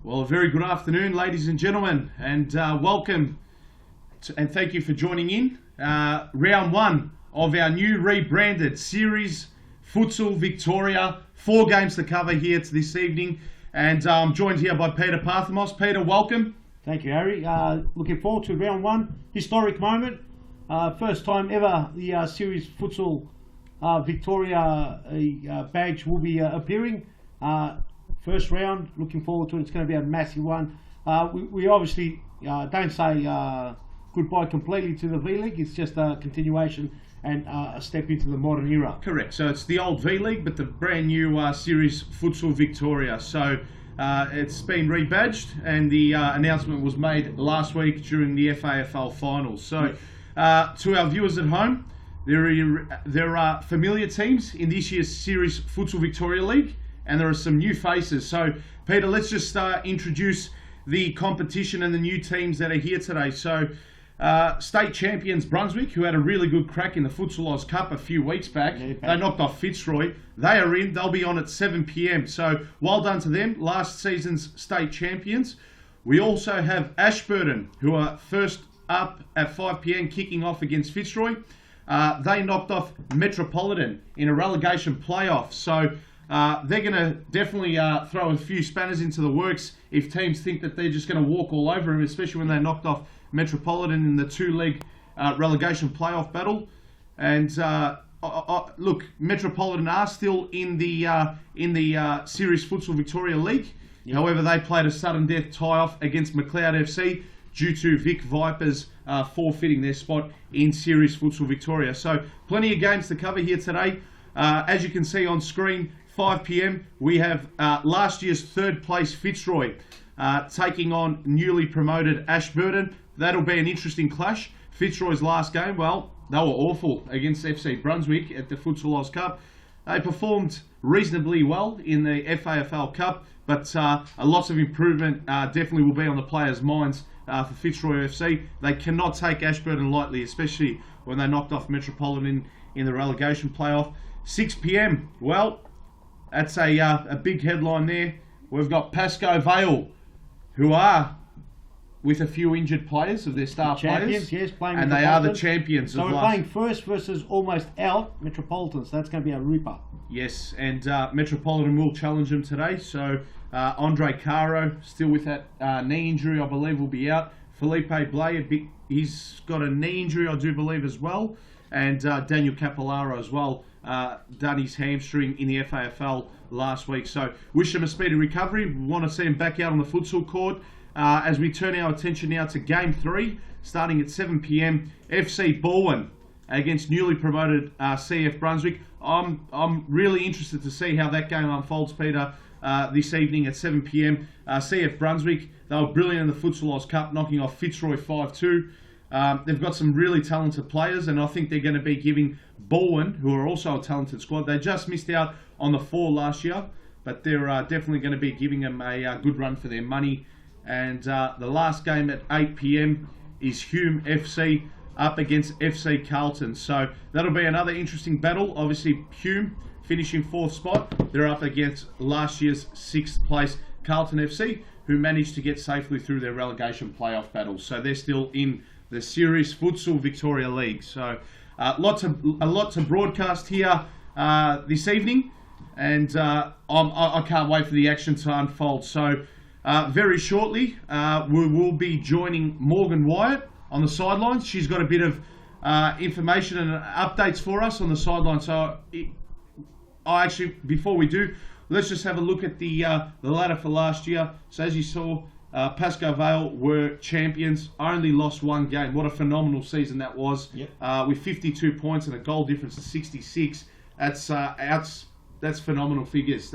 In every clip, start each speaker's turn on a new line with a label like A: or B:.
A: Well, a very good afternoon, ladies and gentlemen, and welcome and thank you for joining in. Round one of our new rebranded series, Futsal Victoria. 4 games to cover here this evening, and I'm joined here by Peter Parthamos. Peter, welcome.
B: Thank you, Harry. Looking forward to round one. Historic moment. First time ever the series Futsal Victoria badge will be appearing. First round, looking forward to it. It's going to be a massive one. We obviously don't say goodbye completely to the V-League. It's just a continuation and a step into the modern era.
A: Correct. So it's the old V-League, but the brand new series Futsal Victoria. So it's been rebadged, and the announcement was made last week during the FAFL finals. So to our viewers at home, there are familiar teams in this year's series Futsal Victoria League, and there are some new faces. So Peter, let's just introduce the competition and the new teams that are here today. So state champions Brunswick, who had a really good crack in the Futsal Oz Cup a few weeks back. They knocked off Fitzroy. They are in. They'll be on at 7 p.m. So well done to them, last season's state champions. We also have Ashburton, who are first up at 5 p.m. kicking off against Fitzroy. They knocked off Metropolitan in a relegation playoff. So they're going to definitely throw a few spanners into the works if teams think that they're just going to walk all over them, especially when they knocked off Metropolitan in the 2-leg relegation playoff battle. And look, Metropolitan are still in the Series Futsal Victoria League. Yep. However, they played a sudden death tie-off against McLeod FC due to Vic Vipers forfeiting their spot in Series Futsal Victoria. So plenty of games to cover here today. As you can see on screen, 5 p.m. we have last year's third place Fitzroy taking on newly promoted Ashburton. That'll be an interesting clash. Fitzroy's last game, well, they were awful against FC Brunswick at the Futsal Oz Cup. They performed reasonably well in the FAFL Cup, but lots of improvement definitely will be on the players' minds for Fitzroy FC. They cannot take Ashburton lightly, especially when they knocked off Metropolitan in the relegation playoff. 6 p.m. Well, that's a big headline there. We've got Pascoe Vale, who are with a few injured players of their star players.
B: Yes, playing
A: and they are the champions.
B: So we're playing first versus almost out Metropolitan, so that's going to be a ripper. Yes,
A: and Metropolitan will challenge them today. So Andre Caro, still with that knee injury, I believe, will be out. Felipe Blay, he's got a knee injury, I do believe, as well. And Daniel Capillaro as well, done his hamstring in the FAFL last week. So wish him a speedy recovery. We want to see him back out on the futsal court. As we turn our attention now to Game 3, starting at 7 p.m, FC Bourne against newly promoted CF Brunswick. I'm really interested to see how that game unfolds, Peter, this evening at 7 p.m. CF Brunswick, they were brilliant in the Futsal Oz Cup, knocking off Fitzroy 5-2. They've got some really talented players, and I think they're going to be giving Balwyn, who are also a talented squad, they just missed out on the 4 last year, but they're definitely going to be giving them a good run for their money. And the last game at 8 p.m. is Hume FC up against FC Carlton. So that'll be another interesting battle. Obviously, Hume finishing 4th spot. They're up against last year's 6th place Carlton FC, who managed to get safely through their relegation playoff battle. So they're still in the Series Futsal Victoria League. So a lot to broadcast here this evening, and I can't wait for the action to unfold. So very shortly, we will be joining Morgan Wyatt on the sidelines. She's got a bit of information and updates for us on the sidelines. So before we do, let's just have a look at the ladder for last year. So as you saw, Pascoe Vale were champions, only lost 1 game. What a phenomenal season that was. Yep. With 52 points and a goal difference of 66. That's phenomenal figures.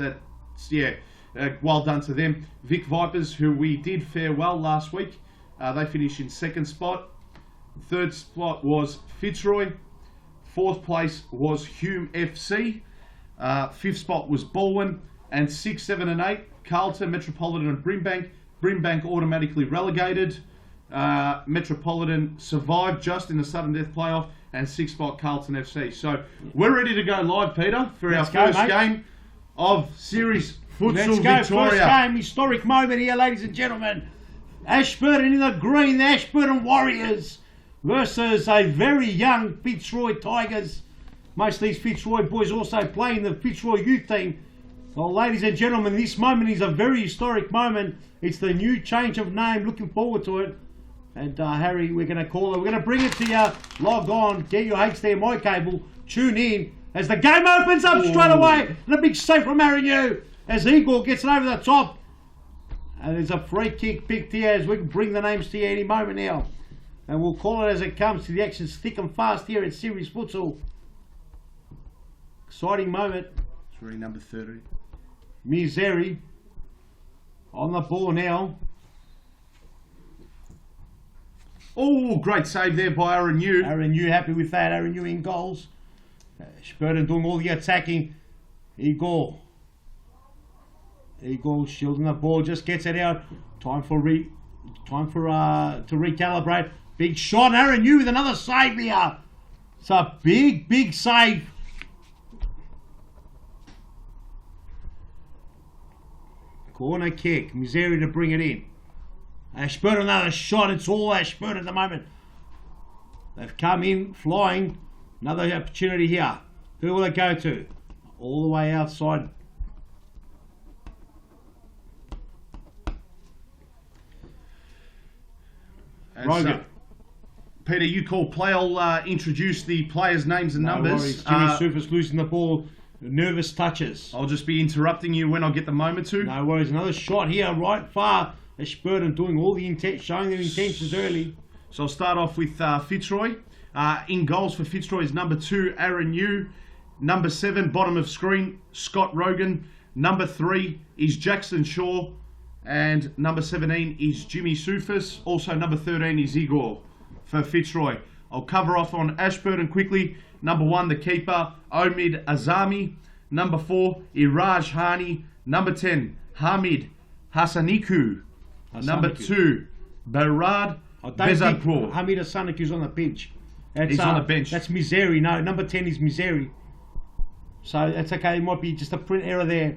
A: Well done to them. Vic Vipers, who we did fare well last week, they finished in 2nd spot. 3rd spot was Fitzroy. 4th place was Hume FC. 5th spot was Balwyn. And 6, 7 and 8, Carlton, Metropolitan and Brimbank. Brimbank automatically relegated. Metropolitan survived just in the sudden death playoff. And 6th spot Carlton FC. So we're ready to go live, Peter, for our first game of Series Futsal
B: Let's go,
A: Victoria.
B: first game, historic moment here, ladies and gentlemen. Ashburton in the green, the Ashburton Warriors versus a very young Fitzroy Tigers. Most of these Fitzroy boys also play in the Fitzroy youth team. Well, ladies and gentlemen, this moment is a very historic moment. It's the new change of name. Looking forward to it. And Harry, we're going to call it. We're going to bring it to you. Log on, get your HDMI cable, tune in as the game opens up straight away. And a big save from Aaron as Igor gets it over the top. And there's a free kick picked here as we can bring the names to you any moment now. And we'll call it as it comes to the action's thick and fast here at Series Futsal. Exciting moment.
A: It's really number 30.
B: Mizeri on the ball now.
A: Oh, great save there by Aaron Yu.
B: Aaron Yu happy with that. Aaron Yu in goals. Ashburton doing all the attacking. Igor shielding the ball, just gets it out. Time to recalibrate. Big shot. Aaron Yu with another save here. It's a big save. Corner kick. Mizeri to bring it in. Ashburton another shot. It's all Ashburton at the moment. They've come in flying. Another opportunity here. Who will it go to? All the way outside. Rogan.
A: Peter, you call play. I'll introduce the players' names and numbers.
B: Jimmy Sufis losing the ball. Nervous touches.
A: I'll just be interrupting you when I get the moment to.
B: No worries. Another shot here, right far. Ashburton doing all the intent, showing their intentions early.
A: So I'll start off with Fitzroy. In goals for Fitzroy is number 2, Aaron Yu. Number 7, bottom of screen, Scott Rogan. Number 3 is Jackson Shaw. And number 17 is Jimmy Sufis. Also number 13 is Igor for Fitzroy. I'll cover off on Ashburton quickly. Number 1, the keeper, Omid Azami. Number 4, Iraj Hani. Number 10, Hamid Hassaniku. Number 2, Barad Bezadpour.
B: Hamid Hassaniku's on the bench.
A: He's on the bench.
B: That's Mizeri. No, number 10 is Mizeri. So that's okay. It might be just a print error there.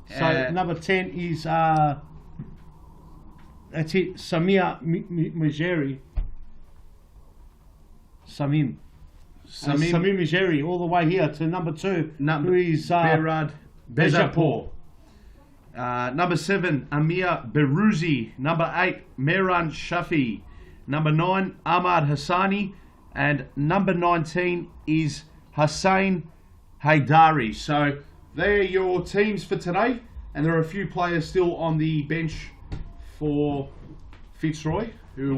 B: So number 10 is that's it. Samir Mizeri. Samim Mizeri all the way here to number 2, who is
A: Barad Bezadpour. Number 7, Amir Beruzi. Number 8, Mehran Shafi. Number 9, Ahmad Hassani. And number 19 is Hussein Haydari. So they're your teams for today. And there are a few players still on the bench for Fitzroy, who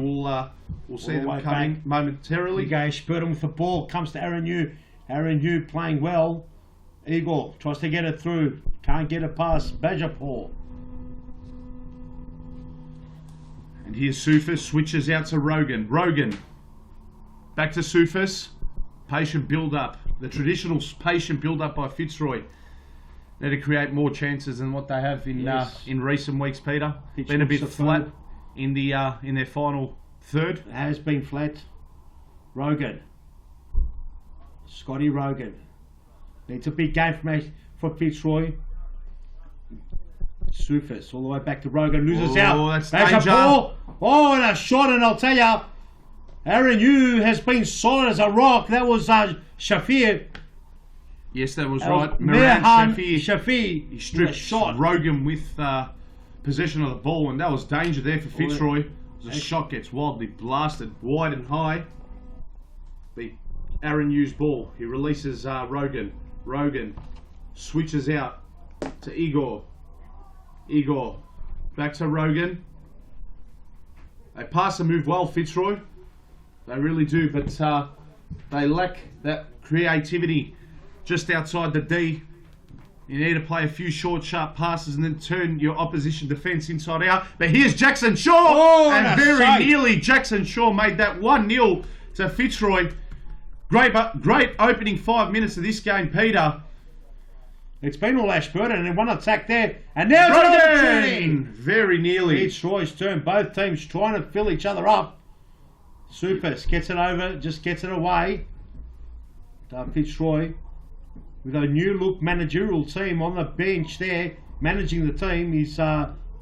A: we'll see them coming momentarily.
B: We go Ashburton with the ball. Comes to Aaron Yu. Aaron Yu playing well. Igor tries to get it through. Can't get it past Bajapur.
A: And here's Sufis. Switches out to Rogan. Rogan. Back to Sufis. Patient build-up. The traditional patient build-up by Fitzroy. Need to create more chances than what they have in recent weeks, Peter. Been a bit flat in their final third.
B: It has been flat. Rogan. Scotty Rogan. Needs a big game for Fitzroy. Sufis all the way back to Rogan. Loses out.
A: That's
B: danger.
A: danger.
B: Oh, and a shot, and I'll tell you, Aaron Yu has been solid as a rock. That was Shafir.
A: Yes, that was right. Mehran
B: Shafi.
A: He stripped shot Rogan with possession of the ball, and that was danger there for Fitzroy. The shot gets wildly blasted wide and high. The Aaron Yu's ball. He releases Rogan. Rogan switches out to Igor. Igor back to Rogan. They pass and move well, Fitzroy. They really do, but they lack that creativity just outside the D. You need to play a few short, sharp passes and then turn your opposition defence inside out. But here's Jackson Shaw! And very nearly Jackson Shaw made that 1-0 to Fitzroy. Great opening 5 minutes of this game, Peter.
B: It's been all Ashburton and then one attack there. And now it's another turning.
A: Very nearly.
B: Fitzroy's turn. Both teams trying to fill each other up. Sufis gets it over, just gets it away. Fitzroy with a new look managerial team on the bench there. managing the team is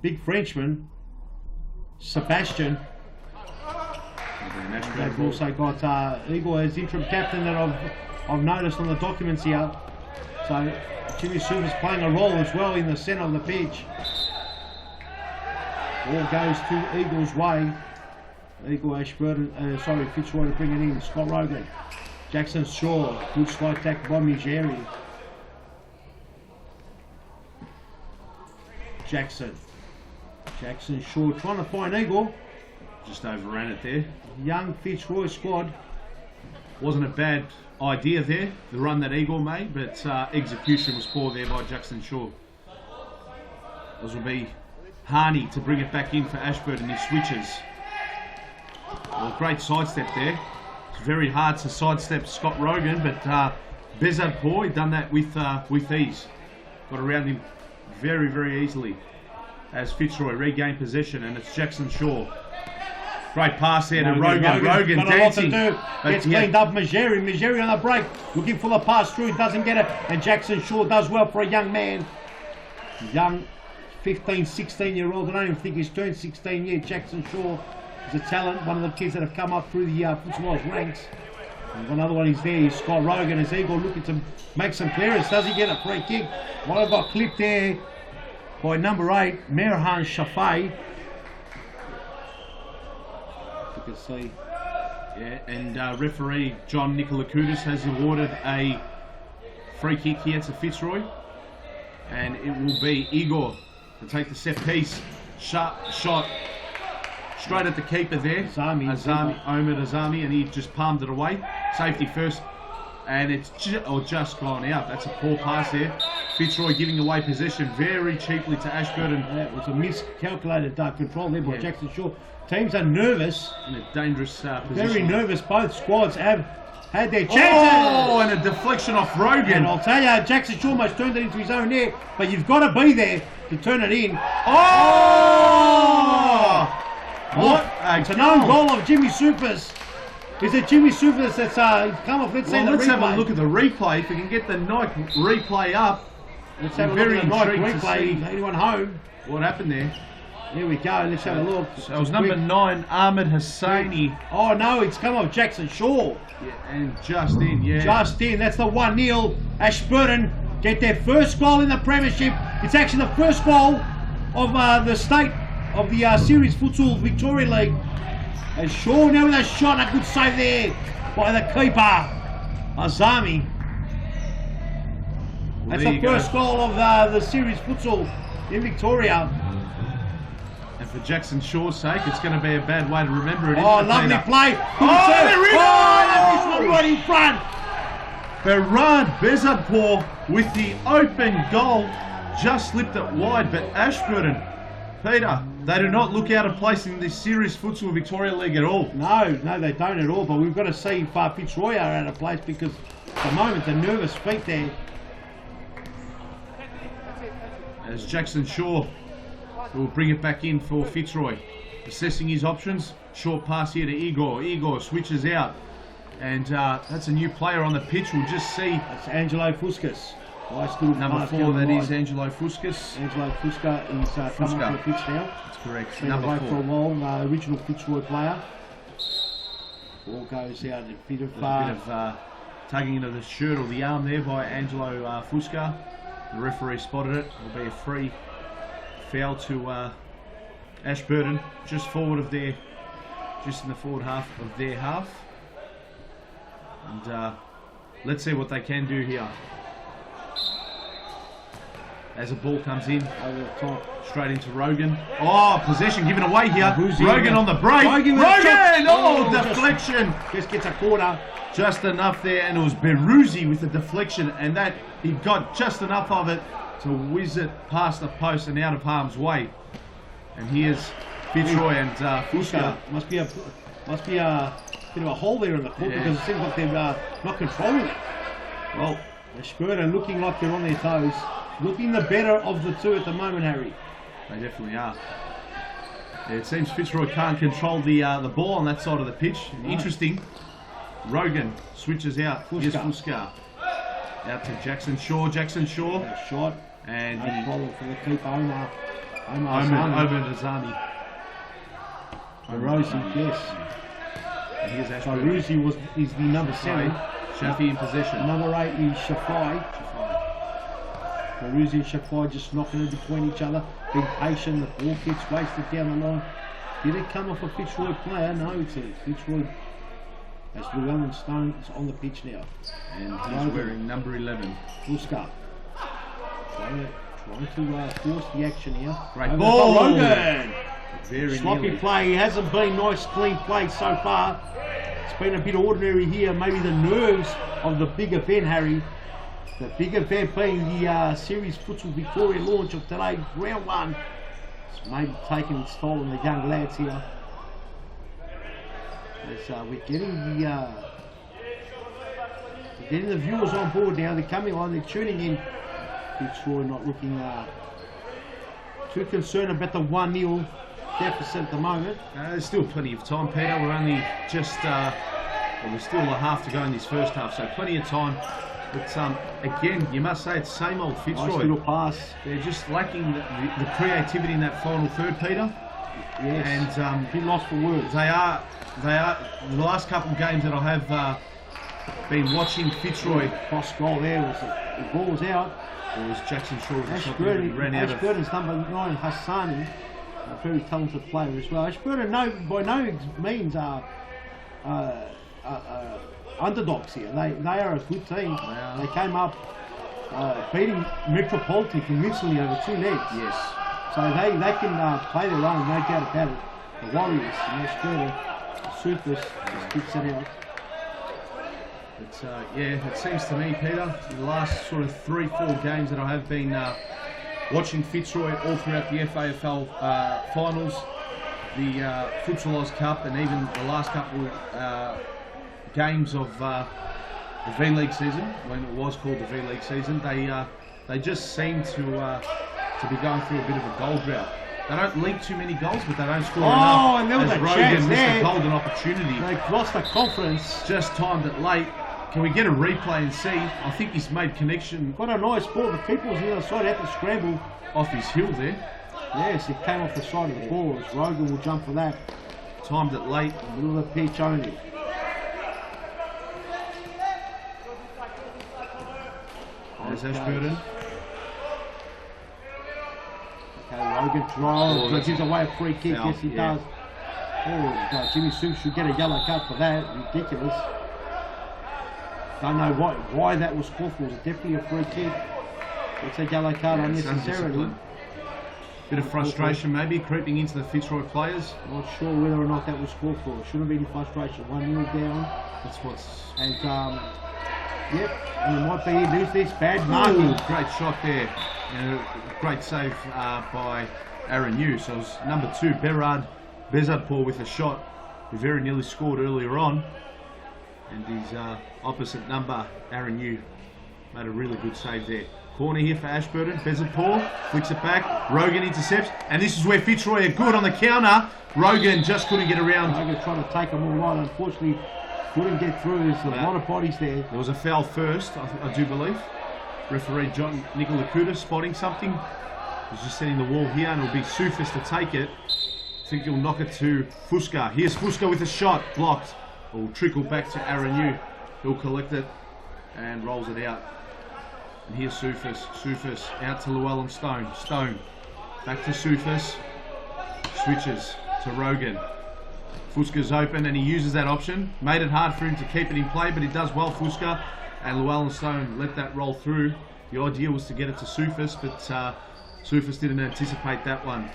B: big Frenchman, Sebastian. They've also got Eagle as interim captain that I've noticed on the documents here. So Jimmy Suva's playing a role as well in the centre of the pitch. Ball goes to Eagle's way. Eagle Ashburton, Fitzroy to bring it in. Scott Rogan. Jackson Shaw. Good slide tackle by Migeri. Jackson Shaw trying to find Eagle.
A: Just overran it there.
B: Young Fitzroy squad.
A: Wasn't a bad idea there, the run that Eagle made, but execution was poor there by Jackson Shaw. This will be Harney to bring it back in for Ashburton. He switches. Well, great sidestep there. It's very hard to sidestep Scott Rogan, but Bezadpour done that with ease. Got around him very, very easily as Fitzroy regained possession, and it's Jackson Shaw. Great pass there to Rogan. Rogan dancing.
B: Gets cleaned up. Migeri on the break, looking for the pass through, doesn't get it, and Jackson Shaw does well for a young man. Young 15, 16-year-old. I don't even think he's turned 16 yet. Jackson Shaw is a talent, one of the kids that have come up through the Futsal ranks. And another one is there, is Scott Rogan, as Eagle looking to make some clearance. Does he get a free kick? Well, I got clipped there by number 8, Merhan Shafay. You can see.
A: Yeah, and referee John Nicolakudis has awarded a free kick here to Fitzroy. And it will be Igor to take the set piece. Shot straight at the keeper there. Omid Azami, and he just palmed it away. Safety first, and it's just gone out. That's a poor pass there. Fitzroy giving away possession very cheaply to Ashburton.
B: That was a miscalculated control there by Jackson Shaw. Teams are nervous.
A: In a dangerous position.
B: Very nervous. Both squads have had their chances.
A: Oh, and a deflection off Rogan.
B: And I'll tell you, Jackson Shaw almost turned it into his own net, but you've got to be there to turn it in.
A: What?
B: It's an own goal of Jimmy Supers. Is it Jimmy Supers that's come off? Let's
A: have a look at the replay. If we can get the Nike replay up.
B: Let's have a look at the Nike replay. Anyone home?
A: What happened there?
B: There we go. Let's have a look.
A: So it was number 9, Ahmed Hosseini.
B: Oh no, it's come off Jackson Shaw.
A: Yeah, and just in,
B: Just in. That's the 1-0. Ashburton get their first goal in the Premiership. It's actually the first goal of the state of the Series Futsal Victoria League. And Shaw now with a shot, a good save there by the keeper, Azami. That's the first goal of the Series Futsal in Victoria.
A: And for Jackson Shaw's sake, it's going to be a bad way to remember it.
B: Oh, lovely play. This one right in front.
A: Berard Bezadpour with the open goal. Just slipped it wide, but Ashburton, Peter, they do not look out of place in this Series Futsal Victoria League at all.
B: No, they don't at all. But we've got to see if Fitzroy are out of place, because at the moment, the nervous feet there.
A: As Jackson Shaw will bring it back in for Fitzroy. Assessing his options. Short pass here to Igor. Igor switches out. And that's a new player on the pitch. We'll just see.
B: That's Angelo Fuskas.
A: Number 4, that is Angelo Fuskas.
B: Angelo Fusca is coming off the pitch now.
A: That's correct.
B: Been
A: Number 4.
B: For a while, original Fitzroy player. Ball goes out, a bit of
A: tugging into the shirt or the arm there by Angelo Fusca. The referee spotted it. It'll be a free foul to Ashburton, just in the forward half of their half. And let's see what they can do here. As the ball comes in, over the top, straight into Rogan. Oh, possession given away here. Rogan on the break. Rogan! Deflection.
B: Just gets a corner.
A: Just enough there, and it was Beruzzi with the deflection, and that he got just enough of it to whiz it past the post and out of harm's way. And here's Fitzroy and Fusca.
B: Must be a bit of a hole there in the court, because it seems like they're not controlling it. Well, Ashburton looking like they're on their toes. Looking the better of the two at the moment, Harry.
A: They definitely are. Yeah, it seems Fitzroy can't control the ball on that side of the pitch. Right. Interesting. Rogan switches out. Here's Fusca. Out to Jackson Shaw.
B: Shot.
A: And
B: no problem for the keeper, Omar
A: Azani.
B: Rosie, yes.
A: And here's
B: So
A: Ashburton.
B: Rosie is the number 7.
A: Shafi in possession.
B: Number 8 is Shafai. So Rosie and Shafai just knocking it between each other, being patient. The ball gets wasted down the line. Did it come off a Fitzroy player? No, it's a Fitzroy. As Llewellyn Stone is on the pitch now.
A: And he's wearing number 11.
B: Fuska. Trying to force the action here.
A: Great
B: Over
A: ball.
B: for Logan.
A: Very
B: Sloppy
A: nearly.
B: play. It hasn't been nice, clean play so far. It's been a bit ordinary here. Maybe the nerves of the big event, Harry. The big event being the Series Futsal Victoria launch of today, round 1. It's maybe taking its toll on the young lads here. As we're getting the viewers on board now. They're coming on. They're tuning in. Fitzroy not looking too concerned about the 1-0 deficit at the moment.
A: There's still plenty of time, Peter. We're only just, there's still a half to go in this first half, so plenty of time. But again, you must say it's same old Fitzroy.
B: Nice little pass.
A: They're just lacking the creativity in that final third, Peter.
B: Yes.
A: And
B: bit lost for words.
A: they are the last couple of games that I have been watching Fitzroy.
B: Pascoe Vale the ball was out.
A: Or was Jackson Shaw
B: Ashburton's number 9, Hassani, a very talented player as well. Ashburton by no means are underdogs here. They are a good team.
A: Wow.
B: They came up beating Metropolitan convincingly over 2 legs.
A: Yes.
B: So they can play their own, no doubt about it. The Warriors and Ashburton, Surface just kicks it out.
A: It's, it seems to me, Peter, in the last sort of 3-4 games that I have been watching Fitzroy all throughout the FAFL finals, the Futsal Oz Cup, and even the last couple games of the V-League season, when it was called the V-League season, they just seem to be going through a bit of a goal drought. They don't leak too many goals, but they don't score enough.
B: And there was
A: as
B: a
A: Rogan
B: chance
A: missed
B: there.
A: a golden opportunity.
B: They lost the confidence.
A: Just timed it late. Can we get a replay and see? I think he's made connection
B: Got a nice ball. The people on the other side had to scramble.
A: off his heel there.
B: Yes, it came off the side of the ball. As Rogan will jump for that.
A: Timed it late.
B: Middle of the pitch only.
A: There's Ashburton.
B: Okay, Rogan drives, gives away a free kick.
A: Foul,
B: Yes, he
A: yeah.
B: does. Oh, God, Jimmy Sue should get a yellow card for that. Ridiculous. Don't know why that was called for. It was definitely a free kick. It's a yellow card
A: Yeah, it's
B: unnecessarily.
A: undisciplined. Bit of frustration maybe creeping into the Fitzroy players.
B: Not sure whether or not that was called for. Shouldn't have been frustration. 1-0 down.
A: That's what's...
B: And, yep, and it might be lose this bad
A: Ooh,
B: marking.
A: great shot there. And a great save by Aaron Yu. So it was number 2, Bezardpour with a shot. Who very nearly scored earlier on. And his opposite number, Aaron Yu, made a really good save there. Corner here for Ashburton. Bezardpour flicks it back. Rogan intercepts. And this is where Fitzroy are good on the counter. Rogan just couldn't get around.
B: Rogan trying to take them all right. Unfortunately, couldn't get through. There's a lot of bodies there.
A: There was a foul first, I do believe. Referee John Nicolacuda spotting something. He's just setting the wall here, and it'll be Sufis to take it. I think he'll knock it to Fuska. Here's Fuska with a shot. Blocked. It will trickle back to Aaron Yu. He'll collect it and rolls it out. And here's Sufis. Sufis out to Llewellyn Stone. Stone. Back to Sufis. Switches to Rogan. Fuska's open and he uses that option. Made it hard for him to keep it in play, but he does well, Fuska. And Llewellyn Stone let that roll through. The idea was to get it to Sufis, but Sufis didn't anticipate that one.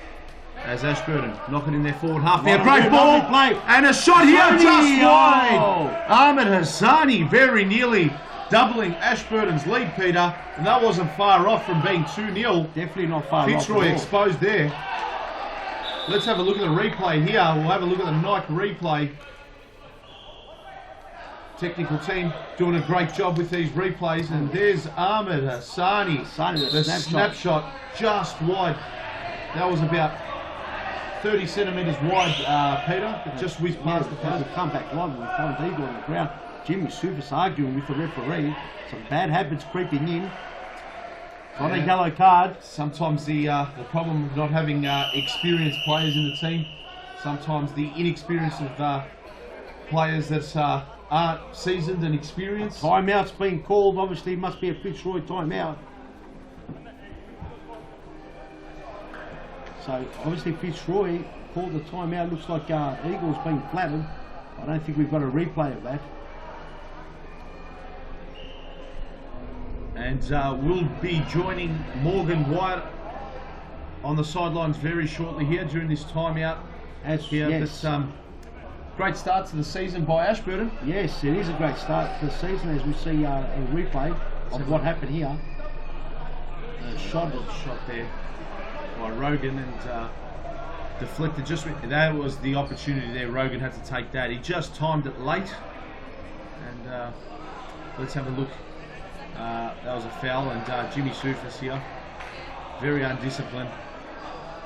A: As Ashburton knock it in their forward half. There, great ball and a shot here just wide. Ahmed Hassani very nearly doubling Ashburton's lead, Peter, and that wasn't far off from being 2-0.
B: Definitely not far off.
A: Fitzroy exposed there. Let's have a look at the replay here. We'll have a look at the Nike replay. Technical team doing a great job with these replays, and there's Ahmed Hassani. The snapshot just wide. That was about 30 centimetres wide, Peter. It just whizzed past the post.
B: Come back live with Foreign Eagle on the ground. Jimmy Sufis arguing with the referee. Some bad habits creeping in. Got a yellow card.
A: Sometimes the problem of not having experienced players in the team, sometimes the inexperience of players that aren't seasoned and experienced.
B: Timeout's been called. Obviously, it must be a Fitzroy timeout. So obviously Fitzroy called the timeout. Looks like Eagle's been flattered. I don't think we've got a replay of that.
A: And we'll be joining Morgan Wyatt on the sidelines very shortly here during this timeout.
B: Yes.
A: But, great start to the season by Ashburton.
B: Yes, it is a great start to the season as we see a replay of what happened here.
A: Shot there by Rogan and deflected. That was the opportunity there. Rogan had to take that. He just timed it late. And let's have a look. That was a foul, and Jimmy Sufis here, very undisciplined.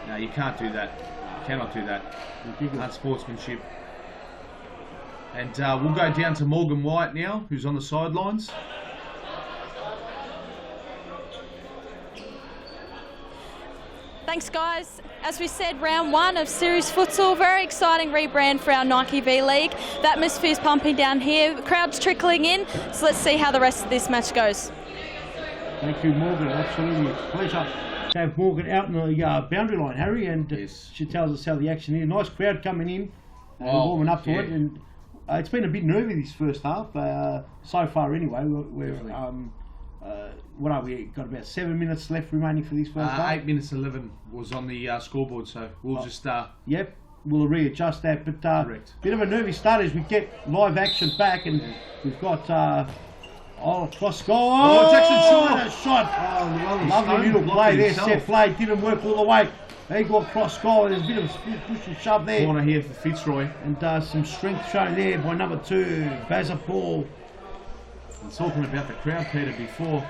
A: No, you can't do that. You cannot do that. Unsportsmanship. And we'll go down to Morgan Wyatt now, who's on the sidelines.
C: Thanks, guys. As we said, round one of Series Futsal, very exciting rebrand for our Nike V League. The atmosphere's pumping down here, the crowd's trickling in, so let's see how the rest of this match goes.
B: Thank you, Morgan. Absolutely a pleasure to have Morgan out in the boundary line, Harry, and
A: yes.
B: She tells us how the action is. Nice crowd coming in, warming up to it, and it's been a bit nervy this first half, so far anyway. We're what are we? Got about 7 minutes left remaining for this first half.
A: 8 minutes 11 was on the scoreboard, so we'll just.
B: Yep, we'll readjust that. But
A: correct.
B: Bit of a nervy start as we get live action back, and we've got Pascoe.
A: Oh, Jackson
B: shot!
A: Oh,
B: lovely little play there. Set play, didn't work all the way. He got Pascoe. There's a bit of a push and shove there.
A: Corner here for Fitzroy,
B: and some strength shown there by number 2, Bazza Paul.
A: And talking about the crowd, Peter, before.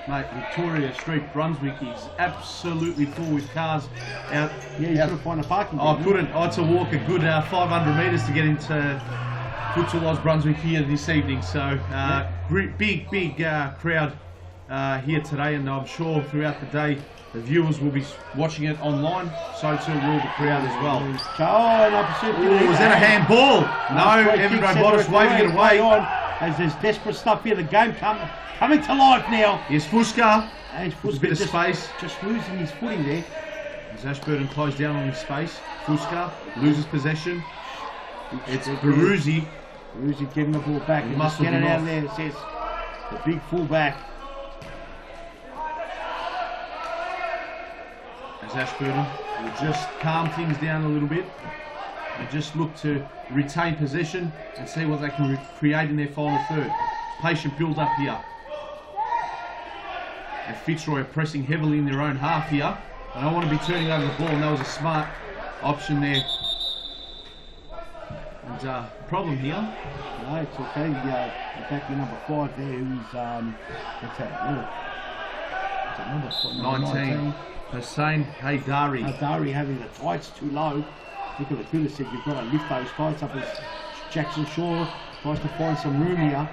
A: Mate, Victoria Street, Brunswick is absolutely full with cars out.
B: Yeah, you couldn't find a parking.
A: I couldn't. I had to walk a good 500 metres to get into Futsal Brunswick here this evening. So, big crowd here today, and I'm sure throughout the day the viewers will be watching it online. So too will the crowd as well. Was that a handball? No, everybody Bottas waving it away.
B: As there's desperate stuff here, the game coming to life now.
A: Here's Fuska.
B: And
A: a bit of space.
B: Just losing his footing there.
A: As Ashburton closed down on his space, Fuska loses possession. It's Baruzzi.
B: Baruzzi getting the ball back. He must get it out of there, it says the big fullback.
A: As Ashburton will just calm things down a little bit and just look to retain possession and see what they can create in their final third. Patient build up here. And Fitzroy are pressing heavily in their own half here. I don't want to be turning over the ball, and that was a smart option there. And problem here.
B: No, it's okay. Back to number 5 there, who's what's that? Number
A: 19. Hussein Haydari.
B: Haydari having the tights too low. Look at the fielder said you've got to lift those tights up as Jackson Shaw tries to find some room here.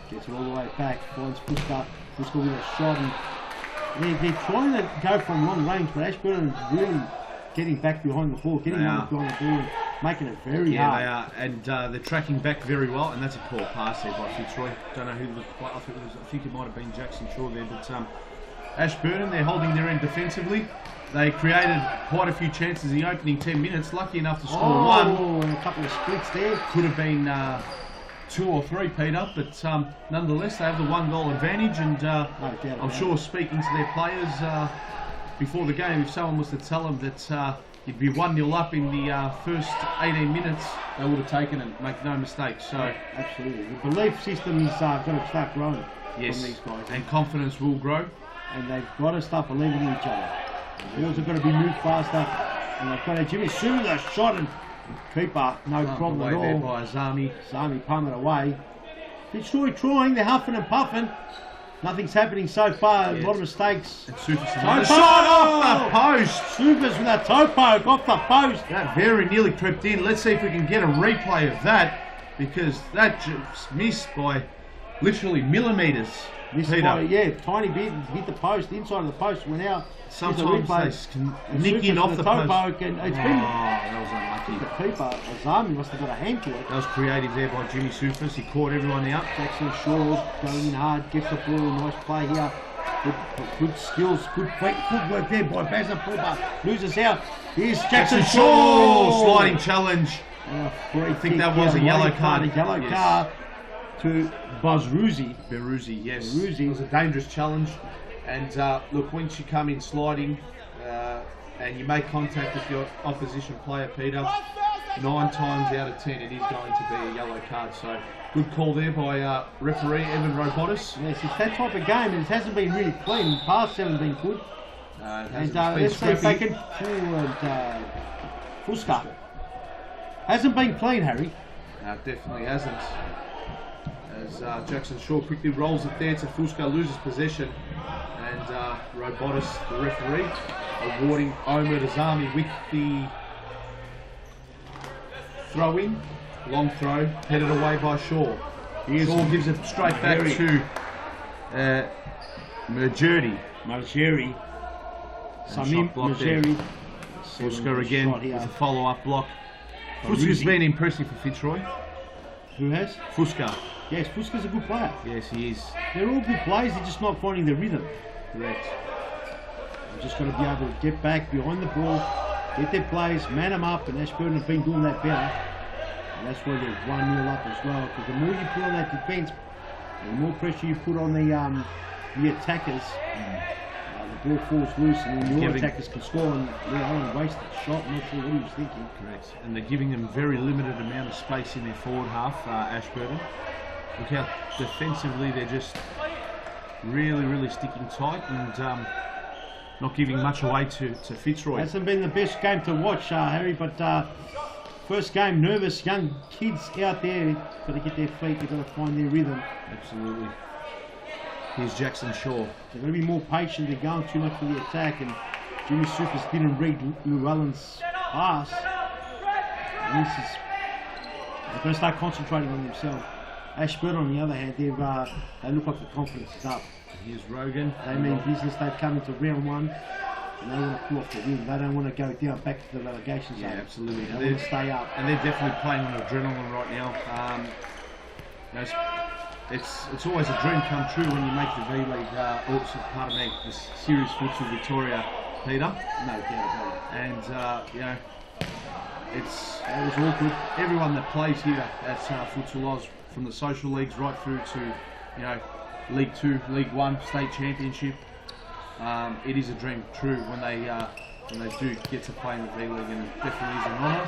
B: Gets it all the way back, finds Fuska with a shot, and they're trying to go from long range, but Ashburton is really getting back behind the ball, getting behind the ball and making it very hard.
A: Yeah, they are, and they're tracking back very well, and that's a poor pass there by Fitzroy. Don't know who I think it might have been Jackson Shaw there, but Ashburton, they're holding their end defensively. They created quite a few chances in the opening 10 minutes, lucky enough to score one.
B: And a couple of splits there.
A: Could have been 2 or 3, Peter, but nonetheless they have the 1 goal advantage, and I'm sure speaking to their players before the game, if someone was to tell them that you'd be 1-0 up in the first 18 minutes, they would have taken it, make no mistake. So
B: absolutely, the belief system is going to start growing from these guys,
A: and confidence will grow,
B: and they've got to start believing in each other. The balls have got to be moved faster, and they've got to Jimmy Sue the shot, and keeper, no problem at all.
A: There by Zami.
B: Zami palm it away. Fitzroy trying, they're huffing and puffing. Nothing's happening so far. A lot of mistakes.
A: And Supas shot off the post.
B: Supas with a toe poke off the post.
A: That very nearly crept in. Let's see if we can get a replay of that, because that just missed by literally millimetres.
B: Missed
A: Peter.
B: by, yeah, tiny bit, hit the post, inside of the post, went out.
A: Sometimes they can nick in off the post.
B: And it's
A: that was unlucky.
B: the keeper, Azami must have got a hand to it.
A: That was creative there by Jimmy Sufis. He caught everyone out.
B: Jackson Shaw going in hard, gets the ball, nice play here. Good skills, good footwork there by Bazza Pulpa. Loses out. Here's Jackson Shaw.
A: Sliding challenge.
B: I
A: think that was a yellow card.
B: A yellow card to Beruzzi.
A: Yes.
B: Beruzzi.
A: It was a dangerous challenge. And look, once you come in sliding and you make contact with your opposition player, Peter, 9 times out of 10 it is going to be a yellow card. So good call there by referee Evan Robotis.
B: Yes, it's that type of game, and it hasn't been really clean. The past haven't been good. And let's see if they can forward Fuska. Hasn't been clean, Harry.
A: No, it definitely hasn't. As Jackson Shaw quickly rolls it there to Fuska, loses possession. And Robotis, the referee, awarding Omer Azami with the throw-in. Long throw, headed away by Shaw. Shaw gives it straight back to Mergeri.
B: Samim Mergeri.
A: Fuska again with a follow-up block. Fuska's been impressive for Fitzroy.
B: Who has?
A: Fuska.
B: Yes, Fuska's a good player.
A: Yes, he is.
B: They're all good players, they're just not finding the rhythm.
A: Correct.
B: They're just got to be able to get back behind the ball, get their plays, man them up, and Ashburton have been doing that better. And that's why they're 1-0 up as well, because the more you put on that defence, and the more pressure you put on the attackers, the ball falls loose, and then your attackers can score. And Owen wasted a shot, I'm not sure what he was thinking.
A: Correct. And they're giving them very limited amount of space in their forward half, Ashburton. Look how defensively they're just really sticking tight and not giving much away to Fitzroy.
B: Hasn't been the best game to watch, Harry, but first game, nervous young kids out there, got to get their feet, they've got to find their rhythm.
A: Absolutely. Here's Jackson Shaw.
B: They're going to be more patient, they're going too much for the attack, and Jimmy Sufis didn't read Llewellyn's pass. And this is, they're going to start concentrating on themselves. Ashburton, on the other hand, they look like the confidence is up.
A: Here's Rogan.
B: They mean business. They've come into round 1 and they want to pull off the win. They don't want to go down back to the relegation zone.
A: Yeah, absolutely.
B: They want to stay up.
A: And they're definitely playing on adrenaline right now. It's always a dream come true when you make the V-League, the Series Futsal Victoria, Peter.
B: No doubt about it.
A: And it was all good. Everyone that plays here at Futsal Oz, from the social leagues right through to League 2, League 1, State Championship. It is a dream true when they do get to play in the V-League, and it definitely is an honour.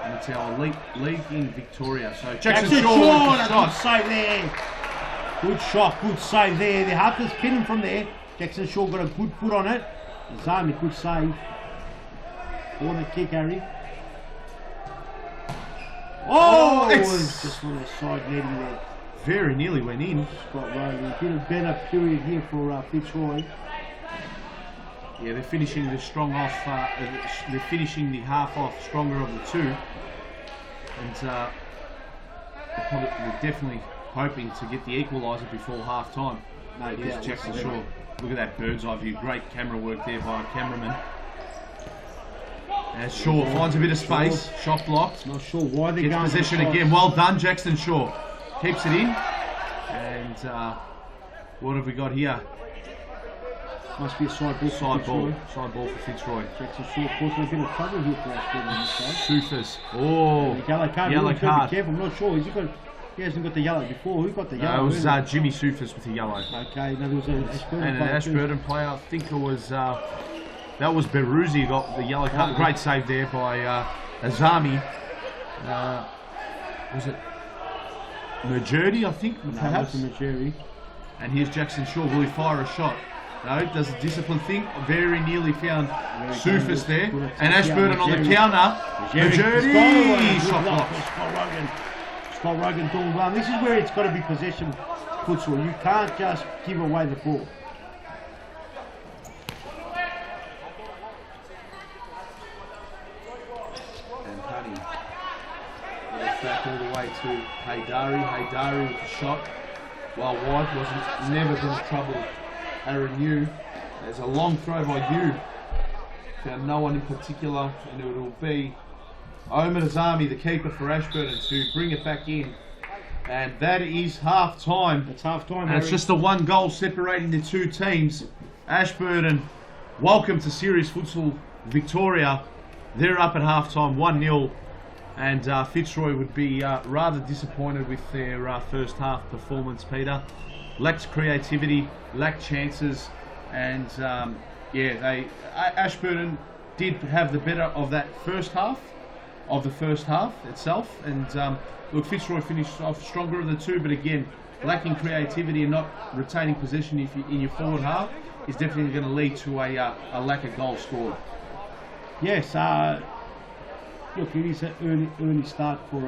A: And it's our elite league in Victoria. So Jackson Shaw,
B: good save there. Good shot, good save there. They have to pin him from there. Jackson Shaw got a good foot on it. Zami, good save. Corner kick, Harry. Oh, it's just on the side netting there.
A: Very nearly went in.
B: Scott Rogan. Bit of better period here for Fitzroy.
A: Yeah, they're finishing the strong off. They're finishing the half off stronger of the two, and they're definitely hoping to get the equaliser before half time. No, here's Jackson Shaw. Look at that bird's eye view. Great camera work there by a cameraman. As Shaw finds a bit of space, shot blocked.
B: Not sure why they're
A: gets
B: going
A: possession again. Well done, Jackson Shaw. Keeps it in. And what have we got here?
B: Must be a side ball.
A: Side ball for Fitzroy.
B: Jackson Shaw causing a bit of trouble here for Ashburton on this side.
A: Sufis. Oh,
B: yellow card.
A: Yellow card.
B: Be careful. I'm not sure. He hasn't got the yellow before. Who got the yellow?
A: No, it was Jimmy Sufis with the yellow.
B: Okay, no, there was an Ashburton player.
A: And an Ashburton player. I think it was. That was Beruzzi who got the yellow card. Great save there by Azami. Was it Mergeri, I think? Perhaps.
B: No, Mergeri.
A: And here's Jackson Shaw. Will he fire a shot? No, does a discipline thing. Very nearly found Sufis there. And Ashburton on the counter. Mergeri! Shot blocked.
B: Scott Rogan doing well. This is where it's got to be possession futsal. You can't just give away the ball.
A: Back all the way to Haydari. Haydari with the shot. well wide, wasn't never going to trouble Aaron Yu. There's a long throw by Yu. Found no one in particular, and it will be Omid Azami, the keeper for Ashburton, to bring it back in. And that is half time.
B: It's half time.
A: And it's just the one goal separating the two teams. Ashburton, welcome to Series Futsal Victoria. They're up at half time, 1-0. And Fitzroy would be rather disappointed with their first half performance, Peter. Lacked creativity, lacked chances, and Ashburton did have the better of that first half, of the first half itself. And look, Fitzroy finished off stronger of the two, but again, lacking creativity and not retaining possession in your forward half is definitely going to lead to a lack of goals scored.
B: Yes, look, it is an early start for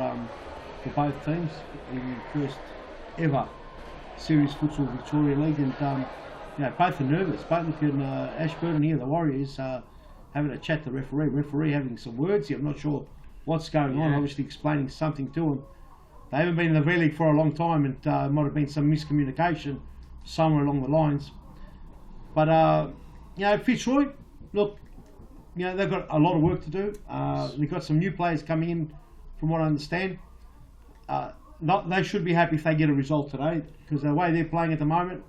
B: both teams in the first ever Series Futsal Victoria League, and both are nervous. Both looking Ashburton here, the Warriors, having a chat to the referee having some words here. I'm not sure what's going on, obviously explaining something to him. They haven't been in the V League for a long time, and might have been some miscommunication somewhere along the lines. But Fitzroy, look, they've got a lot of work to do. They've got some new players coming in, from what I understand. They should be happy if they get a result today, because the way they're playing at the moment,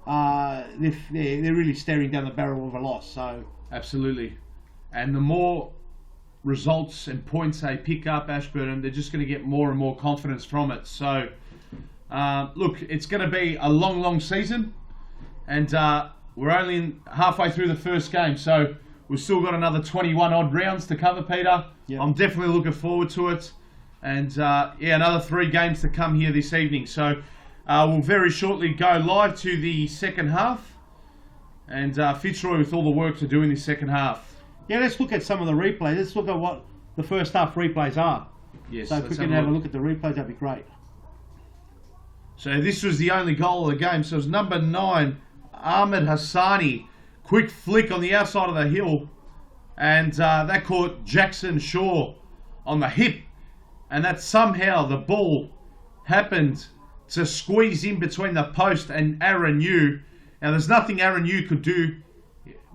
B: they're really staring down the barrel of a loss. So
A: absolutely, and the more results and points they pick up, Ashburton, they're just going to get more and more confidence from it. So look, it's going to be a long season, and we're only halfway through the first game, so we've still got another 21 odd rounds to cover, Peter.
B: Yep.
A: I'm definitely looking forward to it. And another 3 games to come here this evening. So we'll very shortly go live to the second half. And Fitzroy with all the work to do in the second half.
B: Yeah, let's look at some of the replays. Let's look at what the first half replays are.
A: Yes,
B: so if we can have a look at the replays, that'd be great.
A: So this was the only goal of the game. So it was number 9, Ahmed Hassani. Quick flick on the outside of the hill. And that caught Jackson Shaw on the hip. And that somehow the ball happened to squeeze in between the post and Aaron Yu. Now there's nothing Aaron Yu could do.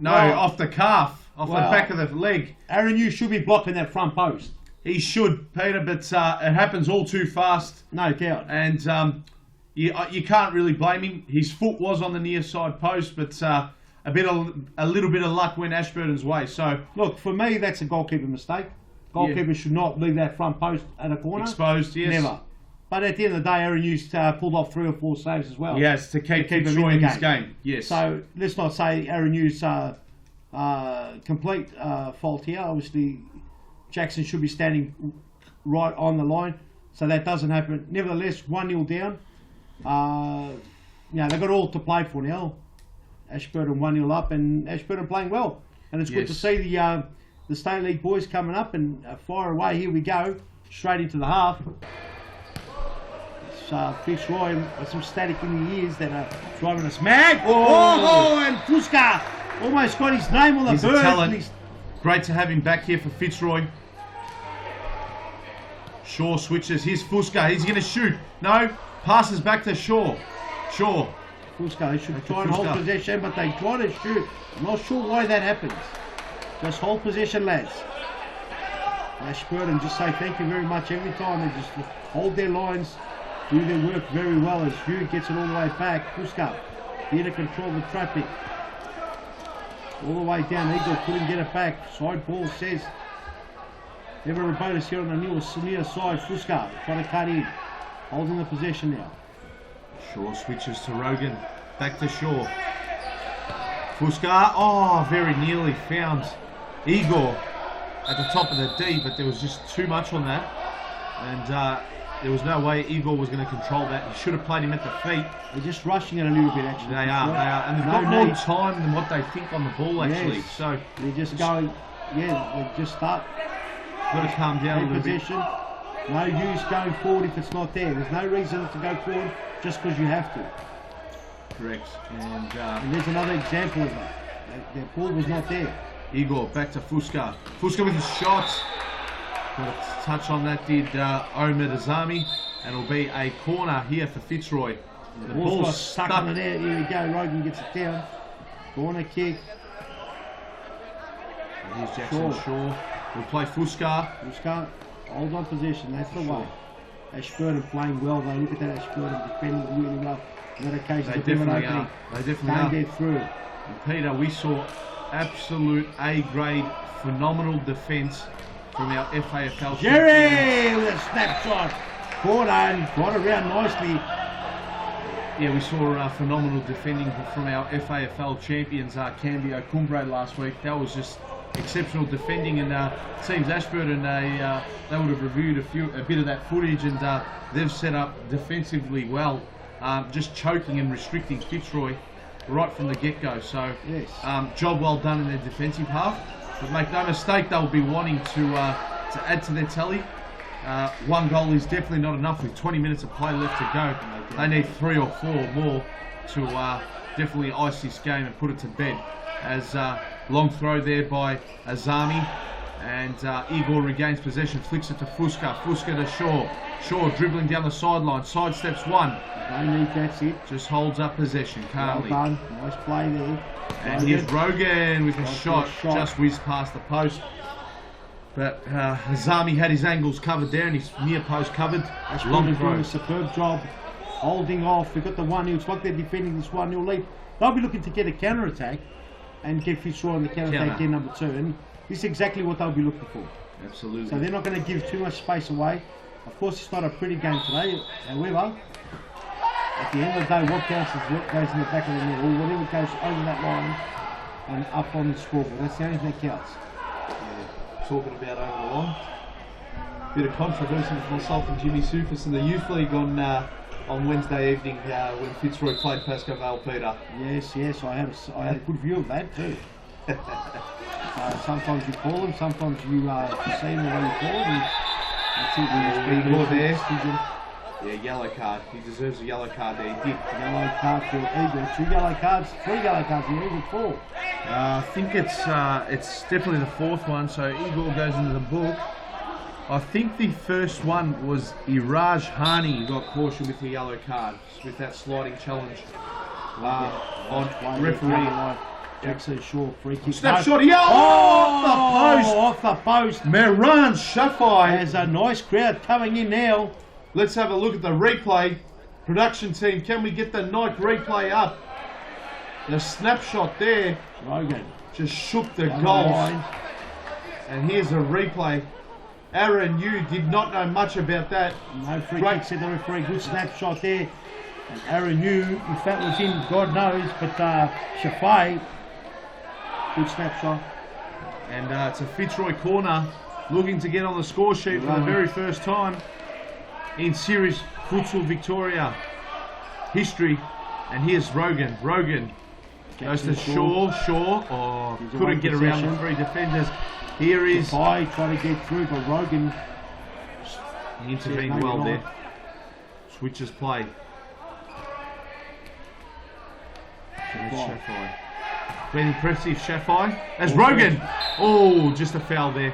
A: Off the calf, off the back of the leg.
B: Aaron Yu should be blocking that front post.
A: He should, Peter, but it happens all too fast.
B: No doubt.
A: And you can't really blame him. His foot was on the near side post, but a little bit of luck went Ashburton's way. So
B: look, for me, that's a goalkeeper mistake. Goalkeeper should not leave that front post at a corner.
A: Exposed, yes.
B: Never. But at the end of the day, Aaron Hughes pulled off 3 or 4 saves as well.
A: Yes, to keep him in his game. Yes.
B: So let's not say Aaron Hughes' complete fault here. Obviously, Jackson should be standing right on the line, so that doesn't happen. Nevertheless, 1-0 down. They've got all to play for now. Ashburton 1-0 up, and Ashburton playing well. And it's good to see the State League boys coming up and fire away. Here we go, straight into the half. It's Fitzroy with some static in the ears that are driving us mad. And Fuska almost got his name on the bird.
A: He's a talent. Great to have him back here for Fitzroy. Shaw switches. Here's Fuska. He's going to shoot. No. Passes back to Shaw.
B: Fuska, they should try and hold possession, but they try to shoot. I'm not sure why that happens. Just hold possession, lads. Ashburton just say thank you very much every time. They just hold their lines, do their work very well as Hugh gets it all the way back. Fuska here to control the traffic. All the way down, Eagle couldn't get it back. Side ball says Ever Robotus here on the near side. Fuska trying to cut in. Holding the possession now.
A: Shaw switches to Rogan. Back to Shaw. Fuska, very nearly found Igor at the top of the D, but there was just too much on that. And there was no way Igor was going to control that. He should have played him at the feet.
B: They're just rushing it a little bit, actually.
A: They are. And they've got more time than what they think on the ball, actually.
B: Yes.
A: So
B: they're just going, they just start.
A: Got to calm down a little
B: bit. No use going forward if it's not there. There's no reason to go forward just because you have to.
A: Correct.
B: And there's another example of that. Their ball was not there.
A: Igor back to Fuska. Fuska with his shots. Got a touch on that did Omid Azami. And it'll be a corner here for Fitzroy. The
B: ball's
A: ball's
B: got stuck
A: stuck.
B: in there. Here we go. Rogan gets it down. Corner kick.
A: And here's Jackson Shaw. We'll play Futsal.
B: Just can't hold on position. That's the way. Ashburton playing well though. Look at that Ashburton defending really well. On that occasion,
A: They definitely are. They definitely
B: can't
A: are.
B: get through.
A: And Peter, we saw absolute A-grade, phenomenal defence from our FAFL.
B: Jerry with a snapshot. Caught on. Got around nicely.
A: Yeah, we saw phenomenal defending from our FAFL champions, Cambio Cumbre last week. That was just exceptional defending, and it seems Ashburton they would have reviewed a bit of that footage, and they've set up defensively well, just choking and restricting Fitzroy right from the get-go. So
B: Yes.
A: job well done in their defensive half. But make no mistake, they'll be wanting to add to their tally. One goal is definitely not enough with 20 minutes of play left to go. They need 3 or 4 more to definitely ice this game and put it to bed. As long throw there by Azami, and Igor regains possession, flicks it to Fuska. Fuska to Shaw. Shaw dribbling down the sideline, sidesteps one.
B: No need, that's it.
A: Just holds up possession,
B: Well
A: can't
B: done. Nice play there.
A: And here's Rogan with a
B: Nice
A: shot,
B: shot.
A: just whizzed past the post. But Azami had his angles covered there and his near post covered.
B: Ashburton
A: Long
B: doing
A: throw.
B: a superb job holding off. They've got the 1-0. It's like they're defending this 1-0 lead. They'll be looking to get a counter-attack and get Fitzroy on the counter-attack
A: Counter.
B: in number 2. And this is exactly what they'll be looking for.
A: Absolutely.
B: So they're not going to give too much space away. Of course, it's not a pretty game today. However, at the end of the day, what counts is what goes in the back of the net, or whatever goes over that line and up on the scoreboard. That's the only thing that counts.
D: Talking about over the line. Bit of controversy with myself and Jimmy Sufis in the youth league on Wednesday evening when Fitzroy played Pascoe Vale, Peter.
B: Yes, I had a good view of that too. Sometimes you call them, sometimes you see them the way you call them. That's it.
D: Igor there.
B: Decision.
D: Yeah, yellow card. He deserves a yellow card there. He did.
B: Yellow card for Igor. 2 yellow cards, 3 yellow cards for Igor. 4.
A: I think it's definitely the 4th one, so Igor goes into the book. I think the first one was Iraj Hani got caution with the yellow card, with that sliding challenge on referee.
B: Jackson Shaw, free kick.
A: Snapshot, yeah!
B: Off the post.
A: Meran Shafai.
B: There's a nice crowd coming in now.
A: Let's have a look at the replay. Production team, can we get the Nike replay up? The snapshot there
B: Rogan.
A: just shook the
B: On the
A: goals.
B: line.
A: And here's a replay. Aaron, you did not know much about that.
B: No free
A: Great.
B: kick, said the referee. Good snapshot there. And Aaron knew if that was in, God knows. But Shafai, good snapshot.
A: And it's a Fitzroy corner, looking to get on the score sheet for the very first time in Series Futsal Victoria history. And here's Rogan. Rogan goes to Shaw. Oh,
B: He's
A: couldn't
B: away
A: get around the
B: possession.
A: 3 defenders. Here is.
B: Shafai trying to get through, but Rogan.
A: He intervened
B: Says no,
A: well
B: you're
A: there.
B: not.
A: Switches play. And it's
B: Shafai.
A: Shafai. Very impressive, Shafai. As Rogan. Oh, just a foul there.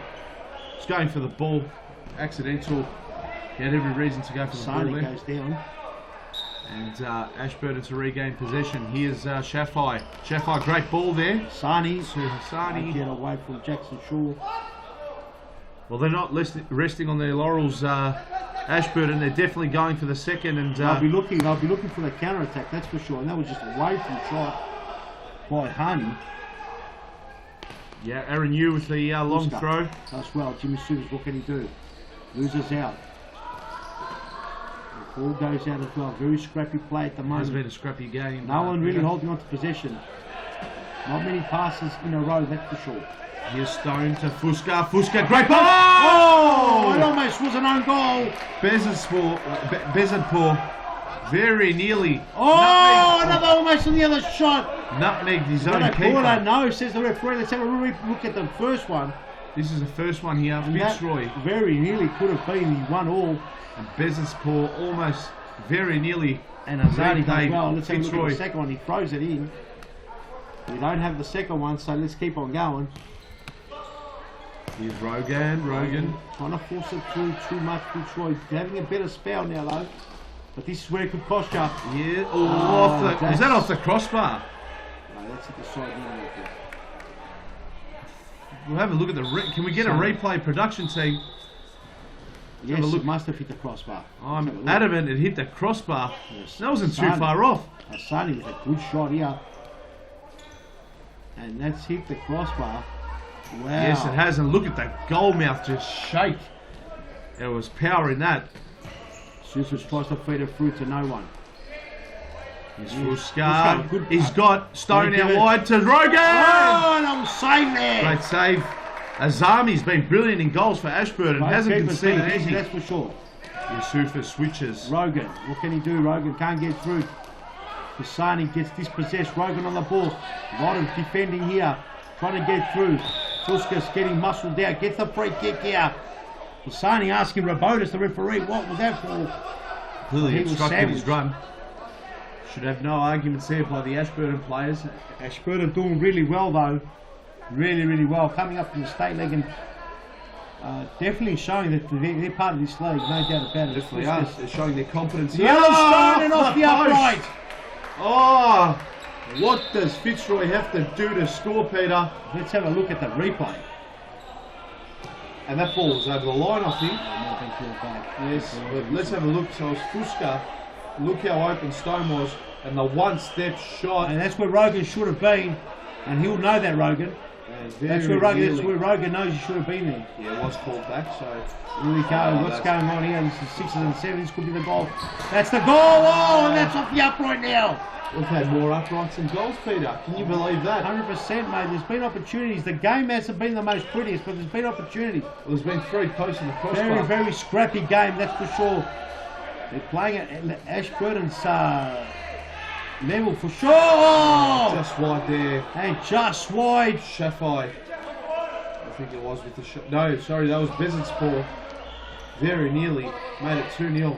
A: He's going for the ball. Accidental. He had every reason to go for the ball
B: Sani
A: there.
B: goes down.
A: And Ashburton to regain possession. Here's Shafai. Shafai, great ball there.
B: Sani.
A: To Hassani.
B: Get away from Jackson Shaw.
A: Well, they're not resting on their laurels, Ashburton. They're definitely going for the second. And
B: They'll be looking for the counter attack, that's for sure. And that was just away from shot by Hani.
A: yeah, Aaron Yu with the long
B: Oscar
A: throw.
B: does well. Jimmy Sewers, what can he do? Loses out. The ball goes out as well. Very scrappy play at the
A: Has
B: moment.
A: been a scrappy game.
B: No one really
A: Peter.
B: holding on to possession. Not many passes in a row, that's for sure.
A: Here's Stone to Fuska. Fuska, great ball!
B: Oh! It
A: Oh!
B: almost was an own goal.
A: Bezanpour very nearly
B: Oh! Another almost on the other shot.
A: nutmegged his
B: But
A: own
B: I call it
A: keeper.
B: no, says the referee. Let's have a look at the first one.
A: This is the first one here.
B: And that
A: Fitzroy
B: very nearly could have been the 1-1.
A: and Bezanpour almost very nearly.
B: And Azadi
A: Repaid
B: does well. Let's have a look at
A: Fitzroy.
B: the second one. He throws it in. We don't have the second one, so let's keep on going.
A: Here's Rogan.
B: Trying to force it through too much. Fitzroy having a better spell now, though. But this is where it could cost you.
A: Yeah. Oh, is that off the crossbar?
B: No, that's at the side.
A: We'll have a look at can we get a replay production team?
B: Yes, it must have hit the crossbar.
A: I'm adamant it hit the crossbar.
B: Yes.
A: That wasn't too far off.
B: Asani with a good shot here. And that's hit the crossbar. Wow.
A: Yes, it has. And look at that goal mouth just shake. There was power in that.
B: Susas tries to feed it through to no one.
A: He's Fuska. He's got Stone out wide to Rogan.
B: Oh, and I'm save there.
A: Great save. Azami's been brilliant in goals for Ashburton. Hasn't conceded anything.
B: That's for sure.
A: Yusufa switches.
B: Rogan, what can he do? Rogan can't get through. Kasani gets dispossessed. Rogan on the ball. A lot of defending here. Trying to get through. Fuska's getting muscled out. Gets the free kick here. Kasani asking Rabotis, the referee, what was that for?
A: Clearly obstructed his run. Should have no arguments there by the Ashburton players.
B: Ashburton doing really well though. Really, really well. Coming up from the state leg and definitely showing that they're part of this league, no doubt about it.
A: Definitely are. They're showing their confidence.
B: Yellowstone and off the upright.
A: Oh, what does Fitzroy have to do to score, Peter?
B: Let's have a look at the replay.
A: And that ball was over the line, I think.
B: Yes,
A: but let's have a look. So it's Fuska. Look how open Stone was, and the one-step shot.
B: And that's where Rogan should have been, and he'll know that, Rogan. That's where Rogan knows he should have been there.
A: Yeah, it was called back, so...
B: Here we go, what's going on here? This is 6s and 7s, could be the goal. That's the goal! Oh, and that's off the upright now!
A: We've had more uprights than goals, Peter. Can you believe that?
B: 100%, mate. There's been opportunities. The game hasn't been the most prettiest, but there's been opportunities.
A: Well, there's been 3 posts in the crossbar.
B: Very, very scrappy game, that's for sure. They're playing at Ashburton's level for sure. Oh!
A: Just wide there.
B: And just wide.
A: Shafai. I think it was with the shot. No, sorry, that was Bezant's ball. Very nearly made it 2-0.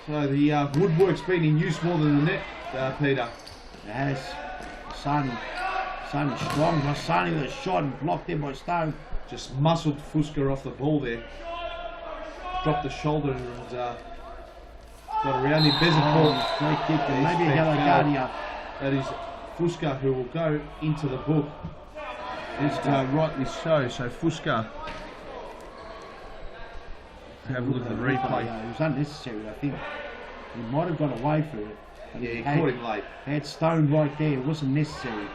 A: So the woodwork's been in use more than the net, Peter.
B: It has. Sani strong. Sani with a shot and blocked there by Stone.
A: Just muscled Fuska off the ball there. Dropped the shoulder and got around him. Bezant ball.
B: Great kick. Maybe a yellow card here.
A: That is Fuska who will go into the book. Rightly so. So Fuska. Have a look at the replay.
B: It was unnecessary, I think. He might have got away for it.
A: Yeah, he caught him late.
B: Had Stone right there. It wasn't necessary.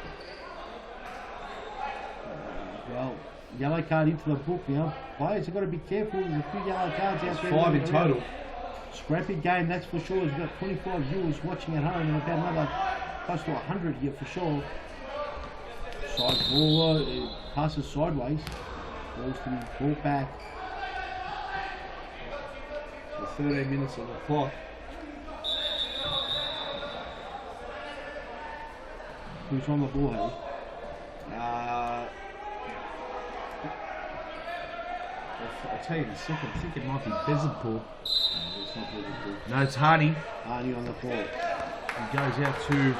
B: Well, yellow card into the book now. Players have got to be careful. There's a few yellow cards out there.
A: 5 in total.
B: Scrappy game, that's for sure. There's got 25 viewers watching at home and about another close to 100 here for sure. Side ball, passes sideways. Ball back.
A: 13 minutes on the clock.
B: Who's on the ball, Harry?
A: I'll tell you in a second. I think it might be Bezant Paul.
B: No, it's not Bezant.
A: No, it's Harney.
B: Harney on the ball.
A: He goes out to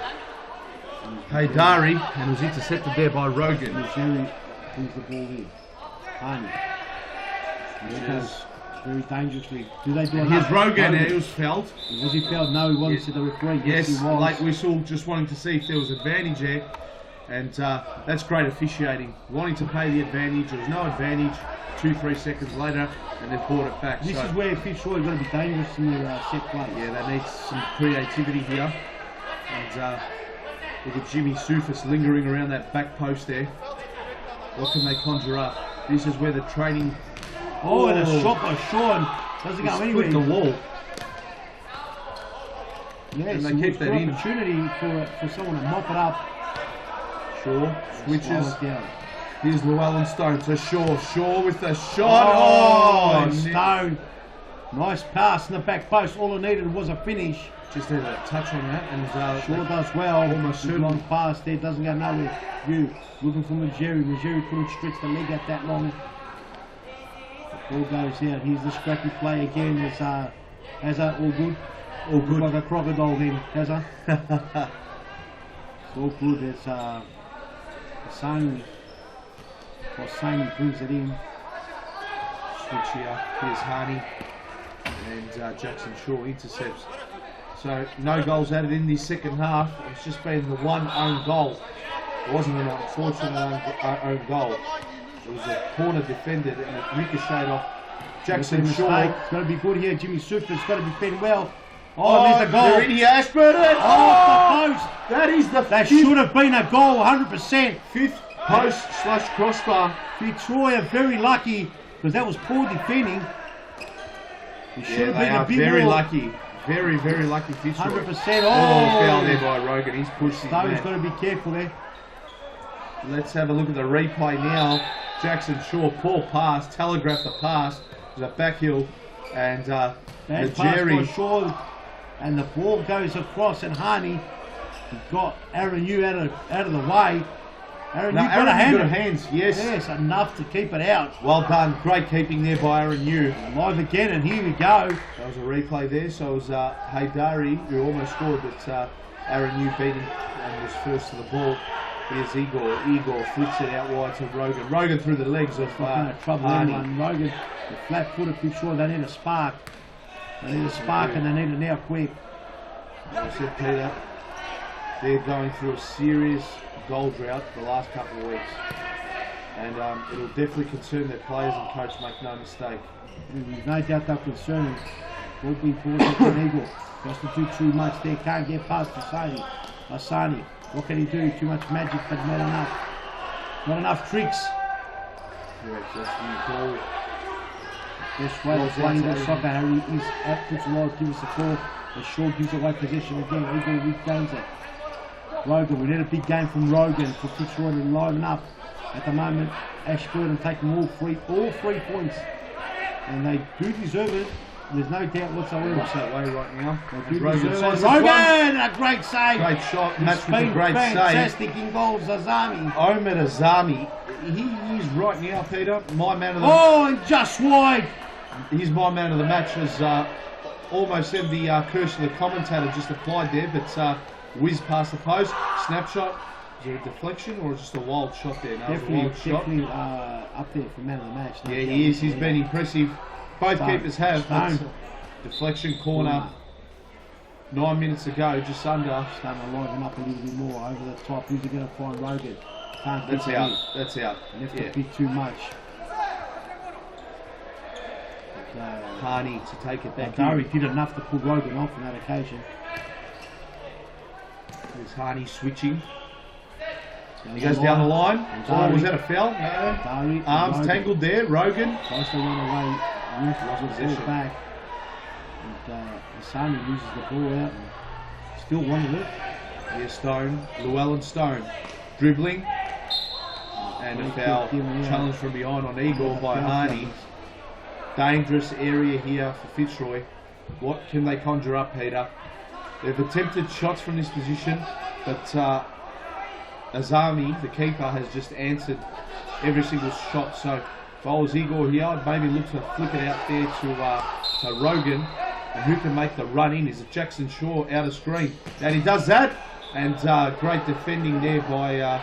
A: Haydari and was intercepted there by Rogan.
B: Jerry brings the ball in. Harney. Yes. Very dangerously. Do they do
A: Here's Rogan, he was fouled.
B: Was he fouled? No, he wasn't. Said the referee.
A: Yes,
B: he was.
A: late whistle, just wanting to see if there was advantage there. And that's great officiating. Wanting to pay the advantage. There was no advantage. 2-3 seconds later, and they've brought it back.
B: This is where Fitzroy are going to be dangerous in their set play.
A: Yeah, they need some creativity here. And look at Jimmy Sufis lingering around that back post there. What can they conjure up? This is where the training...
B: Oh, and a shot by Sean. Doesn't go anywhere.
A: The wall.
B: Yes,
A: and they keep that in.
B: Opportunity for someone to mop it up.
A: Shaw switches. Here's Llewellyn Stone to Shaw with the shot.
B: Oh, Stone. Nice pass in the back post. All it needed was a finish.
A: Just needed a touch on that, and
B: Shaw does well.
A: Almost
B: good long pass there. Doesn't go nowhere. You looking for Majeri. Majeri couldn't stretch the leg out that long. Ball goes out. Here's the scrappy play again. Has all good.
A: All good.
B: Like a crocodile then, has it's all good. It's Sani. Sani brings it in.
A: Switch here. Here's Harney.
D: and Jackson Shaw intercepts. So no goals added in the second half. It's just been the one own goal. It wasn't an unfortunate own goal. It was a corner defended and it ricocheted off Jackson Shaw.
B: It's got to be good here. Jimmy Super's got to defend well. Oh, there's the goal.
D: They're in here, Ashburton.
B: Oh, the post.
D: That is the
B: That should have been a goal, 100%.
D: fifth post / crossbar.
B: Fitzroy are very lucky because that was poor defending. It should have
D: They
B: been
D: are
B: a bit
D: very
B: more.
D: lucky. Very, very lucky Fitzroy.
B: 100%.
D: Foul there by Rogan. He's pushed his
B: Stone's
D: man.
B: got to be careful there.
D: Let's have a look at the replay now. Jackson Shaw, poor pass, telegraphed the pass. There's a back heel, and
B: Bad pass by
D: Jerry.
B: Shaw, and the ball goes across, and Harney got Aaron Yu out of the way. Aaron Yu got a hand.
D: got hands, yes.
B: Yes, enough to keep it out.
D: Well done. Great keeping there by Aaron Yu.
B: Live again, and here we go.
D: That was a replay there. So it was Haydari who almost scored, but Aaron Yu beat him and was first to the ball. Here's Igor. Igor flips it out wide to Rogan. Rogan through the legs of
B: Trouble
D: Harney.
B: anyone. Rogan, the flat-footed Fitzroy, they need a spark. They need a spark, and they need it now quick.
D: As I said, Peter, they're going through a serious goal drought the last couple of weeks. And it'll definitely concern their players and coach, make no mistake.
B: There's no doubt they're concerned. Ball being forced at Eagle. Just to do too much there. Can't get past Asani. What can he do? Too much magic, but not enough. Not enough tricks.
D: Correct, that's the call.
B: Best way of playing that soccer, Harry, is at Futsal. Give us a call. The Shaw gives away possession again. Eagle regains it. Rogan, we need a big game from Rogan for Fitzroy to liven up. At the moment, Ashburton taking all three points. And they do deserve it. There's no doubt whatsoever.
D: Looks that way right now.
B: They do
D: Rogan
B: deserve it.
D: sides up
B: Rogan! A great save!
D: Great shot, matched with a
B: Been
D: great save.
B: fantastic in goals, Azami.
D: Omid Azami, he is right now, Peter, my man of the
B: Oh, and just wide.
D: He's my man of the match. As almost said the curse of the commentator just applied there, but whizzed past the post. Snapshot. Is it a deflection or just a wild shot there? No, it was a wild shot.
B: Definitely up there for man of the match. No
D: Yeah,
B: doubt.
D: he is. He's been impressive. Both keepers have.
B: Stone.
D: Deflection corner. 9 minutes ago, just under.
B: Starting to liven up a little bit more over the top. Who's he going to find? Rogan. Can't
D: That's
B: get
D: out.
B: in.
D: That's out.
B: Left
D: Yeah.
B: a bit too much.
D: Harney to take it back.
B: Dari did enough to pull Rogan off on that occasion.
D: There's Harney switching. He goes down the line. Oh, was that a foul? No.
B: Dari,
D: Arms
B: Rogan
D: tangled there. Rogan.
B: tries to run away. Ruth
D: Lost
B: was
D: possession.
B: ball back. And Asani loses the ball out and still wanted it.
D: Here's Stone. Llewellyn Stone. Dribbling. And a foul. Challenge from behind on Igor by Harney. Dangerous area here for Fitzroy. What can they conjure up, Peter? They've attempted shots from this position, but Azami, the keeper, has just answered every single shot. So if I was Igor here, I'd maybe look to flick it out there to Rogan. And who can make the run in? Is it Jackson Shaw out of screen? And he does that. And great defending there by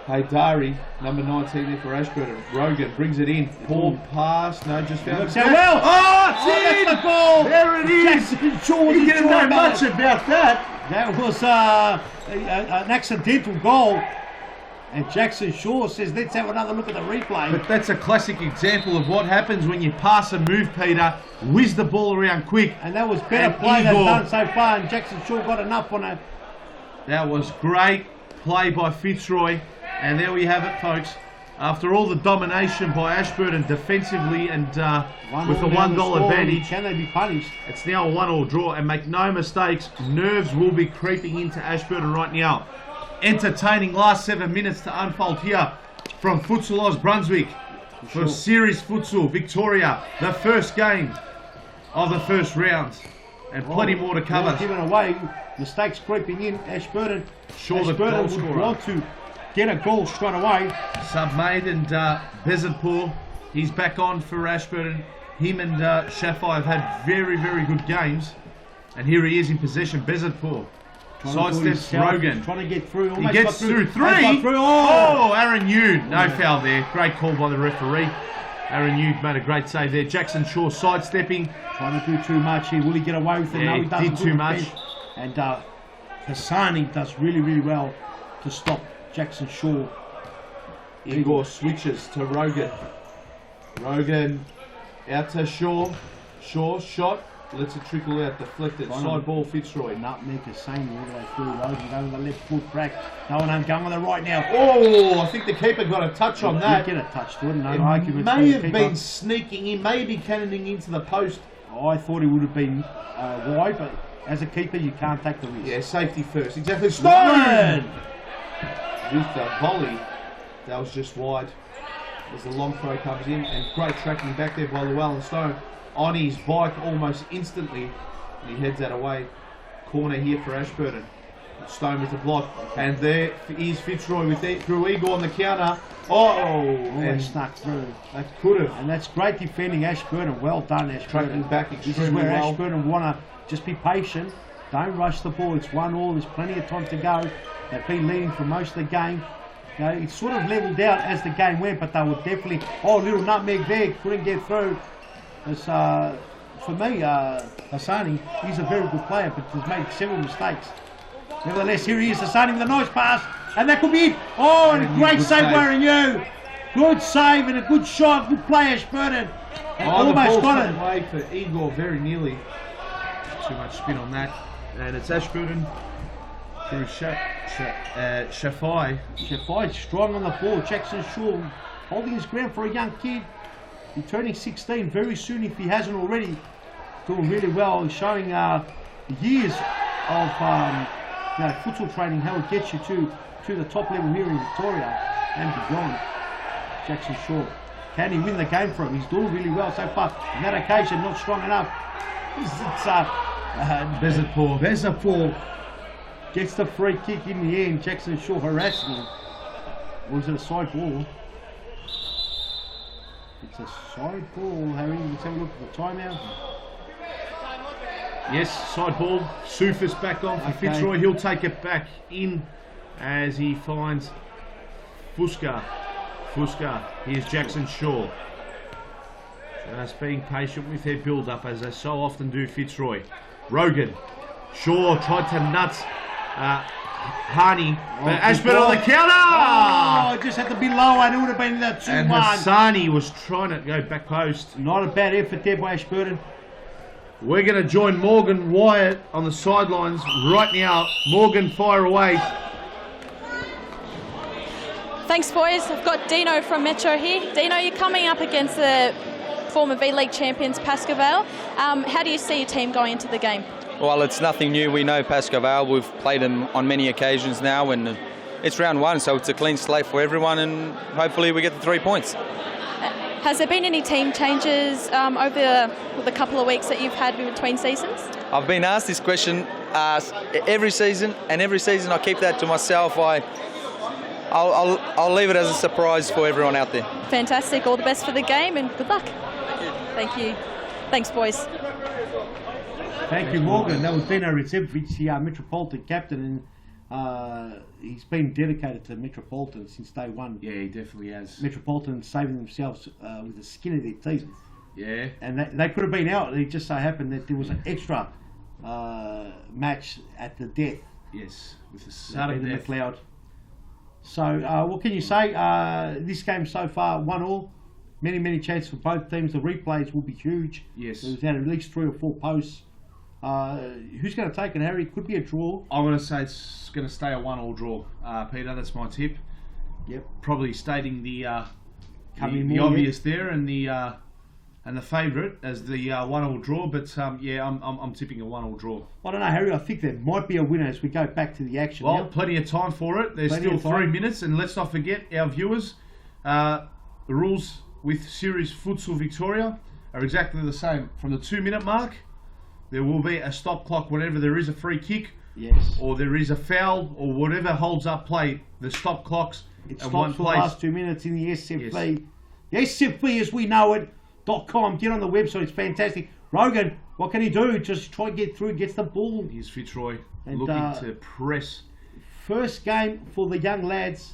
D: Haydari, number 19 there for Ashburton. Rogan brings it in. Poor pass. No, just found
B: Works out well.
D: Oh, it's in!
B: That's the goal.
D: There it is!
B: Jackson Shaw.
D: You didn't know much about that.
B: That was an accidental goal. And Jackson Shaw says, let's have another look at the replay.
A: But that's a classic example of what happens when you pass a move, Peter, whiz the ball around quick.
B: And that was better
A: And
B: play they've
A: Igor.
B: done so far. And Jackson Shaw got enough on it.
A: That was great play by Fitzroy. And there we have it, folks. After all the domination by Ashburton defensively and with a $1 advantage,
B: Can they be punished?
A: it's now a 1-1 draw. And make no mistakes, nerves will be creeping into Ashburton right now. Entertaining last 7 minutes to unfold here from Futsal Oz Brunswick for Series Futsal Victoria, the first game of the first round, and plenty more to cover.
B: Given away, mistakes creeping in. Ashburton.
A: Sure, the
B: Ashburton
A: goal
B: would
A: scorer.
B: want to get a goal straight away.
A: Submade and Bezidpour, he's back on for Ashburton. Him and Shafai have had very, very good games, and here he is in possession. Bezidpour sidesteps Rogan.
B: Trying to get through.
A: He
B: Almost
A: gets
B: got
A: through
B: Almost got
A: three.
B: through.
A: Oh, Aaron Yu. No foul there. Great call by the referee. Aaron Hughes made a great save there. Jackson Shaw sidestepping.
B: Trying to do too much here. Will he get away with it?
A: Yeah,
B: No, he
A: he
B: doesn't.
A: did too much.
B: And Hassani does really, really well to stop Jackson Shaw.
D: Igor switches to Rogan. Rogan out to Shaw. Shaw shot. Lets it trickle out. Deflected. Side ball Fitzroy.
B: Nutmeg Hassani all the way through. Rogan going with the left foot crack. No one going with it right now.
D: Oh, I think the keeper got a touch on that.
B: Get a touch to it. No
D: It
B: argument.
D: may have been sneaking in, maybe cannoning into the post.
B: I thought it would have been wide, but as a keeper, you can't take the risk.
D: Yeah, safety first. Exactly. Stone! With the volley, that was just wide. As the long throw comes in, and great tracking back there by Llewellyn Stone. On his bike almost instantly, and he heads that away. Corner here for Ashburton. Stone with the block, and there is Fitzroy with it through Igor on the counter.
B: And snuck through.
D: That could have.
B: And that's great defending, Ashburton. Well done, Ashburton.
D: Tracking back
B: This
D: extremely
B: is where
D: well.
B: Ashburton want to just be patient. Don't rush the ball. It's 1-1. There's plenty of time to go. They've been leading for most of the game. You know, it sort of levelled out as the game went, but they were definitely... Oh, little nutmeg there. Couldn't get through. It's, for me, Hassani, he's a very good player, but he's made several mistakes. Nevertheless, here he is, Hassani with a nice pass, and that could be it. Oh, and a great save, Warren Yu. Good save and a good shot, good play, Ashburton. And almost got it.
D: Away for Igor, very nearly.
A: Too much spin on that. And it's Ashburton through Shafai.
B: Shafai strong on the ball. Jackson Shaw holding his ground for a young kid. He's turning 16 very soon if he hasn't already. Doing really well. He's showing years of futsal training, how it gets you to the top level here in Victoria and beyond. Jackson Shaw. Can he win the game for him? He's doing really well so far. On that occasion, not strong enough. Bezapur gets the free kick in the end. Jackson Shaw harassing him. Or is it a side ball? It's a side ball, Harry. Let's have a look at the timeout.
A: Yes, side ball. Sufis back on for Fitzroy. He'll take it back in as he finds Fuska. Here's Jackson Shaw. Just being patient with their build-up as they so often do, Fitzroy. Rogan. Shaw tried to nuts Hani. Ashburton on the counter!
B: Oh, just had to be lower and it would have been the 2-1.
A: And Hassani was trying to go back post.
B: Not a bad effort there by Ashburton.
A: We're going to join Morgan Wyatt on the sidelines right now. Morgan, fire away.
C: Thanks, boys. I've got Dino from Metro here. Dino, you're coming up against the former V-League champions, Pascoe Vale. How do you see your team going into the game?
E: Well, it's nothing new. We know Pascoe Vale. We've played them on many occasions now, and it's round one, so it's a clean slate for everyone, and hopefully we get the 3 points.
C: Has there been any team changes over the couple of weeks that you've had between seasons?
E: I've been asked this question every season, and every season I keep that to myself. I'll leave it as a surprise for everyone out there.
C: Fantastic. All the best for the game, and good luck. Thank you. Thanks, boys.
B: Thank you, Morgan. That was Dino Ricevic, the Metropolitan captain, and he's been dedicated to Metropolitan since day one.
A: Yeah, he definitely has.
B: Metropolitan saving themselves with the skin of their teeth.
A: Yeah.
B: And they could have been out. It just so happened that there was an extra match at the death.
A: Yes, with the sudden death.
B: McLeod. So, what can you say? This game so far, 1-1. Many chances for both teams. The replays will be huge.
A: Yes.
B: There's had at least 3 or 4 posts. Who's going to take it, Harry? Could be a draw.
A: I'm going to say it's going to stay a 1-1 draw, Peter. That's my tip.
B: Yep.
A: Probably stating the
B: more,
A: obvious there and the favourite as the 1-1 draw. But yeah, I'm tipping a 1-1 draw.
B: I don't know, Harry. I think there might be a winner as we go back to the action.
A: Well,
B: now.
A: plenty of time for it. There's
B: Plenty
A: still
B: of
A: 3
B: time.
A: minutes, and let's not forget our viewers. The rules with Series Futsal Victoria are exactly the same. From the 2-minute mark, there will be a stop clock whenever there is a free kick,
B: Yes.
A: or there is a foul, or whatever holds up play. The stop clocks
B: It
A: at
B: stops
A: one
B: for the
A: place.
B: last 2 minutes in the SFV. The SFV as we know it.com. Get on the website. It's fantastic. Rogan, what can he do? Just try to get through. Gets the ball.
A: Here's Fitzroy
B: And,
A: looking to press.
B: First game for the young lads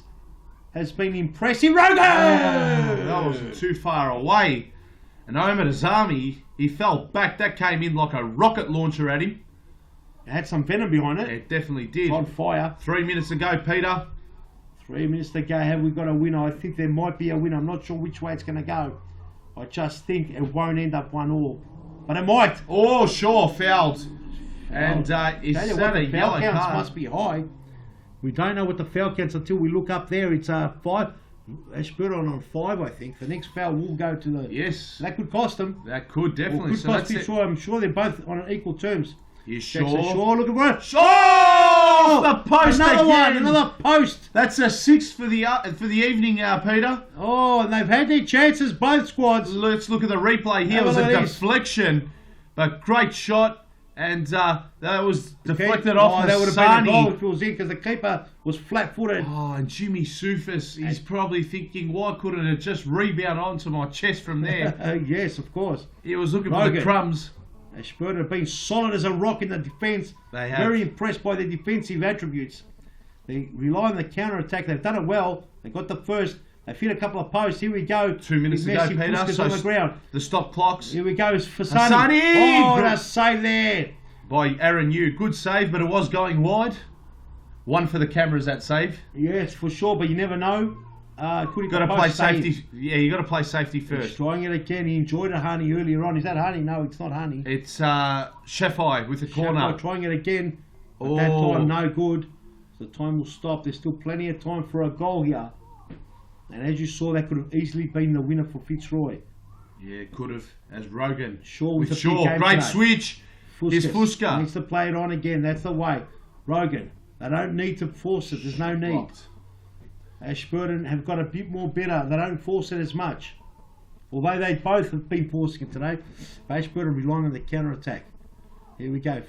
B: has been impressive. Rogan!
A: That wasn't too far away. And Omar Azami, he fell back. That came in like a rocket launcher at him.
B: It had some venom behind it.
A: It definitely did.
B: On fire.
A: 3 minutes to go, Peter.
B: 3 minutes to go. Have we got a winner? I think there might be a winner. I'm not sure which way it's going to go. I just think it won't end up 1-1. But it might.
A: Oh, sure, fouled. And is that a yellow
B: counts
A: card?
B: must be high. We don't know what the foul counts until we look up there. It's 5. Ashburton on 5, I think. The next foul will go to the...
A: Yes.
B: That could cost them.
A: That could definitely.
B: Or could cost Fitzroy. I'm sure they're both on equal terms.
A: You sure?
B: Sure, look at what.
A: Oh! The post
B: Another
A: again.
B: one, another post.
A: That's a 6 for the evening now, Peter.
B: Oh, and they've had their chances, both squads.
A: Let's look at the replay here. It was a deflection, but great shot, and that was deflected off.
B: That would have been a goal if it was in, because the keeper was flat-footed.
A: Oh, and Jimmy Sufis, he's probably thinking, why couldn't it just rebound onto my chest from there?
B: Yes, of course.
A: He was looking for the crumbs.
B: Ashburton have been solid as a rock in the defence.
A: They have.
B: Very impressed by their defensive attributes. They rely on the counter-attack. They've done it well. They got the first. They've hit a couple of posts. Here we go.
A: 2 minutes to go, Peter.
B: So on the ground.
A: The stop clocks.
B: Here we go for Sonny. Oh, and a save there.
A: By Aaron Yu. Good save, but it was going wide. One for the cameras, that save.
B: Yes, for sure, but you never know. Could
A: got to play safety. Yeah, you got to play safety first.
B: He's trying it again. He enjoyed it, Honey, earlier on. Is that Honey? No, it's not Honey.
A: It's Shefai with the corner.
B: Shefai trying it again. At that time, no good. So the time will stop. There's still plenty of time for a goal here. And as you saw, that could have easily been the winner for Fitzroy.
A: Yeah, it could have. As Rogan.
B: Shaw with
A: Great switch. Here's Fuska.
B: Needs to play it on again. That's the way. Rogan. They don't need to force it. There's no need.
A: Blocked.
B: Ashburton have got a bit more better. They don't force it as much. Although they both have been forcing it today. Ashburton relying on the counter-attack. Here we go.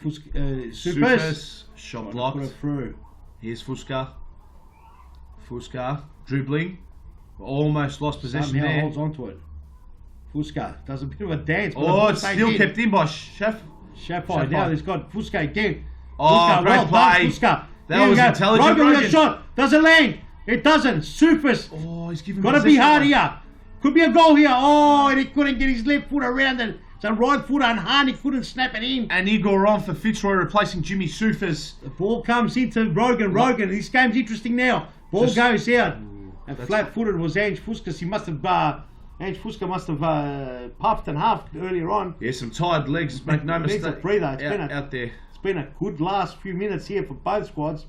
B: Supers.
A: Shot blocked.
B: Put it through.
A: Here's Fuska. Fuska. Dribbling. Almost lost possession
B: Somehow
A: there.
B: holds onto it. Fuska does a bit of a dance.
A: Oh, it's still kept in by
B: Shefai. Now there's got Fuska again.
A: Oh,
B: Fuska,
A: great play.
B: Fuska.
A: That was intelligent.
B: Rogan with a shot. Does it land? It doesn't. Supers.
A: Oh, he's giving
B: got to be hard here. Could be a goal here. Oh, and he couldn't get his left foot around it. It's a right foot on hand. He couldn't snap it in.
A: And Igor on for Fitzroy replacing Jimmy Sufis.
B: The ball comes into Rogan. This game's interesting now. Ball goes out. And flat-footed was Ange Fuskas. He must have... Ange Fuska must have puffed and huffed earlier on.
A: Yeah, some tired legs. Make no mistake.
B: Needs a breather.
A: Out there.
B: It's been a good last few minutes here for both squads.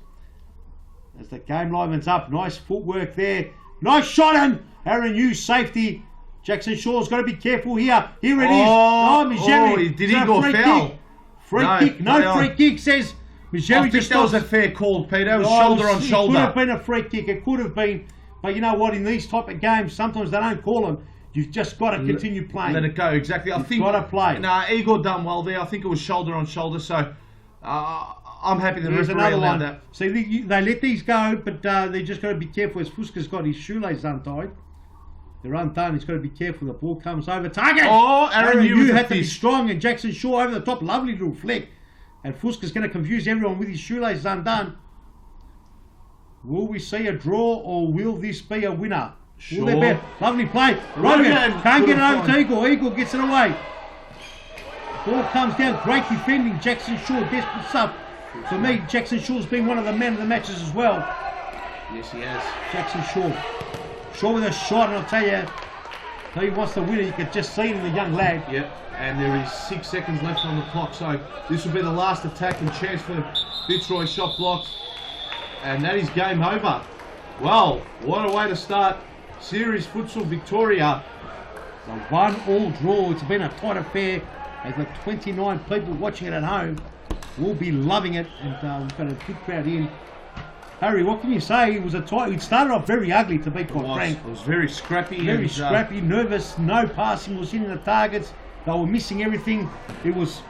B: As the game livens up, nice footwork there. Nice shot, and Aaron Hughes safety. Jackson Shaw's got to be careful here. Here it is.
A: Did he go foul?
B: Free kick. No free kick, says Mijeri.
A: I think that was a fair call, Peter. It was shoulder on shoulder.
B: It could have been a free kick. It could have been. But you know what? In these type of games, sometimes they don't call them. You've just got to continue playing.
A: Let it go, exactly. I think
B: got to play.
A: Nah, Igor done well there. I think it was shoulder on shoulder, so I'm happy the referee allowed that.
B: See, they let these go, but they just got to be careful as Fuska's got his shoelaces untied. They're undone. He's got to be careful. The ball comes over. Target!
A: Oh, Aaron Hughes
B: had to be strong, and Jackson Shaw over the top. Lovely little flick. And Fuska's going to confuse everyone with his shoelaces undone. Will we see a draw, or will this be a winner?
A: Sure.
B: Lovely play. Rogan can't get it over to Eagle. Eagle gets it away. Ball comes down. Great defending. Jackson Shaw desperate stuff. For me, Jackson Shaw's been one of the men of the matches as well.
A: Yes, he has.
B: Jackson Shaw. Shaw with a shot, and I'll tell you, he wants to win it. You could just see it in the young lad.
A: Yep. And there is 6 seconds left on the clock, so this will be the last attack and chance for Fitzroy. Shot blocked. And that is game over. Well, what a way to start Series Futsal Victoria.
B: It's a 1-1 draw. It's been a tight affair. As the 29 people watching it at home will be loving it. And we've got a good crowd in. Harry, what can you say? It was a tight... It started off very ugly, to be quite frank.
A: It was very scrappy.
B: Very scrappy, nervous. No passing was hitting the targets. They were missing everything. It was...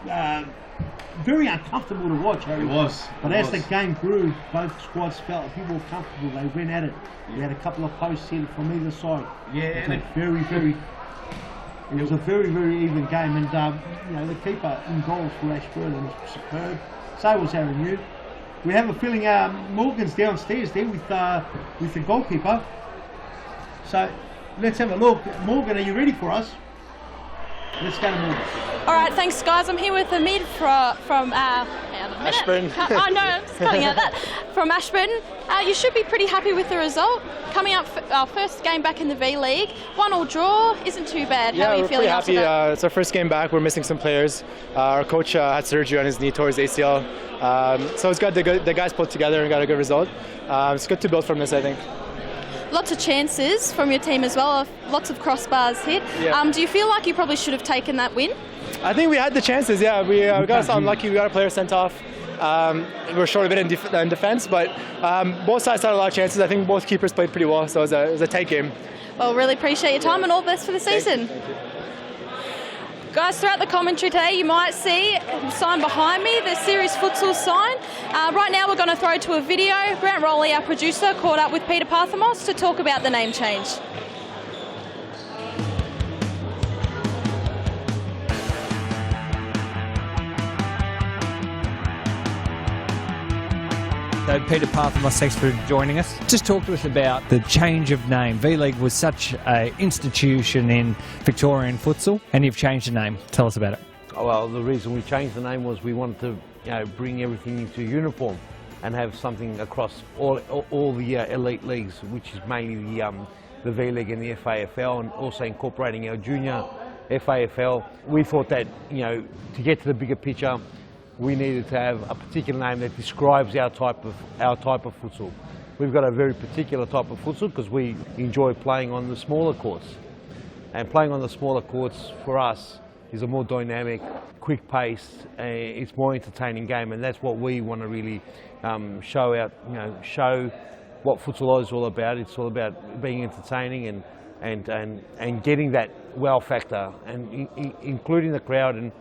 B: very uncomfortable to watch, Harry.
A: It was.
B: But as the game grew, both squads felt a bit more comfortable. They went at it. We had a couple of posts in from either side.
A: Yeah,
B: it was a very, very even game. And you know, the keeper in goals for Ashburton was superb. So was Aaron Hughes. We have a feeling Morgan's downstairs there with the goalkeeper. So let's have a look. Morgan, are you ready for us? Let's go to Morgan.
C: All right, thanks guys. I'm here with Hamid from
F: Ashburton.
C: Oh no, I'm just cutting out that. From Ashburton. You should be pretty happy with the result. Coming up, our first game back in the V-League. 1-1 draw isn't too bad. How are you feeling after that?
F: We're pretty happy. It's our first game back. We're missing some players. Our coach had surgery on his knee, tore his ACL. So it's good. The guys put together and got a good result. It's good to build from this, I think.
C: Lots of chances from your team as well. Lots of crossbars hit.
F: Yeah.
C: Do you feel like you probably should have taken that win?
F: I think we had the chances, yeah. We got unlucky. We got a player sent off. We're short a bit in defence, but both sides had a lot of chances. I think both keepers played pretty well, so it was a tight game.
C: Well, really appreciate your time and all the best for the season.
F: Thank you.
C: Guys, throughout the commentary today, you might see a sign behind me, the Series Futsal sign. Right now we're going to throw to a video. Grant Rowley, our producer, caught up with Peter Parthamos to talk about the name change.
G: So Peter Parthamos, thanks for joining us. Just talk to us about the change of name. V-League was such an institution in Victorian futsal, and you've changed the name. Tell us about it.
H: Well, the reason we changed the name was we wanted to, bring everything into uniform and have something across all the elite leagues, which is mainly the V-League and the FAFL, and also incorporating our junior FAFL. We thought that, to get to the bigger picture, we needed to have a particular name that describes our type of futsal. We've got a very particular type of futsal because we enjoy playing on the smaller courts. And playing on the smaller courts for us is a more dynamic, quick paced, it's more entertaining game, and that's what we want to really show what futsal is all about. It's all about being entertaining and getting that wow factor and including the crowd and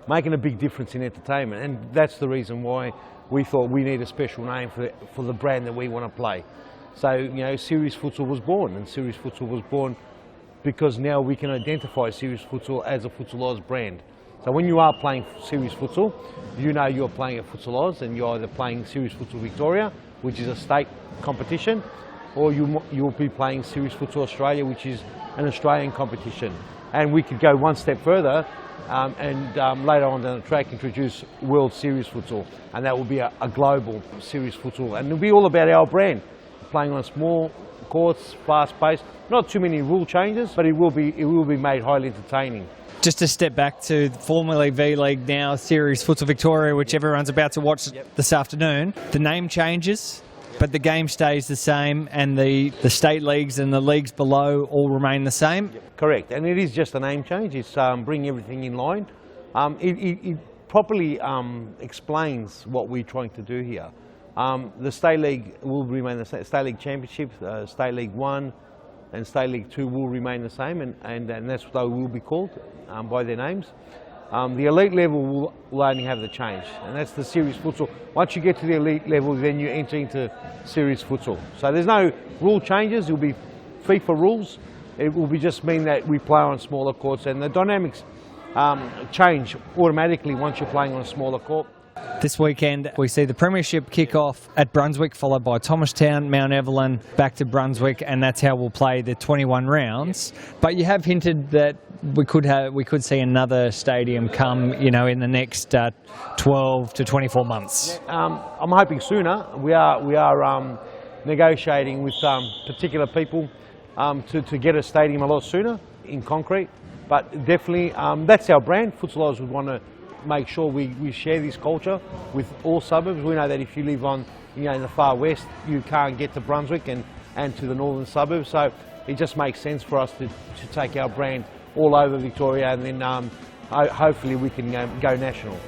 H: making a big difference in entertainment, and that's the reason why we thought we need a special name for the brand that we want to play. So, Series Futsal was born, and Series Futsal was born because now we can identify Series Futsal as a Futsal Oz brand. So when you are playing Series Futsal, you're playing at Futsal Oz, and you're either playing Series Futsal Victoria, which is a state competition, or you'll be playing Series Futsal Australia, which is an Australian competition. And we could go one step further and later on down the track introduce World Series Futsal, and that will be a global Series Futsal, and it'll be all about our brand, playing on small courts, fast paced, not too many rule changes, but it will be made highly entertaining.
G: Just to step back to formerly V-League, now Series Futsal Victoria, which everyone's about to watch this afternoon. The name changes, but the game stays the same, and the state leagues and the leagues below all remain the same?
H: Correct, and it is just a name change. It's bringing everything in line. It properly explains what we're trying to do here. The State League will remain the same. State League Championship, State League 1 and State League 2 will remain the same, and that's what they will be called by their names. The elite level will only have the change, and that's the Series Futsal. Once you get to the elite level, then you enter into Series Futsal. So there's no rule changes. It will be FIFA rules. It will be just mean that we play on smaller courts, and the dynamics change automatically once you're playing on a smaller court.
G: This weekend we see the Premiership kick off at Brunswick, followed by Thomastown, Mount Evelyn, back to Brunswick, and that's how we'll play the 21 rounds. But you have hinted that we could see another stadium come, in the next 12 to 24 months.
H: I'm hoping sooner. We are negotiating with particular people to get a stadium a lot sooner in concrete. But definitely, that's our brand. Futsal Oz would want to make sure we share this culture with all suburbs. We know that if you live on, in the far west, you can't get to Brunswick and to the northern suburbs. So it just makes sense for us to take our brand all over Victoria, and then hopefully we can go national.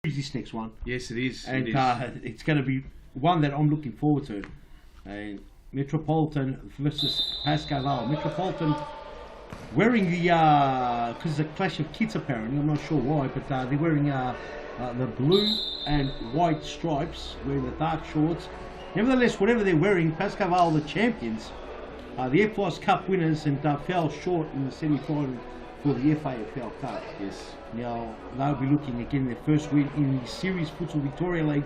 B: This next one.
D: Yes, it is.
B: And
D: it is.
B: It's going to be one that I'm looking forward to. Metropolitan versus Pascoe Vale. Metropolitan wearing the, because it's a clash of kits apparently, I'm not sure why, but they're wearing the blue and white stripes, wearing the dark shorts. Nevertheless, whatever they're wearing, Pascoe Vale, the champions, the FIS Cup winners, and fell short in the for the FAFL Cup.
A: Yes.
B: Now, they'll be looking at getting their first win in the Series Futsal Victoria League.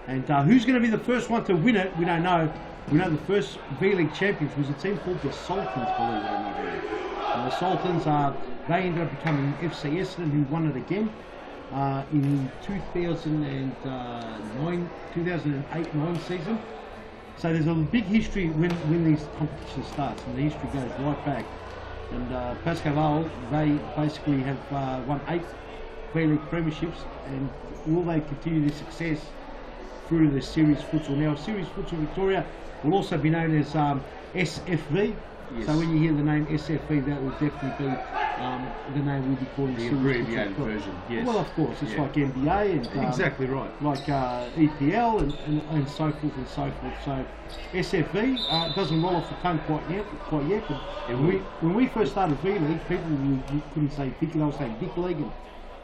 B: And who's going to be the first one to win it, we don't know. We know the first V-League champions was a team called the Sultans, believe it or not. And the Sultans, they ended up becoming FC Essendon, who won it again in 2008-9 season. So there's a big history when these competitions starts, and the history goes right back. And Pascoe Vale, they basically have won 8 V-League premierships, and will they continue their success through the Series Futsal? Now, Series Futsal Victoria will also be known as SFV.
A: Yes.
B: So when you hear the name SFV, that will definitely be the name we'll be calling
A: the
B: Series
A: abbreviated
B: Futsal.
A: version. Yes.
B: Well, of course, it's like NBA and
A: exactly right.
B: like EPL and so forth and so forth. So SFV doesn't roll off the tongue quite yet. But when we first started V League, people couldn't say Vic, they were saying Vic League, and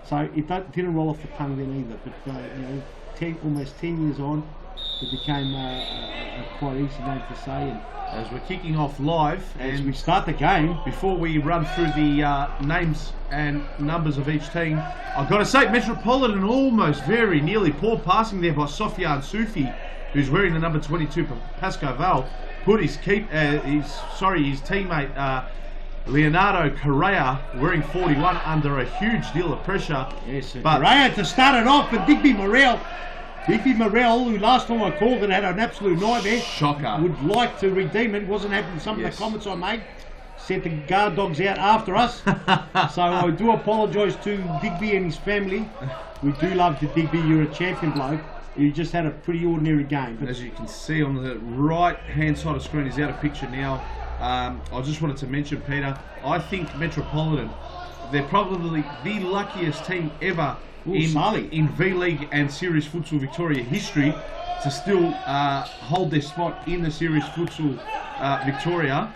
B: so it didn't roll off the tongue then either. But almost 10 years on, it became a quite easy name to say. And
A: as we're kicking off live,
B: as we start the game,
A: before we run through the names and numbers of each team, I've got to say Metropolitan almost very nearly poor passing there by Sofian Sufi, who's wearing the number 22 for Pascoe Vale, put his teammate Leonardo Correa, wearing 41, under a huge deal of pressure.
B: Yes, but Correa to start it off, but Digby Morrell, who last time I called it had an absolute nightmare.
A: Shocker.
B: Would like to redeem it. Wasn't happy with some of the comments I made. Sent the guard dogs out after us. So I do apologise to Digby and his family. We do love you, Digby. You're a champion bloke. You just had a pretty ordinary game. But
A: as you can see on the right hand side of the screen, he's out of picture now. I just wanted to mention, Peter, I think Metropolitan, they're probably the luckiest team ever in V-League and Series Futsal Victoria history to still hold their spot in the Series Futsal Victoria.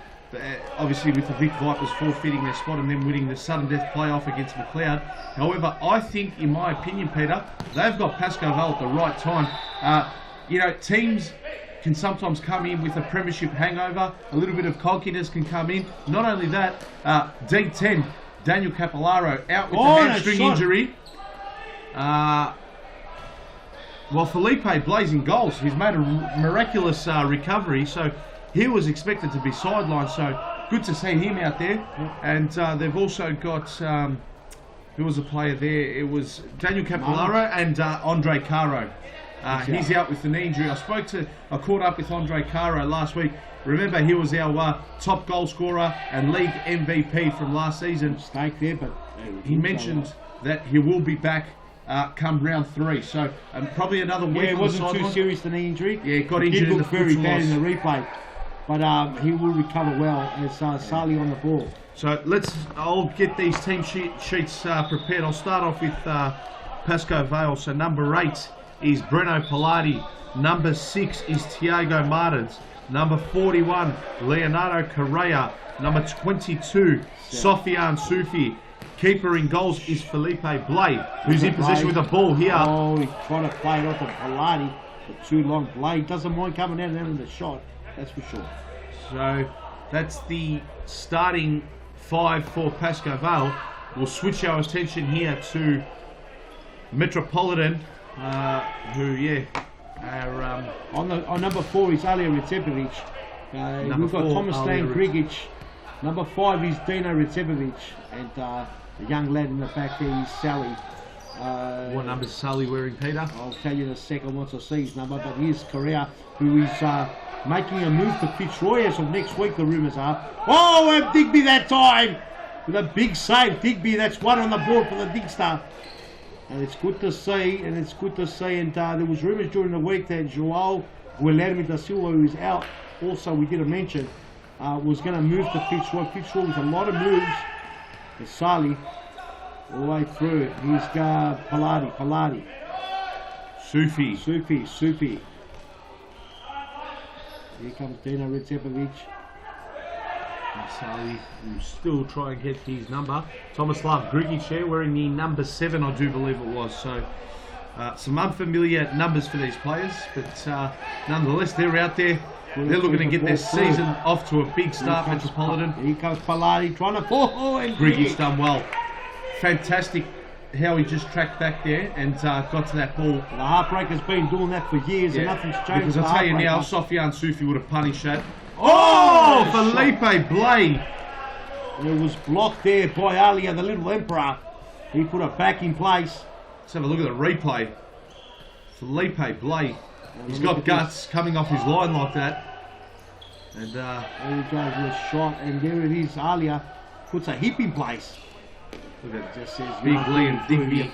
A: Obviously with the Vic Vipers forfeiting their spot and then winning the sudden death playoff against McLeod. However, I think, in my opinion, Peter, they've got Pascoe Vale at the right time. Teams can sometimes come in with a premiership hangover. A little bit of cockiness can come in. Not only that, D10, Daniel Capillaro out with a hamstring injury. Felipe blazing goals. He's made a miraculous recovery, so he was expected to be sidelined. So good to see him out there. And they've also got who was a player there? It was Daniel Capillaro and Andre Caro. He's out with the knee injury. I caught up with Andre Caro last week. Remember, he was our top goal scorer and league MVP from last season.
B: Mistake there, but
A: he mentioned that he will be back come round 3. So probably another week.
B: Yeah, it wasn't too serious, the knee injury.
A: Yeah, got injured in the
B: very bad in the replay, but he will recover well as Sali on the ball.
A: So I'll get these team sheets prepared. I'll start off with Pascoe Vale. So number 8 is Breno Pilati. Number 6 is Tiago Martins. Number 41, Leonardo Correa. Number 22, Sofian Sufi. Keeper in goals is Felipe Blade, who's in position with the ball here.
B: Oh, he's trying to play it off of Pilati. The too long. Blade doesn't mind coming out and having the shot, that's for sure.
A: So that's the starting 5 for Pascoe Vale. We'll switch our attention here to Metropolitan,
B: on number 4 is Alija Recepovic. We've got Thomas Stan Grigic. Number 5 is Dino Recepovic, and the young lad in the back there is Sally.
A: What number is Sally wearing, Peter?
B: I'll tell you in a second once I see his number, but here's Correa, who is making a move to Fitzroy as of next week, the rumours are. Oh, and Digby that time! With a big save, Digby, that's one on the board for the Dig Star. And it's good to see, and there was rumours during the week that Joao Guilherme da Silva, who is out, also we didn't mention, was going to move to Fitzroy. Fitzroy with a lot of moves. And Sali, all the way through. Here's Pilati. Sufi. Here comes Dino Recepovic.
A: Sali will still try and get his number. Tomislav Grigic there, wearing the number 7, I do believe it was. So
D: Some unfamiliar numbers for these players, but nonetheless, they're out there. They're looking to get their season off to a big start, Metropolitan.
B: Here comes Palati trying to fall. And
D: Griggy's done well. Fantastic how he just tracked back there and got to that ball.
B: The Heartbreaker's been doing that for years and nothing's changed.
D: Because I'll tell you now, Sofiane Soufi would have punished that.
B: Oh,
D: Felipe Blay.
B: It was blocked there by Alia, the little emperor. He put it back in place.
D: Let's have a look at the replay. Felipe Blay. He's got guts coming off his line like that. And
B: there he goes with a shot, and there it is. Alia puts a hip in place.
D: look at
B: Just says
D: Big Liam Digby.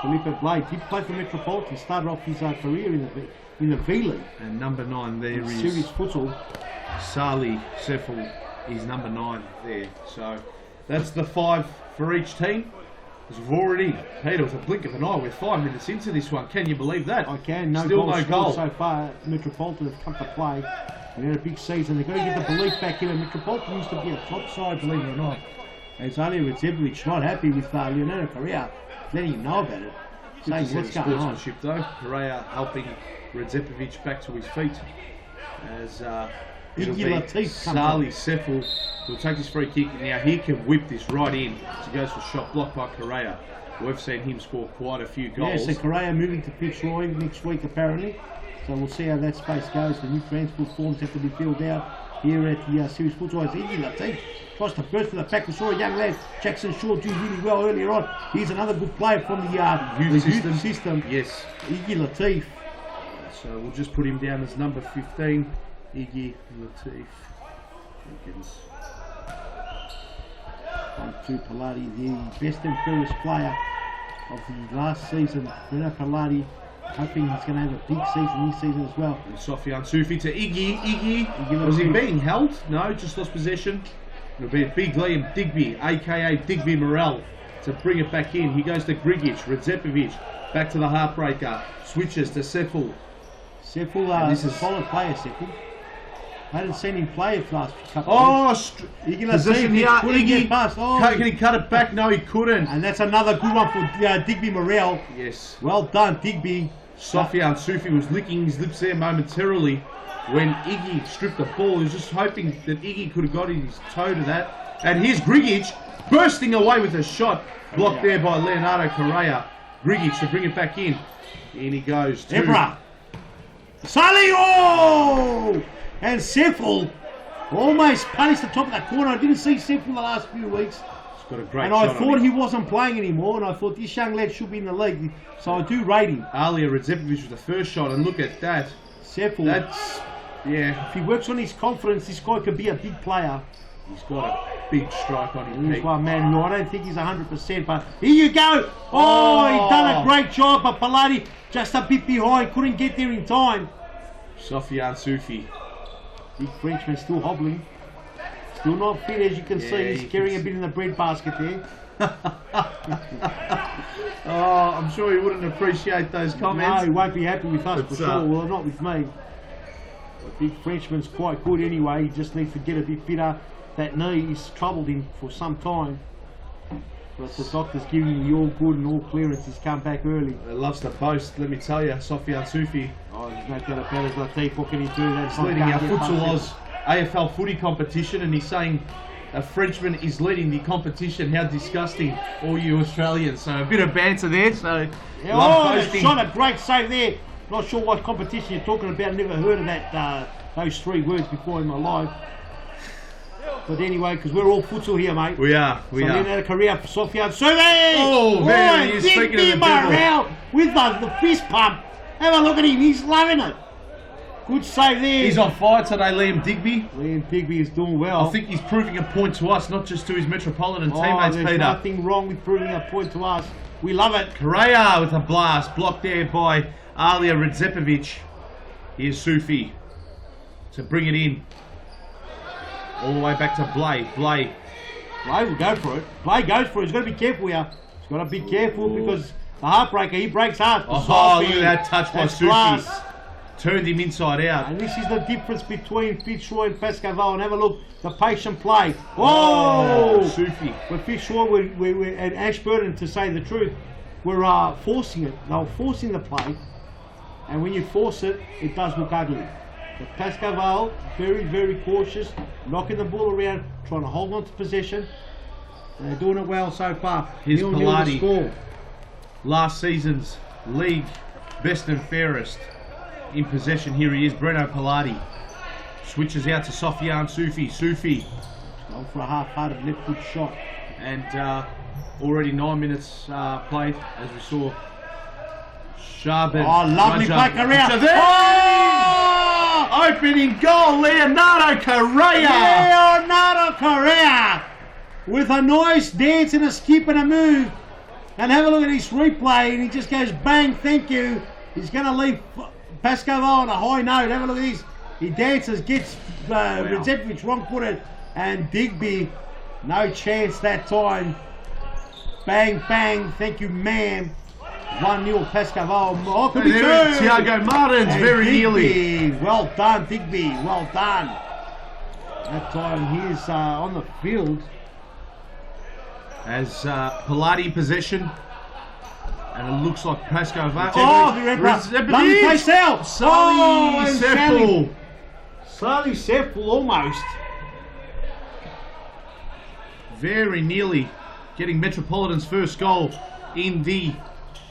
B: Felipe Blay did play for Metropolitan. Started off his career in the V League.
D: And number 9 there is
B: Series Futsal.
D: Sali Seffel is number 9 there. So that's the 5 for each team. We've already, Peter, with a blink of an eye, we're 5 minutes into this one. Can you believe that?
B: I can. No
D: Still
B: goals
D: no goal
B: so far. Metropolitan have come to play. They had a big season. They've got to get the belief back in. And Metropolitan used to be a top side, believe it or not. As Alia Radzepovic not happy with Leonardo Correa, letting him know about it. Saying what's going on.
D: Sportsmanship though. Correa helping Radzepovic back to his feet. As it'll be Sali Seffel will take this free kick. Now he can whip this right in. So he goes for shot blocked by Correa. We've seen him score quite a few goals.
B: Yeah, so Correa moving to Fitzroy next week apparently. So we'll see how that space goes. The new transfer forms have to be filled out here at the Series Futsal. It's Iggy Latif tries to burst for the pack. We saw a young lad, Jackson Shaw, do really well earlier on. He's another good player from the youth system.
D: Yes.
B: Iggy Latif.
D: So we'll just put him down as number 15. Iggy Latif.
B: On to Palati, the best and fairest player of the last season. Bruno Palati, hoping he's going to have a big season this season as well.
D: And Sofiane Soufi to Iggy. Was he being held? No, just lost possession. It'll be a big Liam Digby, aka Digby Morel, to bring it back in. He goes to Grigic, Radzepovic, back to the Heartbreaker, switches to Seffel.
B: Seffel, this is a solid player, Seffel. I hadn't seen him play the last couple
D: of
B: weeks.
D: Position here, Iggy. Can he cut it back? No, he couldn't.
B: And that's another good one for Digby Morel.
D: Yes.
B: Well done, Digby.
D: Sofiane Soufi was licking his lips there momentarily when Iggy stripped the ball. He was just hoping that Iggy could have got his toe to that. And here's Grigic bursting away with a shot. Blocked there by Leonardo Correa. Grigic to bring it back in. In he goes.
B: Ebra. Sali! Oh! And Seffel almost punished the top of that corner. I didn't see Seffel the last few weeks.
D: He's got a great
B: and I thought he wasn't playing anymore, and I thought this young lad should be in the league. So I do rate him.
D: Alia Radzepovic was the first shot, and look at that.
B: Seffel.
D: That's, yeah.
B: If he works on his confidence, this guy could be a big player.
D: He's got a big strike on his
B: He's one man. No, I don't think he's 100%, but here you go. Oh, he done a great job, but Palati just a bit behind, couldn't get there in time.
D: Sofiane Soufi.
B: Big Frenchman still hobbling. Still not fit, as you can see. He's carrying a bit in the bread basket there.
D: Oh, I'm sure he wouldn't appreciate those comments.
B: No, he won't be happy with us for sure. Well, not with me. The big Frenchman's quite good anyway. He just needs to get a bit fitter. That knee's troubled him for some time. But the doctor's giving him the all good and all clearance. He's come back early.
D: He loves to boast, let me tell you, Sofiane Soufi.
B: Oh, there's no doubt about it. Latif, what can he do? That's
D: he's leading our Futsal Oz AFL footy competition, and he's saying a Frenchman is leading the competition. How disgusting, all you Australians. So a bit of banter there. So
B: shot a great save there. Not sure what competition you're talking about. Never heard of that. Those 3 words before in my life. But anyway, because we're all futsal here, mate.
D: We are.
B: We are. Out of Korea for Sofiane Soufi.
D: Oh, there he is. Speaking of the devil.
B: With the fist pump. Have a look at him. He's loving it. Good save there.
D: He's on fire today, Liam Digby.
B: Liam Digby is doing well.
D: I think he's proving a point to us, not just to his Metropolitan teammates,
B: there's
D: Peter.
B: Nothing wrong with proving a point to us. We love it.
D: Correa with a blast. Blocked there by Alia Radzepovic. Here's Soufi to bring it in. All the way back to Blay. Blay
B: will go for it. Blay goes for it. He's got to be careful here. He's got to be careful because the Heartbreaker, he breaks hard.
D: Oh, look at that touch by Soufi. Turned him inside out.
B: And this is the difference between Fitzroy and Pascoe Vale. And have a look, the patient play. Whoa!
D: Soufi.
B: But Fitzroy, we're at Ashburton, to say the truth. were forcing it. They were forcing the play, and when you force it, it does look ugly. But Pascoe Vale, very, very cautious, knocking the ball around, trying to hold on to possession. And they're doing it well so far.
A: Here's
B: 0-0 the
A: Pilati.
B: score.
A: Last season's league best and fairest in possession. Here he is, Breno Pilati. Switches out to Sofiane Sufi. Sufi.
B: Going for a half-hearted left foot shot.
A: And already 9 minutes played, as we saw. Shaban.
B: Oh, lovely back around.
A: Oh! Opening goal, Leonardo Correa.
B: Leonardo Correa with a nice dance and a skip and a move. And have a look at his replay, and he just goes bang, thank you. He's going to leave Pascoe Vale on a high note. Have a look at this. He dances, gets Redzepovic wrong-footed, and Digby, no chance that time. Bang, bang, thank you, ma'am. 1-0 Pascoe Vale. Oh, could be two.
A: Tiago Martins,
B: And
A: very
B: Digby,
A: nearly.
B: well done, Digby, well done. That time he's on the field.
A: As Pilati in possession. And it looks like Pascoe Vale.
B: Lovely place out.
A: Sally Seppel.
B: Sally Seppel almost.
A: Very nearly getting Metropolitan's first goal in the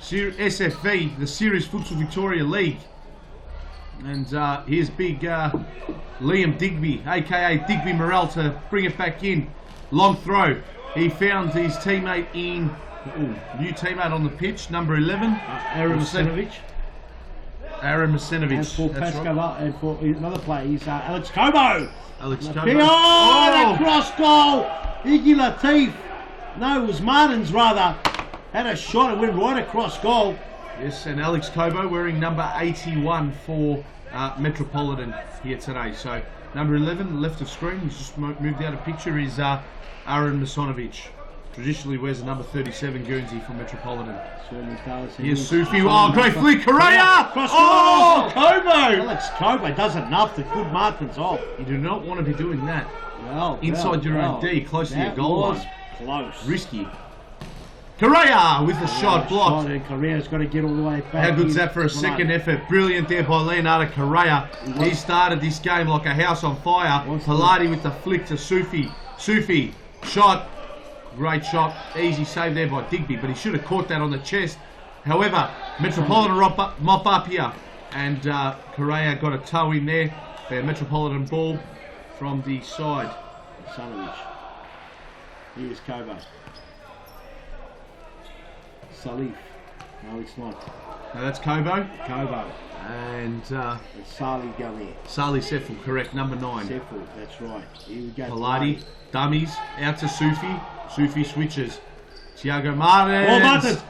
A: SFV, the Series Futsal Victoria League. And here's big Liam Digby, aka Digby Morel, to bring it back in. Long throw. He found his teammate in, new teammate on the pitch, number 11.
B: Aaron Masenovic.
A: Aaron Masenovic.
B: And for
A: That's
B: Pascoe
A: right.
B: and for another player, he's Alex Cobo.
A: Alex
B: Oh,
A: Cobo.
B: that cross goal. Iggy Latif. No, it was Martins rather. Had a shot and went right across goal.
A: Yes, and Alex Cobo wearing number 81 for Metropolitan here today. So number 11, left of screen, he's just moved out of picture, is Aaron Masenovic. Traditionally wears the number 37 Guernsey for Metropolitan. Here's Sufi. Oh, great flick. Correa! Oh, Cobo!
B: Alex Cobo does enough to put Martins off.
A: You do not want to be doing that.
B: Well,
A: Inside your own D, close to your goal line.
B: Close.
A: Risky. Correa with the shot blocked.
B: And Correa's got to get all the way back.
A: How good's that for a second effort? Brilliant there by Leonardo Correa. He started this game like a house on fire. Pilati with the flick to Sufi. Sufi, shot. Great shot. Easy save there by Digby, but he should have caught that on the chest. However, Metropolitan mop up here. And Correa got a toe in there. The Metropolitan ball from the side.
B: Sanovich. Here's Cobo. Salif. No, it's not.
A: Now that's Cobo.
B: Cobo.
A: And
B: It's Sali go there.
A: Sali Seffel, correct, number 9.
B: Seffel, that's right. Here we go.
A: Pilati, dummies, out to Sufi. Sufi switches. Tiago Martins.
B: Oh, Martins!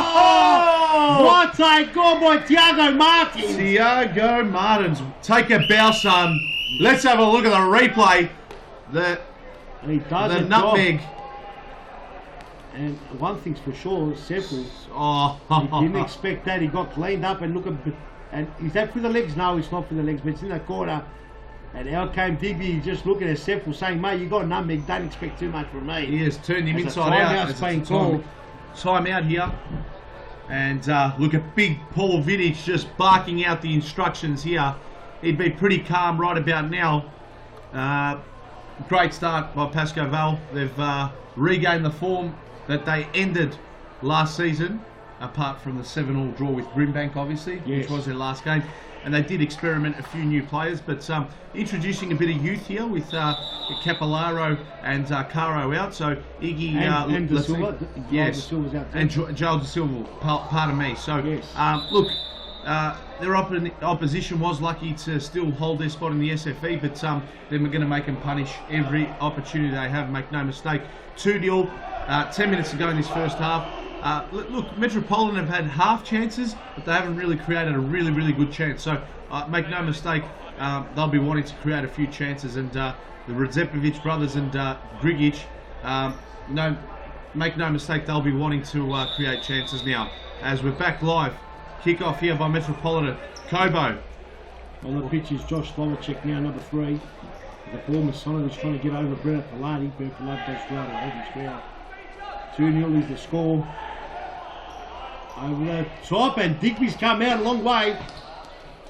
B: Oh! What a goal by Tiago Martins!
A: Tiago Martins. Take a bow, son. Let's have a look at the replay.
B: And he does
A: The
B: it
A: nutmeg.
B: And one thing's for sure, Seffel,
A: Oh,
B: he didn't expect that. He got cleaned up and look at, and is that for the legs? No, it's not for the legs, but it's in the corner. And out came Digby, just looking at Seffel saying, mate, you got a nutmeg, don't expect too much from me.
A: he has turned him
B: As a
A: inside out.
B: timeout's being called.
A: Time out here. And look at big Paul Vidic just barking out the instructions here. He'd be pretty calm right about now. Great start by Pascoe Vale. They've regained the form that they ended last season, apart from the 7-all draw with Brimbank, obviously, which was their last game. And they did experiment a few new players, but introducing a bit of youth here with Capillaro and Caro out. So Iggy
B: and De Silva.
A: yes,
B: De Silva's out too.
A: and Joel De Silva, pardon me. So look, their opposition was lucky to still hold their spot in the SFE, but then we're going to make them punish every opportunity they have. Make no mistake. 2-0. 10 minutes to go in this first half. Look, Metropolitan have had half chances, but they haven't really created a really good chance. So make no mistake, they'll be wanting to create a few chances. And the Redzepovic brothers and Grigic, make no mistake, they'll be wanting to create chances now. As we're back live, kick off here by Metropolitan. Kobo.
B: On the pitch is Josh Slovacek now, number 3. The ball, Masonic is trying to get over Breno Pilati. Breno Pilati goes through and holds his ground. 2-0 is the score. over the top, and Digby's come out a long way.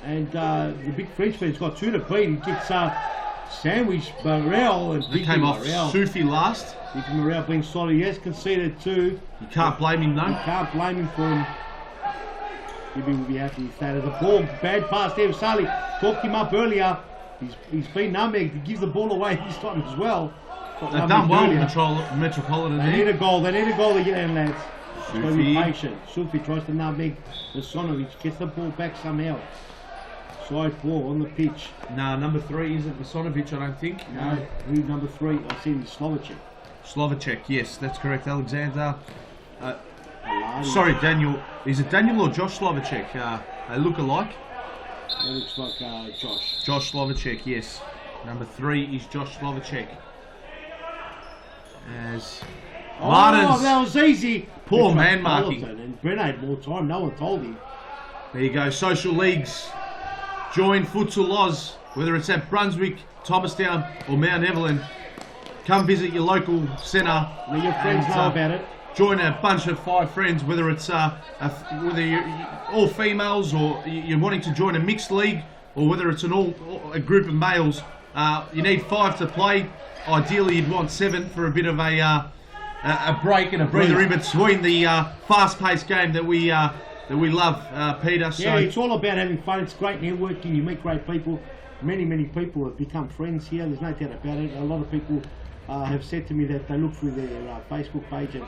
B: And the big Frenchman's got 2 to beat. He gets sandwiched Morel and Digby
D: came off
B: Morel.
D: Sufi last.
B: Digby Morel being solid. He has conceded 2.
D: You can't blame him though.
B: You can't blame him for him. Digby will be happy with that. As a ball, bad pass there. Sally talked him up earlier. He's been nutmegged. He gives the ball away this time as well.
D: They've done well with Metropolitan.
B: They need a goal. They need a goal to get in, lads.
D: Sufi.
B: Got to be patient. Sufi tries to nutmeg Vasonovic. Gets the ball back somehow. Side ball on the pitch.
D: No, number 3 isn't Vasonovic, I don't think.
B: No, who's number 3? I see Slovacek.
D: Slovacek, yes, that's correct. Alexander. Sorry, Daniel. Is it Daniel or Josh Slovacek? They look alike.
B: That looks like Josh.
D: Josh Slovacek, yes. Number 3 is Josh Slovacek. As Martins.
B: That was easy.
D: Poor man marking.
B: And Brent had more time. No one told him.
D: There you go. Social leagues. Join Futsal Oz, whether it's at Brunswick, Thomastown or Mount Evelyn. Come visit your local centre.
B: Let your friends know about it.
D: Join a bunch of 5 friends, whether it's whether you're all females or you're wanting to join a mixed league, or whether it's a group of males. You need 5 to play. Ideally, you'd want 7 for a bit of a break and a breather in between the fast-paced game that we love, Peter. So
B: yeah, it's all about having fun. It's great networking. You meet great people. Many people have become friends here. There's no doubt about it. A lot of people have said to me that they look through their Facebook page, and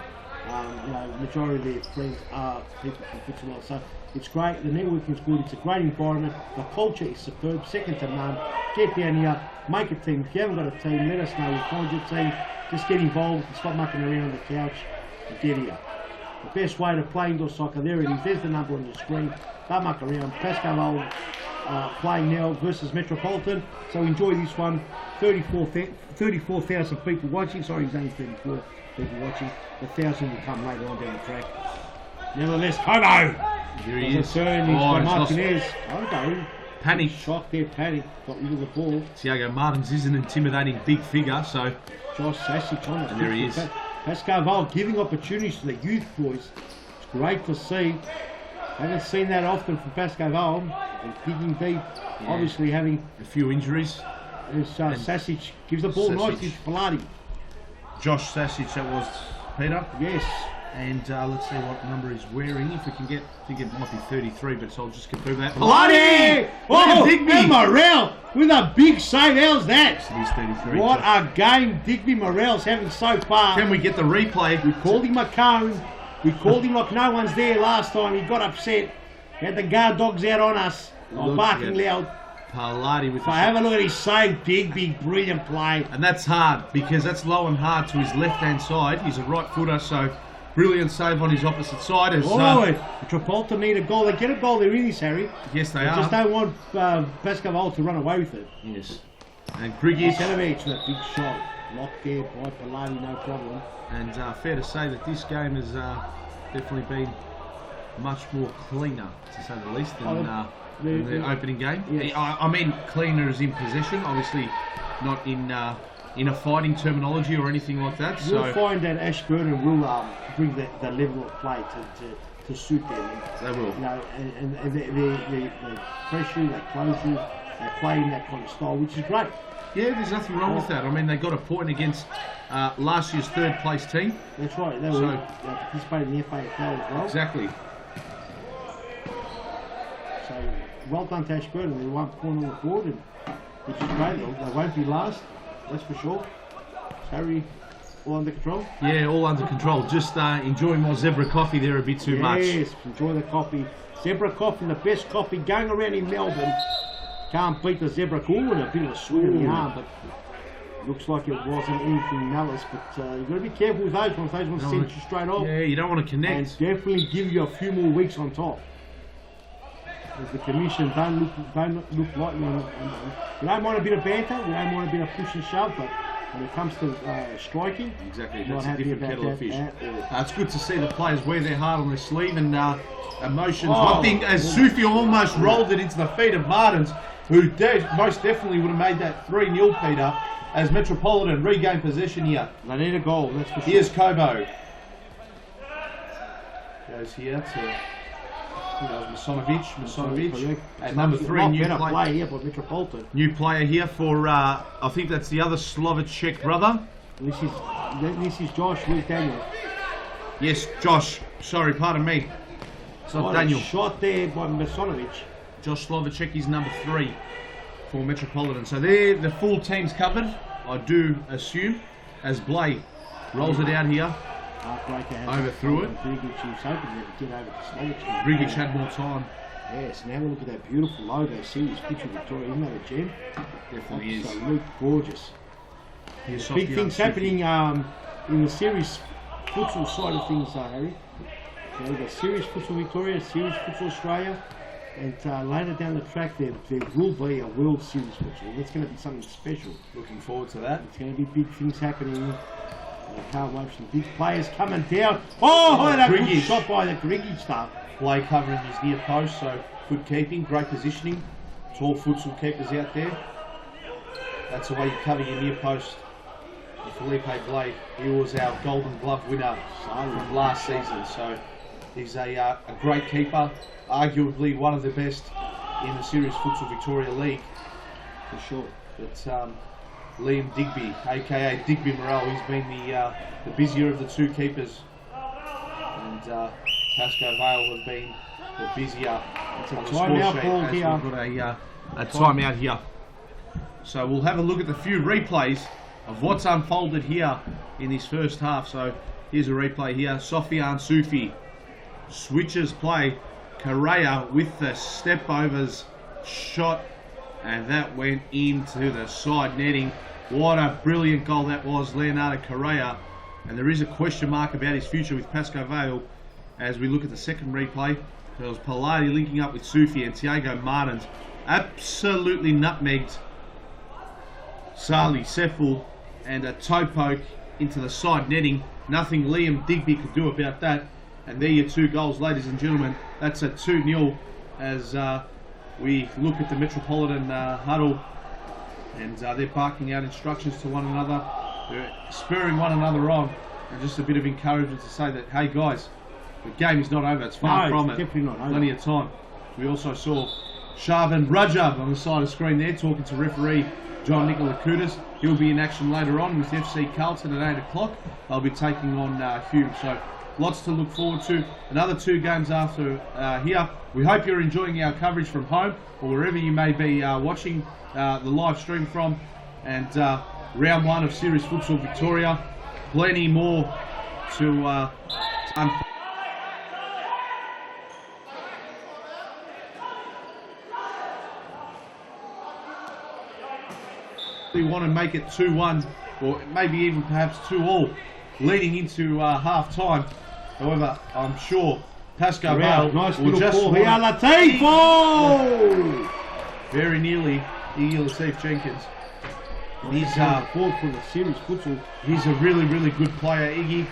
B: majority of their friends are people from Fitzroy. So it's great. The networking is good. It's a great environment. The culture is superb, second to none. Get down here, make a team. If you haven't got a team, let us know. We'll find your team. Just get involved and stop mucking around on the couch and get here. The best way to play indoor soccer, there it is. There's the number on your screen. Don't muck around. Pascoe Vale playing now versus Metropolitan. So enjoy this one. 34,000 people watching. Sorry, there's only 34 people watching. 1,000 will come later on down the track. Nevertheless, Hobo!
D: Here he is.
B: Turn. He's got Martinez. Hobo.
D: Panic.
B: Shock there, panic. Got rid of the ball.
D: Thiago Martins is an intimidating big figure, so.
B: Josh Sasic on it.
D: And there he is.
B: Pascoe Vale giving opportunities to the youth boys. It's great to see. Haven't seen that often from Pascoe Vale. They're digging deep. Yeah. Obviously having
D: a few injuries.
B: Sasic gives the ball nicely to Pilati.
D: Josh Sasic, that was, Peter.
B: Yes.
D: And let's see what number he's wearing. If we can get, I think it might be 33, but so I'll just confirm that.
B: Pilati! Oh, Digby Morel with a big save. How's that?
D: It is 33.
B: What a game Digby Morel's having so far.
D: Can we get the replay?
B: We called him a cone. We called him like no one's there last time. He got upset. He had the guard dogs out on us. Barking loud.
D: Pilati with
B: have a look at his save. Big, brilliant play.
D: And that's hard because that's low and hard to his left-hand side. He's a right footer, so brilliant save on his opposite side. As,
B: Metropolitan need a goal. They get a goal. They're in this, Harry.
D: Yes, they
B: are. Just don't want Pascoe Vale to run away with it.
D: Yes. And Grigich.
B: With a big shot. Locked there by Pilati, no problem.
D: And fair to say that this game has definitely been much more cleaner, to say the least, than the opening game.
B: Yes.
D: I mean, cleaner as in possession, obviously not in a fighting terminology or anything like that.
B: You'll find that Ashburton will bring the level of play to suit them.
D: They will.
B: You know, and they pressure, they close you, they play in that kind of style, which is great.
D: Yeah, there's nothing wrong with that. I mean, they got a point against last year's third-place team.
B: That's right. They participated in the FAFL as well.
D: Exactly.
B: So, well done to Ashburton. They're 1 point on the board, which is great. They won't be last, that's for sure. Harry, all under control?
D: Yeah, all under control. Just enjoying my Zebra coffee there a bit too much.
B: Yes, enjoy the coffee. Zebra coffee, the best coffee going around in Melbourne. Can't beat the Zebra. Cool, and a bit of a swing in the arm, but looks like it wasn't anything malice. But you've got to be careful with those ones. Those ones send you straight off.
D: Yeah, you don't want to connect.
B: And definitely give you a few more weeks on top. As the commission don't look like we don't mind a bit of banter. We don't mind a bit of push and shove, but when it comes to striking,
D: exactly,
B: that's
D: a different kettle of fish. It's good to see the players wear their heart on their sleeve and emotions. One thing, as Sufi almost rolled it into the feet of Martins, who most definitely would have made that 3-0, Peter, as Metropolitan regain possession here.
B: They need a goal, that's for sure.
D: Here's Kobo. goes here to Masanovic.
B: Correct.
D: And number 3,
B: Lot
D: new
B: better
D: player.
B: play here for Metropolitan.
A: New player here for, I think that's the other Slovacek brother.
B: This is Josh with Daniel.
A: Yes, Josh. Sorry, pardon me. It's not Daniel.
B: Shot there by Masanovic.
A: Josh Slovacek is number 3 for Metropolitan. So there, the full team's covered, I do assume, as Blay rolls it out here. Overthrew it.
B: Brigic was hoping to get over to Slovacek.
A: Brigic had more time.
B: Yes, now look at that beautiful logo. Series Futsal Victoria. Isn't that a gem?
A: Definitely is.
B: Absolutely gorgeous.
A: Here's
B: Big
A: Sofia
B: things
A: Sufi.
B: happening in the series futsal side of things, Harry. So we've got Series Futsal Victoria, Series Futsal Australia, and later down the track there will be a World Series Futsal. That's going to be something special.
D: Looking forward to that.
B: It's going to be big things happening. I can't wait for some big players coming down. Oh, that good
A: Grigic.
B: shot by the Grigic stuff.
D: Blay covering his near post, so good keeping, great positioning. Tall futsal keepers out there. That's the way you cover your near post. Felipe Blay, he was our Golden Glove winner from last season, so he's a great keeper, arguably one of the best in the Series Futsal Victoria League.
B: For sure.
D: But Liam Digby, aka Digby Morrell, he's been the busier of the two keepers, and Pascoe Vale have been the busier.
B: It's a
D: on the score
B: timeout
D: sheet
B: call
D: as
B: here.
D: we've got a timeout here.
A: So we'll have a look at the few replays of what's unfolded here in this first half. So here's a replay here. Sofia Sufi switches play. Correa with the step overs shot, and that went into the side netting. What a brilliant goal that was, Leonardo Correa. And there is a question mark about his future with Pascoe Vale as we look at the second replay. There was Paladi linking up with Sufi, and Tiago Martins absolutely nutmegged Sali Seful, and a toe poke into the side netting. Nothing Liam Digby could do about that. And there are your 2 goals, ladies and gentlemen. That's a 2-0 as we look at the Metropolitan huddle, and they're barking out instructions to one another. They're spurring one another on, and just a bit of encouragement to say that, hey guys, the game is not over. It's far from it.
B: Definitely not over.
A: Plenty of time. We also saw Sharvan Rajab on the side of the screen there talking to referee John Nicolakoutas. He'll be in action later on with FC Carlton at 8 o'clock. They'll be taking on Hume. So lots to look forward to. Another 2 games after here. We hope you're enjoying our coverage from home or wherever you may be watching the live stream from. And round 1 of Series Futsal Victoria. Plenty more to unfold. We want to make it 2-1 or maybe even perhaps 2-all leading into half time. However, I'm sure Pascoe Vale
B: Nice
A: will
B: little
A: just
B: ball here.
A: want
B: Latif!
A: very nearly Iggy Latif Jenkins. He's
B: ball for the series futsal.
A: he's a really good player, Iggy.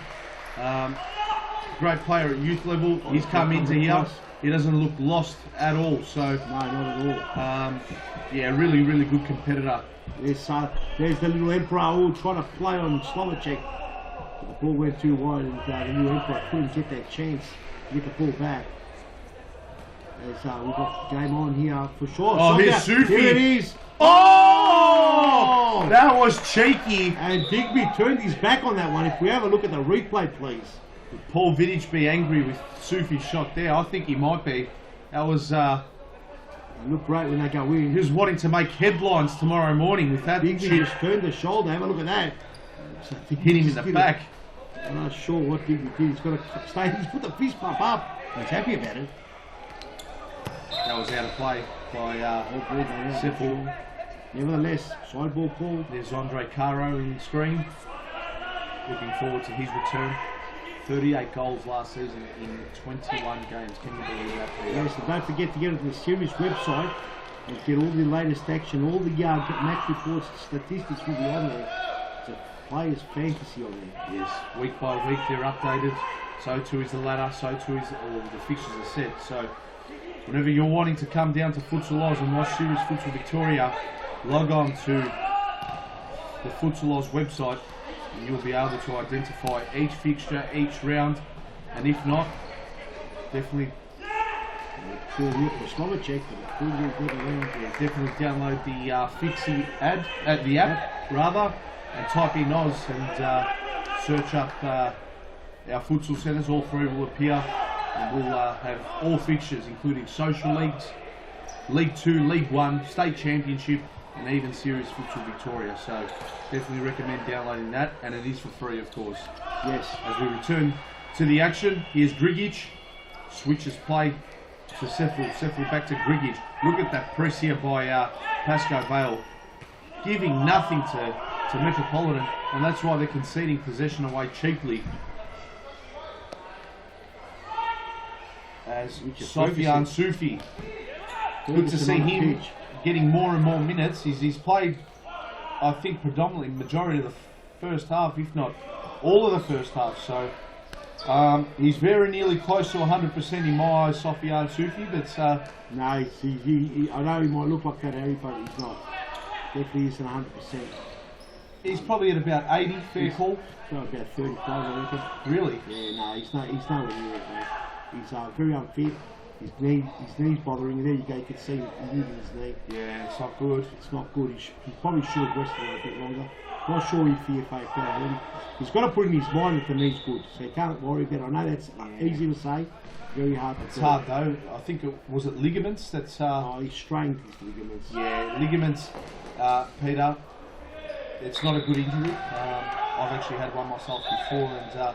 A: Great player at youth level. He's come into here. He doesn't look lost at all. So
B: No, not at all.
A: yeah, really good competitor.
B: There's the little Emperor trying to play on Slovacek. The ball went too wide, and the new Emperor couldn't get that chance to get the ball back. As we've got game on here for sure.
A: Oh, here's Sufi.
B: Here it is.
A: Oh, that was cheeky.
B: And Digby turned his back on that one. If we have a look at the replay, please.
A: Would Paul Vidic be angry with Sufi's shot there? I think he might be. That was
B: They look great when they go in.
A: he was wanting to make headlines tomorrow morning with that
B: Digby
A: chip.
B: just turned the shoulder. Have a look at that. So I think
A: Hit
B: he
A: him in
B: just
A: the
B: did
A: back.
B: I'm not sure what Digby did. He's got to stay. He's put the fist pump up. He's happy about it.
A: That was out of play by Siffel.
B: Nevertheless, side ball call.
A: There's Andre Caro in the screen. Looking forward to his return. 38 goals last season in 21 games. Can you believe that?
B: Yeah, so don't forget to get onto the series website and get all the latest action, all the match reports, statistics will be on there. It's a player's fantasy on there.
A: Yes, week by week they're updated. So too is the ladder. So too is all the fixtures are set. So whenever you're wanting to come down to Futsal Oz and watch Series Futsal Victoria, log on to the Futsal Oz website and you'll be able to identify each fixture, each round, and if not,
D: definitely. Definitely download the Fitzy the app rather, and type in Oz and search up our futsal centres. All three will appear, and we'll have all fixtures, including social leagues, League 2, League 1, State Championship, and even Series Futsal Victoria. So definitely recommend downloading that, and it is for free, of course.
B: Yes.
D: As we return to the action, here's Grigic, switches play to Seffel back to Grigic. Look at that press here by Pascoe Vale, giving nothing to Metropolitan, and that's why they're conceding possession away cheaply. As Sofian Sufi, good to see him getting more and more minutes. He's played, I think, predominantly majority of the first half, if not all of the first half. So he's very nearly close to 100% in my eyes, Sofian Sufi. But
B: no, I know he might look like that, Harry, but he's not. Definitely isn't 100%.
D: He's probably at about 80. Fair call.
B: About 35, I reckon.
D: Really?
B: Yeah, no, he's nowhere near it, mate. He's very unfit. His knee's bothering him. There you go. You can see him moving his knee.
D: Yeah, it's not good.
B: It's not good. He probably should have rested it a bit longer. Not sure if the FA fell him. He's got to put in his mind that the knee's good, so he can't worry about it. I know that's easy to say, very hard to say.
D: It's hard though. I think was it ligaments that's.
B: Oh, he strained his ligaments.
D: Yeah, ligaments, Peter. It's not a good injury. I've actually had one myself before, and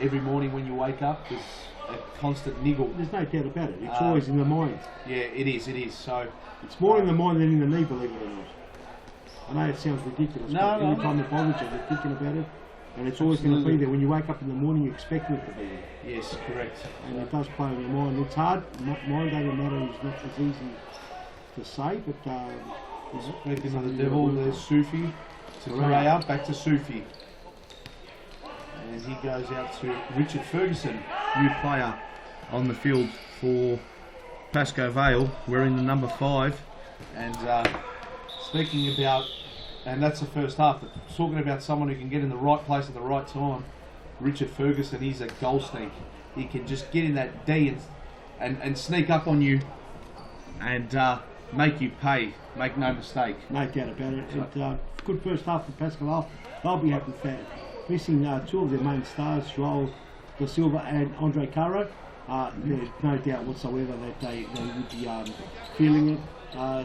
D: every morning when you wake up, there's a constant niggle.
B: There's no doubt about it. It's always in the mind.
D: Yeah, it is. It is. So
B: it's more in the mind than in the knee, believe it or not. I know it sounds ridiculous, but every time you bother you, you're thinking about it, and it's always going to be there. When you wake up in the morning, you're expecting it to be there.
D: Yes, correct.
B: And it does play on your mind. It's hard. Mind over matter is not as easy to say, but
D: back into the devil. There's Sufi to Correa, back to Sufi. And he goes out to Richard Ferguson, new player on the field for Pascoe Vale, wearing the number 5. And speaking about, and that's the first half, but talking about someone who can get in the right place at the right time, Richard Ferguson, he's a goal sneak. He can just get in that D and sneak up on you and make you pay, make no mistake.
B: No doubt about it. And, good first half for Pascoe Vale. They'll be happy for that. Missing 2 of their main stars, Joel Da Silva and Andre Caro. There's no doubt whatsoever that they would be feeling it.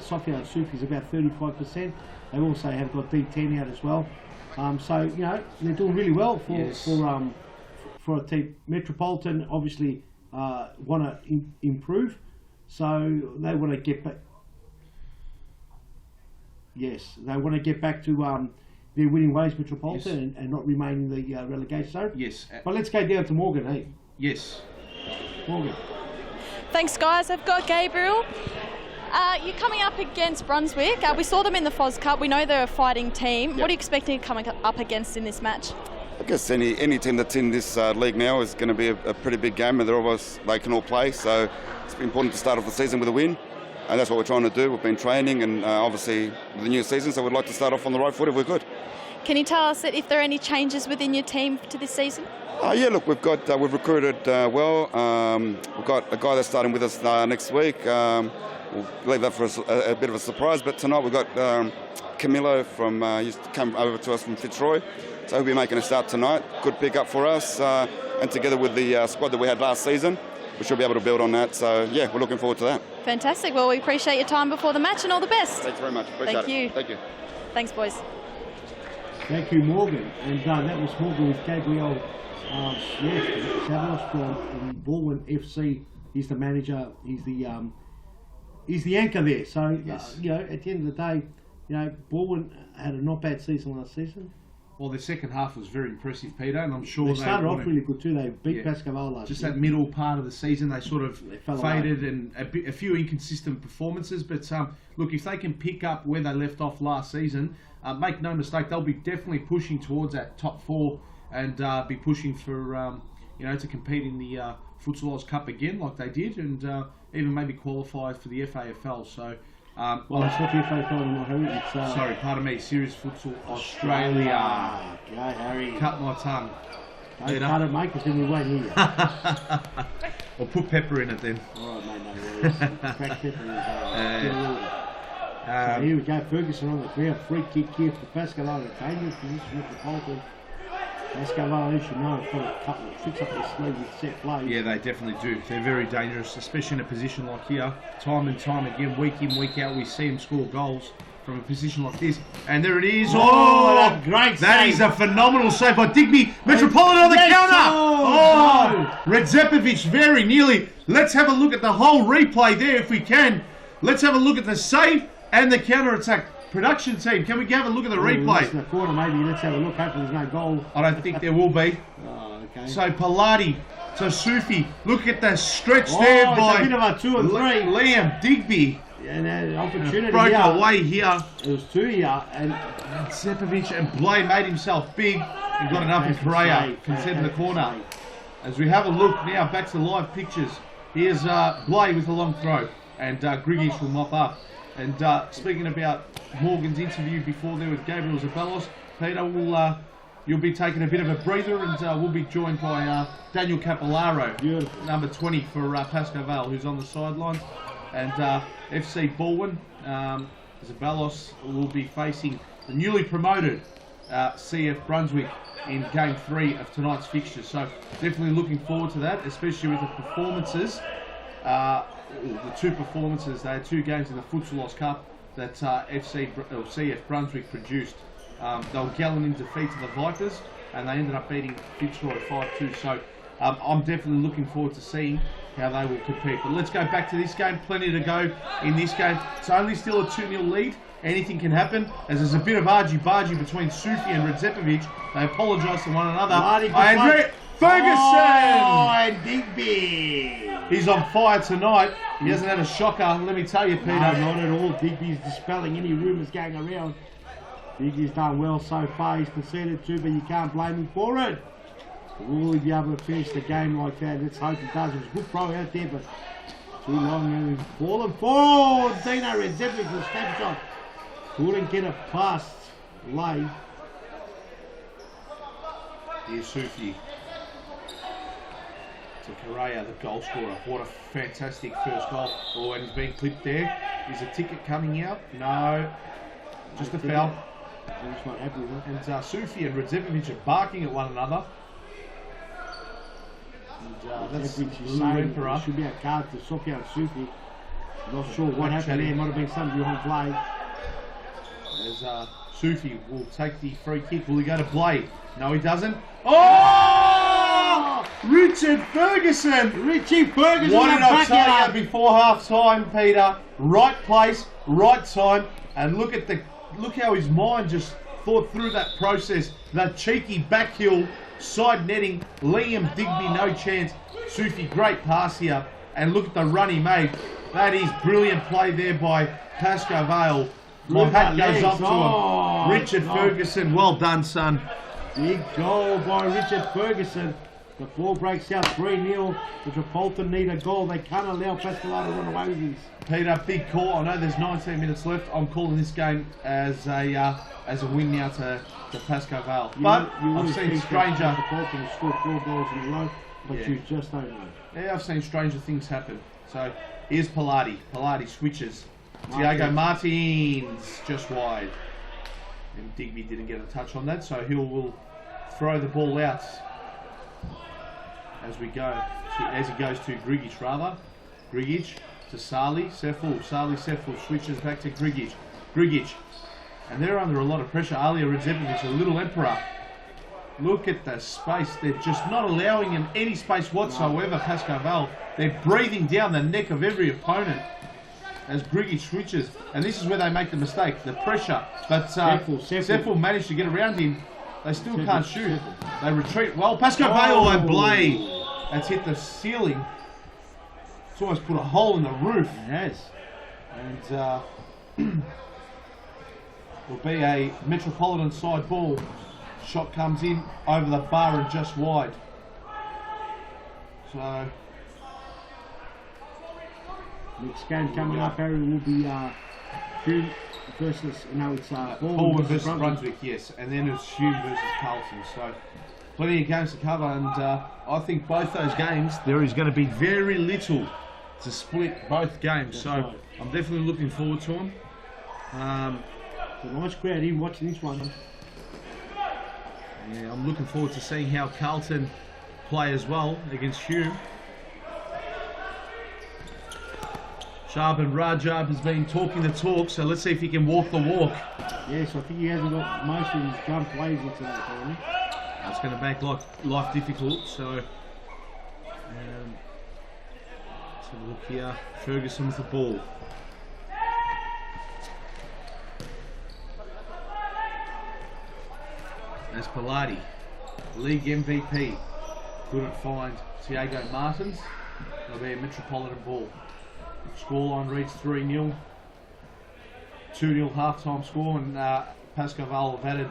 B: Sofia Sufi is about 35%. They also have got D10 out as well. So you know they're doing really well for a team. Metropolitan obviously want to improve, so they want to get back. Yes, they want to get back to their winning ways, Metropolitan, and not remain in the relegation zone.
D: Yes.
B: But let's go down to Morgan, eh?
D: Yes.
B: Morgan.
C: Thanks, guys. I've got Gabriel. You're coming up against Brunswick. We saw them in the FOS Cup. We know they're a fighting team. Yep. What are you expecting coming up against in this match?
I: I guess any team that's in this league now is going to be a pretty big game, and they can all play. So it's important to start off the season with a win, and that's what we're trying to do. We've been training, and obviously with the new season, so we'd like to start off on the right foot if we're good.
C: Can you tell us if there are any changes within your team to this season?
I: Yeah, look, we've recruited well. We've got a guy that's starting with us next week. We'll leave that for a bit of a surprise, but tonight we've got Camilo from used to come over to us from Fitzroy, so he'll be making a start tonight. Good pick-up for us, and together with the squad that we had last season, we should be able to build on that. So yeah, we're looking forward to that.
C: Fantastic. Well, we appreciate your time before the match, and all the best.
I: Thanks very much. Appreciate
C: Thank you.
I: it. Thank you.
C: Thanks, boys.
B: Thank you, Morgan. And that was Morgan with Gabriel. Savos from Balwyn FC. He's the manager. He's the anchor there. So
D: yes.
B: You know, at the end of the day, you know, Balwyn had a not bad season last season.
D: Well, the second half was very impressive, Peter, and I'm sure
B: they started off really good too. They beat Pascoe Vale last
D: just
B: year.
D: that middle part of the season, they sort of faded and a few inconsistent performances. But look, if they can pick up where they left off last season, make no mistake, they'll be definitely pushing towards that top 4 and be pushing for to compete in the Futsal Oz Cup again, like they did, and even maybe qualify for the FAFL. So.
B: Well, it's not the FAFL, not Harry. It's,
D: sorry, pardon me. Series Futsal Australia.
B: Go, Harry.
D: Cut my tongue.
B: Don't cut it, mate, because then we won't hear you.
A: Or put pepper in it then.
B: Alright, mate, no worries. Cracked pepper is so here we go, Ferguson on the ground. Free kick here for Pascoe Vale. Dangerous position, Metropolitan. Pascoe Vale, as you know, have got a couple of tricks up their sleeve with set plays.
A: Yeah, they definitely do. They're very dangerous, especially in a position like here. Time and time again, week in, week out, we see them score goals from a position like this. And there it is.
B: Oh, that's great
A: That
B: save.
A: is a phenomenal save by Digby. Metropolitan on the
B: Yes,
A: counter.
B: oh,
A: Redzepovic very nearly. Let's have a look at the whole replay there if we can. Let's have a look at the save and the counter-attack. Production team, can we have a look at the replay?
B: In the corner, maybe. Let's have a look. Hopefully there's no goal.
A: I don't think there will be.
B: Oh, okay.
A: So Palati to Sufi. Look at the stretch there
B: it's
A: by
B: a bit of a 2 and 3.
A: Liam Digby.
B: And an opportunity
A: Broke
B: here.
A: away here.
B: It was 2 here. And
A: Zepovic and Blay made himself big and got enough in Correa from in the corner. As we have a look now back to live pictures. Here's Blay with a long throw. And Grigic will mop up. And speaking about Morgan's interview before there with Gabriel Zabelos, Peter, you'll be taking a bit of a breather, and we'll be joined by Daniel Capillaro,
B: Beautiful.
A: number 20 for Pascoe Vale, who's on the sidelines. And FC Balwyn, Zabelos will be facing the newly promoted CF Brunswick in Game 3 of tonight's fixture. So definitely looking forward to that, especially with the performances. The two performances, they had 2 games in the Futsal Cup that CF Brunswick produced. They were gallant in defeat to the Vipers, and they ended up beating Fitzroy 5-2. So I'm definitely looking forward to seeing how they will compete. But let's go back to this game. Plenty to go in this game. It's only still a 2-0 lead. Anything can happen, as there's a bit of argy-bargy between Sufi and Redzepovic. They apologise to one another. And Ferguson!
B: Oh, and Digby!
A: He's on fire tonight. He hasn't had a shocker, let me tell you, Peter.
B: No, not at all. Digby's dispelling any rumours going around. Digby's done well so far. He's conceded 2, but you can't blame him for it. Will he be able to finish the game like that? Let's hope he does. It was a good throw out there, but too long and he's fallen forward. Dino Redzepovic with a snapshot. Couldn't get it past Lay.
A: Here's Sufi. To Correa, the goal scorer. What a fantastic first goal. Oh, and he's being clipped there. Is a ticket coming out? No. Just a foul.
B: He's not happy with it.
A: And Sufi and Redzepovic are barking at one another. And that's the Blue Emperor.
B: It should be a card to Sophia and Sufi. Not sure what happened there. It might have been something behind play.
A: As Sufi will take the free kick. Will he go to Blade? No, he doesn't. Oh! Richard Ferguson!
B: Richie Ferguson!
A: What did I tell you before half time, Peter? Right place, right time, and look how his mind just thought through that process. That cheeky back heel, side netting, Liam Digby, no chance. Sufi, great pass here, and look at the run he made. That is brilliant play there by Pascoe Vale. My hat goes up to him. Richard Ferguson, well done, son.
B: Big goal by Richard Ferguson. The ball breaks out 3-0. Metropolitan need a goal. They can't allow Pascoe Vale to run away with this.
A: Peter, big call. I know there's 19 minutes left. I'm calling this game as a win now to Pascoe Vale. But I've seen stranger.
B: Metropolitan has scored 4 goals in a row, but you just don't know.
A: Yeah, I've seen stranger things happen. So here's Palati. Palati switches. Thiago Martins just wide. And Digby didn't get a touch on that, so he will throw the ball out as he goes to Grigic rather. Grigic to Sali Seful. Sali Seful switches back to Grigic. Grigic. And they're under a lot of pressure. Alia Redzepovic, a little emperor. Look at the space. They're just not allowing him any space whatsoever, Pascoe Vale. They're breathing down the neck of every opponent as Grigic switches. And this is where they make the mistake, the pressure. But Seful managed to get around him. They still can't shoot. They retreat. Well, Pascoe Vale and Blade. That's hit the ceiling. It's almost put a hole in the roof.
B: It has.
A: And will be a Metropolitan side ball. Shot comes in over the bar and just wide. So
B: next game coming up, Harry, will be Hume versus, no, it's
A: Bourne versus Brunswick, yes. And then it's Hume versus Carlton. So plenty of games to cover, and I think both those games there is going to be very little to split both games. So
B: right.
A: I'm definitely looking forward to them.
B: It's a nice crowd here watching this one.
A: Yeah, I'm looking forward to seeing how Carlton play as well against Hume. Sharp and Rajab has been talking the talk, so let's see if he can walk the walk.
B: Yes, I think he hasn't got most of his jump plays into that time.
A: That's going to make life difficult, so let's have a look here. Ferguson with the ball. That's Pilati, league MVP. Couldn't find Tiago Martins. It'll be a Metropolitan ball. Scoreline reads 3-0. 2-0 half-time score, and Pascoe Vale have added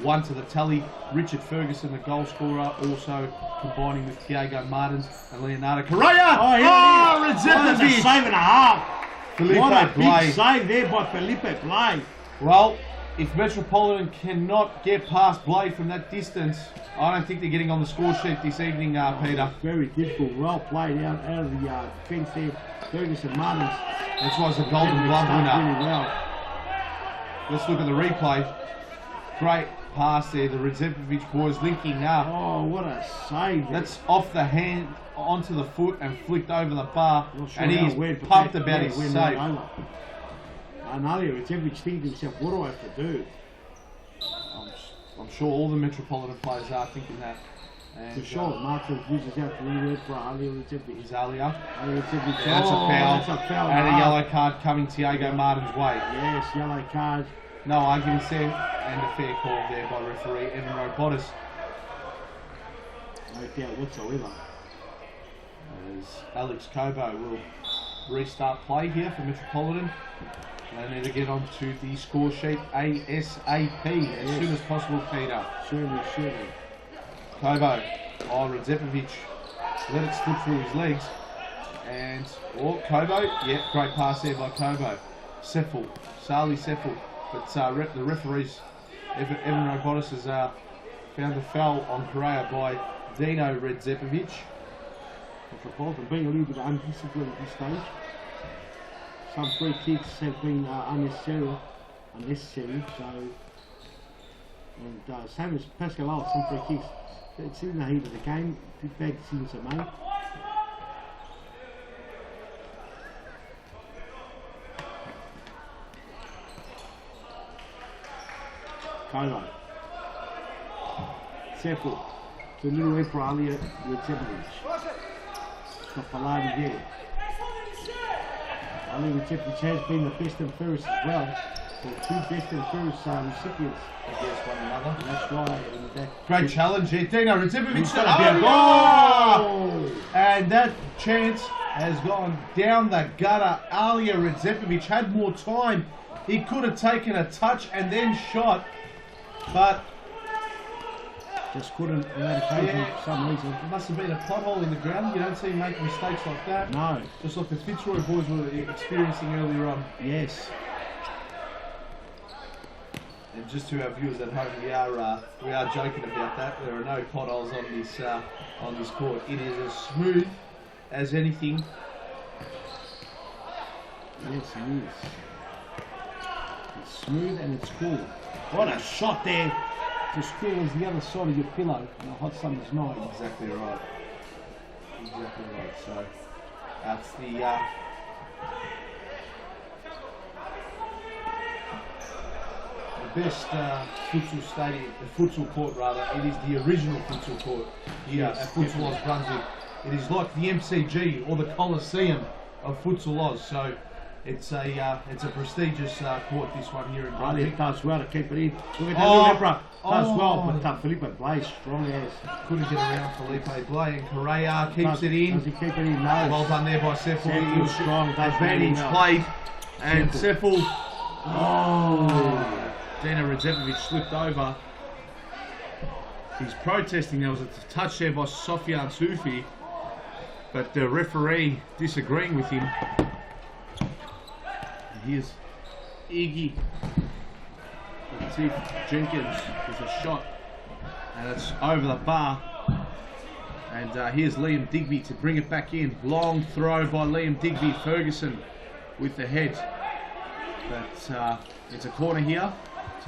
A: one to the tally. Richard Ferguson, the goal scorer, also combining with Tiago Martins and Leonardo Correa.
B: Oh,
A: Redzepovic.
B: that's a save and a half.
A: Felipe
B: What a
A: Blay.
B: big save there by Felipe Blay.
A: Well, if Metropolitan cannot get past Blay from that distance, I don't think they're getting on the score sheet this evening, Peter.
B: Very difficult. Well played out of the fence there. Ferguson Martins.
A: That's why it's a Golden Glove winner.
B: Really well.
A: Let's look at the replay. Great pass there. The Redzepovic boys linking up.
B: Oh, what a save.
A: That's off the hand onto the foot and flicked over the bar.
B: Not sure
A: And
B: how
A: he's
B: it went, but
A: pumped
B: that-
A: about
B: yeah,
A: his
B: it went
A: save.
B: right over. I know Redzepovic thinking to himself, what do I have to do?
A: I'm sure all the Metropolitan players are thinking that. And,
B: For sure, Martin uses out the word for Ali Redzepovic.
A: Is Alia?
B: Ali Redzepovic.
A: Yeah, that's a foul.
B: That's a foul.
A: And a yellow card coming Tiago Martin's way.
B: Yes, yellow card.
A: No arguments there, and a fair call there by referee Evan Robotis.
B: No doubt whatsoever.
A: As Alex Cobo will restart play here for Metropolitan. They need to get onto the score sheet ASAP as soon as possible, Peter.
B: Surely.
A: Cobo, Redzepovic let it slip through his legs. And, Cobo, yeah, great pass there by Cobo. Sali Seffel. But the referees, Evan Robotis has found a foul on Correa by Dino Redzepovic.
B: Metropolitan being a little bit undisciplined at this stage. Some free kicks have been unnecessary. So, and same as Pascoe Vale, some free kicks. It's in the heat of the game. Bad decisions are made. Colo. Seffel. To little Emperor Alia Redzepovic. Got Pilati there. Ali Redzepovic has been the best and fairest as well. So two best and fairest recipients
A: Against one another.
B: That's right. And that
A: Great challenge here. Dino Redzepovic.
B: It's gonna be a goal!
A: And that chance has gone down the gutter. Alia Redzepovic had more time. He could have taken a touch and then shot. But
B: just couldn't on that occasion for some reason.
A: it must have been a pothole in the ground. You don't see him making mistakes like that.
B: No.
A: Just like the Fitzroy boys were experiencing earlier on.
B: Yes.
A: And just to our viewers at home, we are joking about that. There are no potholes on this court. It is as smooth as anything.
B: Yes, it is. It's smooth and it's cool. What a shot there! Just cool as the other side of your pillow on a hot summer's night.
A: Exactly right. So that's the best futsal stadium, the futsal court rather. It is the original futsal court here at Futsal Oz Brunswick. It is like the MCG or the Coliseum of Futsal Oz. So it's a prestigious court, this one here in
B: Ali
A: Brunswick.
B: does well to keep it in. Look at that little Emperor. Does well, but Felipe Blay strong as.
A: Couldn't get around Felipe Blay, and Correa keeps it in.
B: Does he keep it in? No.
A: Well done there by Seffel.
B: Seffel
A: He was
B: strong, does
A: advantage
B: really well.
A: played, and
B: Seffel.
A: Seffel. Dino Redzepovic slipped over. He's protesting. There was a touch there by Sofian Sufi, but the referee disagreeing with him. Here's Iggy. Let's see if Jenkins with a shot. And it's over the bar. And here's Liam Digby to bring it back in. Long throw by Liam Digby. Ferguson with the head. But it's a corner here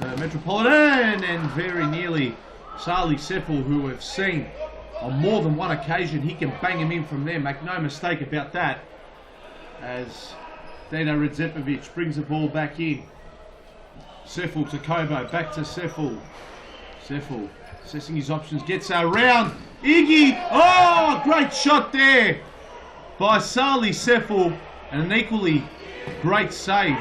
A: to Metropolitan, and very nearly Sali Seppel, who we've seen on more than one occasion. He can bang him in from there, make no mistake about that. As Dino Redzepovic brings the ball back in. Seppel to Kobo, back to Seppel. Seppel assessing his options, gets around Iggy. Oh, great shot there by Sali Seppel, and an equally great save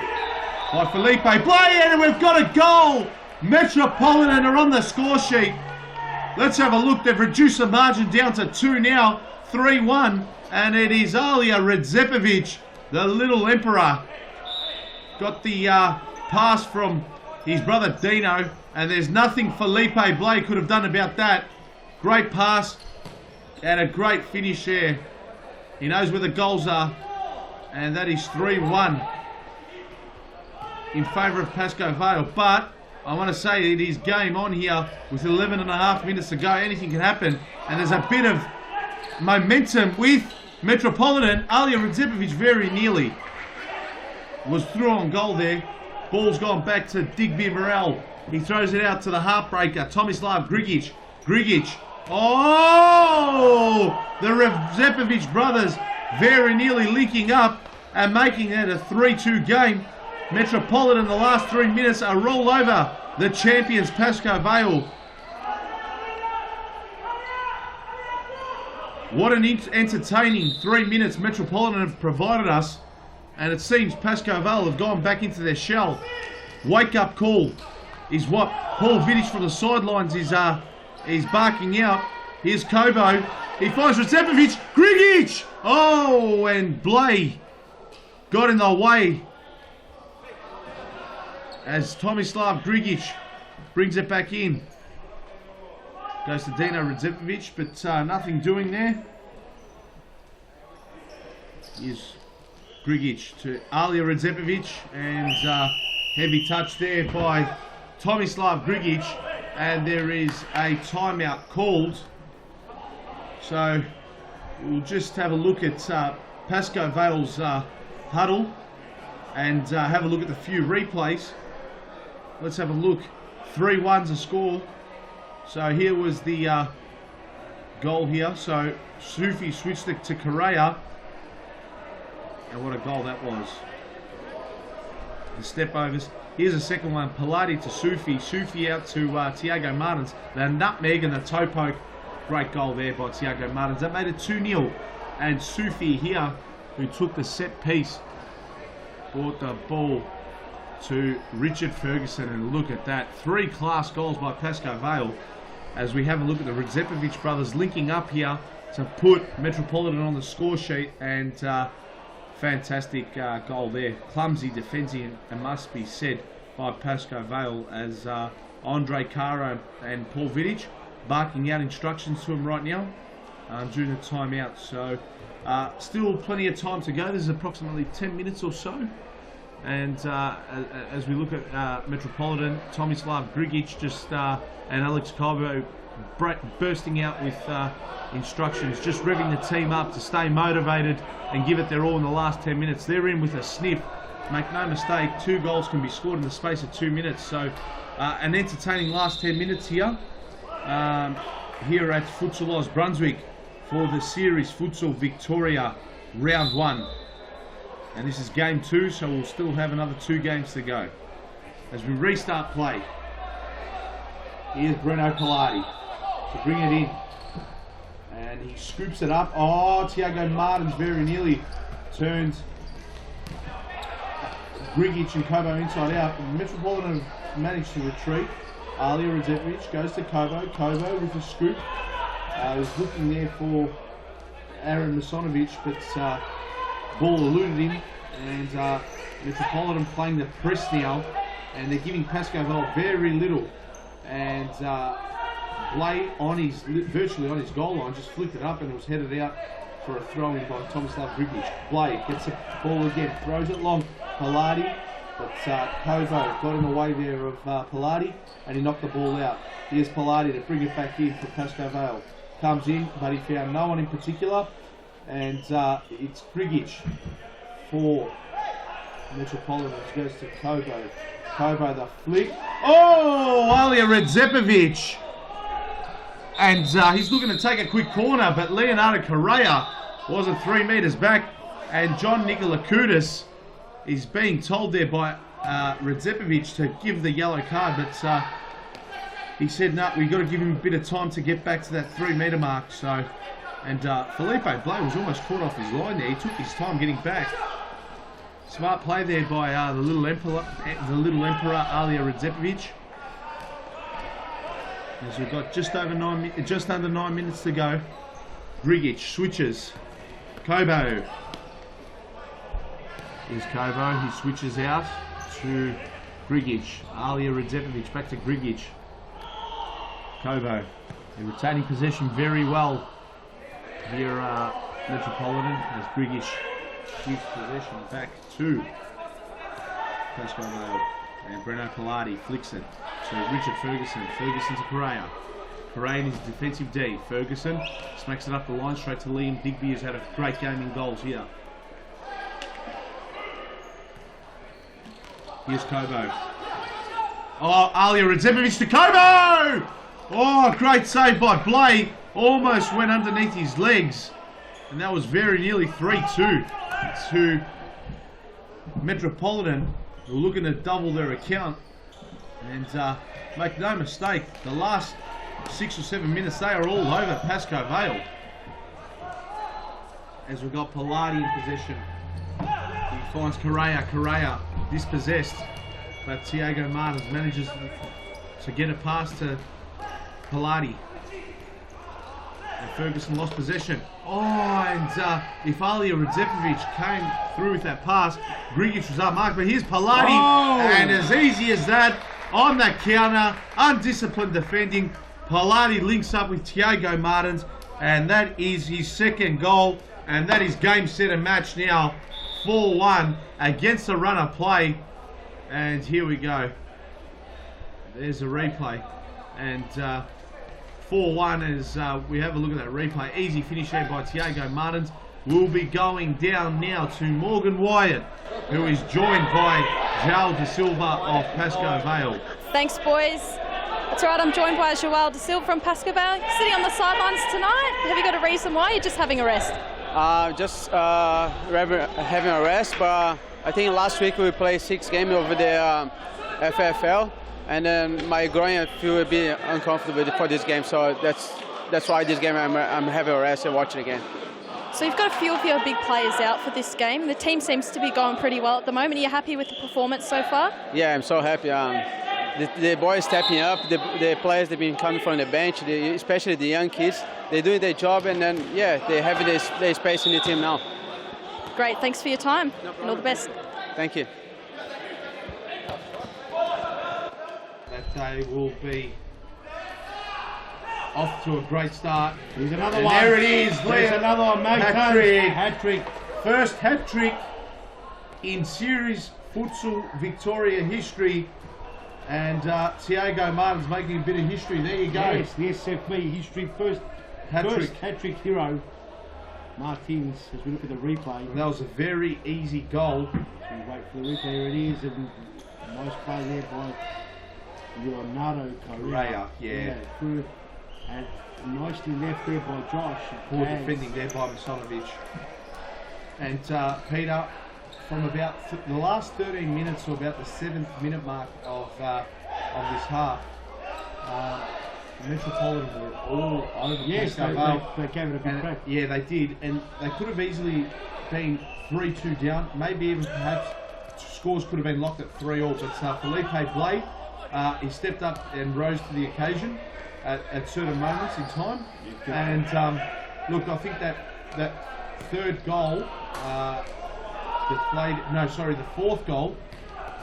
A: by Felipe Blay, and we've got a goal. Metropolitan are on the score sheet. Let's have a look. They've reduced the margin down to 2 now, 3-1, and it is Alia Redzepovic, the little emperor. Got the pass from his brother Dino, and there's nothing Felipe Blay could have done about that. Great pass and a great finish there. He knows where the goals are, and that is 3-1 in favour of Pascoe Vale. But I want to say it is game on here with 11 and a half minutes to go. Anything can happen, and there's a bit of momentum with Metropolitan. Alia Redzepovic very nearly was through on goal there. Ball's gone back to Digby Morel. He throws it out to the heartbreaker, Tomislav Grigic. Grigic. Oh! The Redzepovic brothers very nearly linking up and making it a 3-2 game. Metropolitan, the last 3 minutes, a roll over the champions Pascoe Vale. What an entertaining 3 minutes Metropolitan have provided us, and it seems Pascoe Vale have gone back into their shell. Wake up call is what Paul Vidic from the sidelines is barking out. Here's Kobo. He finds Redzepovic. Grigic! Oh, and Blay got in the way as Tomislav Grigic brings it back in. Goes to Dino Redzepovic, but nothing doing there. Here's Grigic to Alia Redzepovic, and heavy touch there by Tomislav Grigic, and there is a timeout called. So we'll just have a look at Pascoe Vale's huddle and have a look at the few replays. Let's have a look. 3-1's a score. So here was the goal here. So Sufi switched it to Correa. And what a goal that was. The step overs. Here's a second one. Pilati to Sufi. Sufi out to Tiago Martins. The nutmeg and the toe poke. Great goal there by Tiago Martins. That made it 2-0. And Sufi here, who took the set piece, brought the ball to Richard Ferguson, and look at that. 3 class goals by Pascoe Vale as we have a look at the Redzepovic brothers linking up here to put Metropolitan on the score sheet, and fantastic goal there. Clumsy defending, it must be said, by Pascoe Vale as Andre Caro and Paul Vidic barking out instructions to him right now during the timeout. So still plenty of time to go. This is approximately 10 minutes or so. And as we look at Metropolitan, Tomislav Grigic just and Alex Kobo bursting out with instructions, just revving the team up to stay motivated and give it their all in the last 10 minutes. They're in with a sniff. Make no mistake, 2 goals can be scored in the space of 2 minutes. So an entertaining last 10 minutes here. Here at Futsal Oz Brunswick for the Series Futsal Victoria Round 1. And this is game 2, so we'll still have another 2 games to go. As we restart play, here's Breno Pilati to bring it in. And he scoops it up. Oh, Tiago Martins very nearly turned Grigic and Kobo inside out. Metropolitan have managed to retreat. Alia Redzepovic goes to Kobo. Kobo with a scoop. Was looking there for Aaron Masanovic, but ball eluded him, and Metropolitan playing the press now, and they're giving Pascoe Vale very little, and Blay on his virtually on his goal line just flicked it up, and it was headed out for a throw in by Tomislav Grigic. Blay gets the ball again, throws it long. Pilati
D: But Kovo got in the way there of Pilati, and he knocked the ball out. Here's Pilati to bring it back in for Pascoe Vale. Comes in, but he found no one in particular, and it's Grigic for Metropolitan, which goes to Kovo. Kovo the flick.
A: Oh, Alia Redzepovic. And he's looking to take a quick corner, but Leonardo Correa wasn't 3 metres back, and John Nikolakoutis is being told there by Redzepovic to give the yellow card, but he said, no, we've got to give him a bit of time to get back to that 3 metre mark. So, and Felipe Blay was almost caught off his line there. He took his time getting back. Smart play there by the little emperor Alia Redzepovic. As we've got just under 9 minutes to go. Grigic switches. Kobo. Here's Kobo. He switches out to Grigic. Alia Redzepovic back to Grigic. Kobo. They're retaining possession very well here, Metropolitan, as Grigic gives possession back to Pascoe Vale. And Breno Pilati flicks it to Richard Ferguson. Ferguson to Correa. Correa in his defensive D. Ferguson smacks it up the line straight to Liam Digby, who's had a great game in goals here. Here's Kobo. Oh, Alia Redzepovic to Kobo! Oh, great save by Blay. Almost went underneath his legs. And that was very nearly 3-2 to Metropolitan, who are looking to double their account. And make no mistake, the last 6 or 7 minutes, they are all over Pascoe Vale. As we've got Pilati in possession. He finds Correa. Correa dispossessed, but Tiago Martins manages to get it past to Pilati. And Ferguson lost possession. Oh, and if Alia Redzepovic came through with that pass, Grigic was unmarked, but here's Pilati, and as easy as that, on that counter, undisciplined defending, Pilati links up with Tiago Martins, and that is his second goal, and that is game, set and match now, 4-1 against the run of play. And here we go. There's a replay, and 4-1 as we have a look at that replay. Easy finish there by Tiago Martins. We'll be going down now to Morgan Wyatt, who is joined by Joel De Silva of Pascoe Vale.
C: Thanks, boys. That's right, I'm joined by Joel De Silva from Pascoe Vale. Sitting on the sidelines tonight, have you got a reason why you're just having a rest?
J: Just having a rest, but I think last week we played 6 games over the FFL, and then my groin, I feel a bit uncomfortable for this game, so that's why this game I'm having a rest and watching again.
C: So you've got a few of your big players out for this game. The team seems to be going pretty well at the moment. Are you happy with the performance so far? Yeah,
J: I'm so happy. The boys stepping up, the players they've been coming from the bench, especially the young kids, they're doing their job, and then they have their space in the team now.
C: Great, thanks for your time, and all the best.
J: Thank you.
D: That day will be off to a great start.
B: Here's another
D: and
B: one.
D: There it is.
B: There's another one. Hat trick.
D: First hat trick in series futsal Victoria history. And Tiago Martins making a bit of history. There you go.
B: Yes, the SFB history first hat trick hero. Martins, as we look at the replay.
D: That was a very easy goal.
B: Wait for the replay. There it is. And nice play there by Leonardo Correa.
D: Yeah.
B: Through. And nicely left there by Josh.
D: Poor defending there by Masanovic. And Peter, from about the last 13 minutes or about the 7th minute mark of this half, Metropolitan were all over.
B: Yes, they gave it a big crack.
D: Yeah, they did, and they could have easily been 3-2 down. Maybe even perhaps scores could have been locked at 3-3. But Felipe Blay, he stepped up and rose to the occasion at certain moments in time. And look, I think that third goal the fourth goal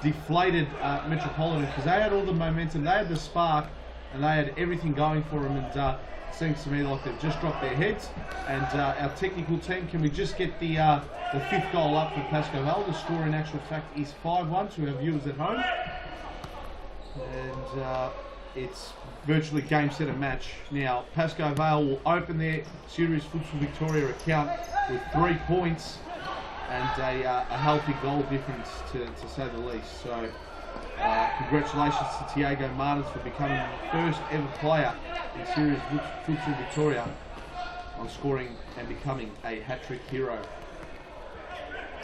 D: deflated Metropolitan, because they had all the momentum, they had the spark, and they had everything going for them. And
A: seems to me like they've just dropped their heads. And our technical team, can we just get the 5th goal up for Pascoe Vale? The score in actual fact is 5-1 to our viewers at home. And it's virtually game, set and match. Now, Pascoe Vale will open their Serious Futsal Victoria account with 3 points and a healthy goal difference, to say the least. So, congratulations to Tiago Martins for becoming the first ever player in Serious Futsal Victoria on scoring and becoming a hat-trick hero.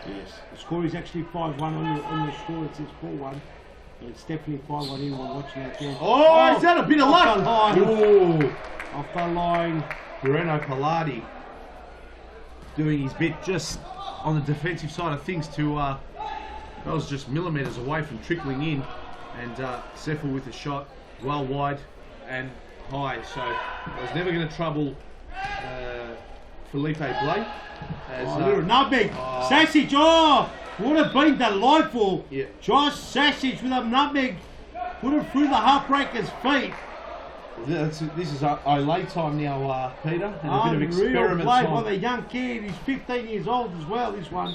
B: Yes, the score is actually 5-1 on the score. It says 4-1. It's definitely 5-1 anyone watching out there.
A: Oh, is that a bit of luck?
B: Off the line.
A: Bruno Pallardi doing his bit just on the defensive side of things to, that was just millimetres away from trickling in. And Seffel with a shot, well wide and high. So I was never going to trouble Felipe Blake.
B: Little nutmeg. Sausage, would have been delightful.
A: Yeah.
B: Josh Sausage with a nutmeg. Put it through the heartbreaker's feet.
A: This is Olay time now, Peter. And a bit of experiment
B: play
A: time.
B: by the young kid. He's 15 years old as well, this one.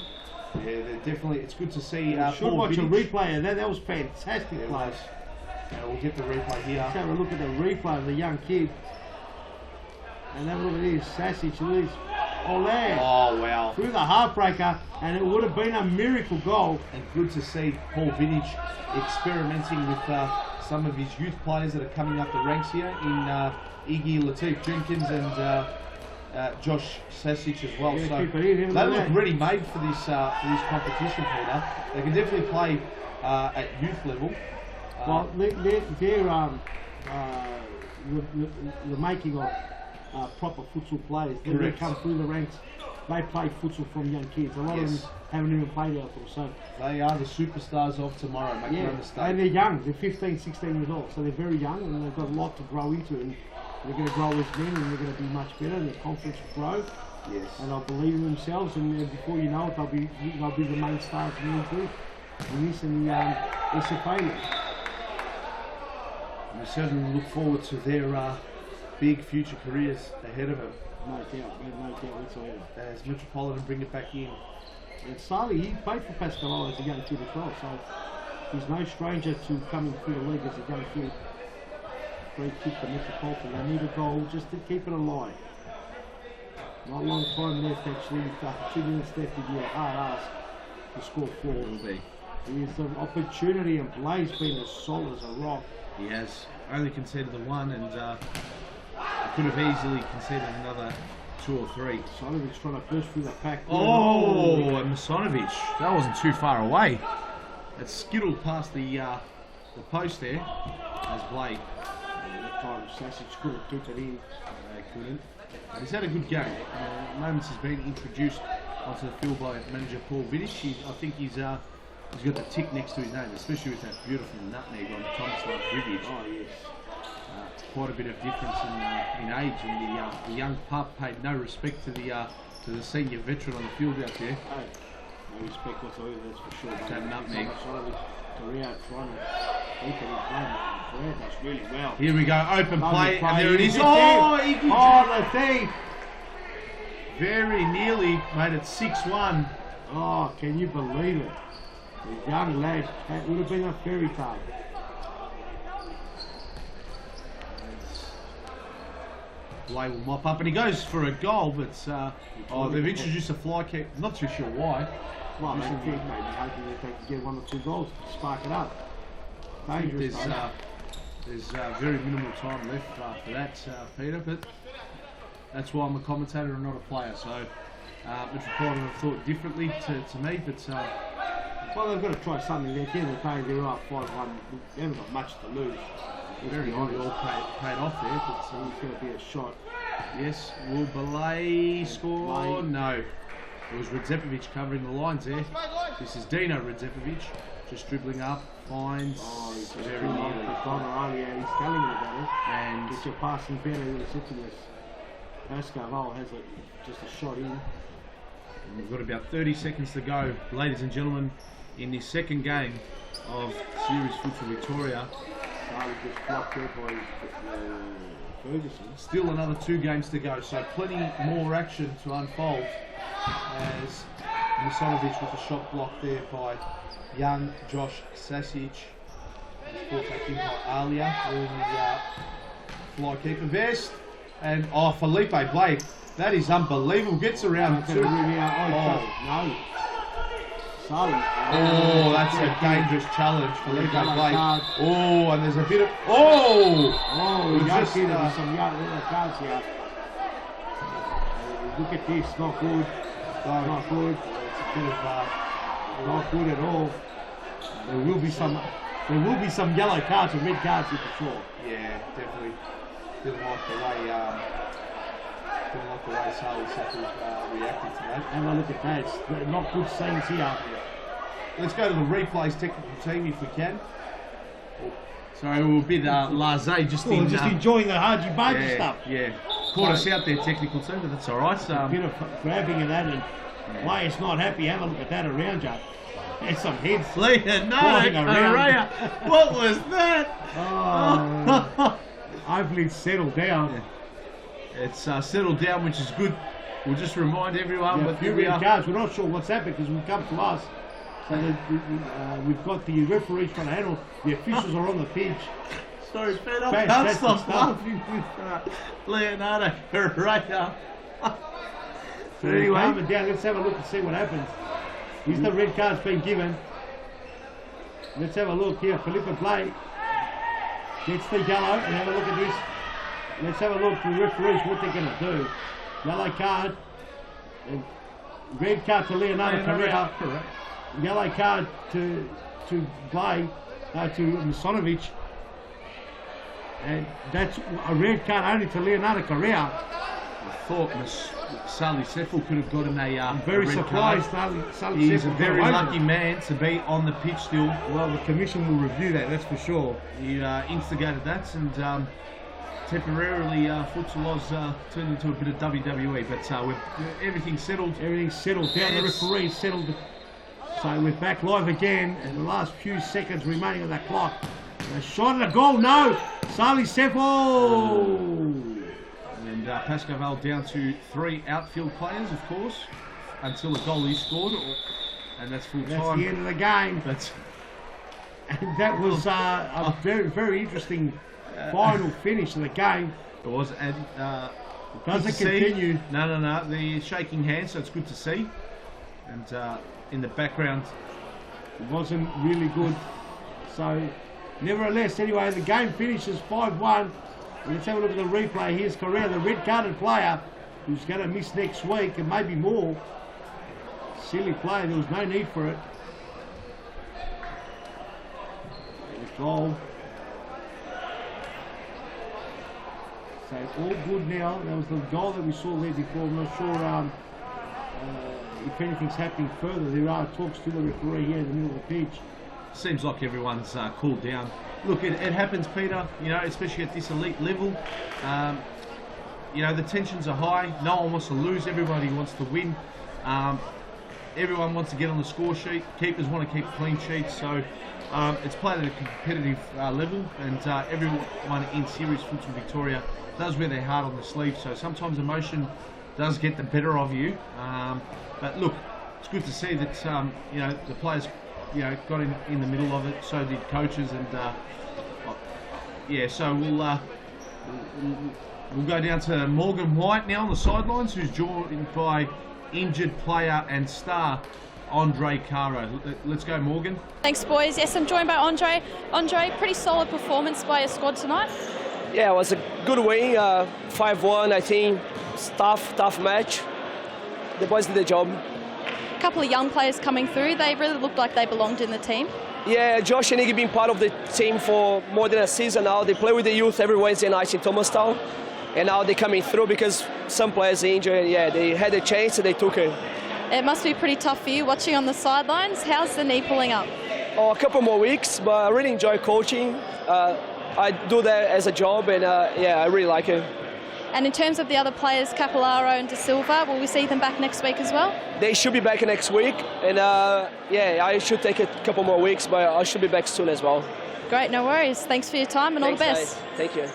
A: Yeah, they're definitely. It's good to see.
B: Should
A: Paul
B: watch
A: Vidic.
B: a replay of that. That was fantastic play.
A: We'll get the replay here.
B: Let's have a look at the replay of the young kid. And have a look at this. Sausage, loose. Olay.
A: Oh, wow.
B: Through the heartbreaker, and it would have been a miracle goal.
A: And good to see Paul Vidic experimenting with some of his youth players that are coming up the ranks here in Iggy Latif Jenkins and Josh Sausage as well.
B: Yeah,
A: so
B: keep it in,
A: they look ready-made for this competition, Peter. They can definitely play at youth level.
B: Well, they're the making of proper futsal players. They
A: Correct.
B: come through the ranks. They play futsal from young kids. A lot of them haven't even played outdoors. So
A: they are the superstars of tomorrow. Make no mistake.
B: And they're young. They're 15, 16 years old. So they're very young, and they've got a lot to grow into. And they're going to grow as men, and they're going to be much better. And their confidence will grow.
A: Yes.
B: And they'll believe in themselves. And before you know it, they'll be the main stars in the group. And this and the SFA league.
A: We certainly look forward to their big future careers ahead of them.
B: No doubt whatsoever.
A: As Metropolitan bring it back in.
B: And Sally, he played for Pascoe Vale as a young kid as well, so he's no stranger to coming through the league as a young kid. Great kick for Metropolitan. They need a goal just to keep it alive. Not a long time left actually. 2 minutes left to be a hard ass to score 4.
A: Will be.
B: He has an opportunity, and Blaze being as solid as a rock.
A: He has only conceded the 1, and could have easily conceded another 2 or 3.
B: Sonovic trying to burst through the pack.
A: Oh, and Masanovic. That wasn't too far away. It skittled past the post there as Blake.
B: That time Sausage couldn't keep it in.
A: They couldn't. But he's had a good game. Moments he's been introduced onto the field by manager Paul Vidic. I think he's got the tick next to his name, especially with that beautiful nutmeg on Tomislav Vidic.
B: Oh yes.
A: Quite a bit of difference in age, and the young pup paid no respect to the senior veteran on the field out there.
B: Hey, no respect whatsoever, that's for sure.
A: That nutmeg.
B: Career out front. He can play really well.
A: Here we go, open play, and there it is.
B: The thief!
A: Very nearly made it 6-1.
B: Oh, can you believe it? The young lad, that would have been a fairy tale.
A: Blay will mop up, and he goes for a goal, but they've introduced a fly kick. Not too sure why.
B: Well, maybe hoping that they can get 1 or 2 goals to spark it up. Dangerous.
A: There's very minimal time left for that, Peter, but that's why I'm a commentator and not a player. So Metropolitan have thought differently to me, but
B: well, they've got to try something. At the end of the day, they're up 5-1. They haven't got much to lose.
A: very well paid off there, but
B: it's going to be a shot.
A: Yes, will Belay score? No. It was Redzepovic covering the lines there. This is Dino Redzepovic, just dribbling up, finds very nearly.
B: He's telling him about it.
A: And
B: get your passing better than the Sittiness. Pascoe Vale has just a shot in.
A: And we've got about 30 seconds to go, ladies and gentlemen, in the second game of Series Futsal Victoria.
B: just blocked there by Ferguson.
D: Still another 2 games to go, so plenty more action to unfold as Misanovic with a shot blocked there by young Josh Sasic. Ball taken by Alia wearing the fly keeper vest. And Felipe Blake, that is unbelievable. Gets around 2.
B: No. Sully.
D: Oh, that's a dangerous challenge for Felipe Blake. Oh, and there's a bit of...
B: We just see some yellow cards here. Look at this, not good. Not good.
D: It's a bit of...
B: Not good at all. There will be some yellow cards and red cards here for sure.
D: Yeah, definitely. Didn't like the way Sally Settle reacted to that.
B: Have a look at that. It's not good scenes here.
D: Let's go to the replays technical team if we can.
A: Sorry, we were a bit blasé, just
B: enjoying the Haji-Baji stuff.
A: Yeah, caught us out there, technical team, but that's all right.
B: A bit of grabbing of that, and players not happy. Have a look at that around you. There's some heads flying around.
A: What was that?
B: Hopefully it's settled down.
A: Yeah. It's settled down, which is good. We'll just remind everyone what
B: we are. Guys, we're not sure what's happened because we've come to us. So we've got the referees trying to handle. The officials are on the pitch.
A: Sorry, Fed, I can't stop laughing with Leonardo Correa.
B: So anyway, calm down. Let's have a look and see what happens. Here's the red card's been given. Let's have a look here. Felipe Blake gets the yellow, and have a look at this. Let's have a look for the referees what they're going to do. Yellow card, and red card to Leonardo Correa.
A: Correct.
B: Yellow card to Blake, to Misanovic, and that's a red card only to Leonardo Correa.
A: I thought Sally Seffel could have gotten a
B: very
A: red
B: surprised.
A: Card. He's a very lucky man to be on the pitch still.
B: Well, the commission will review that, that's for sure.
A: He instigated that, and temporarily Futsal turned into a bit of WWE, but everything's settled.
B: Everything's settled down. The referee settled. So we're back live again, and the last few seconds remaining of that clock. A shot and a goal, no! Sally Seffel!
A: And Pascoe Vale down to 3 outfield players, of course, until a goal is scored, and that's full time.
B: That's the end of the game. And that was a very, very interesting final finish of the game.
A: It was, and
B: does it continue?
A: No. The shaking hands, so it's good to see. And in the background,
B: it wasn't really good. So, nevertheless, anyway, the game finishes 5-1. Let's have a look at the replay. Here's Correa, the red-carded player, who's going to miss next week and maybe more. Silly play. There was no need for it. Goal. So all good now. That was the goal that we saw there before. I'm not sure if anything's happening further. There are talks to the referee here in the middle of the pitch.
A: Seems like everyone's cooled down. Look, it happens, Peter, especially at this elite level. The tensions are high. No one wants to lose. Everybody wants to win. Everyone wants to get on the score sheet. Keepers want to keep clean sheets. So it's played at a competitive level, and everyone in Series Futsal Victoria does wear their heart on the sleeve. So sometimes emotion does get the better of you. But look, it's good to see that the players got in the middle of it. So did coaches, and So we'll go down to Morgan White now on the sidelines, who's joined by injured player and star Andre Caro. Let's go, Morgan.
C: Thanks, boys. Yes, I'm joined by Andre. Andre, pretty solid performance by your squad tonight.
K: Yeah, it was a good win. 5-1, I think. Tough match. The boys did their job.
C: A couple of young players coming through. They really looked like they belonged in the team.
K: Yeah, Josh and Iggy have been part of the team for more than a season now. They play with the youth every Wednesday night in Thomastown. And now they're coming through because some players are injured. And yeah, they had a chance and they took it.
C: It must be pretty tough for you watching on the sidelines. How's the knee pulling up?
K: Oh, a couple more weeks, but I really enjoy coaching. I do that as a job, and I really like it.
C: And in terms of the other players, Capillaro and De Silva, will we see them back next week as well?
K: They should be back next week, and I should take a couple more weeks, but I should be back soon as well.
C: Great, no worries. Thanks for your time and all the best.
K: Guys. Thank you.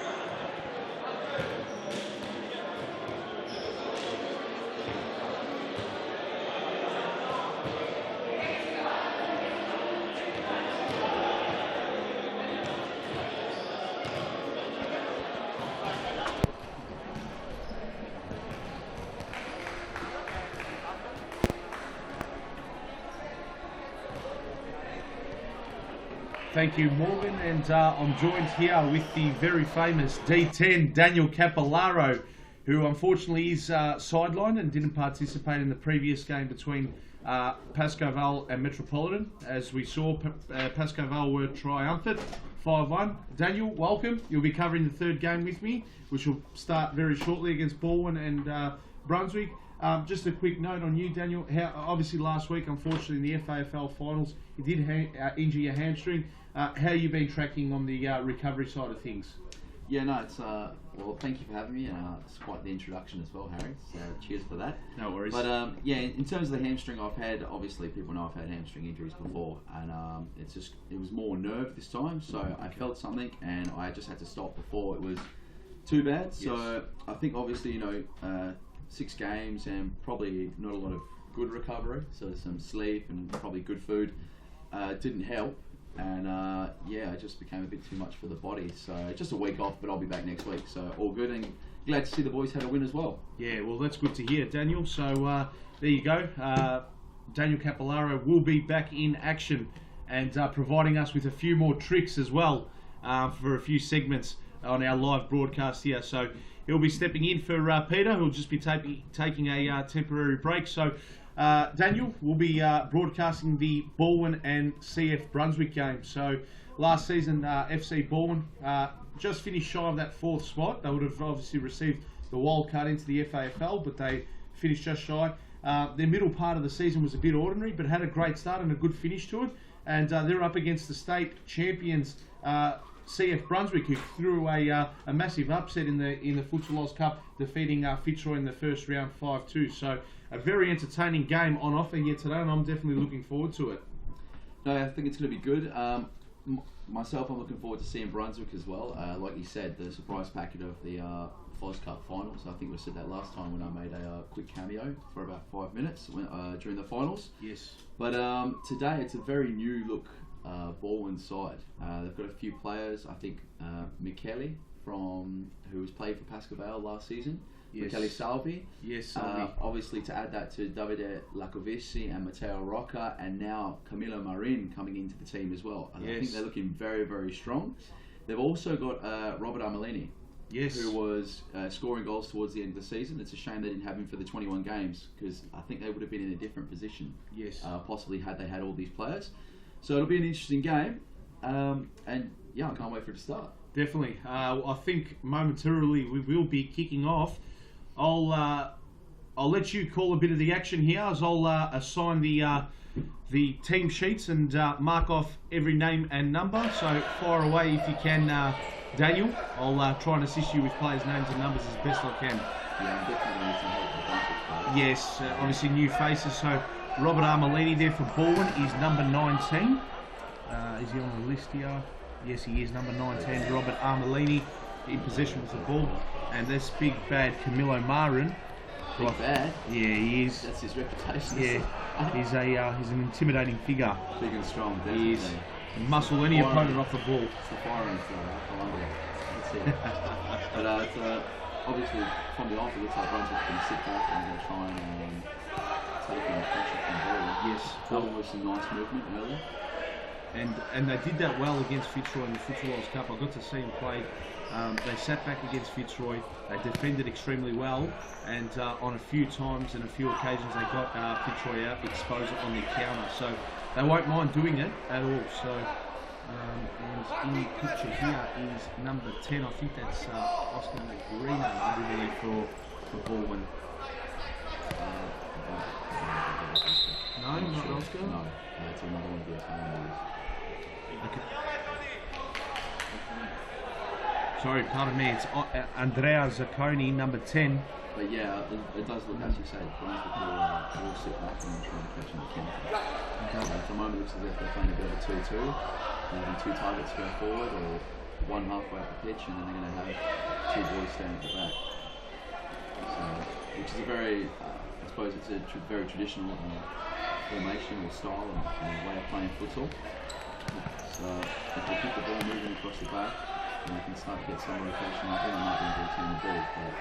A: Thank you, Morgan, and I'm joined here with the very famous D10, Daniel Capillaro, who unfortunately is sidelined and didn't participate in the previous game between Pascoe Vale and Metropolitan. As we saw, Pascoe Vale were triumphant, 5-1. Daniel, welcome. You'll be covering the third game with me, which will start very shortly against Bourne and Brunswick. Just a quick note on you, Daniel. Obviously last week, unfortunately, in the FAFL finals, you did injure your hamstring. How you been tracking on the recovery side of things?
L: Yeah, no, it's well, thank you for having me. It's quite the introduction as well, Harry. So cheers for that.
A: No worries.
L: But yeah, in terms of the hamstring, I've had, obviously people know I've had hamstring injuries before, and it was more nerve this time. So I felt something, and I just had to stop before it was too bad. So
A: Yes.
L: I think obviously 6 games and probably not a lot of good recovery. So some sleep and probably good food didn't help. And yeah, it just became a bit too much for the body. So just a week off, but I'll be back next week. So all good, and glad to see the boys had a win as well.
A: Yeah, well, that's good to hear, Daniel. So there you go. Daniel Capillaro will be back in action and providing us with a few more tricks as well for a few segments on our live broadcast here. So he'll be stepping in for Peter, who'll just be taking a temporary break. So Daniel will be broadcasting the Balwyn and CF Brunswick game. So last season, FC Bourne just finished shy of that 4th spot. They would have obviously received the wild card into the FAFL, but they finished just shy. Their middle part of the season was a bit ordinary, but had a great start and a good finish to it. And they're up against the state champions, CF Brunswick, who threw a massive upset in the Futsal Cup, defeating Fitzroy in the first round 5-2. So a very entertaining game on offer here today, and I'm definitely looking forward to it.
L: No, I think it's going to be good. Myself, I'm looking forward to seeing Brunswick as well. Like you said, the surprise packet of the FOS Cup finals. I think we said that last time when I made a quick cameo for about 5 minutes during the finals.
A: Yes.
L: But today, it's a very new look Balwyn side. They've got a few players. I think Michele, who was played for Pascoe Vale last season.
A: Yes.
L: Michele Salvi.
A: Yes, Salvi.
L: Obviously, to add that to Davide Lacovisi and Matteo Rocca, and now Camillo Marin coming into the team as well. And
A: Yes.
L: I think they're looking very, very strong. They've also got Robert Armelini,
A: Yes.
L: who was scoring goals towards the end of the season. It's a shame they didn't have him for the 21 games, because I think they would have been in a different position.
A: Yes.
L: Possibly had they had all these players. So it'll be an interesting game, and yeah, I can't wait for it to start.
A: Definitely. I think momentarily we will be kicking off. I'll let you call a bit of the action here, as I'll assign the team sheets and mark off every name and number. So fire away if you can, Daniel. I'll try and assist you with players' names and numbers as best I can.
L: Yeah, I'm definitely going to help the Brunswick players.
A: Yes, obviously new faces. So Robert Armelini there for Bourne is number 19. Is he on the list here? Yes, he is, number 19. Robert Armelini in possession with the ball. And this big bad Camillo Marin.
L: Big bad?
A: Yeah, he is.
L: That's his reputation.
A: Yeah, he's an intimidating figure.
L: Big and strong, definitely.
A: He is. Muscle any opponent off the ball.
L: It's the firing flow, Colombia. That's it. But it's, obviously, from the off, it looks like Brunswick's going to sit back and going to try and take in pressure from Bourne.
A: Yes.
L: Bourne with some nice movement earlier.
A: And they did that well against Fitzroy in the Fitzroy Cup. I got to see them play. They sat back against Fitzroy. They defended extremely well, and on a few times and a few occasions they got Fitzroy out, exposed it on the counter. So they won't mind doing it at all. So and in the picture here is number 10. I think that's Oscar Negrino, I believe, for Balwyn. No, not Oscar.
L: No, it's another one of the
A: Okay. Sorry, pardon me. It's Andrea Zacconi, number 10.
L: But yeah, it does look, as you say, Brunswick will sit back and try and catch in the counter. At the moment, it looks as if they're playing a bit of a 2-2. They're having 2 targets go forward or one halfway up the pitch, and then they're going to have 2 boys standing at the back. So, which is a very, I suppose it's a very traditional formation or style and way of playing futsal. So if they keep the ball moving across the back, and they can start to get some rotation, I think they might be able to turn the ball. But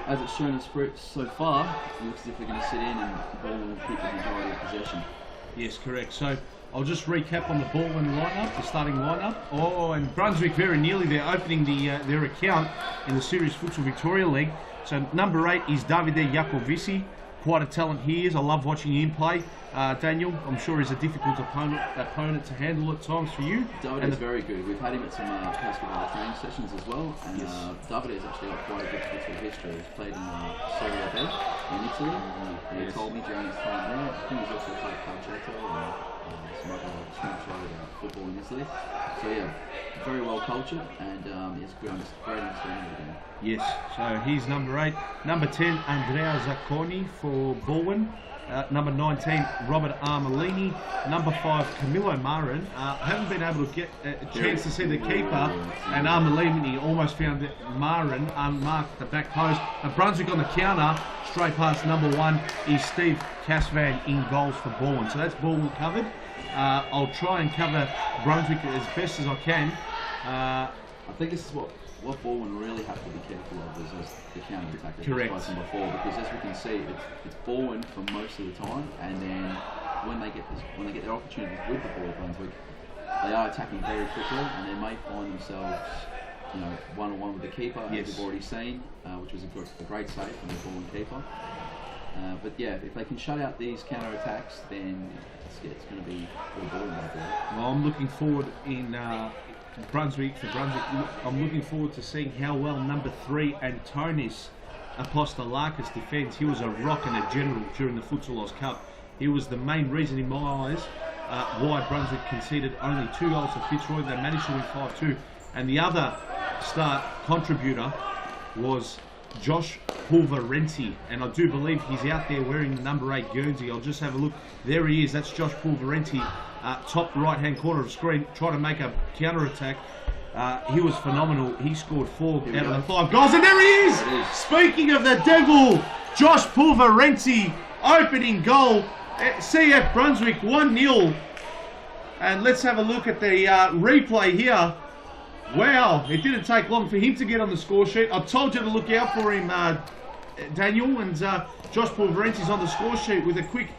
L: as it's shown us so far, it looks as if they're going to sit in and Bourne will keep the majority of possession.
A: Yes, correct. So I'll just recap on the Balwyn lineup, the starting lineup. Oh, and Brunswick very nearly they're opening their account in the Series Futsal Victoria League. So number 8 is Davide Jacovici. Quite a talent he is. I love watching him play. Daniel, I'm sure he's a difficult opponent to handle at times for you.
L: Davide is very good. We've had him at some Pascoe Vale training sessions as well. And Davide has actually got quite a good futsal history. He's played in Serie B in Italy. And he told me during his time there. I think he's also played calcetto and some other small football in Italy. So yeah, very well cultured and he has great understanding of the game.
A: Yes, so he's number 8. Number 10, Andrea Zacconi for Balwyn. Number 19, Robert Armelini. Number 5, Camillo Marin. Haven't been able to get a chance to see the keeper, and Armelini almost found Marin unmarked at the back post. Brunswick on the counter, straight past number 1 is Steve Casvan in goals for Bourne. So that's Bourne covered. I'll try and cover Brunswick as best as I can.
L: I think this is what Bourne really have to be careful of is the counter attack.
A: Correct.
L: Before, because as we can see, it's Bourne for most of the time, and then when they get their opportunities with the ball, Brunswick, they are attacking very quickly, and they may find themselves, one-on-one with the keeper, as we've already seen, which was a great save from the Bourne keeper. But yeah, if they can shut out these counter attacks, then it's going to be all Bourne.
A: Well, I'm looking forward in. Brunswick, I'm looking forward to seeing how well number 3 Antonis Apostolakis defends. He was a rock and a general during the Futsal Cup. He was the main reason in my eyes why Brunswick conceded only 2 goals to Fitzroy. They managed to win 5-2. And the other star contributor was Josh Pulverenti, and I do believe he's out there wearing the number 8 Guernsey. I'll just have a look. There he is. That's Josh Pulverenti, top right-hand corner of the screen, trying to make a counter-attack. He was phenomenal. He scored 4 out of the 5 goals, and there he is! Speaking of the devil, Josh Pulverenti, opening goal. CF Brunswick 1-0. And let's have a look at the replay here. Wow, it didn't take long for him to get on the score sheet. I told you to look out for him, Daniel, and Josh Pulverenti's on the score sheet with a quick,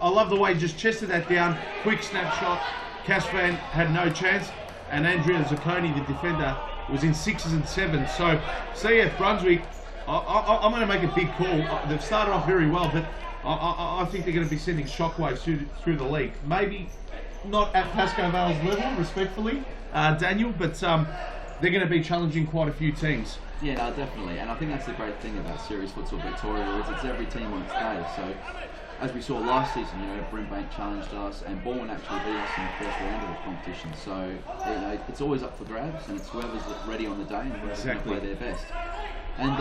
A: I love the way he just chested that down, quick snapshot. Casvan had no chance, and Andrea Zacconi, the defender, was in 6s and 7s. So, CF Brunswick, I'm going to make a big call. They've started off very well, but I think they're going to be sending shockwaves through the league. Maybe not at Pascoe Vale's level, respectfully, Daniel, but they're going to be challenging quite a few teams.
L: Yeah, no, definitely, and I think that's the great thing about Series Futsal Victoria is it's every team on its day. So, as we saw last season, Brimbank challenged us, and Bourne actually beat us in the first round of the competition. So, it's always up for grabs, and it's whoever's ready on the day and whoever's going to play their best. And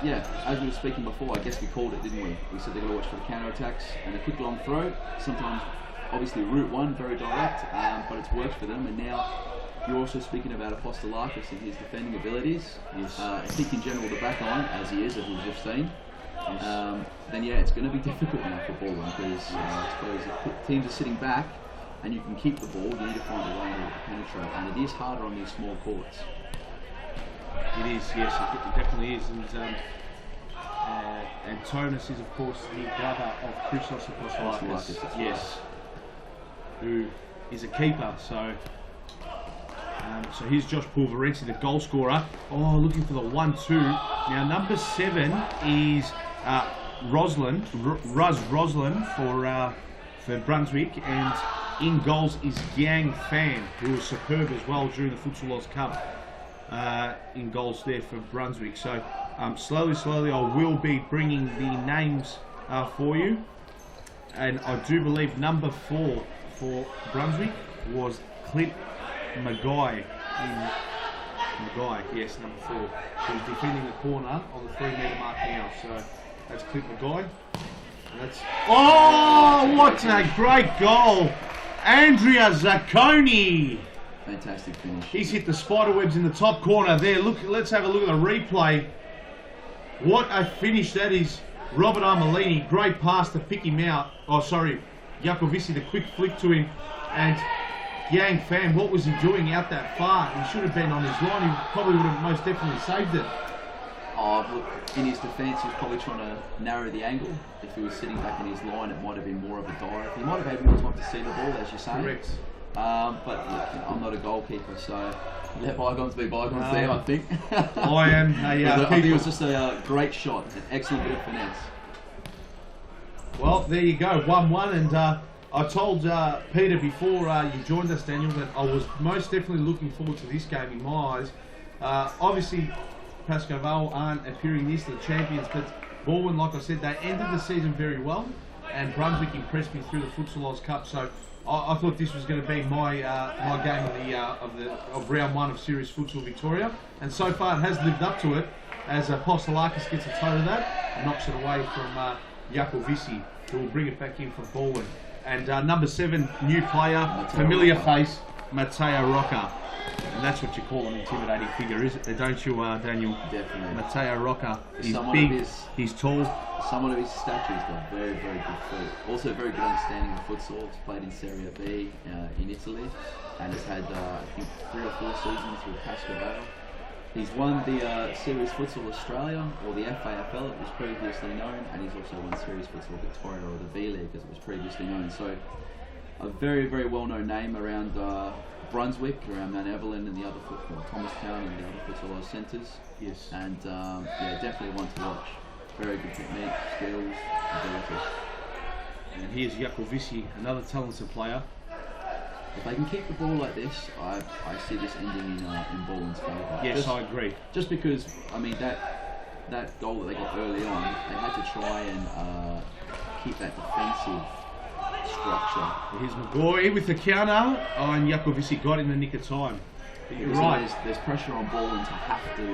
L: yeah, as we were speaking before, I guess we called it, didn't we? We said they're going to watch for the counter attacks and a quick long throw. Sometimes, obviously, route 1 very direct, but it's worked for them. And now you're also speaking about Apostolakis and his defending abilities. Yes. If he can general the back line, as he is, as we've just seen, then yeah, it's going to be difficult now for Bourne because I suppose if teams are sitting back and you can keep the ball, you need to find a way to penetrate, and it is harder on these small courts.
A: It is, yes, it definitely is. And Antonis is, of course, the brother of Christos Apostolakis. Yes, who is a keeper. So here's Josh Pulverenti, the goal scorer. Oh, looking for the 1-2. Now, number 7 is Roslin for Brunswick, and in goals is Yang Fan, who was superb as well during the Futsal Cup. In goals there for Brunswick. So slowly I will be bringing the names for you, and I do believe number 4 for Brunswick was Clint Maguire Maguire, yes, number 4, who's defending the corner on the 3-metre mark now. So that's Clint Maguire. That's what a great goal, Andrea Zacconi.
L: Fantastic finish.
A: He's hit the spider webs in the top corner there. Look, let's have a look at the replay. What a finish that is. Robert Armelini, great pass to pick him out. Oh, sorry, Jacovici, the quick flick to him. And Yang Pham, what was he doing out that far? He should have been on his line. He probably would have most definitely saved it.
L: Oh, look, in his defence, he was probably trying to narrow the angle. If he was sitting back in his line, it might have been more of a dive. He might have had more time to see the ball, as you're saying.
A: Correct.
L: But look, I'm not a goalkeeper, so let bygones be bygones there, I think.
A: I am
L: I think it was just a great shot, an excellent bit of finesse.
A: Well, there you go, 1-1, and I told Peter before you joined us, Daniel, that I was most definitely looking forward to this game in my eyes. Obviously, Pascoe Vale aren't appearing near the champions, but Bourne, like I said, they ended the season very well, and Brunswick impressed me through the Futsal Oz Cup, so I thought this was going to be my game of round 1 of Series Futsal Victoria, and so far it has lived up to it, as Apostolakis gets a toe of that and knocks it away from Jacovici, who will bring it back in for Balwyn. And number 7, new player, familiar face, Matteo Rocca. And that's what you call an intimidating figure, is it? Don't you, Daniel?
L: Definitely.
A: Matteo Rocca. He's
L: someone
A: big, he's tall.
L: Someone of his stature has got very, very good foot. Also very good understanding of futsal. He's played in Serie B in Italy and has had, I think, 3 or 4 seasons with Pascoe Vale. He's won the Series Futsal Australia, or the FAFL, it was previously known, and he's also won Series Futsal Victoria, or the V-League as it was previously known. So a very, very well-known name around Brunswick, around Mount Evelyn and the other Thomastown and the other Futsal Oz centres.
A: Yes.
L: And yeah, definitely one to watch. Very good technique, skills, ability.
A: And here's Jacovici, another talented player.
L: If they can keep the ball like this, I see this ending in Balwyn's favour.
A: Yes, I agree.
L: Just because, I mean, that goal that they got early on, they had to try and keep that defensive structure.
A: Here's Maguire with the counter, and Jacovici got in the nick of time. You're right.
L: There's pressure on Balwyn to have to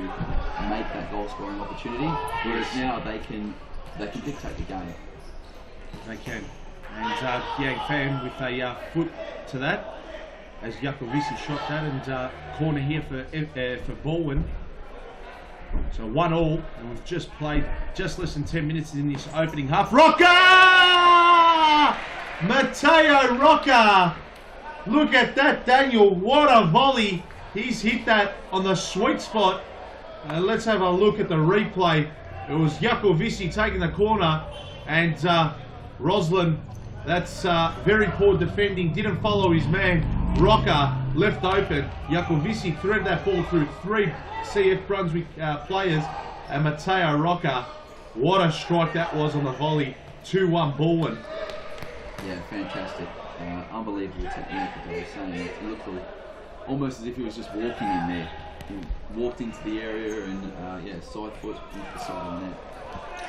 L: make that goal scoring opportunity, whereas now they can dictate the game.
A: They can. And Yang Pham with a foot to that, as Jacovici shot that, and corner here for Balwyn. So 1-1, and we've just played just less than 10 minutes in this opening half. Rocca! Matteo Rocca! Look at that, Daniel. What a volley. He's hit that on the sweet spot. Let's have a look at the replay. It was Jacovici taking the corner, and Roslin, that's very poor defending, didn't follow his man. Rocca left open. Jacovici threaded that ball through 3 CF Brunswick players, and Matteo Rocca, what a strike that was on the volley. 2-1 Balwyn.
L: Yeah, fantastic. Unbelievable technique, as I was saying. It looked almost as if he was just walking in there. He walked into the area and, yeah, side foot into the side of the net.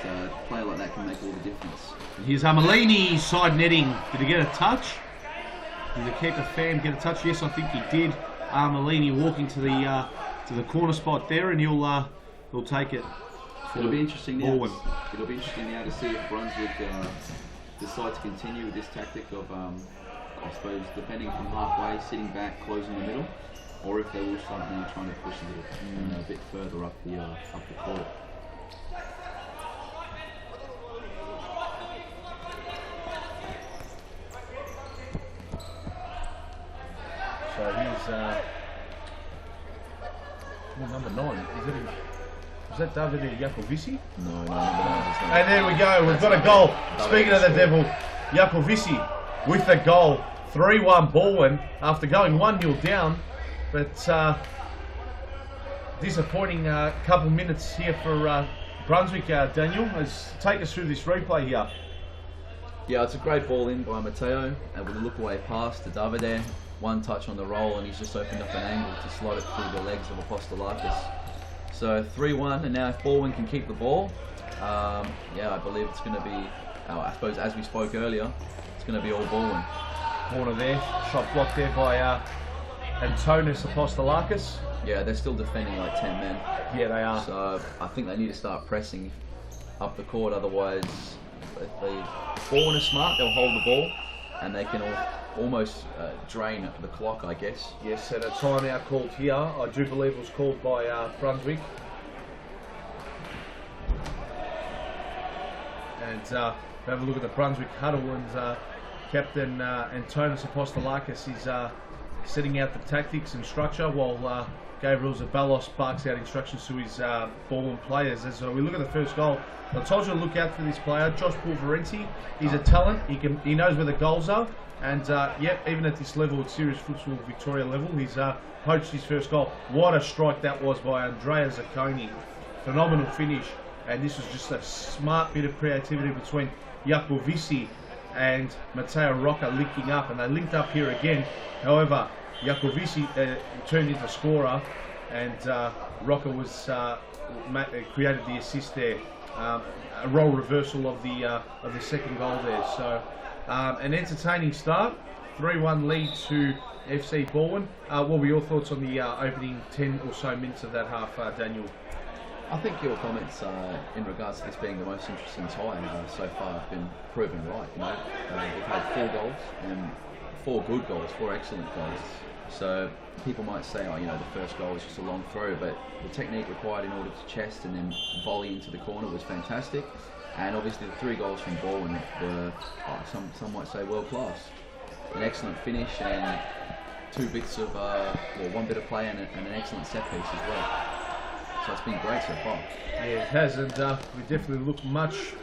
L: So a player like that can make all the difference.
A: And here's Armelini side netting. Did he get a touch? Did the keeper Pham get a touch? Yes, I think he did. Armelini walking to the corner spot there, and he'll take it.
L: It'll be interesting now.
A: Balwyn.
L: It'll be interesting now to see if Brunswick decide to continue with this tactic of, I suppose, defending from halfway, sitting back, closing the middle, or if they will start now trying to push a bit further up the court.
A: So he's number 9. Is that David Jacovici?
L: No.
A: And there we go. We've got a goal. Speaking of the devil, Jacovici with the goal. 3-1 Balwyn after going 1-0 down, but disappointing couple minutes here for Brunswick. Daniel, take us through this replay here.
L: Yeah, it's a great ball in by Matteo, and with a look away pass to Davide. One touch on the roll, and he's just opened up an angle to slot it through the legs of Apostolakis. So 3-1, and now if Balwyn can keep the ball, yeah, I believe it's going to be, I suppose as we spoke earlier, it's going to be all Balwyn.
A: Corner there, shot blocked there by
D: Antonis Apostolakis.
L: Yeah, they're still defending like 10 men.
D: Yeah, they are.
L: So I think they need to start pressing up the court. Otherwise, if they Bourne are smart, they'll hold the ball and they can almost drain the clock, I guess.
D: Yes, and a timeout called here. I do believe it was called by Brunswick. And have a look at the Brunswick huddle, and Captain Antonis Apostolakis is setting out the tactics and structure, while Gabriel Zabalos barks out instructions to his Bourne players. As we look at the first goal, I told you to look out for this player, Josh Pulverenti. He's a talent. He knows where the goals are, and yep, even at this level, at serious futsal Victoria level, he's poached his first goal. What a strike that was by Andrea Zacconi! Phenomenal finish, and this was just a smart bit of creativity between Jacovici and Matteo Rocca linking up, and they linked up here again. However, Jacovici turned into scorer, and Rocca was created the assist there. A role reversal of the second goal there. So an entertaining start. 3-1 lead to FC Bourne. What were your thoughts on the opening 10 or so minutes of that half, Daniel?
L: I think your comments in regards to this being the most interesting tie so far have been proven right. You know, we've had 4 goals and 4 good goals, 4 excellent goals. So people might say, oh, you know, the first goal was just a long throw, but the technique required in order to chest and then volley into the corner was fantastic. And obviously the 3 goals from Balwyn were, some might say, world class. An excellent finish and 2 bits of, one bit of play and an excellent set piece as well. So it's been great so far.
D: Yeah, it has, and we definitely look much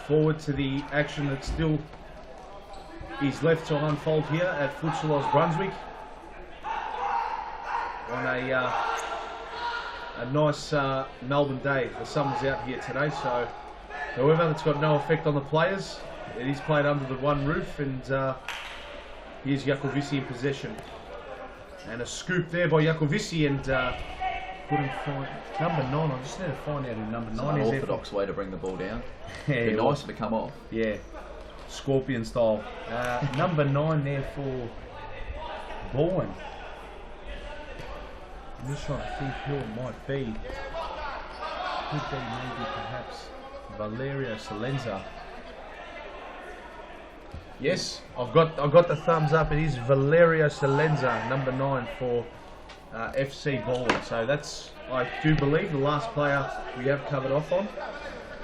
D: forward to the action that still is left to unfold here at Futsal Brunswick on a nice Melbourne day. The sun was out here today, so however, that's got no effect on the players. It is played under the one roof, and here's Jacovici in possession. And a scoop there by Jacovici, and couldn't find number 9. I just need to find out who number 9 is.
L: An unorthodox way to bring the ball down.
D: Yeah,
L: it'd be nice if it come off.
D: Yeah, scorpion style. Number 9 there for Bourne. I'm just trying to think who it might be. Could be maybe perhaps Valerio Salenza. Yes, I've got the thumbs up. It is Valerio Salenza, number 9 for FC Bourne. So that's, I do believe, the last player we have covered off on.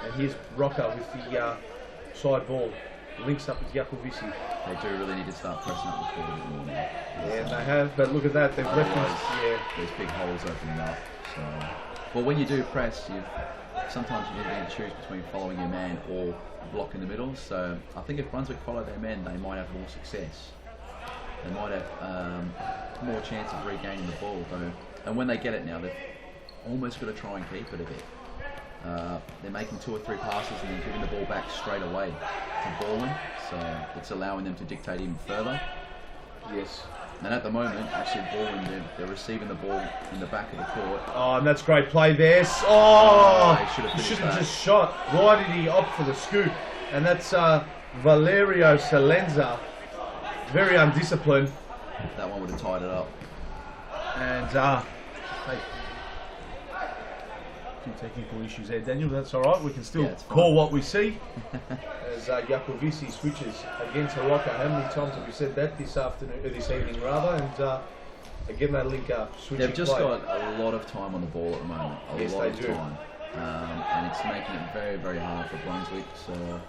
D: And here's Rocca with the side ball. Links up with Jacovici.
L: They do really need to start pressing up the court a bit more now.
D: Yeah, they have, but look at that, they've left us. Yeah.
L: There's big holes opening up. So, well, when you do press, sometimes you need to choose between following your man or blocking the middle. So I think if Brunswick follow their men, they might have more success. They might have more chance of regaining the ball, though. And when they get it now, they've almost got to try and keep it a bit. They're making 2 or 3 passes and then giving the ball back straight away to Balwyn, so it's allowing them to dictate even further.
D: Yes.
L: And at the moment, actually, Balwyn, they're receiving the ball in the back of the court.
D: Oh, and that's great play there. Oh,
L: he should have
D: just shot. Why did he opt for the scoop? And that's Valerio Salenza. Very undisciplined.
L: That one would have tied it up.
D: And few technical issues there, Daniel. That's all right. We can still call what we see. As Jacovici switches against Rocca. How many times have we said that this evening rather? And again, they link up.
L: They've just got a lot of time on the ball at the moment.
D: Yes,
L: lot
D: they
L: of
D: do.
L: time. And it's making it very, very hard for Brunswick. So,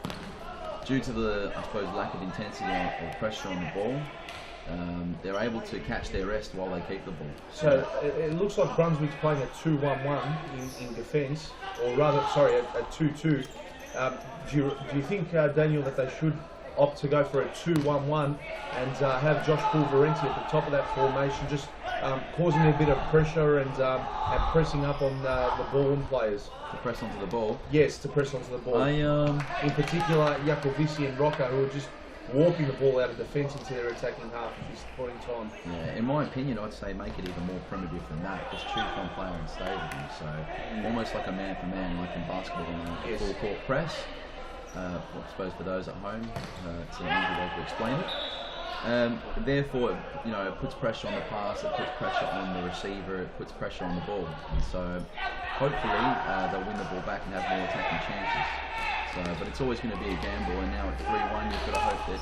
L: due to the, I suppose, lack of intensity or pressure on the ball, they're able to catch their rest while they keep the ball.
D: So it looks like Brunswick's playing a 2-1-1 in defence, or rather, sorry, a 2-2. Do you think, Daniel, that they should opt to go for a 2-1-1 and have Josh Pulverenti at the top of that formation, just causing a bit of pressure and pressing up on the Bourne players?
L: To press onto the ball?
D: Yes, to press onto the ball. In particular, Jacovici and Rocca, who are just warping the ball out of defence into their attacking half at this point in time.
L: Yeah, in my opinion, I'd say make it even more primitive than that. Just choose one player and stay with him. So almost like a man for man, like in basketball, in a full court press. I suppose for those at home, it's an easy way to explain it. Therefore, you know, it puts pressure on the pass, it puts pressure on the receiver, it puts pressure on the ball. And so hopefully they'll win the ball back and have more attacking chances. So, but it's always going to be a gamble, and now at 3-1, you've got to hope that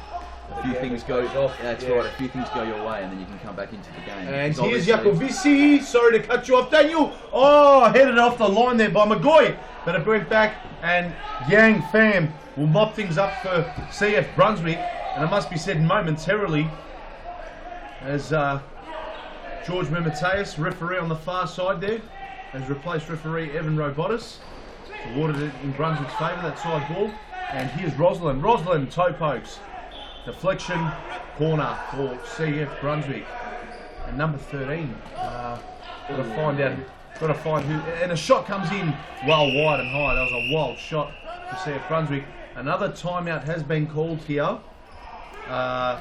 L: a few things go off. That's right. A few things go your way, and then you can come back into the game.
A: And here's Jacovici. Sorry to cut you off, Daniel. Oh, headed off the line there by McGoy, but it went back, and Yang Pham will mop things up for CF Brunswick. And it must be said momentarily, as George Memetius, referee on the far side there, has replaced referee Evan Robotis. Awarded it in Brunswick's favour, that side ball. And here's Rosalind. Rosalind toe pokes. Deflection corner for CF Brunswick. And number 13. Got to find who. And a shot comes in well wide and high. That was a wild shot for CF Brunswick. Another timeout has been called here. I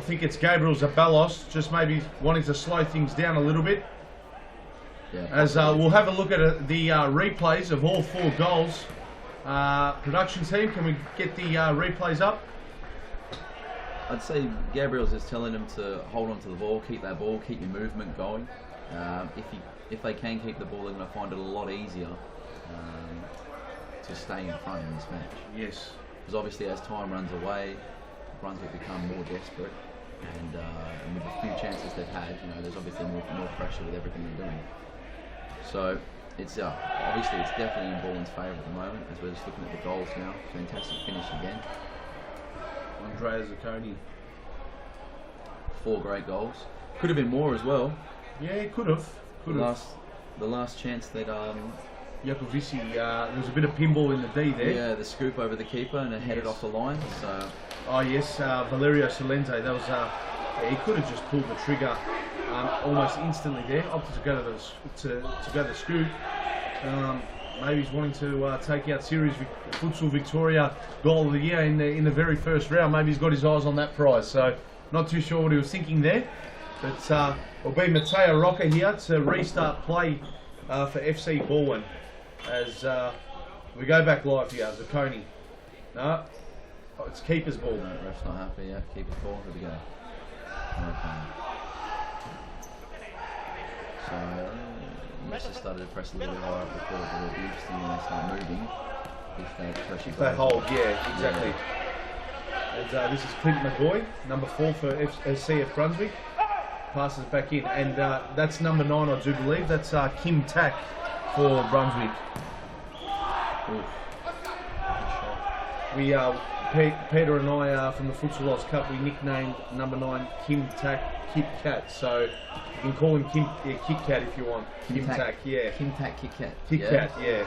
A: think it's Gabriel Zabalos, just maybe wanting to slow things down a little bit. Yeah, as we'll have a look at the replays of all 4 goals. Production team, can we get the replays up?
L: I'd say Gabriel's just telling them to hold on to the ball, keep that ball, keep your movement going. If they can keep the ball, they're going to find it a lot easier to stay in front in this match.
A: Yes.
L: Because obviously as time runs away, Brunswick become more desperate, and with the few chances they've had, you know, there's obviously more pressure with everything they're doing. So it's obviously it's definitely in Bourne's favour at the moment, as we're just looking at the goals now. Fantastic finish again.
A: Andrea Zacconi.
L: 4 great goals. Could have been more as well.
A: Yeah, it could have.
L: The last chance that
A: Jacovici, there was a bit of pinball in the D there.
L: Yeah, the scoop over the keeper and it headed off the line. So.
A: Oh yes, Valerio Salente. That was he could have just pulled the trigger almost instantly there. Opted to go to the scoop. Maybe he's wanting to take out Series Futsal Victoria Goal of the Year in the very first round. Maybe he's got his eyes on that prize. So not too sure what he was thinking there. But it'll be Mateo Rocca here to restart play for FC Balwyn as we go back live here. Zacconi. No. Oh, it's keeper's ball.
L: No, ref's not happy, yeah. Keeper's ball, here we go. Okay. So, must have started to press a little bit higher up the court, but it'll be interesting when they start moving. If they
A: hold, yeah, exactly. Yeah. And this is Clint McGoy, number 4 for CF Brunswick. Passes back in, and that's number 9, I do believe. That's Kim Tack for Brunswick. Oof. We Peter and I from the Futsal Lost Cup, we nicknamed number 9 Kim Tack Kit Kat. So you can call him Kit Kat if you want. Kim Tack, yeah.
L: Kim Tack Kit Kat.
A: Kit Kat, yeah.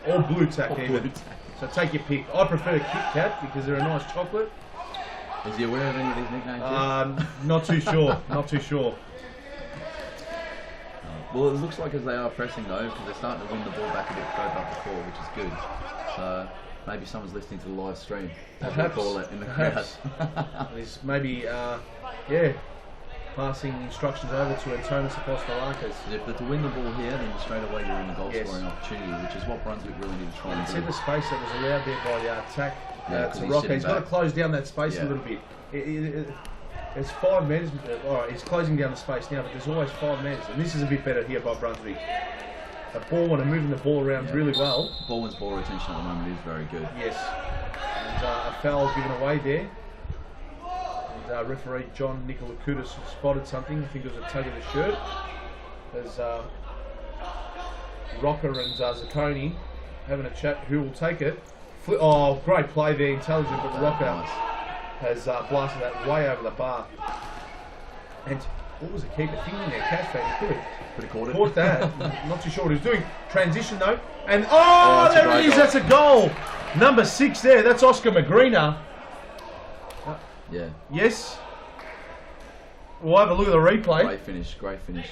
A: Or Blue Tack even. So take your pick. I prefer Kit Kat because they're a nice chocolate.
L: Is he aware of any of these nicknames?
A: Not too sure. Not too sure.
L: Well, it looks like as they are pressing though, because they're starting to win the ball back a bit further up the court, which is good. So maybe someone's listening to the live stream.
A: Perhaps.
L: Call it in the crowd.
A: He's maybe, passing instructions over to Antonis Apostolakis.
L: If they're to win the ball here, then straight away you're in a goal scoring opportunity, which is what Brunswick really need to try and do.
A: See the space that was allowed there by Tack. To Rocca. He's got to close down that space a little bit. It's 5 metres. Alright, he's closing down the space now, but there's always 5 metres. And this is a bit better here by Brunswick. Balwyn are moving the ball around really well.
L: Balwyn's ball retention at the moment is very good.
A: Yes. And a foul given away there. And referee John Nicolakoutis spotted something. I think it was a tug of the shirt. There's Rocca and Zacconi having a chat. Who will take it? Oh, great play there, intelligent, but Rocca has blasted that way over the bar. And what was the keeper thinking there? Cash fan, he could have caught that. Not too sure what he was doing. Transition though, and there it is. That's a goal. Number 6 there. That's Oscar Magrina.
L: Yeah.
A: Yes. We'll have a look at the replay.
L: Great finish.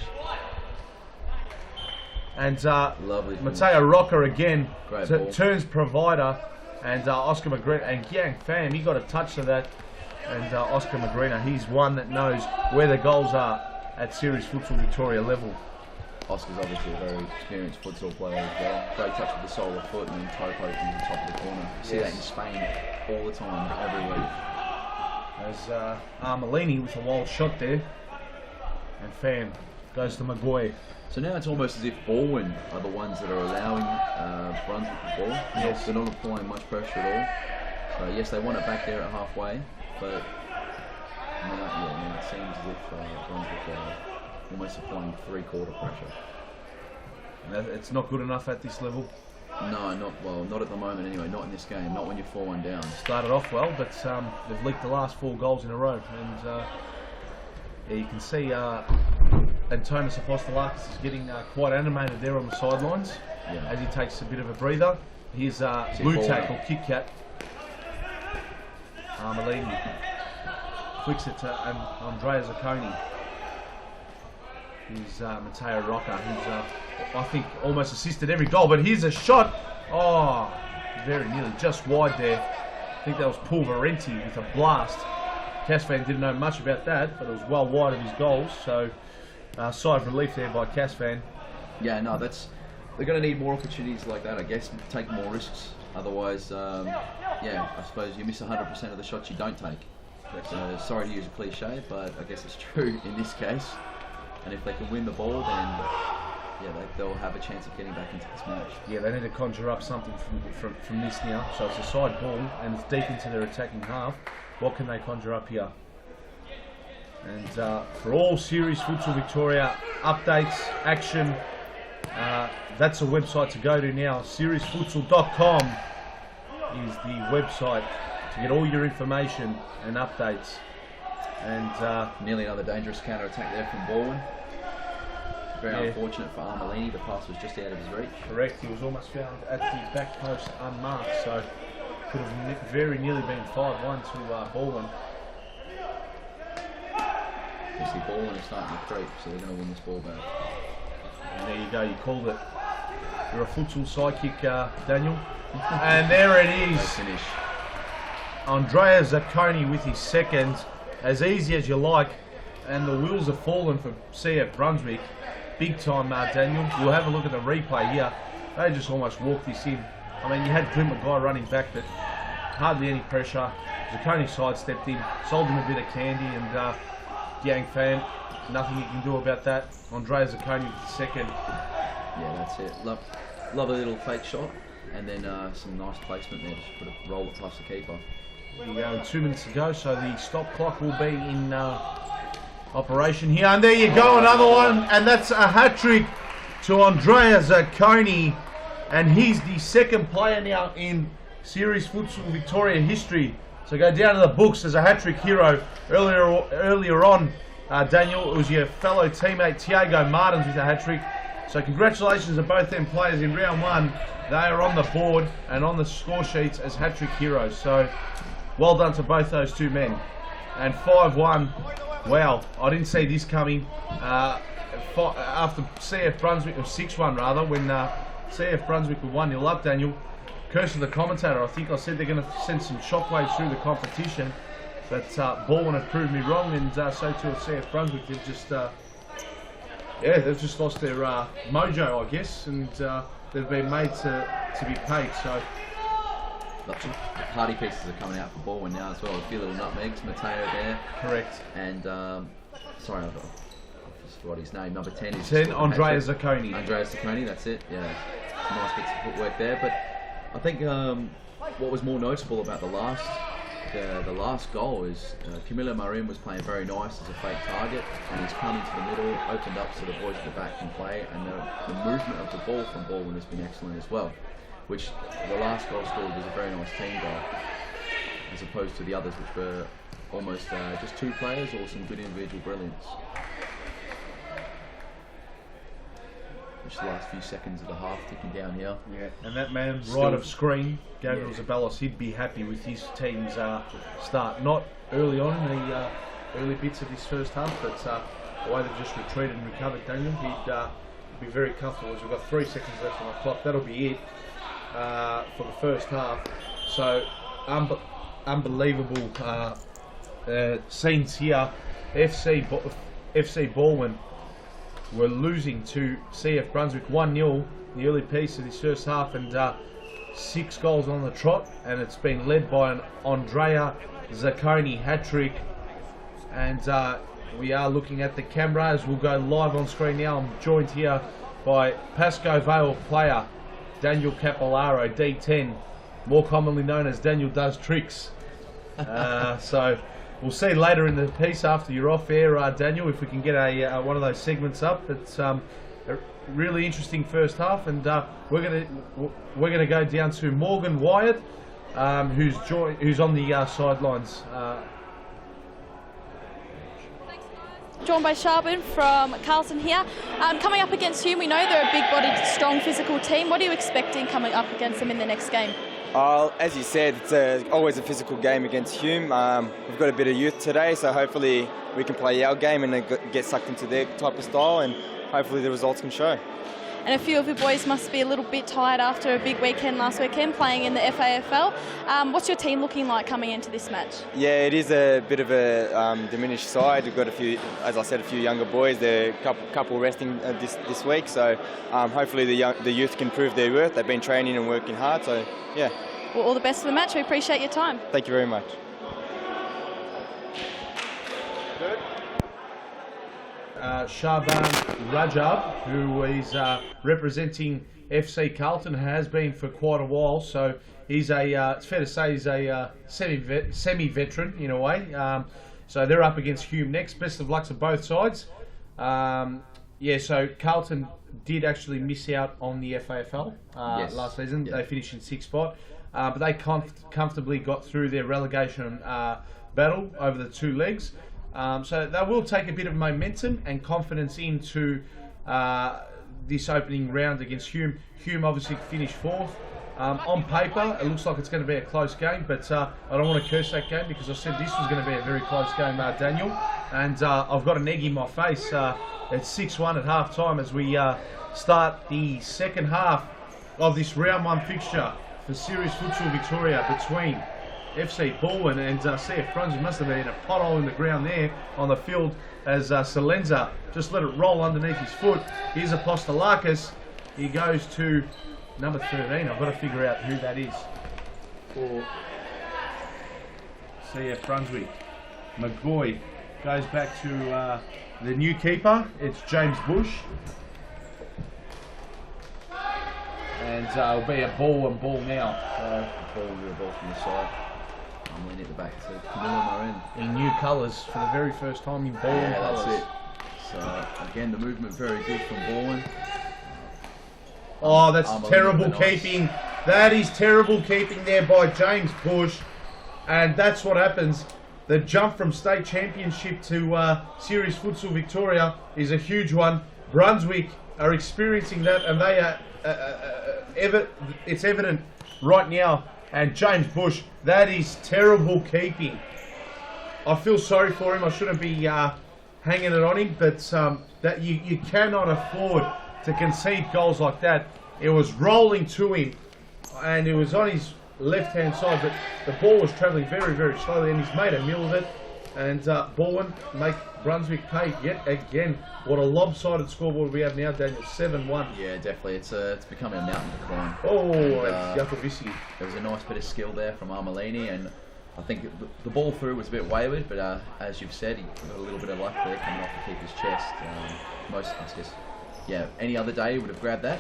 A: And
L: lovely
A: Mateo Rocca again
L: ball.
A: Turns provider, and Oscar Magrina and Yang Pham, he got a touch to that, and Oscar Magrina, he's one that knows where the goals are at Series Futsal Victoria level.
L: Oscar's obviously a very experienced futsal player as well. Great touch with the sole of foot and then toe poke from the top of the corner. You see that in Spain all the time, every week.
D: as Armelini with a wild shot there, and Fan goes to Maguire.
L: So now it's almost as if Balwyn are the ones that are allowing Brunswick the ball.
D: Yes.
L: They're not applying much pressure at all. So yes, they want it back there at halfway, but now it seems as if Brunswick are almost applying three-quarter pressure.
D: It's not good enough at this level.
L: No, not at the moment anyway. Not in this game. Not when you're 4-1 down.
D: Started off well, but they've leaked the last 4 goals in a row, and you can see Antonis Apostolakis is getting quite animated there on the sidelines as he takes a bit of a breather. Here's Lutak or Kit Kat. Armelini flicks it to Andrea Zacconi. Here's Matteo Rocca, who's I think almost assisted every goal, but here's a shot. Oh, very nearly, just wide there. I think that was Paul Valenti with a blast. Casfan didn't know much about that, but it was well wide of his goals, so sigh of relief there by Casfan.
L: Yeah, no, they're going to need more opportunities like that, I guess, take more risks. Otherwise, I suppose you miss 100% of the shots you don't take. So, sorry to use a cliche, but I guess it's true in this case. And if they can win the ball, then they'll have a chance of getting back into this match. Yeah,
D: they need to conjure up something from this now. So it's a side ball, and it's deep into their attacking half. What can they conjure up here? And for all Series Futsal Victoria updates, action, that's a website to go to now. SeriesFutsal.com is the website to get all your information and updates. And
L: nearly another dangerous counter attack there from Balwyn. Very unfortunate for Armelini. The pass was just out of his reach.
D: Correct. He was almost found at the back post unmarked, so could have very nearly been 5-1 to Balwyn.
L: You see Balwyn is starting to creep, so they're going to win this ball back.
D: And there you go. You called it. You're a futsal sidekick, Daniel. And there it is.
L: No finish.
D: Andrea Zacconi with his second. As easy as you like, and the wheels have fallen for CF Brunswick. Big time, Daniel. You'll have a look at the replay here. They just almost walked this in. I mean, you had Clint Maguire running back, but hardly any pressure. Zacconi sidestepped in, sold him a bit of candy, and Yang Fan, nothing you can do about that. Andrea Zacconi with the second.
L: Yeah, that's it. Lovely little fake shot, and then some nice placement there. Just put a roll it past the keeper.
D: There you go, 2 minutes to go, so the stop clock will be in operation here. And there you go, another one, and that's a hat-trick to Andrea Zacconi. And he's the second player now in Series Futsal Victoria history. So go down to the books as a hat-trick hero. Earlier on, Daniel, it was your fellow teammate Tiago Martins with a hat-trick. So congratulations to both them players in round 1. They are on the board and on the score sheets as hat-trick heroes. So well done to both those two men. And 5-1, wow, I didn't see this coming. After CF Brunswick, or 6-1 rather, when CF Brunswick were 1-0 up, Daniel, curse to the commentator, I think I said they're going to send some shockwaves through the competition. But Bourne had proved me wrong, and so too at CF Brunswick. They've just, they've just lost their mojo, I guess, and they've been made to be paid. So.
L: Lots of party pieces are coming out for Balwyn now as well. A few little nutmegs, Matteo there.
D: Correct.
L: And, sorry, I've just forgot his name. Number 10 is...
D: 10, Andrea Zacconi.
L: Andrea Zacconi, that's it, yeah. Nice bits of footwork there. But I think what was more noticeable about the last goal is Camilo Marin was playing very nice as a fake target, and he's come into the middle, opened up so the boys at the back can play, and the movement of the ball from Balwyn has been excellent as well. Which the last goal scored was a very nice team goal, as opposed to the others, which were almost just two players or some good individual brilliance. Which the last few seconds of the half ticking down here.
D: Yeah, and that man right of screen, Gabriel Zaballos, he'd be happy with his team's start. Not early on in the early bits of this first half, but the way they've just retreated and recovered, Daniel, he'd be very comfortable. As we've got 3 seconds left on the clock, that'll be it. For the first half, so unbelievable scenes here. FC Balwyn were losing to CF Brunswick 1-0 the early piece of this first half, and 6 goals on the trot, and it's been led by an Andrea Zacconi hat-trick. And we are looking at the camera as we'll go live on screen now. I'm joined here by Pascoe Vale player Daniel Capillaro, D10, more commonly known as Daniel Does Tricks. So we'll see later in the piece after you're off air, Daniel, if we can get a one of those segments up. It's a really interesting first half, and we're gonna go down to Morgan Wyatt, who's on the sidelines.
C: Joined by Ashburton from Carlton here. Coming up against Hume, we know they're a big-bodied, strong physical team. What are you expecting coming up against them in the next game?
M: As you said, it's always a physical game against Hume. We've got a bit of youth today, so hopefully we can play our game and then get sucked into their type of style, and hopefully the results can show.
C: And a few of your boys must be a little bit tired after a big weekend last weekend playing in the FAFL. What's your team looking like coming into this match?
M: Yeah, it is a bit of a diminished side. We've got a few, as I said, a few younger boys. They're a couple resting this week, so hopefully the youth can prove their worth. They've been training and working hard, so yeah.
C: Well, all the best for the match. We appreciate your time.
M: Thank you very much.
D: Shaban Rajab, who is representing FC Carlton, has been for quite a while, so he's it's fair to say he's a semi-veteran in a way. So they're up against Hume next. Best of luck to both sides. Yeah, so Carlton did actually miss out on the FAFL last season. Yeah. They finished in 6th spot, but they comfortably got through their relegation battle over the 2 legs. So they will take a bit of momentum and confidence into this opening round against Hume. Hume obviously finished 4th. On paper, it looks like it's going to be a close game, but I don't want to curse that game because I said this was going to be a very close game, Daniel. And I've got an egg in my face. It's 6-1 at half time as we start the second half of this round 1 fixture for Series Futsal Victoria between FC Balwyn and CF Brunswick. Must have been a pothole in the ground there on the field as Salenza just let it roll underneath his foot. Here's Apostolakis. He goes to number 13. I've got to figure out who that is for CF Brunswick. McGoy goes back to the new keeper. It's James Bush. And it'll be a ball now.
L: Ball from the side. I'm leaning at the back to Camilla Morin.
D: In new colours for the very first time in Bourne colours.
L: That's it. So again, the movement very good from Bourne.
D: Oh, that's terrible keeping. That is terrible keeping there by James Bush. And that's what happens. The jump from state championship to Series Futsal Victoria is a huge one. Brunswick are experiencing that, and they are. It's evident right now. And James Bush, that is terrible keeping. I feel sorry for him. I shouldn't be hanging it on him, but that you cannot afford to concede goals like that. It was rolling to him, and it was on his left-hand side, but the ball was travelling very, very slowly, and he's made a meal of it. And Bourne make Brunswick pay yet again. What a lopsided scoreboard we have now, Daniel. 7-1.
L: Yeah, definitely. It's becoming a mountain to climb.
D: Oh, Jakobisi.
L: There was a nice bit of skill there from Armelini, and I think the ball through was a bit wayward, but as you've said, he got a little bit of luck there coming off the keeper's chest. Any other day he would have grabbed that.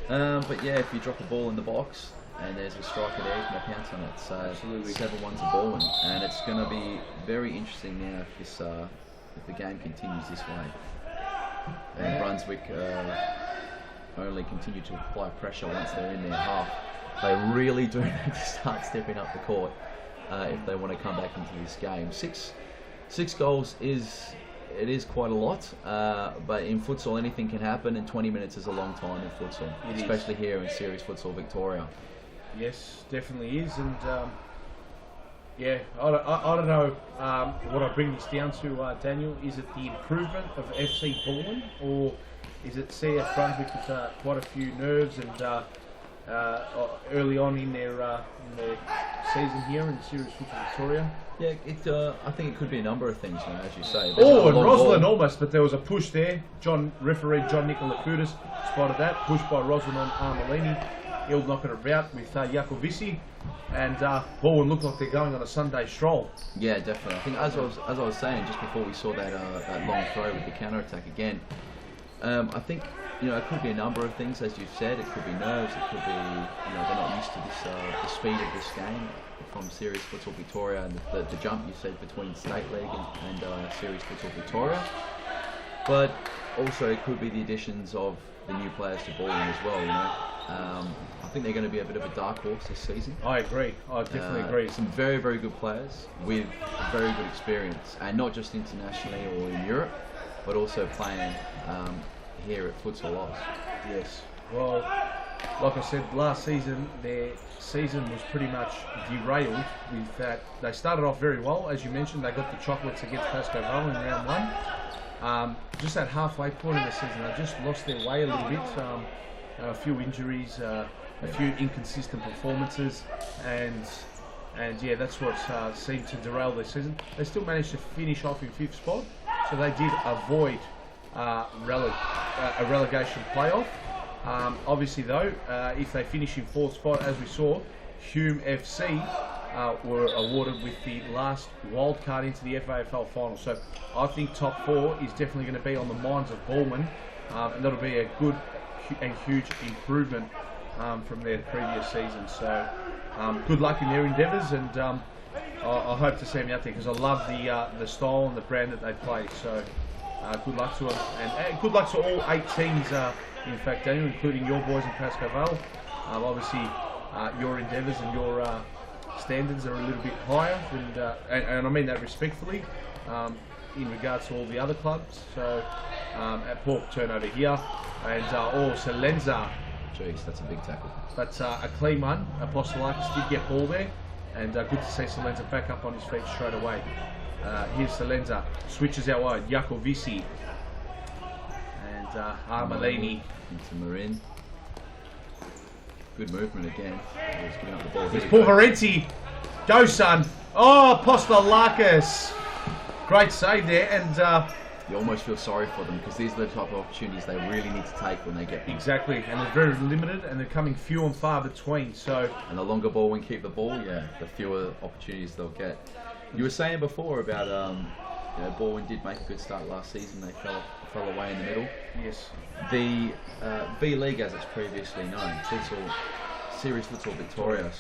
L: But yeah, if you drop a ball in the box and there's a striker there, you can pounce on it. So absolutely 7-1 to Bourne, and it's going to be very interesting now if the game continues this way. And Brunswick only continue to apply pressure once they're in their half. They really do need to start stepping up the court if they want to come back into this game. Six goals is quite a lot, but in futsal anything can happen, and 20 minutes is a long time in futsal, especially here in Series Futsal Victoria.
D: Yes, definitely is, and I don't know what I bring this down to, Daniel. Is it the improvement of FC Bourne, or is it CF Brunswick with quite a few nerves and early on in their season here in Series Futsal Victoria?
L: Yeah, I think it could be a number of things, as you say.
D: Oh, and Rosalind almost, but there was a push there. Referee John Nicolakudis spotted that. Pushed by Rosalind on Armelini. he'll knock it about with Jakovisi, and Bourne look like they're going on a Sunday stroll.
L: Yeah, definitely. I think as I was saying just before we saw that long throw with the counter attack again, I think it could be a number of things, as you've said. It could be nerves. It could be they're not used to this the speed of this game from Series Futsal Victoria, and the jump you said between State League and Series Futsal Victoria. But also it could be the additions of the new players to Balwyn as well. I think they're going to be a bit of a dark horse this season.
D: I agree. I definitely agree.
L: Some very, very good players with very good experience, and not just internationally or in Europe, but also playing here at Futsal Oz.
D: Yes. Well, like I said, last season their season was pretty much derailed with that. They started off very well, as you mentioned. They got the chocolates against Pascoe Vale in round 1. Just at halfway point of the season, they just lost their way a little bit. A few injuries, a few inconsistent performances, and yeah, that's what seemed to derail their season. They still managed to finish off in 5th spot, so they did avoid a relegation playoff. Obviously though, if they finish in 4th spot, as we saw, Hume FC were awarded with the last wild card into the FAFL final. So I think top 4 is definitely going to be on the minds of Balwyn, and that'll be a good and huge improvement from their previous season. So good luck in their endeavours, and I hope to see them out there because I love the style and the brand that they play. So good luck to them, and good luck to all 8 teams. In fact, Daniel, including your boys in Pascoe Vale. Obviously, your endeavours and your standards are a little bit higher, and I mean that respectfully, in regards to all the other clubs. So, at Pork turnover here, and Salenza.
L: Jeez, that's a big tackle. But
D: a clean one. Apostolakis did get ball there, and good to see Salenza back up on his feet straight away. Here's Salenza, switches out wide, Jakovisi, and Armalini.
L: Into Marin. Good movement again. He's giving up the ball.
D: Here's Pulverenti. Go, son. Oh, Apostolakis. Great save there, and
L: you almost feel sorry for them because these are the type of opportunities they really need to take when they get them.
D: Exactly, and they're very limited, and they're coming few and far between. So,
L: and the longer Balwyn keep the ball, the fewer opportunities they'll get. You were saying before about Balwyn did make a good start last season. They fell away in the middle.
D: Yes.
L: The V League, as it's previously known, Series Futsal Victoria,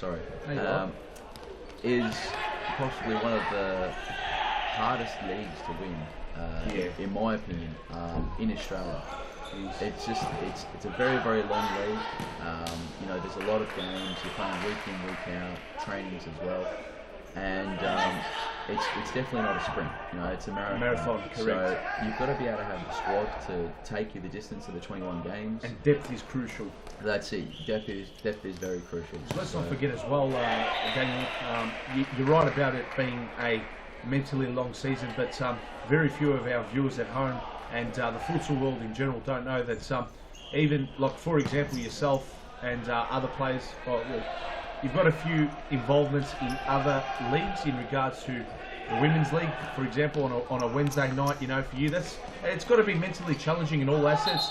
L: is possibly one of the hardest leagues to win, in my opinion, in Australia. It's a very, very long league. There's a lot of games. You're playing week in, week out, trainings as well, and it's definitely not a sprint. It's a marathon.
D: Correct.
L: So you've got to be able to have the squad to take you the distance of the 21 games.
D: And depth is crucial.
L: That's it. Depth is very crucial.
D: So let's not forget as well, Daniel. You're right about it being a mentally long season, but very few of our viewers at home and the futsal world in general don't know that even, like for example, yourself and other players, you've got a few involvements in other leagues in regards to the women's league, for example, on a Wednesday night. For you, it's got to be mentally challenging in all assets.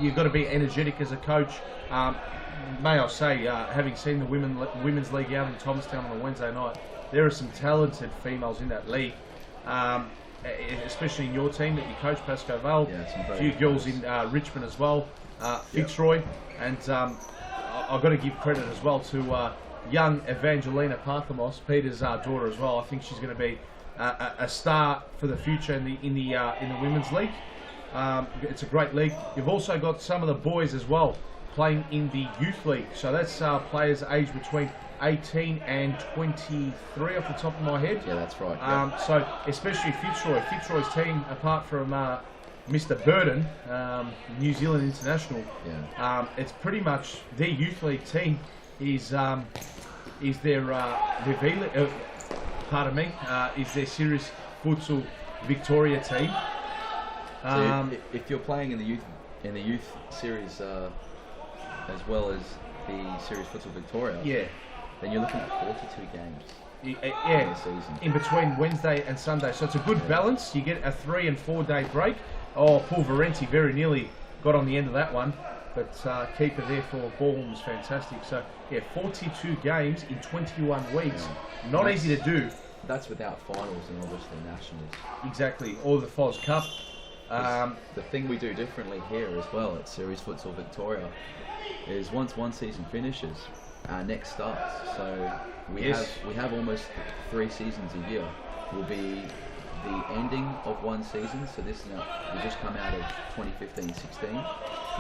D: You've got to be energetic as a coach. May I say, having seen the women's league out in Thomastown on a Wednesday night, there are some talented females in that league, especially in your team that you coach, Pascoe Vale. A few girls in Richmond as well, Fitzroy, and I've got to give credit as well to young Evangelina Parthamos, Peter's daughter as well. I think she's going to be a star for the future in the women's league. It's a great league. You've also got some of the boys as well playing in the youth league. So that's players aged between 18 and 23 off the top of my head.
L: Yeah, that's right.
D: So especially Fitzroy's team, apart from Mr. Burton, New Zealand international. It's pretty much their youth league team is their is their Series Futsal Victoria team.
L: So if you're playing in the youth series as well as the Series Futsal Victoria, then you're looking at 42 games. In the season.
D: In between Wednesday and Sunday, so it's a good balance. You get a 3 and 4 day break. Pulverenti very nearly got on the end of that one. but keeper there for Bourne was fantastic. So yeah, 42 games in 21 weeks, not easy to do.
L: That's without finals and obviously nationals.
D: Exactly, or the Foz Cup.
L: The thing we do differently here as well at Series Futsal Victoria is once one season finishes, our next starts. So we have almost 3 seasons a year. Will be the ending of one season. So this now we just come out of 2015-16.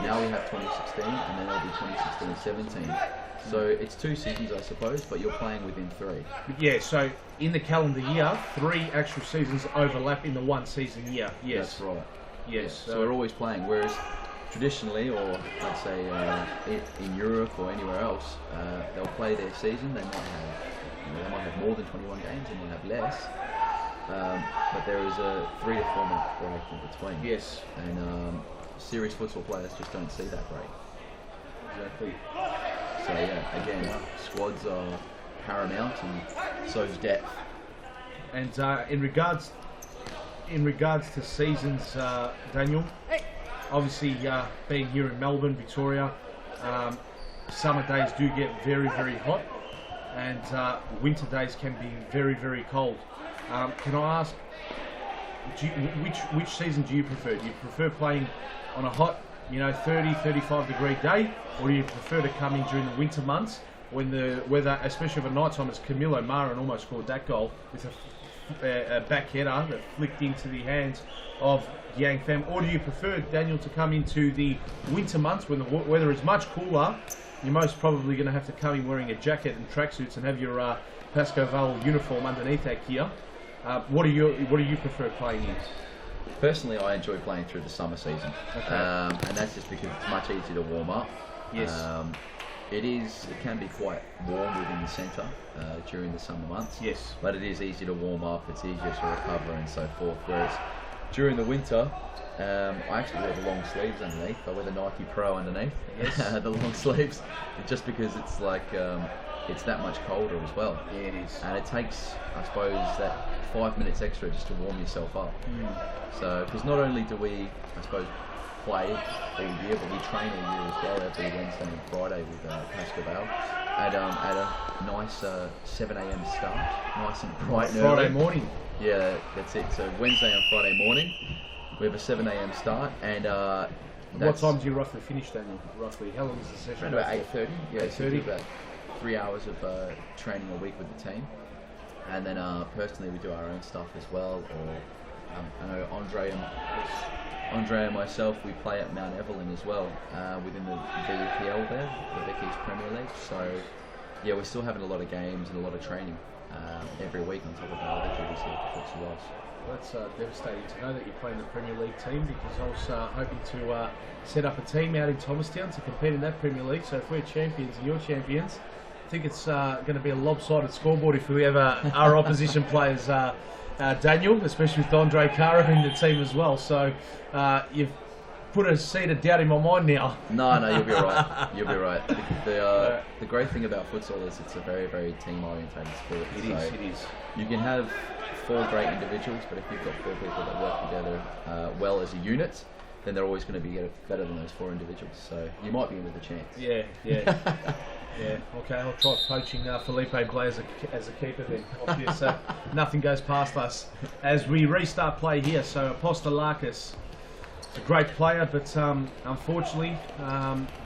L: Now we have 2016, and then it'll be 2016-17. So it's 2 seasons, I suppose, but you're playing within 3.
D: Yeah, so in the calendar year, 3 actual seasons overlap in the 1 season year. Yes.
L: That's right.
D: Yes.
L: So we're always playing, whereas traditionally, or let's say in Europe or anywhere else, they'll play their season. They might have more than 21 games, they might have less. But there is a 3 to 4 month break in between.
D: Yes.
L: And serious futsal players just don't see that break.
D: Exactly.
L: So yeah, again, squads are paramount, and so is depth.
D: And in regards to seasons, Daniel, obviously being here in Melbourne, Victoria, summer days do get very, very hot, and winter days can be very, very cold. Can I ask, which season do you prefer? Do you prefer playing on a hot, 30, 35 degree day, or do you prefer to come in during the winter months when the weather, especially over night time, as Camilo Marin almost scored that goal with a back header that flicked into the hands of Yang Pham? Or do you prefer, Daniel, to come into the winter months when the weather is much cooler? You're most probably going to have to come in wearing a jacket and tracksuits and have your Pascoe Vale uniform underneath that gear. What do you prefer playing in?
L: Personally, I enjoy playing through the summer season,
D: okay.
L: And that's just because it's much easier to warm up.
D: Yes.
L: It can be quite warm within the centre during the summer months.
D: Yes.
L: But it is easy to warm up, it's easier to recover and so forth. Whereas during the winter, I actually wear the long sleeves underneath. I wear the Nike Pro underneath.
D: Yes.
L: The long sleeves, just because it's like it's that much colder as well.
D: Yeah, it is.
L: And it takes, I suppose, that 5 minutes extra just to warm yourself up. So, because not only do we, I suppose, play all year, but we train all year as well, every Wednesday and Friday with Pascoe Vale at a nice 7 a.m. start, nice and bright and
D: Friday
L: early.
D: morning.
L: Yeah, that's it. So Wednesday and Friday morning, we have a 7 a.m. start, and
D: what time do you roughly finish, Daniel? Roughly, how long is the session?
L: Around about 8:30. Yeah,
D: 8:30.
L: so we do about 3 hours of training a week with the team, and then personally we do our own stuff as well. Or I know Andre and myself, we play at Mount Evelyn as well within the VEPL there, the Vic East Premier League. So yeah, we're still having a lot of games and a lot of training every week on top of our other duties here at Futsal.
D: That's devastating to know that you're playing the Premier League team, because I was hoping to set up a team out in Thomastown to compete in that Premier League. So if we're champions and you're champions, I think it's going to be a lopsided scoreboard if we ever our opposition players, Daniel, especially with Andre Cara in the team as well. So you've put a seed of doubt in my mind now.
L: No, you'll be right. You'll be right. The great thing about futsal is it's a very, very team-orientated sport.
D: It is.
L: You can have 4 great individuals, but if you've got 4 people that work together well as a unit, then they're always going to be better than those 4 individuals. So you might be in with a chance.
D: Yeah. Yeah. Okay, I'll try poaching Felipe Blay as a keeper then. Obviously, nothing goes past us as we restart play here. So Apostolakis, a great player, but unfortunately,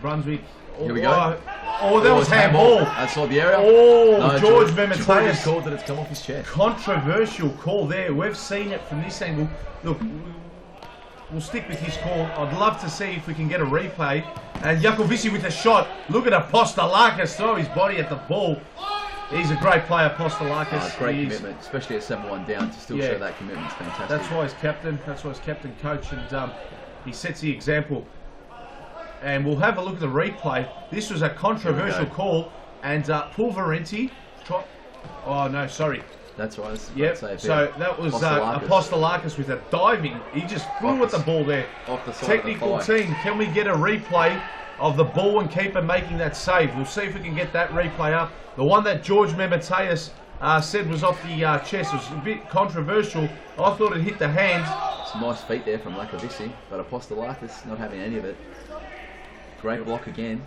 D: Brunswick.
L: Here we go.
D: Oh, that was handball.
L: Outside the area.
D: Oh,
L: no,
D: George
L: George
D: Memeteus
L: called that it's come off his chest.
D: Controversial call there. We've seen it from this angle. Look, we'll stick with his call. I'd love to see if we can get a replay. And Jakovici with a shot. Look at Apostolakis throw his body at the ball. He's a great player, Apostolakis.
L: Great commitment, especially at 7-1 down, to still show that commitment's fantastic.
D: That's why he's captain. That's why he's captain coach, and he sets the example. And we'll have a look at the replay. This was a controversial call, and Pulverenti. Oh no, sorry.
L: That's right.
D: Yep. So that was Apostolakis with a diving. He just flew at the ball there.
L: Off the side
D: Technical
L: of the
D: team, can we get a replay of the Balwyn keeper making that save? We'll see if we can get that replay up. The one that George Memeteus said was off the chest was a bit controversial. I thought it hit the hand.
L: Some nice feet there from Lakovici, but Apostolakis not having any of it. Great block again.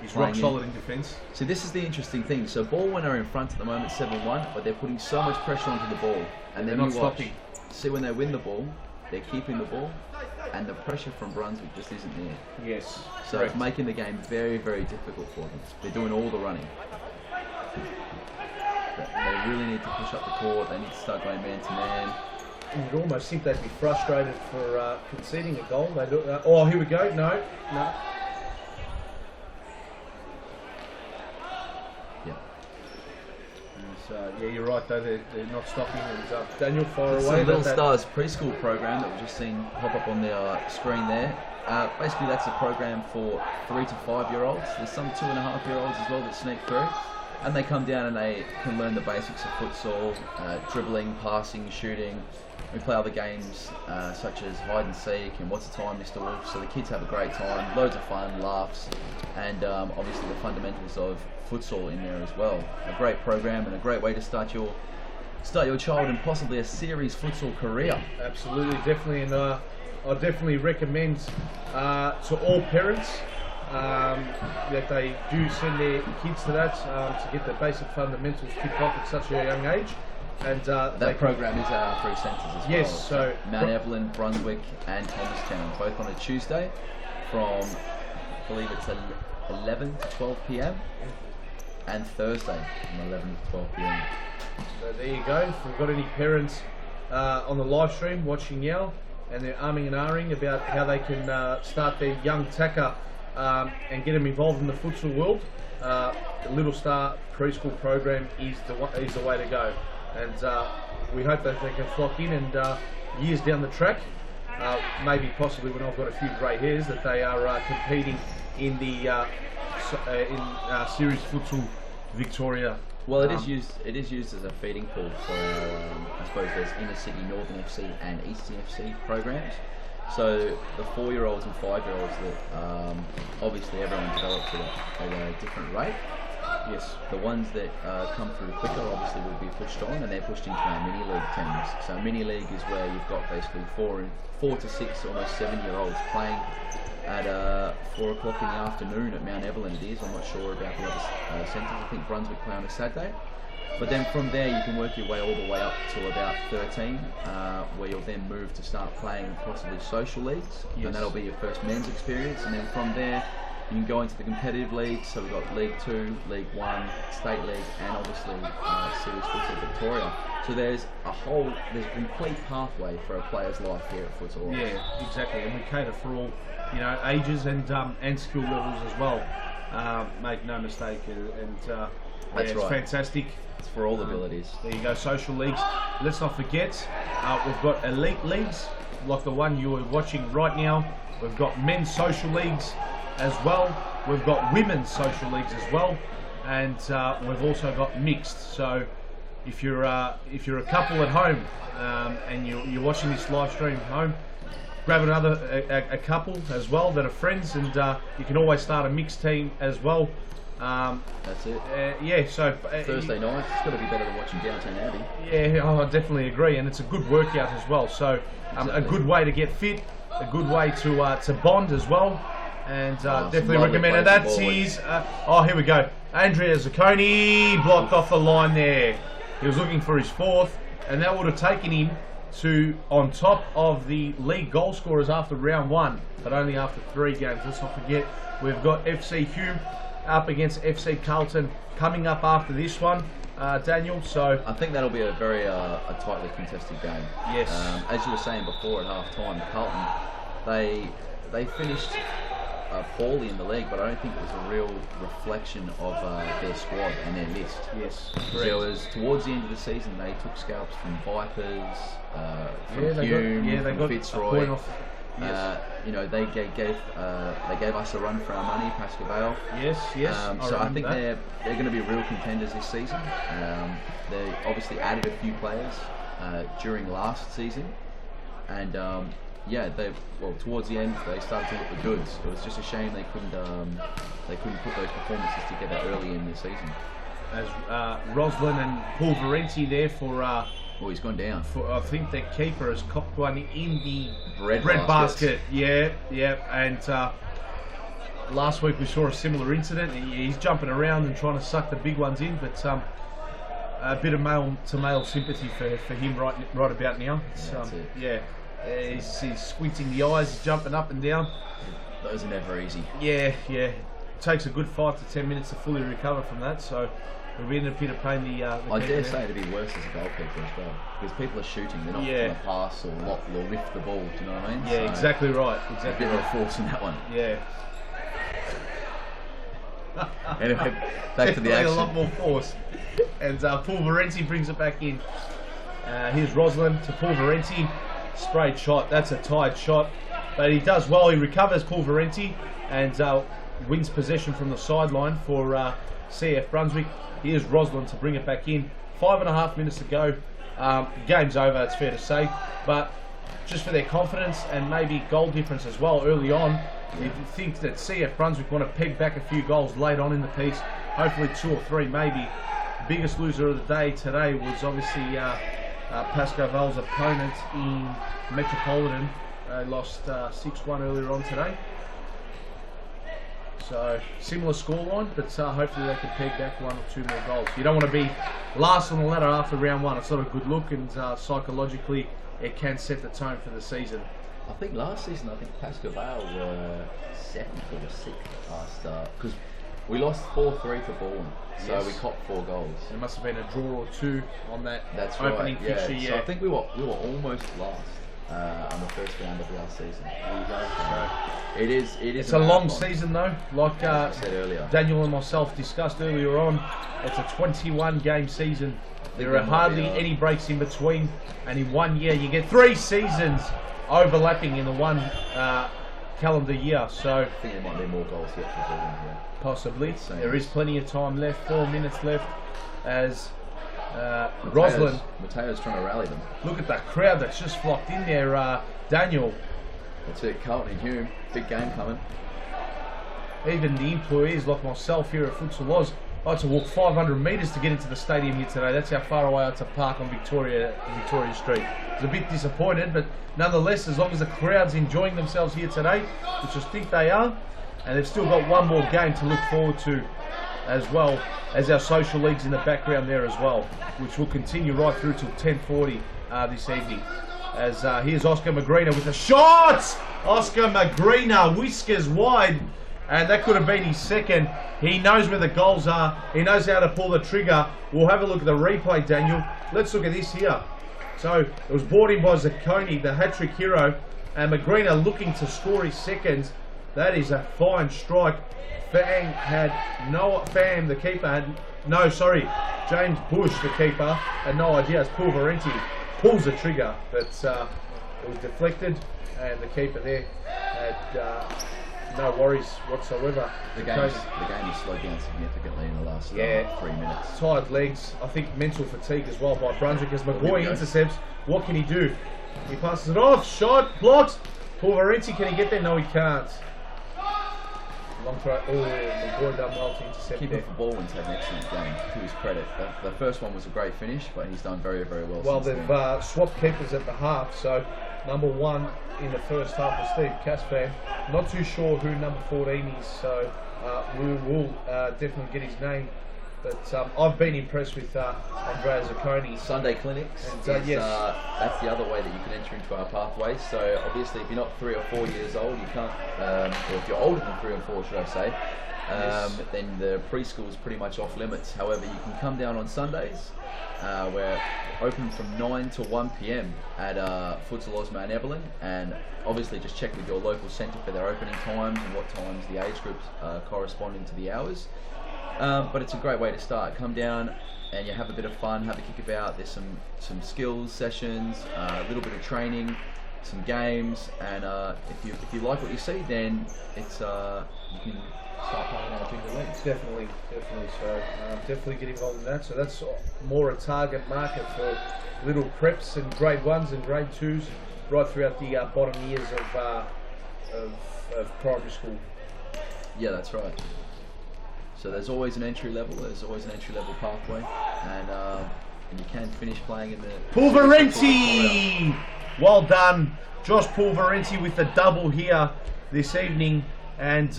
D: He's rock solid in defence.
L: So this is the interesting thing. So Balwyn are in front at the moment, 7-1, but they're putting so much pressure onto the ball. And then
D: they're
L: you
D: not
L: watch.
D: stopping.
L: See, when they win the ball, they're keeping the ball, and the pressure from Brunswick just isn't there.
D: Yes.
L: So
D: correct.
L: it's making the game very, very difficult for them. They're doing all the running. They really need to push up the court. They need to start going man to man.
D: You'd almost think they'd be frustrated for conceding a goal. They do, oh, here we go. No.
L: Yeah.
D: So, yeah, you're right, though. They're not stopping. And Daniel, fire
L: It's
D: away.
L: a Little Stars preschool program that we've just seen pop up on the screen there. Basically, that's a program for 3 to 5-year-olds. There's some 2.5-year-olds as well that sneak through. And they come down and they can learn the basics of futsal, dribbling, passing, shooting. We play other games such as hide and seek and what's the time, Mr. Wolf. So the kids have a great time, loads of fun, laughs, and obviously the fundamentals of futsal in there as well. A great program and a great way to start your child in possibly a series futsal career.
D: Absolutely, definitely, and I definitely recommend to all parents that they do send their kids to that to get the basic fundamentals kicked off at such a young age. And
L: that program is at our 3 centres as well.
D: Yes, so
L: Mount Evelyn, Brunswick and Thomastown, both on a Tuesday from, I believe it's 11 to 12 p.m. and Thursday from 11 to 12 p.m.
D: So there you go. If we've got any parents on the live stream watching now and they're arming and ahhing about how they can start their young tacker and get them involved in the futsal world, the Little Star preschool program is the way to go. And we hope that they can flock in and years down the track, maybe possibly when I've got a few grey hairs, that they are competing in the Series Futsal Victoria.
L: Well, it is used as a feeding pool for our, I suppose there's Inner City, Northern FC and Eastern FC programs. So the 4-year-olds and 5-year-olds that obviously everyone develops at a different rate. Yes, the ones that come through quicker obviously will be pushed on, and they're pushed into our mini league teams. So mini league is where you've got basically 4 to 6, almost 7-year-olds playing at 4 o'clock in the afternoon at Mount Evelyn. It is. I'm not sure about the other centres. I think Brunswick play on a Saturday. But then from there you can work your way all the way up to about 13, where you'll then move to start playing possibly social leagues, and that'll be your first men's experience. And then from there you can go into the competitive leagues. So we've got League 2, League 1, State League, and obviously Series Futsal Victoria. So there's a complete pathway for a player's life here at Futsal.
D: Yeah, exactly, and we cater for all, ages and skill levels as well. Make no mistake,
L: That's right.
D: Fantastic.
L: It's for all abilities.
D: There you go, social leagues. Let's not forget, we've got elite leagues, like the one you're watching right now. We've got men's social leagues as well. We've got women's social leagues as well, and we've also got mixed. So if you're a couple at home and you're watching this live stream at home, grab a couple as well that are friends, and you can always start a mixed team as well.
L: That's it.
D: Yeah, so
L: Thursday night, it's got to be better than watching Downtown Abbey.
D: Yeah, I definitely agree, and it's a good workout as well. So a good way to get fit, a good way to bond as well, and definitely recommend it. That's his. Here we go. Andrea Zacconi blocked off the line there. He was looking for his 4th, and that would have taken him to on top of the league goal scorers after round 1, but only after 3 games. Let's not forget we've got FC Hume up against FC Carlton coming up after this one, Daniel. So
L: I think that'll be a very a tightly contested game.
D: Yes.
L: As you were saying before at half time, Carlton, they finished poorly in the league, but I don't think it was a real reflection of their squad and their list.
D: Yes.
L: There was towards the end of the season they took scalps from Vipers, from Hume, from Fitzroy.
D: Yes.
L: They gave us a run for our money, Pascoe Vale.
D: Yes.
L: So I think they're going to be real contenders this season. They obviously added a few players during last season, and towards the end they started to look the goods. It was just a shame they couldn't put those performances together early in the season.
D: As Roslin and Paul Varenti there for.
L: He's gone down.
D: I think the keeper has copped one in the
L: bread
D: basket. Yeah, and last week we saw a similar incident. He's jumping around and trying to suck the big ones in, but a bit of male-to-male sympathy for him right about now. Yeah, he's squinting the eyes, he's jumping up and down.
L: Those are never easy.
D: Yeah. It takes a good 5 to 10 minutes to fully recover from that, so we'll be in a bit of pain.
L: I dare say it'd be worse as a goalkeeper as well, because people are shooting, they're not going to pass or lift the ball, do you know what I mean?
D: Yeah, so exactly right. Exactly
L: a bit of force in that one.
D: Yeah.
L: Anyway, back to the action.
D: A lot more force. And Paul Varenti brings it back in. Here's Roslin to Paul Varenti. Sprayed shot. That's a tired shot. But he does well. He recovers, Paul Varenti, and wins possession from the sideline for CF Brunswick. Here's Roslin to bring it back in. 5.5 minutes to go. Game's over, it's fair to say. But just for their confidence and maybe goal difference as well early on, you think that CF Brunswick want to peg back a few goals late on in the piece, hopefully 2 or 3 maybe. Biggest loser of the day today was obviously Pascoe Vale's opponent in Metropolitan. They lost 6-1 earlier on today. So similar scoreline, but hopefully they can peg back 1 or 2 more goals. You don't want to be last on the ladder after round 1. It's not a good look, and psychologically it can set the tone for the season.
L: I think last season, Pascoe Vale were 7th or 6th after, because we lost 4-3 to Bourne, so we copped 4 goals.
D: There must have been a draw or 2 on that opening fixture.
L: So I think we were almost last on the first round of last season. It is.
D: It's a long season though, like
L: I said earlier.
D: Daniel and myself discussed earlier on. It's a 21 game season. There are hardly any breaks in between, and in 1 year you get 3 seasons overlapping in the one calendar year. So
L: I think there might be more goals yet for Bourne here.
D: Possibly. There is plenty of time left. 4 minutes left as Roslin.
L: Mateo's trying to rally them.
D: Look at that crowd that's just flocked in there, Daniel.
L: That's it, Carlton and Hume. Big game coming.
D: Even the employees like myself here at Futsal Oz, I had to walk 500 metres to get into the stadium here today. That's how far away I had to park on Victoria Street. I was a bit disappointed, but nonetheless, as long as the crowd's enjoying themselves here today, which I think they are, and they've still got 1 more game to look forward to, as well as our social leagues in the background there as well, which will continue right through till 10:40 this evening. As here's Oscar Magrina with the shots! Oscar Magrina, whiskers wide, and that could have been his second. He knows where the goals are. He knows how to pull the trigger. We'll have a look at the replay, Daniel. Let's look at this here. So it was brought in by Zacconi, the hat-trick hero, and Magrina looking to score his second. That is a fine strike. James Bush, the keeper, had no idea. It's Paul Varenti pulls the trigger, but it was deflected, and the keeper there had no worries whatsoever.
L: The game is slowed down significantly in the last 3 minutes.
D: Tired legs, I think mental fatigue as well by Brunswick as McGoy intercepts. What can he do? He passes it off, shot, blocks. Paul Varenti, can he get there? No, he can't. Long throw. McGoy done well to intercept
L: Keeper for Balwyn's had an excellent game, to his credit. The first one was a great finish, but he's done very, very well.
D: Well, they've swapped keepers at the half, so number 1 in the first half was Steve Caspan. Not too sure who number 14 is, so we will definitely get his name. But I've been impressed with Andrea Zacconi.
L: Sunday clinics. And, yes. That's the other way that you can enter into our pathways. So obviously, if you're not 3 or 4 years old, you can't. Or if you're older than 3 or 4, should I say? Then the preschool is pretty much off limits. However, you can come down on Sundays. We're open from 9 to 1 p.m. at Futsal Oz Mount Evelyn, and obviously just check with your local centre for their opening times and what times the age groups corresponding to the hours. But it's a great way to start. Come down and you have a bit of fun, have a kick about. There's some skills sessions, a little bit of training, some games, and if you like what you see, then it's you can start playing our junior leagues.
D: Definitely. So definitely get involved in that. So that's more a target market for little preps and grade 1s and grade 2s, right throughout the bottom years of primary school.
L: Yeah, that's right. So there's always an entry level. There's always an entry level pathway, and you can finish playing in the.
D: Pulverenti, well done, Josh Pulverenti with the double here this evening, and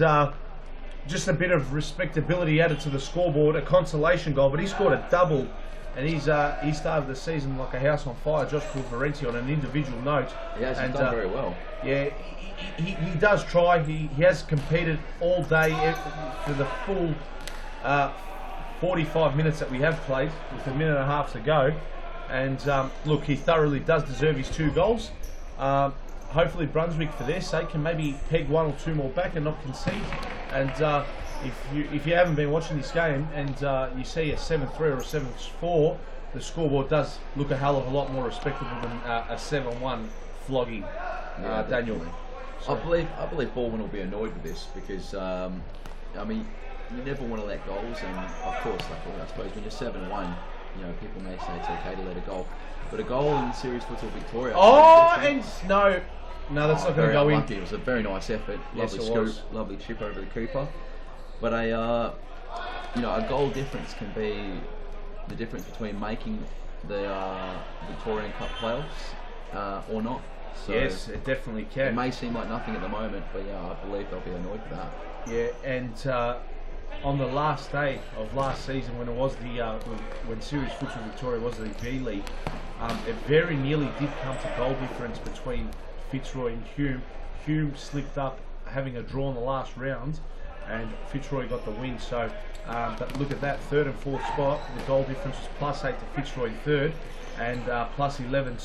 A: just a bit of respectability added to the scoreboard, a consolation goal, but he scored a double, and he started the season like a house on fire. Josh Pulverenti on an individual note.
L: He has done very well.
A: Yeah, he does try. He has competed all day for the full 45 minutes that we have played, with a minute and a half to go. And look, he thoroughly does deserve his 2 goals. Hopefully Brunswick, for their sake, can maybe peg 1 or 2 more back and not concede. And if you haven't been watching this game and you see a 7-3 or a 7-4, the scoreboard does look a hell of a lot more respectable than a 7-1 flogging. Daniel.
L: I believe Bourne will be annoyed with this because I mean, you never want to let goals, and of course, I suppose when you're 7-1, you know, people may say it's okay to let a goal, but a goal in Series Futsal Victoria.
A: No, that's not going to go
L: unlucky.
A: in.
L: It was a very nice effort, lovely scoop, lovely chip over the keeper. But a goal difference can be the difference between making the Victorian Cup playoffs or not. So
A: yes, it definitely can.
L: It may seem like nothing at the moment, but yeah, I believe they'll be annoyed with that.
A: Yeah, and on the last day of last season, when it was when Series Futsal Victoria was the V League, it very nearly did come to goal difference between Fitzroy and Hume. Hume slipped up, having a draw in the last round, and Fitzroy got the win. So, but look at that, 3rd and 4th spot. The goal difference was +8 to Fitzroy in 3rd, and +11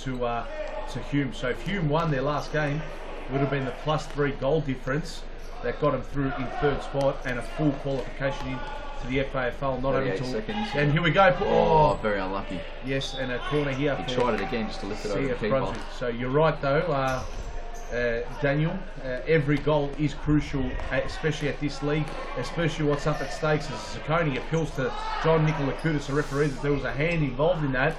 A: to Hume. So if Hume won their last game, it would have been the +3 goal difference that got him through in 3rd spot and a full qualification in to the FAFL. Not only
L: seconds.
A: And here we go.
L: Oh, very unlucky.
A: Yes, and a corner here.
L: He tried it again just to lift it over the keeper.
A: Brunswick. So you're right though, Daniel. Every goal is crucial, especially at this league. Especially what's up at stakes is Zacconi appeals to John Nicolakoutis, the referee, that there was a hand involved in that.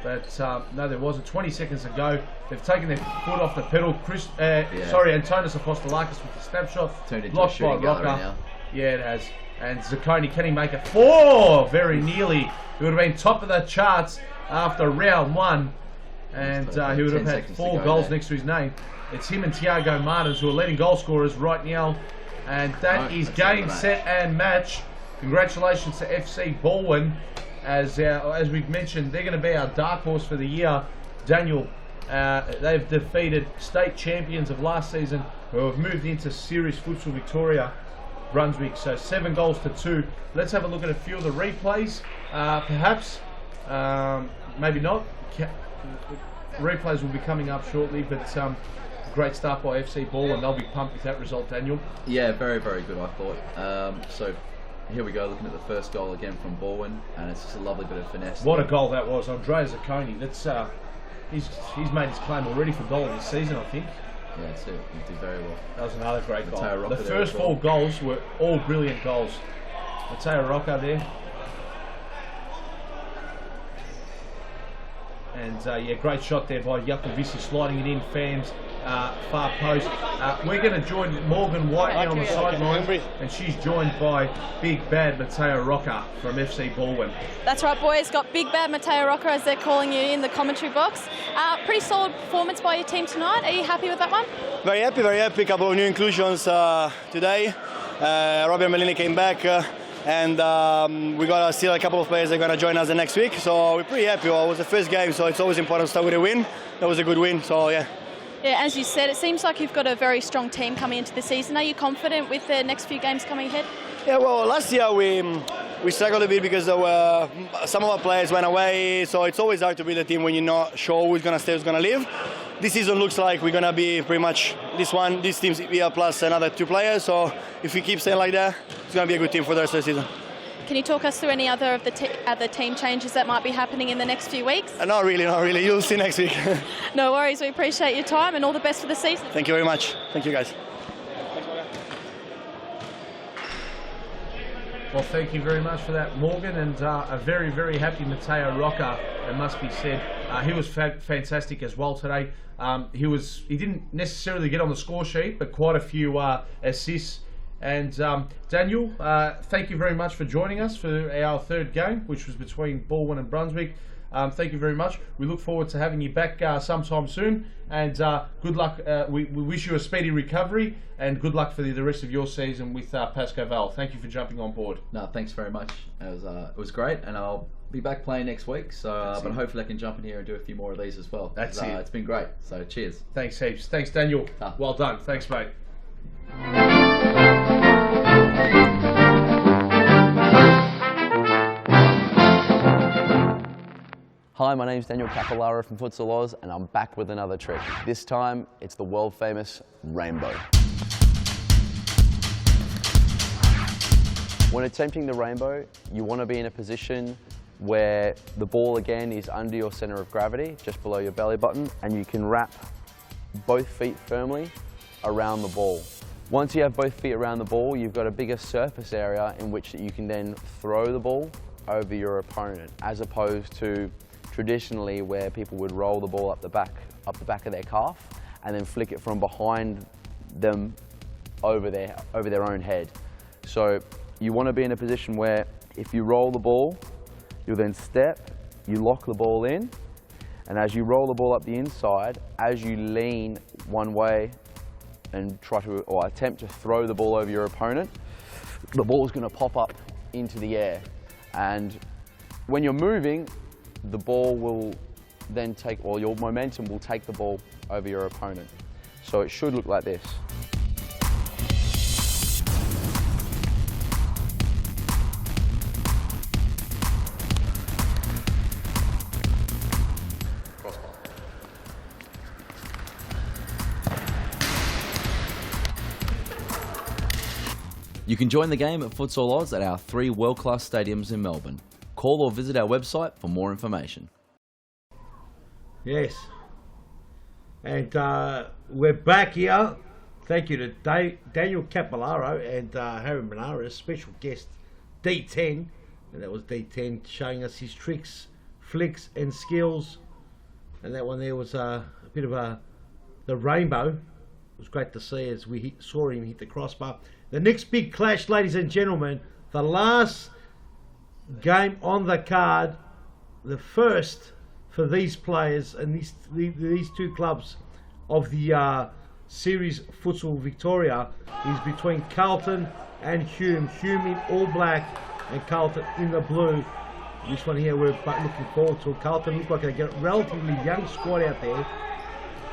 A: But no, there wasn't. 20 seconds ago, they've taken their foot off the pedal. Antonis Apostolakis with the snapshot.
L: Turned into
A: blocked
L: a shooting
A: by Rocker.
L: gallery now.
A: Yeah, it has. And Zacconi, can he make it 4? Very nearly. He would have been top of the charts after round 1. And he would have had 4 goals next to his name. It's him and Tiago Martins who are leading goal scorers right now. And that is game, set and match. Congratulations to FC Balwyn. As we've mentioned, they're going to be our dark horse for the year. Daniel, they've defeated state champions of last season who have moved into Series Futsal Victoria, Brunswick. So 7 goals to 2. Let's have a look at a few of the replays. Perhaps, maybe not. Replays will be coming up shortly, but great start by FC Ball, and they'll be pumped with that result, Daniel.
L: Yeah, very, very good, I thought. So here we go, looking at the first goal again from Balwyn, and it's just a lovely bit of finesse.
A: What a goal that was, Andrea Zacconi. That's he's made his claim already for goal of the season, I think.
L: Yeah, that's it. He did very well.
A: That was another great goal. The
L: there
A: first
L: as well.
A: 4 goals were all brilliant goals. Mateo Rocca there. And yeah, great shot there by Yakovisi, sliding it in, fans, far post. We're going to join Morgan White now on the sideline, and she's joined by Big Bad Mateo Rocca from FC Balwyn.
C: That's right, boys. Got Big Bad Mateo Rocca, as they're calling you, in the commentary box. Pretty solid performance by your team tonight. Are you happy with that one?
N: Very happy, very happy. Couple of new inclusions today. Robert Melini came back. And we got still a couple of players that are going to join us the next week. So we're pretty happy. Well, it was the first game, so it's always important to start with a win. That was a good win, so yeah.
C: Yeah, as you said, it seems like you've got a very strong team coming into the season. Are you confident with the next few games coming ahead?
N: Yeah, well, last year we struggled a bit because some of our players went away. So it's always hard to build a team when you're not sure who's going to stay, who's going to leave. This season looks like we're going to be pretty much this team's here plus another 2 players. So if we keep staying like that, it's going to be a good team for the rest of the season.
C: Can you talk us through any other of the other team changes that might be happening in the next few weeks?
N: Not really. You'll see next week.
C: No worries. We appreciate your time and all the best for the season.
N: Thank you very much. Thank you, guys.
A: Well, thank you very much for that, Morgan, and a very, very happy Mateo Rocca, it must be said. He was fantastic as well today. He didn't necessarily get on the score sheet, but quite a few assists. And Daniel, thank you very much for joining us for our 3rd game, which was between Balwyn and Brunswick.
D: Thank you very much. We look forward to having you back sometime soon, and good luck. We wish you a speedy recovery, and good luck for the rest of your season with Pascoe Vale. Thank you for jumping on board.
L: No, thanks very much. It was great, and I'll be back playing next week. So, but hopefully I can jump in here and do a few more of these as well.
D: That's it.
L: It's been great. So, cheers.
D: Thanks heaps. Thanks, Daniel. Well done. Thanks, mate.
O: Hi, my name's Daniel Capillaro from Futsal Oz, and I'm back with another trick. This time, it's the world famous rainbow. When attempting the rainbow, you want to be in a position where the ball again is under your center of gravity, just below your belly button, and you can wrap both feet firmly around the ball. Once you have both feet around the ball, you've got a bigger surface area in which you can then throw the ball over your opponent, as opposed to traditionally where people would roll the ball up the back of their calf and then flick it from behind them over their own head. So you want to be in a position where if you roll the ball, you'll then step, you lock the ball in, and as you roll the ball up the inside, as you lean one way and try to, or attempt to throw the ball over your opponent, the ball is going to pop up into the air. And when you're moving, the ball will then take, or your momentum will take the ball over your opponent. So it should look like this.
P: You can join the game at Futsal Oz at our 3 world-class stadiums in Melbourne. Call or visit our website for more information.
Q: Yes. And we're back here. Thank you to Daniel Capillaro and Harry Monara, special guest D10. And that was D10 showing us his tricks, flicks and skills. And that one there was a bit of the rainbow. It was great to see as we saw him hit the crossbar. The next big clash, ladies and gentlemen, the last game on the card, the first for these players and these two clubs of the Series Futsal Victoria, is between Carlton and Hume. Hume in all black and Carlton in the blue. This one here we're looking forward to. Carlton look like they get a relatively young squad out there.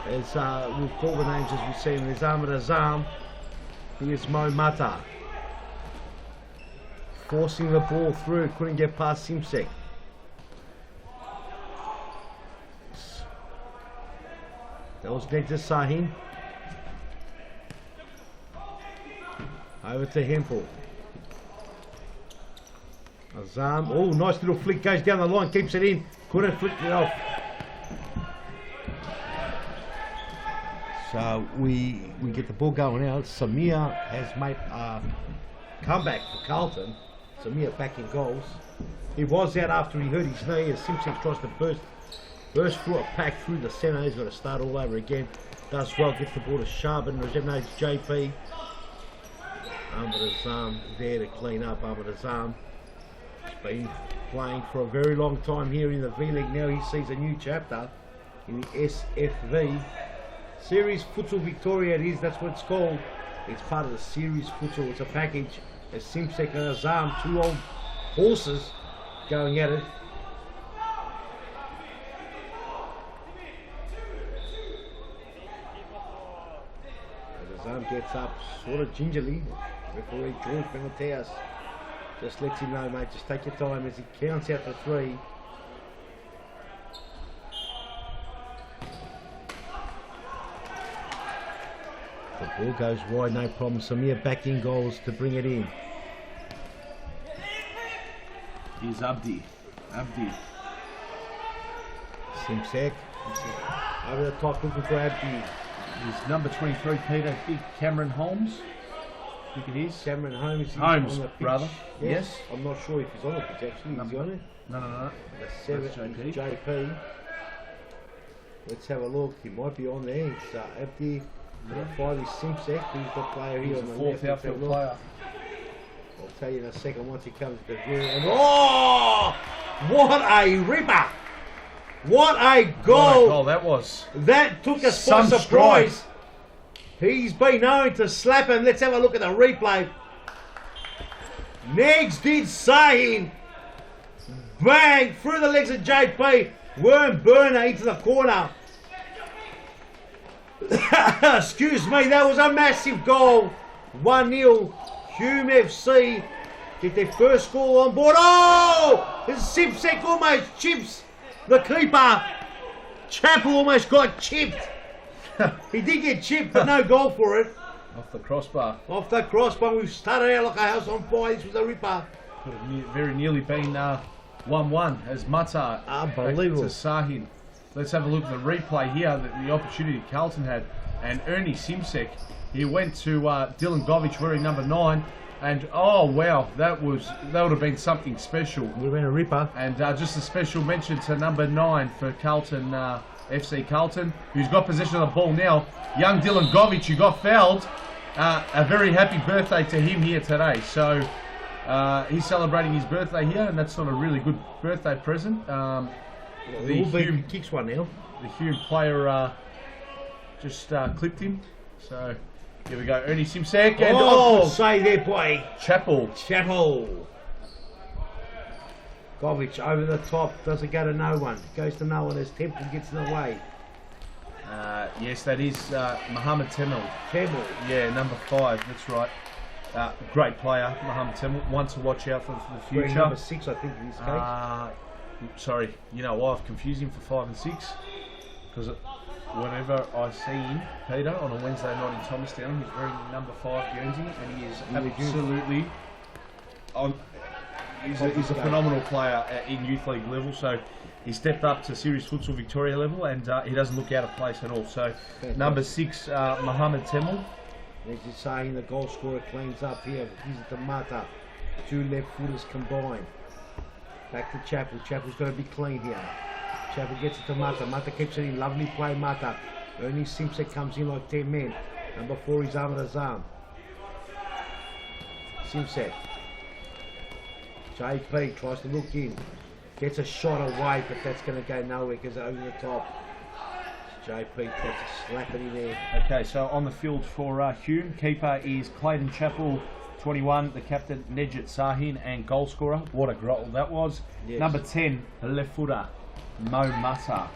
Q: As we'll call the names as we see them. There's Ahmed Azam. Here's Mo Mata. Forcing the ball through, couldn't get past Simsek. That was Nedja Sahin. Over to Hempel. Azam, oh, nice little flick, goes down the line, keeps it in, couldn't flick it off. So we get the ball going out. Samir has made a comeback for Carlton. Samir back in goals. He was out after he hurt his knee as Simpson tries to burst through a pack through the centre. He's got to start all over again. Does well, gets the ball to Sharban. Regenerates JP. Ahmed Azam there to clean up. Ahmed Azam has been playing for a very long time here in the V-League. Now he sees a new chapter in the SFV. Series Futsal Victoria it is, that's what it's called. It's part of the Series Futsal, it's a package. As Simsek and Azam, two old horses going at it. As Azam gets up sort of gingerly, referee George Beniteas just lets him know, mate, just take your time as he counts out to 3. The ball goes wide, no problem. Samir back in goals to bring it in.
D: Here's Abdi.
Q: Simsek. Over the top looking for Abdi.
D: He's number 23, Peter. Big Cameron Holmes. I think it is.
Q: Cameron Holmes.
D: Holmes,
Q: on the pitch.
D: brother. Yes.
Q: I'm not sure if he's on the pitch actually. Is he on it?
D: No.
Q: The 7 is JP. Let's have a look. He might be on there. It's Abdi. The 5 is Simsek. He's the player here on the left.
D: Fourth outfield player.
Q: I'll tell you in a second once he comes to the view. And oh! What a ripper! What a
A: What a
Q: goal!
A: goal that was.
Q: That took us by
A: Some
Q: surprise. He's been known to slap him. Let's have a look at the replay. Negs did Sahin. Bang! Through the legs of JP. Worm burner into the corner. Excuse me, that was a massive goal. 1-0. Hume FC get their first goal on board. Oh! Simpsek almost chips the keeper. Chappell almost got chipped. He did get chipped, but no goal for it.
A: Off the crossbar.
Q: Off the crossbar, we've started out like a house on fire. This was a ripper.
A: Could have very nearly been 1-1 as Mata
Q: Unbelievable.
A: to Sahin. Let's have a look at the replay here, the opportunity Carlton had. And Ernie Simsek, he went to Dylan Govich wearing number 9. And oh wow, that would have been something special.
Q: Would have been a ripper.
A: And just a special mention to number 9 for Carlton, FC Carlton, who's got possession of the ball now. Young Dylan Govich, who got fouled. A very happy birthday to him here today. So he's celebrating his birthday here, and that's not a really good birthday present. The
Q: Hume kicks one now.
A: The Hume player just clipped him. So here we go, Ernie Simsek. And
Q: say there, boy.
A: Chappell.
Q: Govich over the top, doesn't go to no one. Goes to no one as Temple gets in the way.
A: Yes, that is Mohammed Temel. Yeah, number 5, that's right. Great player, Mohammed Temel. One to watch out for the future.
Q: Wearing number 6, I think, in this case.
A: Sorry, you know why I've confused him for 5 and 6? Because whenever I see him, Peter, on a Wednesday night in Thomastown, he's wearing number 5 Guernsey, and he is absolutely on. He's a phenomenal player in youth league level. So he stepped up to Series Futsal Victoria level, and he doesn't look out of place at all. So number 6, Mohammed Temel.
Q: As you're saying, the goal scorer cleans up here. He's at the Mata. 2 left footers combined. Back to Chappell. Chappell's got to be clean here. Chappell gets it to Mata. Mata keeps it in. Lovely play, Mata. Ernie Simpson comes in like 10 men. Number 4 is Ahmed Azam. Simpson. JP tries to look in. Gets a shot away, but that's going to go nowhere because over the top. JP tries to slap it in there.
A: Okay, so on the field for Hume, keeper is Clayton Chappell, 21, the captain Nejit Sahin, and goal scorer. What a goal that was. Yes. Number 10, the left footer, Mo Mata.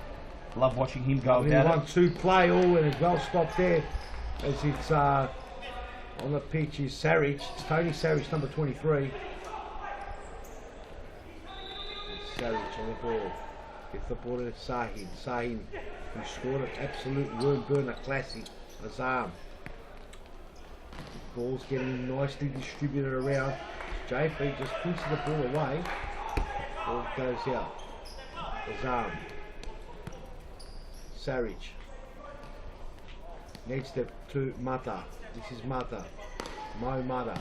A: Love watching him go about it.
Q: 1-2 play all and a goal stop there as it's on the pitch is Sarich. It's Tony Sarich, number 23. Sarich on the ball. Gets the ball to Sahin. Sahin, who scored an absolute worm burner classic. Azam. Ball's getting nicely distributed around. JP just pushes the ball away. Ball goes out. Azam. Sarich. Next step to Mata. This is Mata. Mo Mata.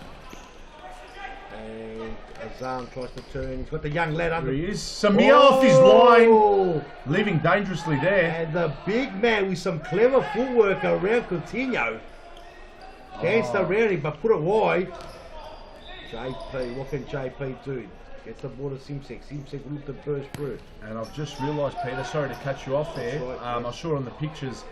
Q: And Azam tries to turn. He's got the young lad under.
A: There he is. Samir off his line. Leaving dangerously there.
Q: And the big man with some clever footwork around Coutinho. Danced around him but put it wide. JP, what can JP do? Gets the ball to Simsek. Simsek looked to burst through.
A: And I've just realised, Peter, sorry to cut you off there.
Q: Right,
A: I saw on the pictures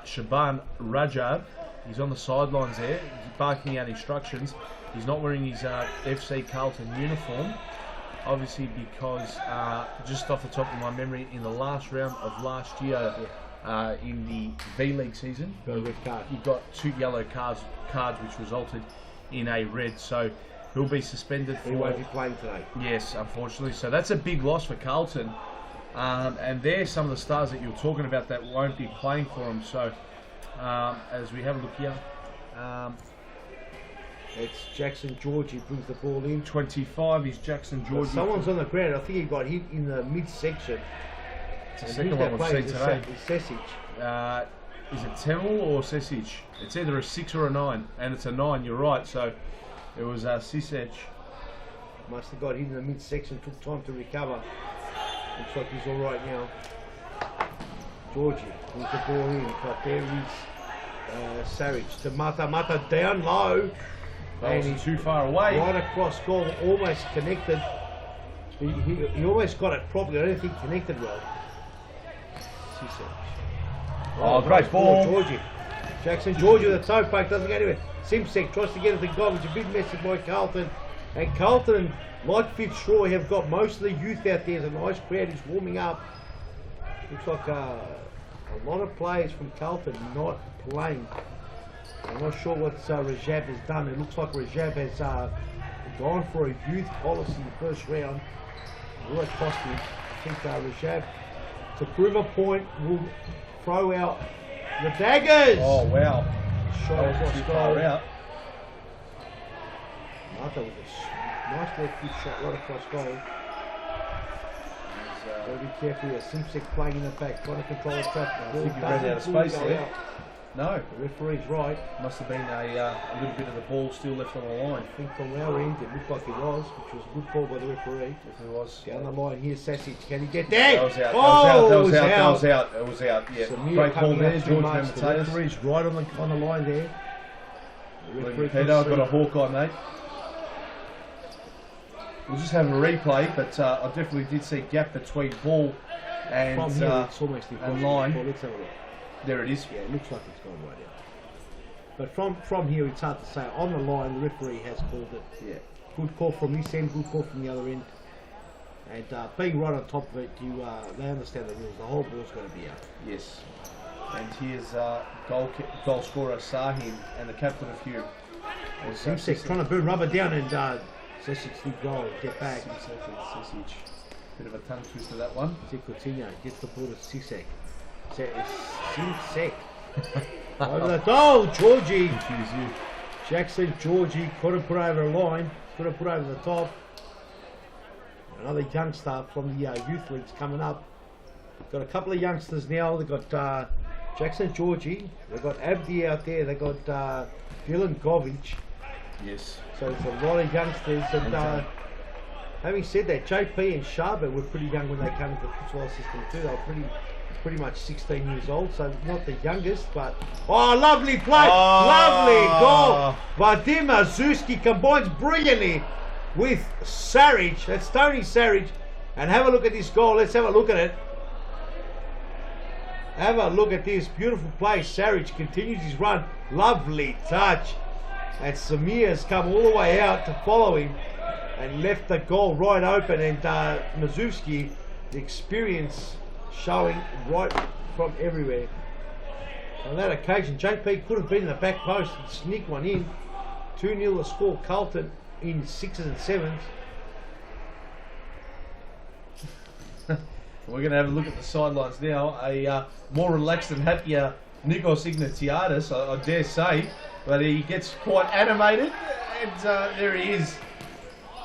A: Shaban Rajab. He's on the sidelines there, barking out instructions. He's not wearing his FC Carlton uniform, obviously because, just off the top of my memory, in the last round of last year, in the V-League season, he got 2 yellow cards which resulted in a red. So he'll be suspended for...
Q: He won't be playing today.
A: Yes, unfortunately. So that's a big loss for Carlton. And there's some of the stars that you're talking about that won't be playing for him. So as we have a look here...
Q: it's Jackson George, he brings the ball in.
A: 25 is Jackson George.
Q: Someone's on the ground. I think he got hit in the midsection.
A: It's the second one we've seen today.
Q: Sesic.
A: Is it Temel or Sesic? It's either a 6 or a 9, and it's a 9. You're right. So it was Sesic.
Q: Must have got hit in the midsection. Took time to recover. Looks like he's all right now. Georgie brings the ball in, but there is Sarich to Mata. Mata down low.
A: And he's too far away.
Q: Right across goal, almost connected. He almost got it properly. I don't think connected well. Oh, great ball.
B: Georgie. Jackson Georgie with a toe poke, doesn't go anywhere. Simsek tries to get it to Govich, a big message by Carlton. And Carlton, like Fitzroy, have got most of the youth out there. There's a nice crowd who's warming up. Looks like a lot of players from Carlton not playing. I'm not sure what Rajab has done. It looks like Rajab has gone for a youth policy in the first round. Will it cost him? I think Rajab, to prove a point, will throw out the daggers.
Q: Oh, wow.
B: Shot across goal.
Q: Out.
B: Martha with a nice left foot shot right across goal. Gotta be careful here. Simsek playing in the back, trying to control the traffic.
Q: I think he ran out of space there. No.
B: The referee's right.
Q: Must have been a little bit of the ball still left on the line.
B: I think from our end it looked like it was, which was a good call by the referee.
Q: If it was.
B: Down the line here, Sassage. Can he get there?
Q: That was out.
B: Oh,
Q: that was out. It was out. Yeah.
B: Samir
Q: Great call there,
B: too
Q: George
B: much. The
Q: Mateus.
B: referee's right on the line there. The referee
Q: Peter, I've got a hawk on, mate. We'll just have a replay, but I definitely did see a gap between ball and
B: from here, it's almost
Q: and line.
B: Let's have a look.
Q: There it is.
B: Yeah, it looks like it's gone right out. But from here, it's hard to say. On the line, the referee has called it.
Q: Yeah.
B: Good call from this end, good call from the other end. And being right on top of it, they understand the rules. The whole ball's got to be out.
Q: Yes. And here's goal scorer Sahin and the captain of Hume.
B: And Simsek trying to burn rubber down and Sesic did goal. Get back.
Q: Sesic. Bit of a tongue twister that one.
B: Coutinho gets the ball to Simsek. Simsek. Over the goal, Georgie.
Q: Confuse you.
B: Jackson Georgie couldn't put over a line. Couldn't put over the top. Another youngster from the youth leagues coming up. Got a couple of youngsters now. They've got Jackson Georgie. They've got Abdi out there. They've got Dylan Govich.
Q: Yes.
B: So there's a lot of youngsters. And having said that, JP and Sharba were pretty young when they came into the Futsal system too. They were pretty much 16 years old, so not the youngest, but lovely play, lovely goal. Vadim Azuski combines brilliantly with Sarich. That's Tony Sarich. And have a look at this goal. Let's have a look at it. Have a look at this beautiful play. Sarich continues his run. Lovely touch. And Samir's come all the way out to follow him and left the goal right open. And Mazewski, the experience showing right from everywhere. On that occasion, JP could have been in the back post and sneak one in. 2-0 the score. Carlton in 6s and 7s.
Q: We're going to have a look at the sidelines now. A more relaxed and happier Nikos Ignatiadis, I dare say, but he gets quite animated, and there he is.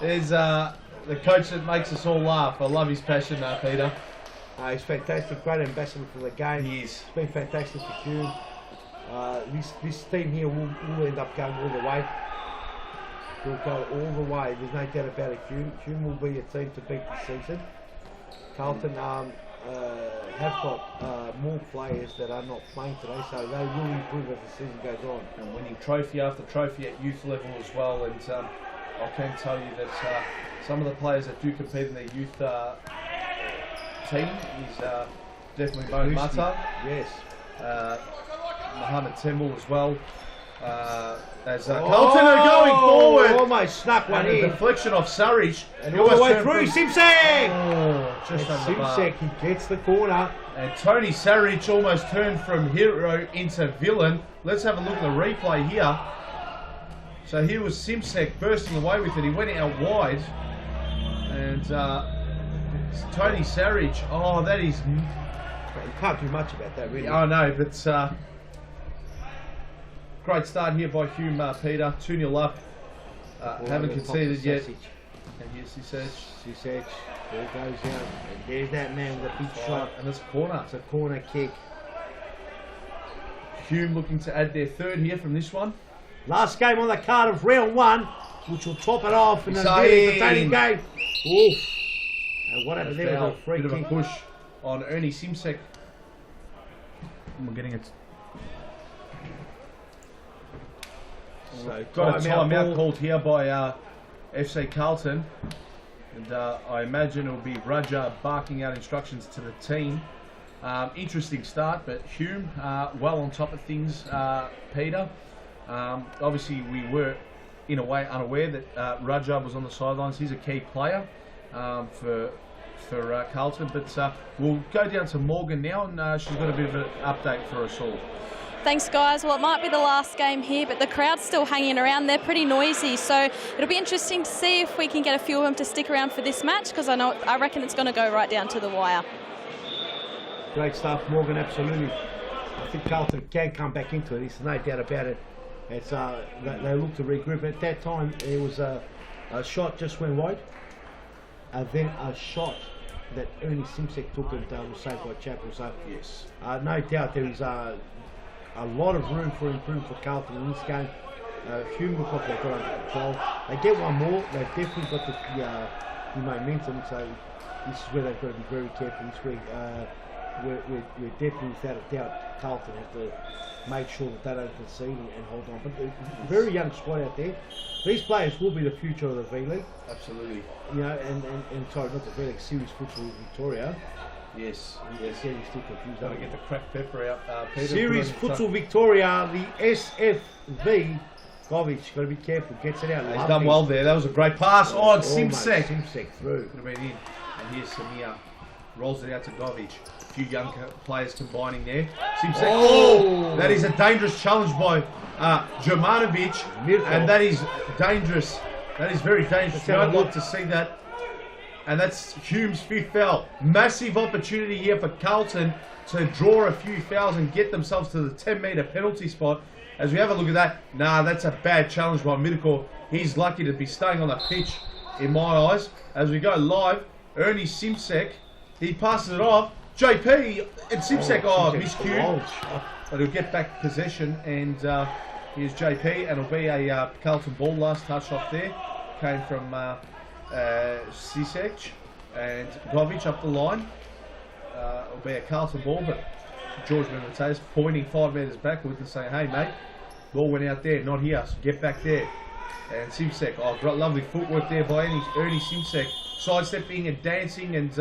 Q: There's the coach that makes us all laugh. I love his passion, Peter.
B: He's fantastic, great ambassador for the game.
Q: He is.
B: It's been fantastic for Hume. This team here will end up going all the way. Will go all the way. There's no doubt about it. Hume will be a team to beat this season. Carlton have got more players that are not playing today, so they will improve as the season goes on.
Q: And winning trophy after trophy at youth level as well. And I can tell you that some of the players that do compete in their youth team is definitely Mo Mata.
B: Yes.
Q: Mohamed Temple as well. As Carlton are going forward.
B: Almost snuck one in.
Q: A deflection off Surridge.
B: And all the way through. Simsek!
Q: Just under the bar.
B: Simsek, he gets the corner.
Q: And Tony Surridge almost turned from hero into villain. Let's have a look at the replay here. So here was Simsek bursting away with it. He went out wide. And Tony Surridge, that is...
B: You can't do much about that, really.
Q: I know, but... great start here by Hume, Peter. 2-0 up. Haven't conceded yet. And here's
B: Sisech. There goes out. And there's that man with a big shot.
Q: And it's a corner.
B: It's a corner kick.
Q: Hume looking to add their third here from this one.
B: Last game on the card of round 1, which will top it off in a very entertaining game. Oof. And what happened there was a free
Q: kick.
B: Bit
Q: of a push on Ernie Simsek.
A: We're getting it.
Q: So got a timeout called here by FC Carlton, and I imagine it will be Raja barking out instructions to the team
D: Interesting start, but Hume well on top of things, Peter. Obviously, we were, in a way, unaware that Rajab was on the sidelines. He's a key player for Carlton, but we'll go down to Morgan now, and she's got a bit of an update for us all.
C: Thanks, guys. Well, it might be the last game here, but the crowd's still hanging around. They're pretty noisy, so it'll be interesting to see if we can get a few of them to stick around for this match, because I reckon it's going to go right down to the wire.
Q: Great stuff, Morgan, absolutely. I think Carlton can come back into it, there's no doubt about it. It's, they look to regroup. At that time, it was a shot just went wide, and then a shot that Ernie Simsek took and was saved by Chappell. So,
D: yes,
Q: no doubt there is a lot of room for improvement for Carlton in this game. Hume look like they've got under control. They get one more, they've definitely got the momentum, so this is where they've got to be very careful. This week, we're definitely, without a doubt, Carlton have to make sure that they don't concede and hold on. But a very young squad out there. These players will be the future of the V-League.
D: Absolutely.
Q: You know, and sorry, not the V-League, Series Futsal Victoria.
D: Yes.
Q: Yes. Getting still confused.
D: Got to get the cracked pepper out, Peter.
Q: Series Futsal Victoria, the SFV. Govic, got to be careful, gets it out.
D: He's done well there. That was a great pass on Simsek.
Q: Simsek through.
D: Could have been in. And here's Samir. Rolls it out to Govic. A few young players combining there. Simsek. Oh! That is a dangerous challenge by Jurmanovic. And that is dangerous. That is very dangerous. You don't want to see that. And that's Hume's 5th foul. Massive opportunity here for Carlton to draw a few fouls and get themselves to the 10-metre penalty spot. As we have a look at that, that's a bad challenge by Middelkow. He's lucky to be staying on the pitch, in my eyes. As we go live, Ernie Simsek, he passes it off. JP and Simsek, miscued. But he'll get back possession, and here's JP, and it'll be a Carlton ball. Last touch off there came from Sisek, and Govic up the line. It'll be a Carlton ball, but George Mendes pointing 5 metres backwards and saying, hey mate, ball went out there, not here, so get back there. And Simsek, lovely footwork there by Ernie Simsek, sidestepping and dancing, and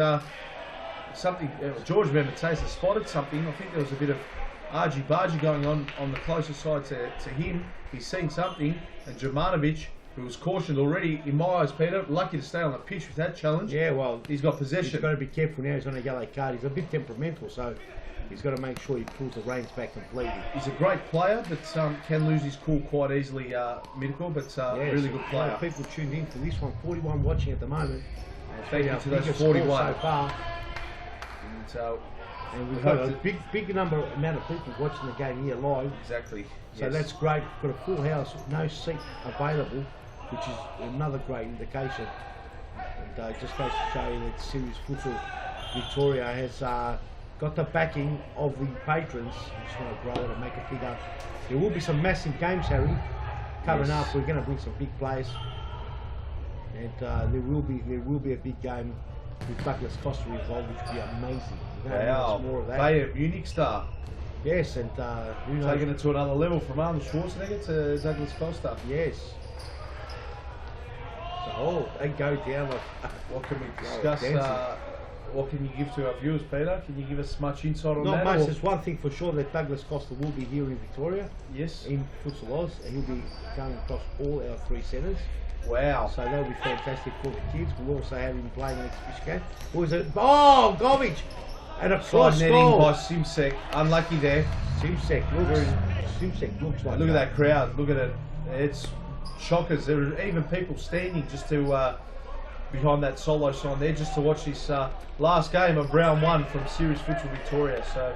D: something, George Mendes has spotted something. I think there was a bit of argy-bargy going on the closer side to him. He's seen something, and Jurmanovic, who was cautioned already, in my eyes, Peter, lucky to stay on the pitch with that challenge.
Q: Yeah, well,
D: he's got possession.
Q: He's got to be careful now, he's on a yellow card. He's a bit temperamental, so he's got to make sure he pulls the reins back completely.
D: He's a great player, but can lose his cool quite easily, Middelkow, but really good player.
Q: People tuned in for this one, 41 watching at the moment.
D: Thank you to those 41
Q: so far. And we've got a big amount of people watching the game here live.
D: Exactly.
Q: So that's great. We've got a full house, no seat available, which is another great indication. And just goes to show you that Series Futsal Victoria has got the backing of the patrons. We just want to grow it and make it bigger. There will be some massive games, Harry, coming up. We're going to bring some big players, and there will be a big game with Douglas Costa involved, which will be amazing.
D: Wow,
Q: more of that.
D: Bayer Munich star.
Q: Yes, and
D: taking it to another level from Arnold Schwarzenegger to Douglas Costa.
Q: Yes. So they go down.
D: What can we discuss? What can you give to our viewers, Peter? Can you give us much insight on that?
Q: Not much. There's one thing for sure, that Douglas Costa will be here in Victoria.
D: Yes.
Q: In Futsal Oz, and he'll be going across all our 3 centres.
D: Wow.
Q: So that'll be fantastic for the kids. We'll also have him playing next fish game. What was it? Oh, Govic! And a cross goal
D: by Simsek. Unlucky there.
Q: Simsek looks like.
D: Look at that crowd. Look at it. It's shockers. There are even people standing just to behind that solo sign there, just to watch this last game of round 1 from Series Futsal Victoria. So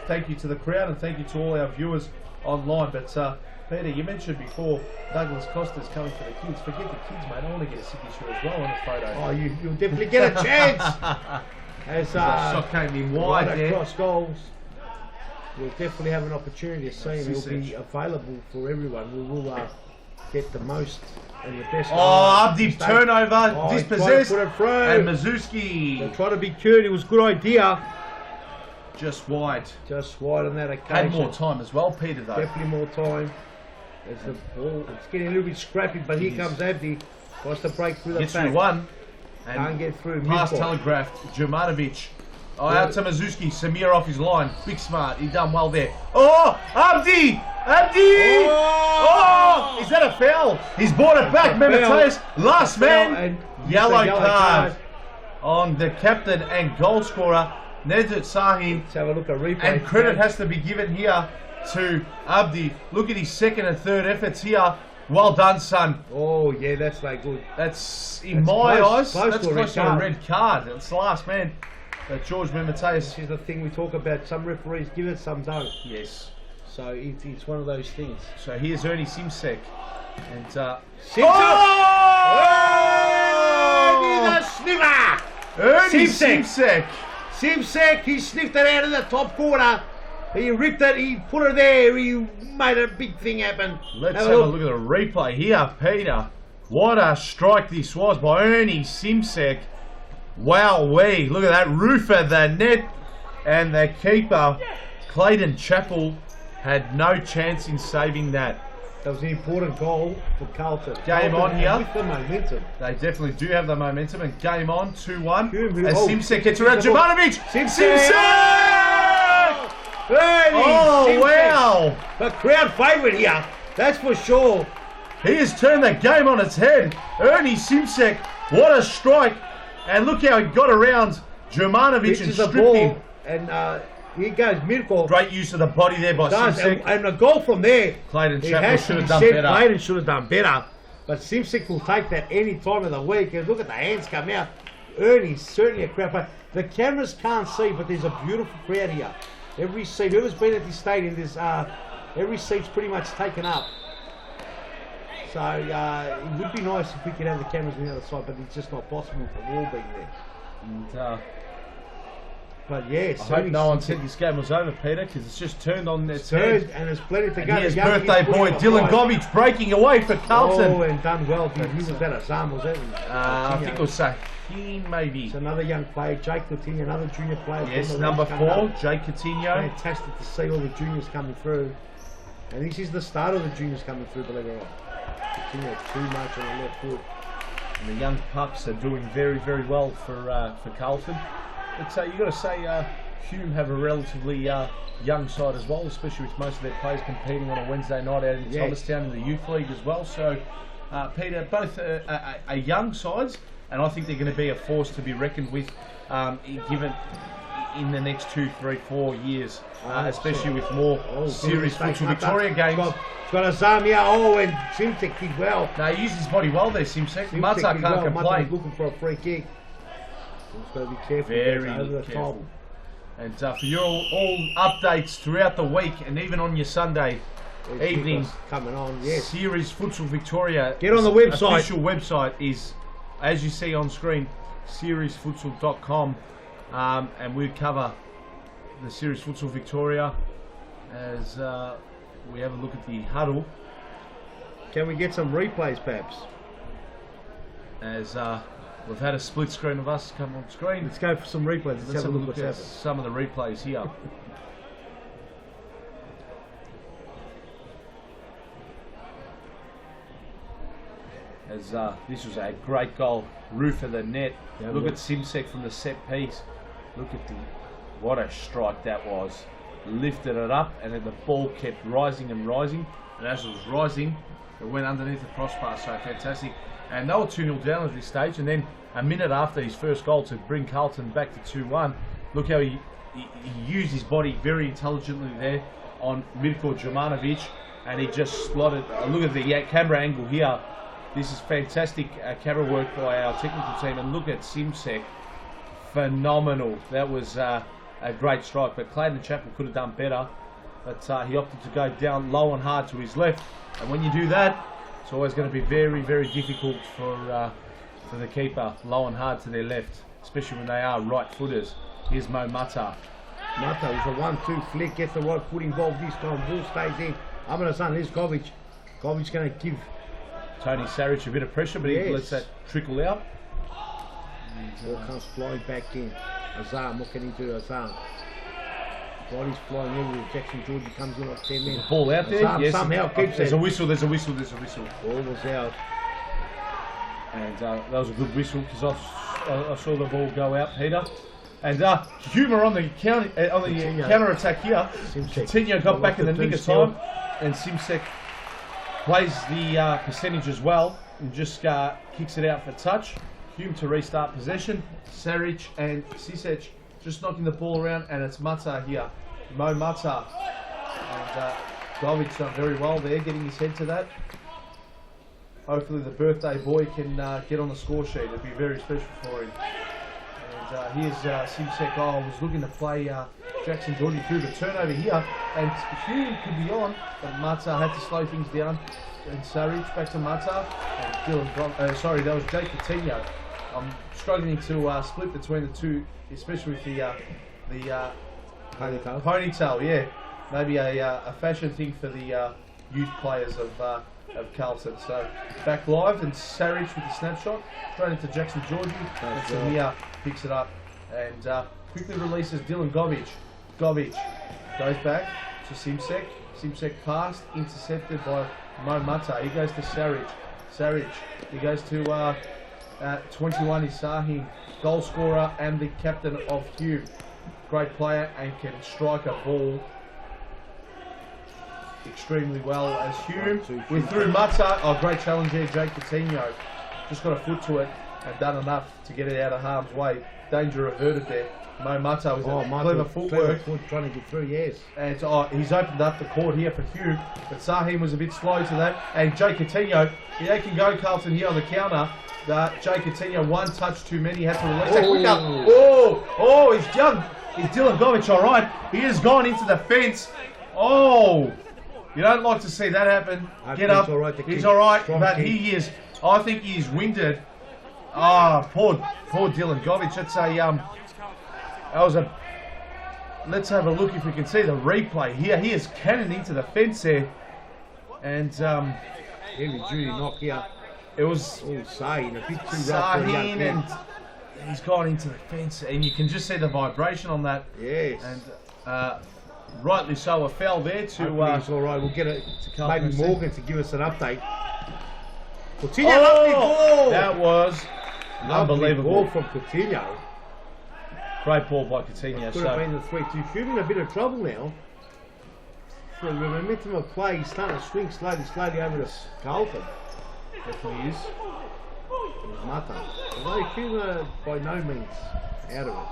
D: thank you to the crowd, and thank you to all our viewers online. But Peter, you mentioned before Douglas Costa's coming for the kids. Forget the kids, mate. I want to get a signature as well on a photo.
Q: Oh, you'll definitely get a chance. As
D: shot came in wide there.
Q: Cross goals. We'll definitely have an opportunity to see him. He'll be available for everyone. We will get the most and the best.
D: Abdi turnover, dispossessed,
Q: put it through.
D: And Mazuski.
Q: They're trying to be cute. It was a good idea.
D: Just wide.
Q: Just wide on that occasion.
D: Had more time as well, Peter, though.
Q: Definitely more time. There's the ball. It's getting a little bit scrappy, but here comes Abdi. Tries to break through the back.
D: Gets through one.
Q: Can't get through.
D: Pass telegraphed. Jurmanovic
A: Oh, out to Mazuski. Samir off his line. Big smart. He done well there. Oh, Abdi! Abdi! Oh! Is that a foul? He's brought it back. Memetaeus, last man. Yellow card on the captain and goal scorer, Nedjat Sahin.
Q: Let's have a look at replay.
A: And credit has to be given here to Abdi. Look at his second and third efforts here. Well done, son.
Q: Oh, yeah, that's like good.
A: That's my eyes. That's close to a red card. It's the last man. George Memetaeus.
Q: This is the thing we talk about. Some referees give it, some don't.
A: Yes.
Q: So it's one of those things.
A: So here's Ernie Simsek. And
Q: Simpson! Oh! He's a sniffer!
A: Ernie Simsek.
Q: Simsek, he sniffed it out of the top corner. He ripped it, he put it there, he made a big thing happen.
A: Let's have a look at the replay here, Peter. What a strike this was by Ernie Simsek. Wowee, look at that roof of the net. And the keeper, Clayton Chappell, had no chance in saving that.
Q: That was an important goal for Carlton.
A: Game on here.
Q: With the momentum.
A: They definitely do have the momentum. And game on, 2-1.
Q: Hume,
A: As Simsek gets around Jovanovic. Simsek!
Q: Oh,
A: wow.
Q: The crowd favourite here. That's for sure.
A: He has turned the game on its head. Ernie Simsek, what a strike. And look how he got around Jovanovic and stripped him.
Q: And here goes Mirko.
A: Great use of the body there by Simsek.
Q: And a goal from there.
A: Clayton Chappell should have done better.
Q: Clayton should have done better. But Simsek will take that any time of the week. And look at the hands come out. Ernie's certainly a crowd. The cameras can't see, but there's a beautiful crowd here. Every seat, whoever's been at this stadium, there's every seat's pretty much taken up. So it would be nice if we could have the cameras on the other side, but it's just not possible with the wall being there.
A: And,
Q: but yeah,
A: I hope no one said this game was over, Peter, because it's just turned on its head.
Q: And there's plenty to
A: and
Q: go.
A: Here's birthday boy Dylan Govic breaking away for Carlton.
Q: Oh, and done well. Who was that? Azam, was that?
A: I think it was Sahin, maybe.
Q: It's another young player, Jake Coutinho, another junior player.
A: Yes, number 4, Jake Coutinho.
Q: Fantastic to see all the juniors coming through. And this is the start of the juniors coming through, believe it or not. Coutinho too much on the left foot.
A: And the young pups are doing very, very well for Carlton. But you've got to say Hume have a relatively young side as well, especially with most of their players competing on a Wednesday night out in Thomastown in the youth league as well. So, Peter, both are young sides, and I think they're going to be a force to be reckoned with, given in the next 2, 3, 4 years, especially with more serious Futsal Victoria games.
Q: He's got Azam here. Oh, and Simsek did well.
A: No, he used his body well there, Simsek. Mata can't complain.
Q: Mata's looking for a free kick. He's got to be careful.
A: Very
Q: over the
A: careful.
Q: top.
A: And for your all updates throughout the week, and even on your Sunday evening,
Q: coming on, yes.
A: Series Futsal Victoria.
Q: Get on the website.
A: Official website is, as you see on screen, seriesfutsal.com, and we cover the Series Futsal Victoria as we have a look at the huddle.
Q: Can we get some replays, perhaps?
A: As we've had a split screen of us come on screen.
Q: Let's go for some replays. Let's have a look at
A: some of the replays here. As this was a great goal, roof of the net.
Q: Yeah,
A: look at Simsek from the set piece. Look at what a strike that was. Lifted it up, and then the ball kept rising and rising. And as it was rising, it went underneath the crossbar. So fantastic. And they were 2-0 down at this stage, and then a minute after his first goal to bring Carlton back to 2-1, look how he used his body very intelligently there on Mirko Jovanovic, and he just slotted. Look at the camera angle here. This is fantastic camera work by our technical team, and look at Simsek. Phenomenal. That was a great strike, but Clayton Chappell could have done better, but he opted to go down low and hard to his left, and when you do that, it's always going to be very, very difficult for the keeper, low and hard to their left, especially when they are right-footers. Here's Mo Mata.
Q: Mata with a 1-2 flick, gets the right foot involved this time. Ball stays in. Amanasan, here's Govic. Govic's going to give
A: Tony Saric a bit of pressure, but he lets that trickle out.
Q: Ball comes flying back in. Azam, what can he do? Azam. Body's flying in. Jackson Georgie comes in off 10 men.
A: Ball out there.
Q: Azam somehow keeps it.
A: There's a whistle. There's a whistle.
Q: Ball was out.
A: And that was a good whistle because I saw the ball go out, Peter. And Hume on the counter attack here. Coutinho got back in the nick of time, and Simsek plays the percentage as well and just kicks it out for touch. Hume to restart possession. Saric and Sisec just knocking the ball around, and it's Mata here. Mo Mata. And Govic done very well there, getting his head to that. Hopefully the birthday boy can get on the score sheet. It'd be very special for him. And here's Simsek. I was looking to play Jackson Georgie through the turnover here, and Hume could be on, but Mata had to slow things down. And Saric back to Mata, and Dylan. Sorry, that was Jake Coutinho. I'm struggling to split between the two, especially with the ponytail. Yeah, maybe a fashion thing for the youth players of Carlton. So back live, and Saric with the snapshot straight into Jackson Georgie, and Samir picks it up and quickly releases Dylan Govic. Govic goes back to Simsek. Simsek passed, intercepted by Mo Mata. He goes to Saric. Saric. He goes to 21 is Sahin, goal scorer and the captain of Hume. Great player and can strike a ball extremely well as Hume. We threw Mata. Oh, great challenge there, Jake Coutinho. Just got a foot to it and done enough to get it out of harm's way. Danger averted there. Mo Mata with clever footwork.
Q: Trying to get through, yes.
A: And he's opened up the court here for Hume, but Sahin was a bit slow to that. And Jake Coutinho, they can go Carlton here on the counter. Jake Coutinho, one touch too many, had to release that quicker. He's young. Is Dylan Govic all right? He has gone into the fence. Oh, you don't like to see that happen. Get up. He's all right, but he is. I think he is winded. Poor Dylan Govic. That's let's have a look if we can see the replay here. He is cannon into the fence there, and
Q: heavy duty knock here.
A: It was
Q: Sahin, a bit too
A: Sahin, and he's gone into the fence, and you can just see the vibration on that.
Q: Yes.
A: And rightly so, a foul there to.
Q: It's all right. We'll get it to maybe Morgan to give us an update.
A: Coutinho, that was unbelievable
Q: ball from Coutinho.
A: Great ball by Coutinho.
Q: Could have been the 3-2. Hume in a bit of trouble now. So the momentum of play is starting to swing slowly over to Carlton.
A: Definitely is.
Q: There's Mata. Although Hume by no means out of it.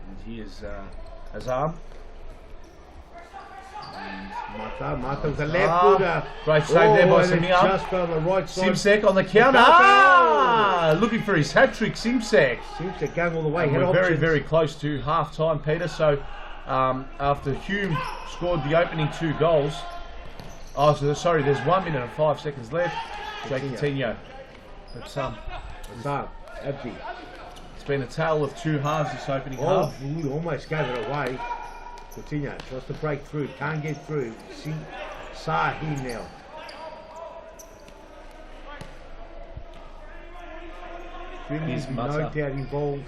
A: And here's Azam.
Q: Mata with the left footer.
A: Great save there by Samir.
Q: Just on the right side.
A: Simsek on the counter. Looking for his hat trick, Simsek.
Q: Simsek going all the way.
A: We're very, very close to half time, Peter. So after Hume scored the opening 2 goals. Sorry, there's 1 minute and 5 seconds left. Jake Coutinho. But
Q: Abdi.
A: It's been a tale of 2 halves this opening half.
Q: We almost gave it away. Coutinho tries to break through, can't get through. Sahin now. He's no doubt involved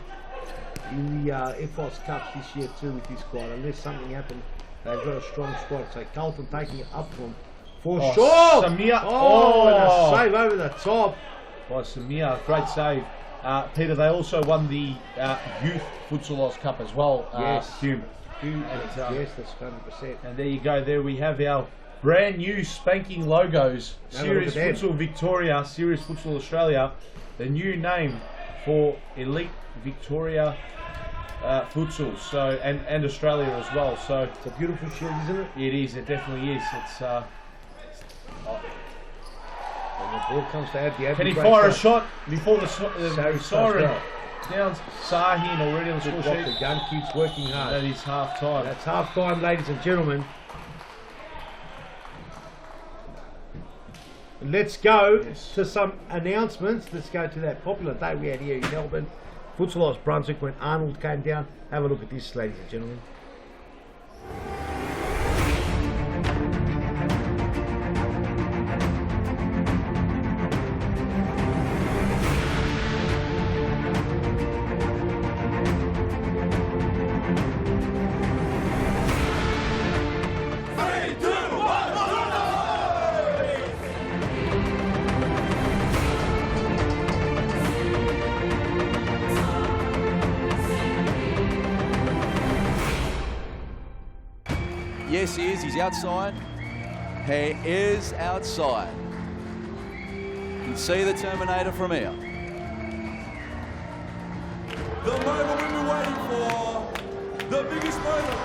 Q: in the FOS Cup this year too with this squad. Unless something happened, they've got a strong squad. So Carlton taking it up from for sure.
A: Samir.
Q: And a save over the top
A: by Samir. Great save. Peter, they also won the Youth Futsal Cup as well.
Q: Yes.
A: Hume.
Q: Yes, that's 100%.
A: And there you go. There we have our brand new spanking logos. Series Futsal Victoria, Series Futsal Australia. The new name for Elite Victoria Futsal. So and Australia as well. So
Q: it's a beautiful shield, isn't it?
A: It is. It definitely is. It's.
Q: And the ball comes to Abdi.
A: Can he fire a shot before the siren? Down Sahin already on the score sheet.
Q: The gun keeps working hard.
A: That is half time.
Q: That's half time, ladies and gentlemen. Let's go to some announcements. Let's go to that popular day we had here in Melbourne. Futsal Brunswick when Arnold came down. Have a look at this, ladies and gentlemen.
R: Yes, he is. He's outside. He is outside. You can see the Terminator from here.
S: The moment we've been waiting for, the biggest moment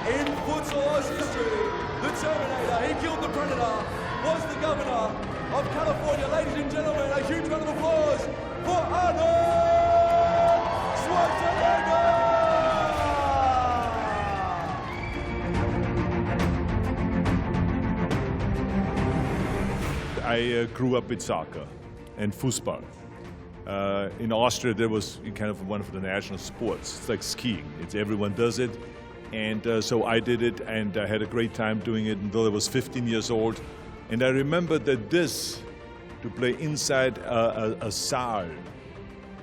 S: in Futsal history. The Terminator, he killed the Predator, was the governor of California. Ladies and gentlemen, a huge round of applause for Arnold Schwarzenegger!
T: I grew up with soccer and Fußball. In Austria, there was kind of one of the national sports. It's like skiing. Everyone does it. And so I did it, and I had a great time doing it until I was 15 years old. And I remember that to play inside a Saal,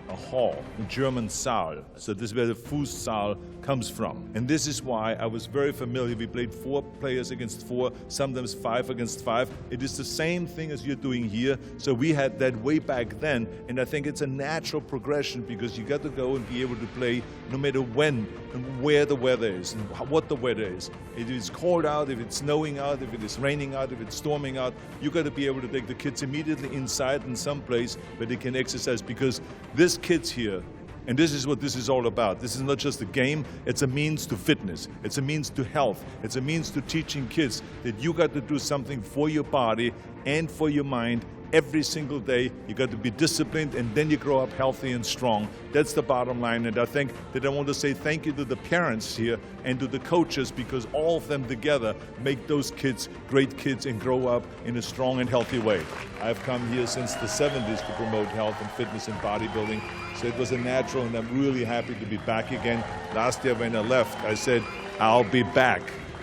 T: a hall, a German Saal. So this is where the Fußball comes from. And this is why I was very familiar. We played 4 players against 4, sometimes 5 against 5. It is the same thing as you're doing here. So we had that way back then. And I think it's a natural progression because you got to go and be able to play no matter when and where the weather is and what the weather is. If it's cold out, if it's snowing out, if it is raining out, if it's storming out, you got to be able to take the kids immediately inside in some place where they can exercise, because this kids here, and this is what this is all about. This is not just a game, it's a means to fitness. It's a means to health. It's a means to teaching kids that you got to do something for your body and for your mind every single day. You got to be disciplined, and then you grow up healthy and strong. That's the bottom line. And I think that I want to say thank you to the parents here and to the coaches, because all of them together make those kids great kids and grow up in a strong and healthy way. I've come here since the 70s to promote health and fitness and bodybuilding. So it was a natural, and I'm really happy to be back again. Last year when I left, I said, I'll be back.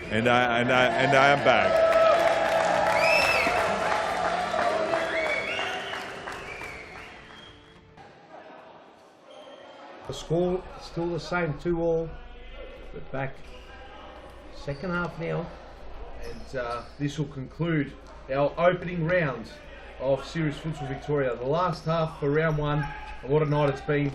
T: And I am back.
Q: The score still the same, 2-2. We're back second half now.
D: And this will conclude our opening round of Series Futsal Victoria. The last half for round 1. And what a night it's been.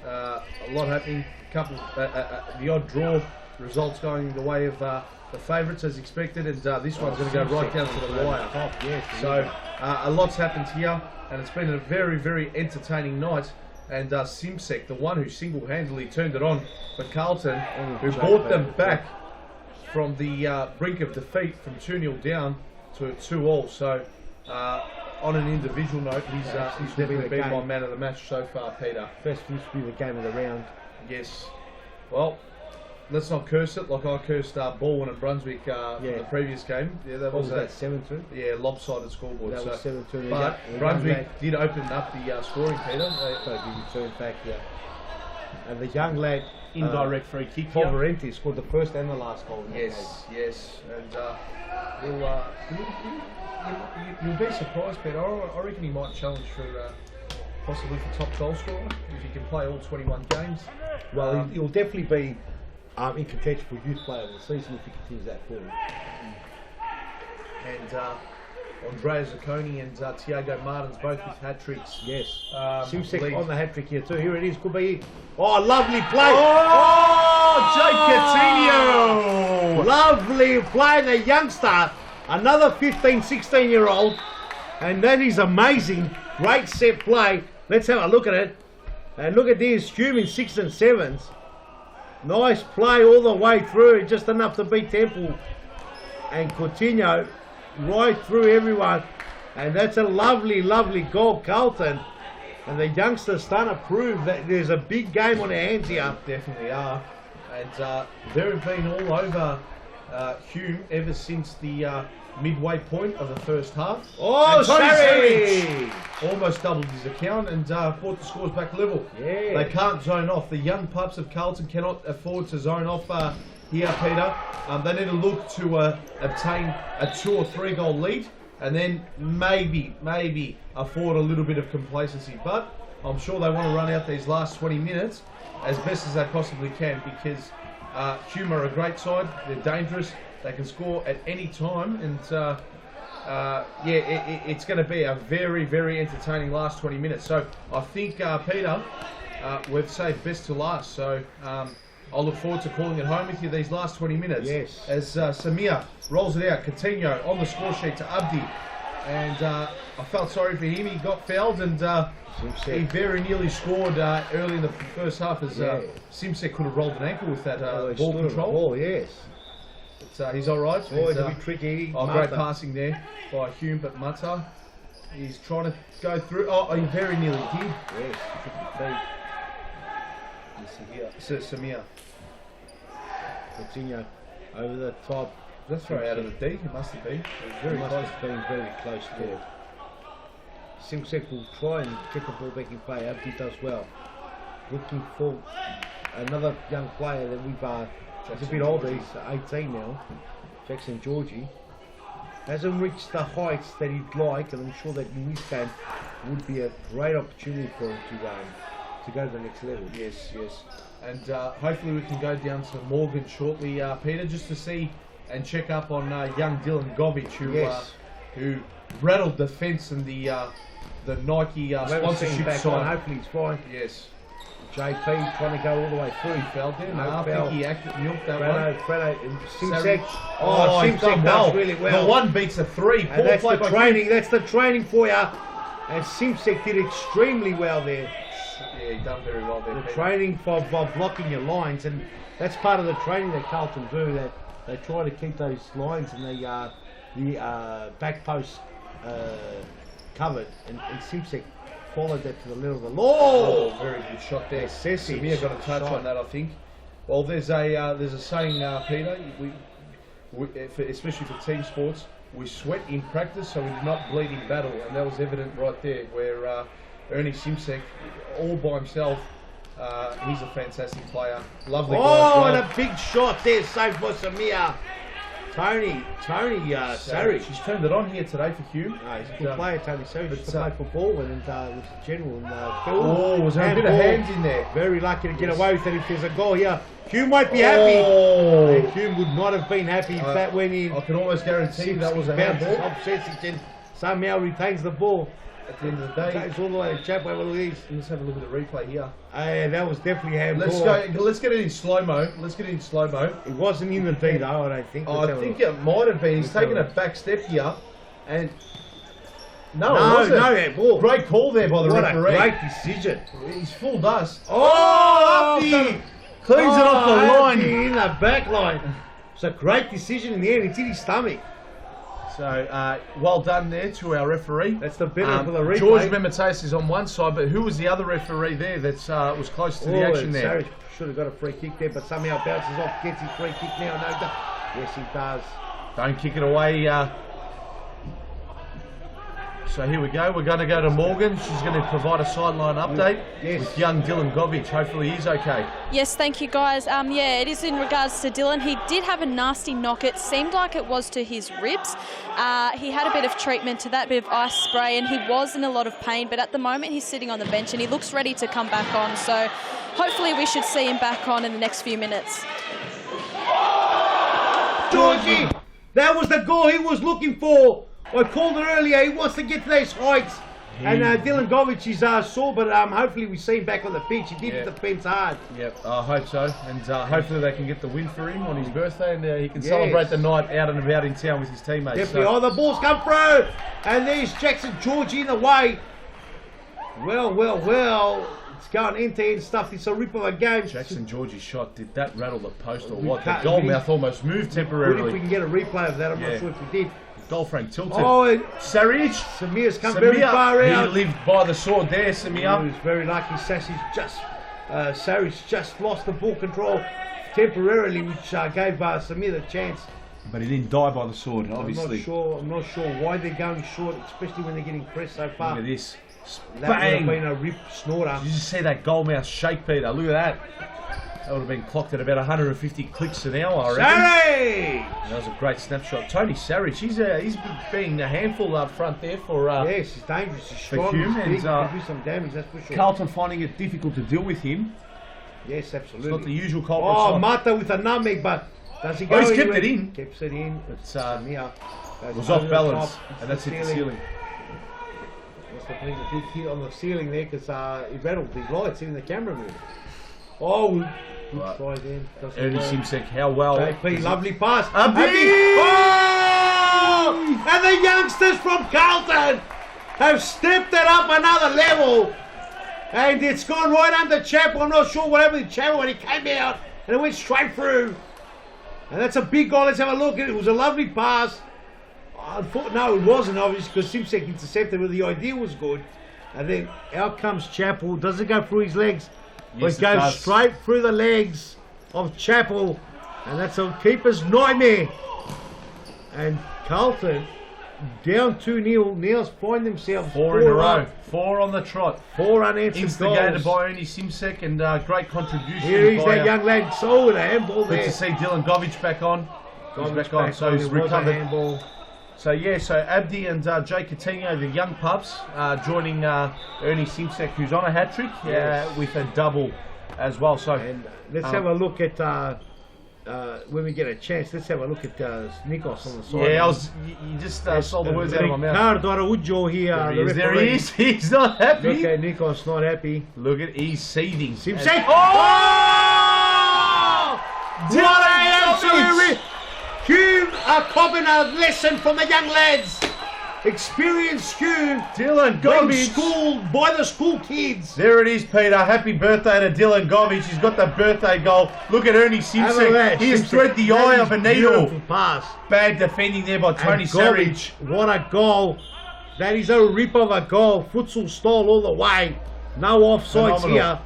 D: A lot happening. The odd draw results going the way of the favourites as expected, and this one's going to go right down to the wire. So a lot's happened here, and it's been a very, very entertaining night. And Simsek, the one who single-handedly turned it on for Carlton, who brought them back from the brink of defeat from 2-0 down to a 2-2. So on an individual note, he's definitely been my man of the match so far, Peter.
Q: First used to be the game of the round.
D: Yes. Well, let's not curse it like I cursed Balwyn and Brunswick from the previous game. Yeah, that was
Q: that 7-2?
D: Yeah, lopsided scoreboard.
Q: That was 7-2.
D: But Brunswick did open up the scoring, Peter.
Q: So he returned back, and the young lad,
D: indirect free kick.
Q: Poverenti scored the first and the last goal.
D: Yes. And you'll be surprised, Peter. I reckon he might challenge for possibly for top goal scorer if he can play all 21 games.
Q: Well, he'll definitely be in contention for youth player of the season if he continues that forward.
D: And Andrea Zacconi and Tiago Martins both with hat-tricks.
Q: Yes. Simsek on the hat-trick here too. Here it is. Could be. Oh, lovely play.
D: Oh, Jake Coutinho!
Q: Lovely play. The youngster. Another 15, 16-year-old. And that is amazing. Great set play. Let's have a look at it. And look at this. Hume in 6 and 7s. Nice play all the way through, just enough to beat Temple. And Coutinho right through everyone. And that's a lovely, lovely goal, Carlton. And the youngsters starting to prove that there's a big game on their hands here.
D: Definitely are. And they've been all over Hume ever since the midway point of the first half.
Q: Oh, Savage!
D: Almost doubled his account and brought the scores back level.
Q: Yeah.
D: They can't zone off. The young pups of Carlton cannot afford to zone off here, Peter. They need to look to obtain a 2 or 3 goal lead, and then maybe afford a little bit of complacency. But I'm sure they want to run out these last 20 minutes as best as they possibly can, because Hume are a great side. They're dangerous. They can score at any time, and it's going to be a very, very entertaining last 20 minutes. So I think, Peter, we've saved best to last. So
A: I look forward to calling it home with you these last 20 minutes.
B: Yes.
A: As Samir rolls it out, Coutinho on the score sheet to Abdi. And I felt sorry for him. He got fouled and he very nearly scored early in the first half as Simsek could have rolled an ankle with that ball control.
B: Ball, yes.
A: But he's all right.
B: Oh, it'll be tricky.
A: Great passing there by Hume, but Mata, he's trying to go through. Oh, he very nearly did. Yes, Samir.
B: Coutinho over the top.
A: That's right out of the D. It must have been.
B: Very close. Been very close there. Simsek will try and get the ball back in play. Abdi does well. Looking for another young player that we've. He's a bit older. He's 18 now. Jackson Georgie hasn't reached the heights that he'd like, and I'm sure that in this game would be a great opportunity for him to go to the next level.
A: Yes. And hopefully we can go down to Morgan shortly, Peter, just to see and check up on young Dylan Govic, who rattled the fence in the Nike sponsorship sign.
B: Hopefully he's fine.
A: Yes.
B: JP trying to go all the way through.
A: He fell there. No, I think he milked that one.
B: Fredo, Simsek.
A: Simsek
B: does really well.
A: The one beats a three.
B: And that's the training. That's the training for you. And Simsek did extremely well there.
A: Yeah, he done very well there.
B: The training for blocking your lines, and that's part of the training that Carlton do. That they try to keep those lines and the back post covered. And Simsek followed that to the middle of the law.
A: Oh, very good shot there. Samir got a touch on that, I think. Well, there's a saying, Peter. Especially for team sports, we sweat in practice, so we do not bleed in battle, and that was evident right there, where Ernie Simsek, all by himself, he's a fantastic player. Lovely guy.
B: Oh, and a big shot there, saved for Samir. Tony Sarich.
A: He's turned it on here today for Hume.
B: No, he's a good player, Tony Sarich. He's played for Balwyn and was a general in
A: was there a bit of hands in there?
B: Very lucky to get away with it. If there's a goal here, Hume won't be happy. Hume would not have been happy if that went in.
A: I can almost guarantee that was a handball.
B: And somehow retains the ball.
A: At the end of the day,
B: it's all the way to Chapway. Look at these.
A: Let's have a look at the replay here.
B: Yeah, that was definitely a handball.
A: Let's get it in slow mo.
B: It wasn't in the D though, I don't think.
A: I think it might have been. He's taken a back step here, and no,
B: ball.
A: Great call there by the referee.
B: What a great decision.
A: He's fooled us.
B: Oh,
A: Abdi cleans it off the line.
B: In the back line. It's a great decision in the end. It's in his stomach.
A: So, well done there to our referee.
B: That's the better for the replay.
A: George Memateus is on one side, but who was the other referee there that was close to the action there?
B: Sarich should have got a free kick there, but somehow bounces off, gets his free kick now. No, yes, he does.
A: Don't kick it away. So here we go. We're going to go to Morgan. She's going to provide a sideline update with young Dylan Govic. Hopefully he's okay.
C: Yes, thank you guys. Yeah, it is in regards to Dylan. He did have a nasty knock. It seemed like it was to his ribs. He had a bit of treatment to that, bit of ice spray, and he was in a lot of pain. But at the moment, he's sitting on the bench and he looks ready to come back on. So hopefully we should see him back on in the next few minutes.
B: Georgie, that was the goal he was looking for. I called it earlier. He wants to get to those heights. And Dylan Govic is sore, but hopefully we see him back on the pitch. He did hit the fence hard.
A: Yep, I hope so. And hopefully they can get the win for him on his birthday, and he can celebrate the night out and about in town with his teammates.
B: Definitely. Oh, the ball's come through. And there's Jackson Georgie in the way. Well. It's going end-to-end stuff. It's a rip of a game.
A: Jackson Georgie's shot, did that rattle the post or what? The goalmouth almost moved temporarily.
B: If we can get a replay of that, I'm not sure if we did.
A: Goal frame tilted.
B: Oh,
A: Sarich.
B: Samir's come very far out.
A: He lived by the sword there, Samir.
B: He was very lucky. Sarich just lost the ball control temporarily, which gave Samir the chance.
A: But he didn't die by the sword, obviously.
B: I'm not sure why they're going short, especially when they're getting pressed so far.
A: Look at this.
B: That would have been a rip snorter.
A: Did you just see that goalmouth shake, Peter? Look at that. That would have been clocked at about 150 clicks an hour, I reckon.
B: Sarich!
A: That was a great snapshot. Tony Sarich, he's been a handful up front there for
B: yes, he's dangerous. He's strong.
A: Hume,
B: he's big. He'll do some damage, that's for sure.
A: Carlton finding it difficult to deal with him.
B: Yes, absolutely.
A: It's not the usual culprit.
B: Oh, Mata with a nutmeg, but does he go?
A: He's kept it in.
B: Keeps it in.
A: It's was off balance, and that's hit the ceiling.
B: Must have been a big hit on the ceiling there because it rattled the lights in the camera room. Oh, Good try then. Doesn't
D: Ernie
B: work.
D: Simsek, how well.
B: JP, lovely pass.
D: Abdi!
B: Oh! And the youngsters from Carlton have stepped it up another level. And it's gone right under Chapel. I'm not sure what happened to Chapel when he came out. And it went straight through. And that's a big goal. Let's have a look at it. It was a lovely pass. No, it wasn't, obviously, because Simsek intercepted, but the idea was good. And then out comes Chapel. Does it go through his legs?
D: Yes,
B: it goes
D: does.
B: straight through the legs of Chapel. And that's a keeper's nightmare. And Carlton, down 2-0, now find themselves
D: 4 in a row.
B: up.
D: 4 on the trot.
B: 4 unanswered
D: Instigated
B: goals.
D: by Ernie Simsek, and great contribution.
B: Here is
D: by,
B: that young lad. So the handball
D: Good
B: there.
D: to see Dylan Govich back on. He's
B: Govich
D: back on,
B: back
D: so
B: on.
D: he's
B: It was a
D: recovered.
B: handball.
D: So yeah, so Abdi and Jay Coutinho, the young pups, joining Ernie Simsek, who's on a hat trick
B: Yes.
D: with a double as well. So
B: Let's have a look at when we get a chance. Let's have a look at Nikos on the side.
D: Yeah, you just stole the words out of my mouth.
B: Ricardo Araujo here.
D: There he is. He's not happy.
B: Look at Nikos, not happy.
D: Look at he's seething.
B: Simsek.
D: Oh!
B: What a absolute! Hume are copping a lesson from the young lads. Experienced Hume.
D: Dylan
B: being
D: Govich.
B: schooled by the school kids.
D: There it is, Peter. Happy birthday to Dylan Govich. He's got the birthday goal. Look at Ernie Simsek. He has thread the eye of a needle.
B: Beautiful pass.
D: Bad defending there by Tony
B: And
D: Sarich.
B: Govich, what a goal. That is a rip of a goal. Futsal style all the way. No offsides
D: Phenomenal.
B: here.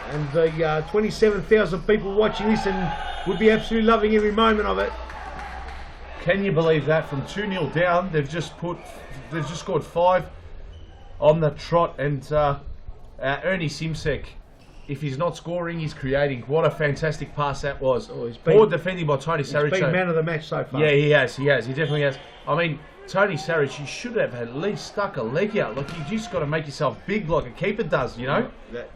B: And the 27,000 people watching this and would be absolutely loving every moment of it.
D: Can you believe that? From 2-0 down, they've just scored 5 on the trot, and Ernie Simsek, if he's not scoring, he's creating. What a fantastic pass that was. Poor defending by Tony Sarich.
B: He's been man of the match so far.
D: Yeah, he has. He definitely has. I mean, Tony Sarich, you should have at least stuck a leg out. Like, you just got to make yourself big like a keeper does, you know?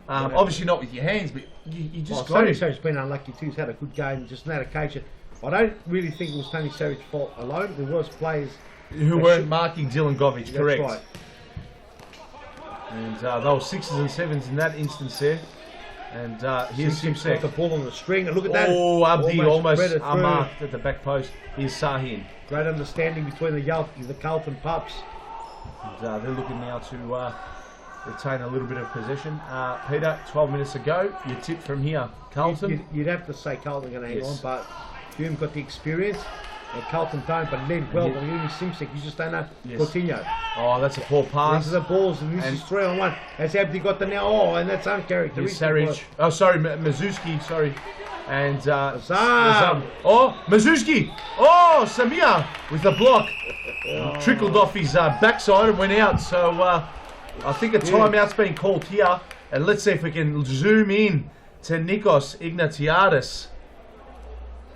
D: Obviously not with your hands, but you just got
B: Tony
D: to.
B: Sarich's been unlucky too. He's had a good game just on that occasion. I don't really think it was Tony Sarich's fault alone. There was players
D: Who weren't marking Dylan Govich,
B: That's
D: correct.
B: right.
D: And they were 6s and 7s in that instance there. And here's
B: Simsek's
D: Simsek.
B: got the ball on the string, and look at that.
D: Oh, Abdi almost
B: spread it through.
D: unmarked at the back post. Here's Sahin.
B: Great understanding between the Carlton pups.
D: And they're looking now to retain a little bit of possession. Peter, 12 minutes ago, your tip from here. Carlton?
B: You'd have to say Carlton are going to hang
D: Yes.
B: on, but Hume got the experience, and Carlton don't, but led well. But Ernie Simsek, you just don't know.
D: Yes.
B: Coutinho.
D: Oh, that's a poor pass.
B: These are the balls, and this is 3-on-1. Has Abdi got the now? Oh, and that's
D: Here's
B: uncharacteristic.
D: Sarich. Oh, sorry, Mazuski, sorry. And
B: Azam.
D: Oh, Mazuski. Oh, Samir with the block. Trickled off his backside and went out. So I think a timeout's been called here. And let's see if we can zoom in to Nikos Ignatiadis.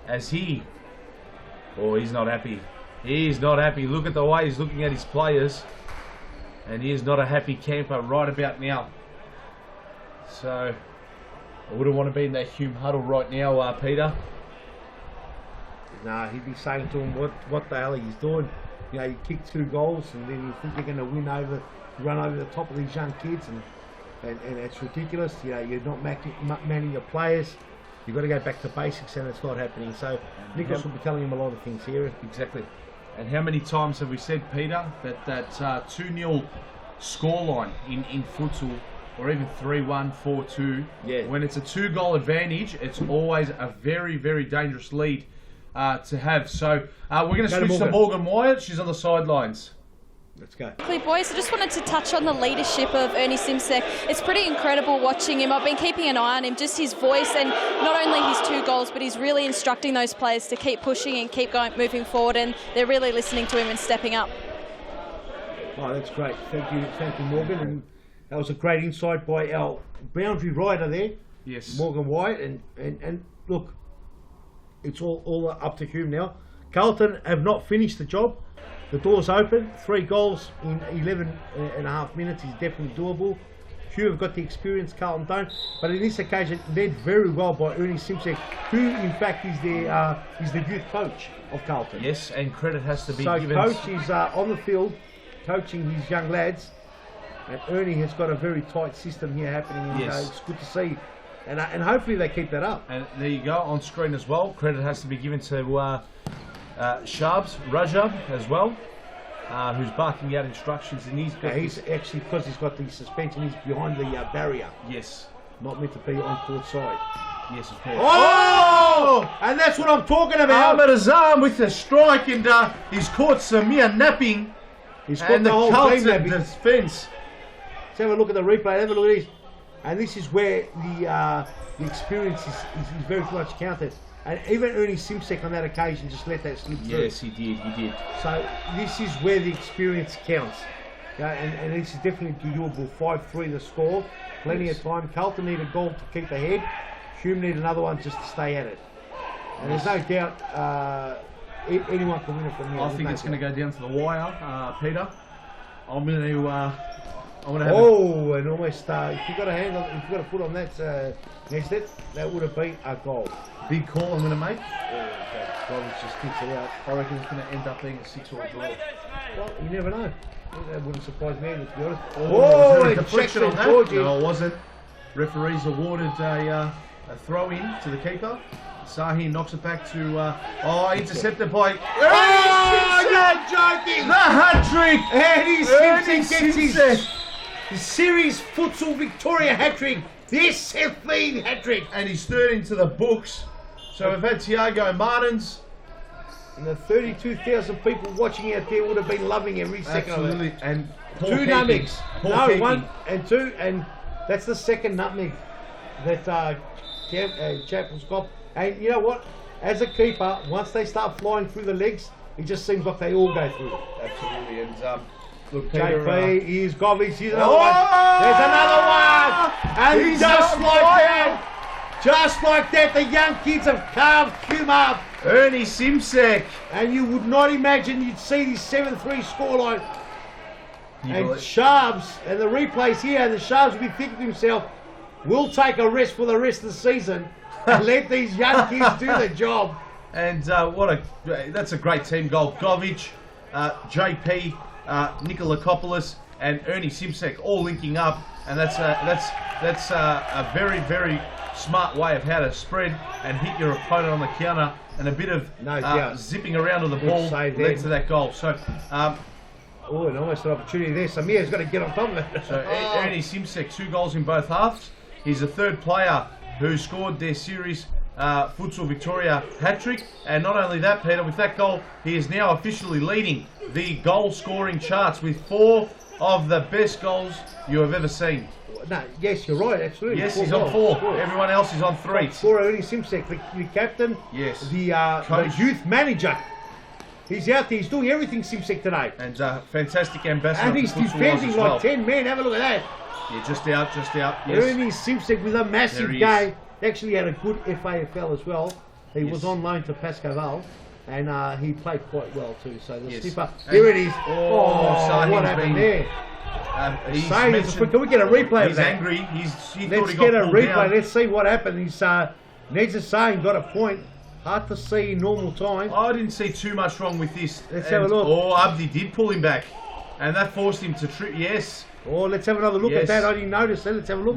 D: As he's not happy. He's not happy. Look at the way he's looking at his players. And he is not a happy camper right about now. So I wouldn't want to be in that Hume huddle right now, Peter.
B: Nah, he'd be saying to him, what the hell are you doing? You know, you kick 2 goals, and then you think you're going to run over the top of these young kids, and it's ridiculous. You know, you're not manning your players. You've got to go back to basics, and it's not happening. So Nicholas will be telling him a lot of things here.
D: Exactly. And how many times have we said, Peter, that 2-0 scoreline in futsal, or even 3-1, 4-2, when it's a 2-goal advantage, it's always a very, very dangerous lead to have. So we're going to switch to Morgan Wyatt. She's on the sidelines.
B: Let's go.
C: Quickly, boys, I just wanted to touch on the leadership of Ernie Simsek. It's pretty incredible watching him. I've been keeping an eye on him, just his voice, and not only his 2 goals, but he's really instructing those players to keep pushing and keep moving forward, and they're really listening to him and stepping up.
B: Oh, that's great. Thank you, Morgan. And that was a great insight by our boundary rider there.
D: Yes.
B: Morgan Wyatt. And look, it's all up to Hume now. Carlton have not finished the job. The door's open. 3 goals in 11 and a half minutes is definitely doable. Hume have got the experience, Carlton don't. But in this occasion, led very well by Ernie Simsek, who in fact is the youth coach of Carlton.
D: Yes, and credit has to be
B: so
D: given.
B: coach is on the field coaching his young lads, and Ernie has got a very tight system here happening, and
D: Yes.
B: it's good to see And hopefully they keep that up.
D: And there you go, on screen as well. Credit has to be given to Rajab as well, who's barking out instructions. And
B: he's actually, because he's got the suspension, he's behind the barrier.
D: Yes.
B: Not meant to be on court side.
D: Yes, of course.
B: Oh! And that's what I'm talking about.
D: Ahmed Azam with a strike, and he's caught Samir napping.
B: He's got the whole
D: Carlton
B: team napping.
D: defence.
B: Let's have a look at the replay. Have a look at this. And this is where the experience is very much counted. And even Ernie Simsek on that occasion just let that slip through.
D: Yes, he did.
B: So this is where the experience counts. And this is definitely doable. 5-3 the score. Plenty of time. Carlton need a goal to keep ahead. Hume need another one just to stay at it. And there's no doubt anyone can win it from here.
D: I think it's going to go down to the wire, Peter. I'm going to have
B: and almost if you got a hand on, if you got a foot on that Nested, that would have been a goal.
D: Big call I'm going to make.
B: Roberts just kicks it out.
D: I reckon it's going to end up being a 6 or a draw.
B: Well, you never know. That wouldn't surprise me, to be honest.
D: Oh, a deflection on that?
B: Georgie.
D: No, it wasn't. Referees awarded a throw in to the keeper. Sahi knocks it back to intercepted by
B: you're joking!
D: The hat trick!
B: Ernie Simpson gets his series futsal Victoria hat trick. This 15th hat trick,
D: and he's third into the books. So we've had Tiago Martins.
B: And the 32,000 people watching out there would have been loving every second
D: Absolutely.
B: of it.
D: And
B: two nutmegs. No, one and two, and that's the second nutmeg that chap was got. And you know what? As a keeper, once they start flying through the legs, it just seems like they all go through it.
D: Absolutely. And look,
B: JP, here's Govic, here's another one. There's another one! And
D: He's
B: just
D: on
B: like
D: fire.
B: that, the young kids have carved Hume up.
D: Ernie Simsek.
B: And you would not imagine you'd see this 7-3 scoreline. And Sharps, and the replays here, and the Sharps would be thinking to himself, we'll take a rest for the rest of the season and let these young kids do the job.
D: And that's a great team goal. Govic, JP, Nikolakopoulos, and Ernie Simsek all linking up, and that's a very, very smart way of how to spread and hit your opponent on the counter, and a bit of zipping around with the ball led to that goal. So.
B: And almost an opportunity there. Samir's got to get on top of it.
D: So Ernie Simsek, 2 goals in both halves. He's the third player who scored their series Futsal Victoria hat-trick. And not only that, Peter, with that goal, he is now officially leading the goal-scoring charts with 4 of the best goals you have ever seen.
B: No, yes, you're right, absolutely.
D: Yes, he's on 4. Everyone else is on 3.
B: 4 Ernie Simsek, the captain.
D: Yes.
B: The youth manager. He's out there, he's doing everything Simsek today.
D: And fantastic ambassador.
B: And he's defending like 10 men, have a look at that.
D: Yeah, just out. Yes.
B: Ernie Simsek with a massive game. Actually had a good FAFL as well. He was on loan to Pascoe Vale, and he played quite well too. So the snipper, here it is. What happened there? Can we get a replay of that?
D: He's angry.
B: Let's get a replay. Let's see what happened. He's Ned's saying got a point. Hard to see in normal time.
D: I didn't see too much wrong with this.
B: Let's have a look.
D: Abdi did pull him back, and that forced him to trip. Yes.
B: Let's have another look at that. I didn't notice it. Let's have a look.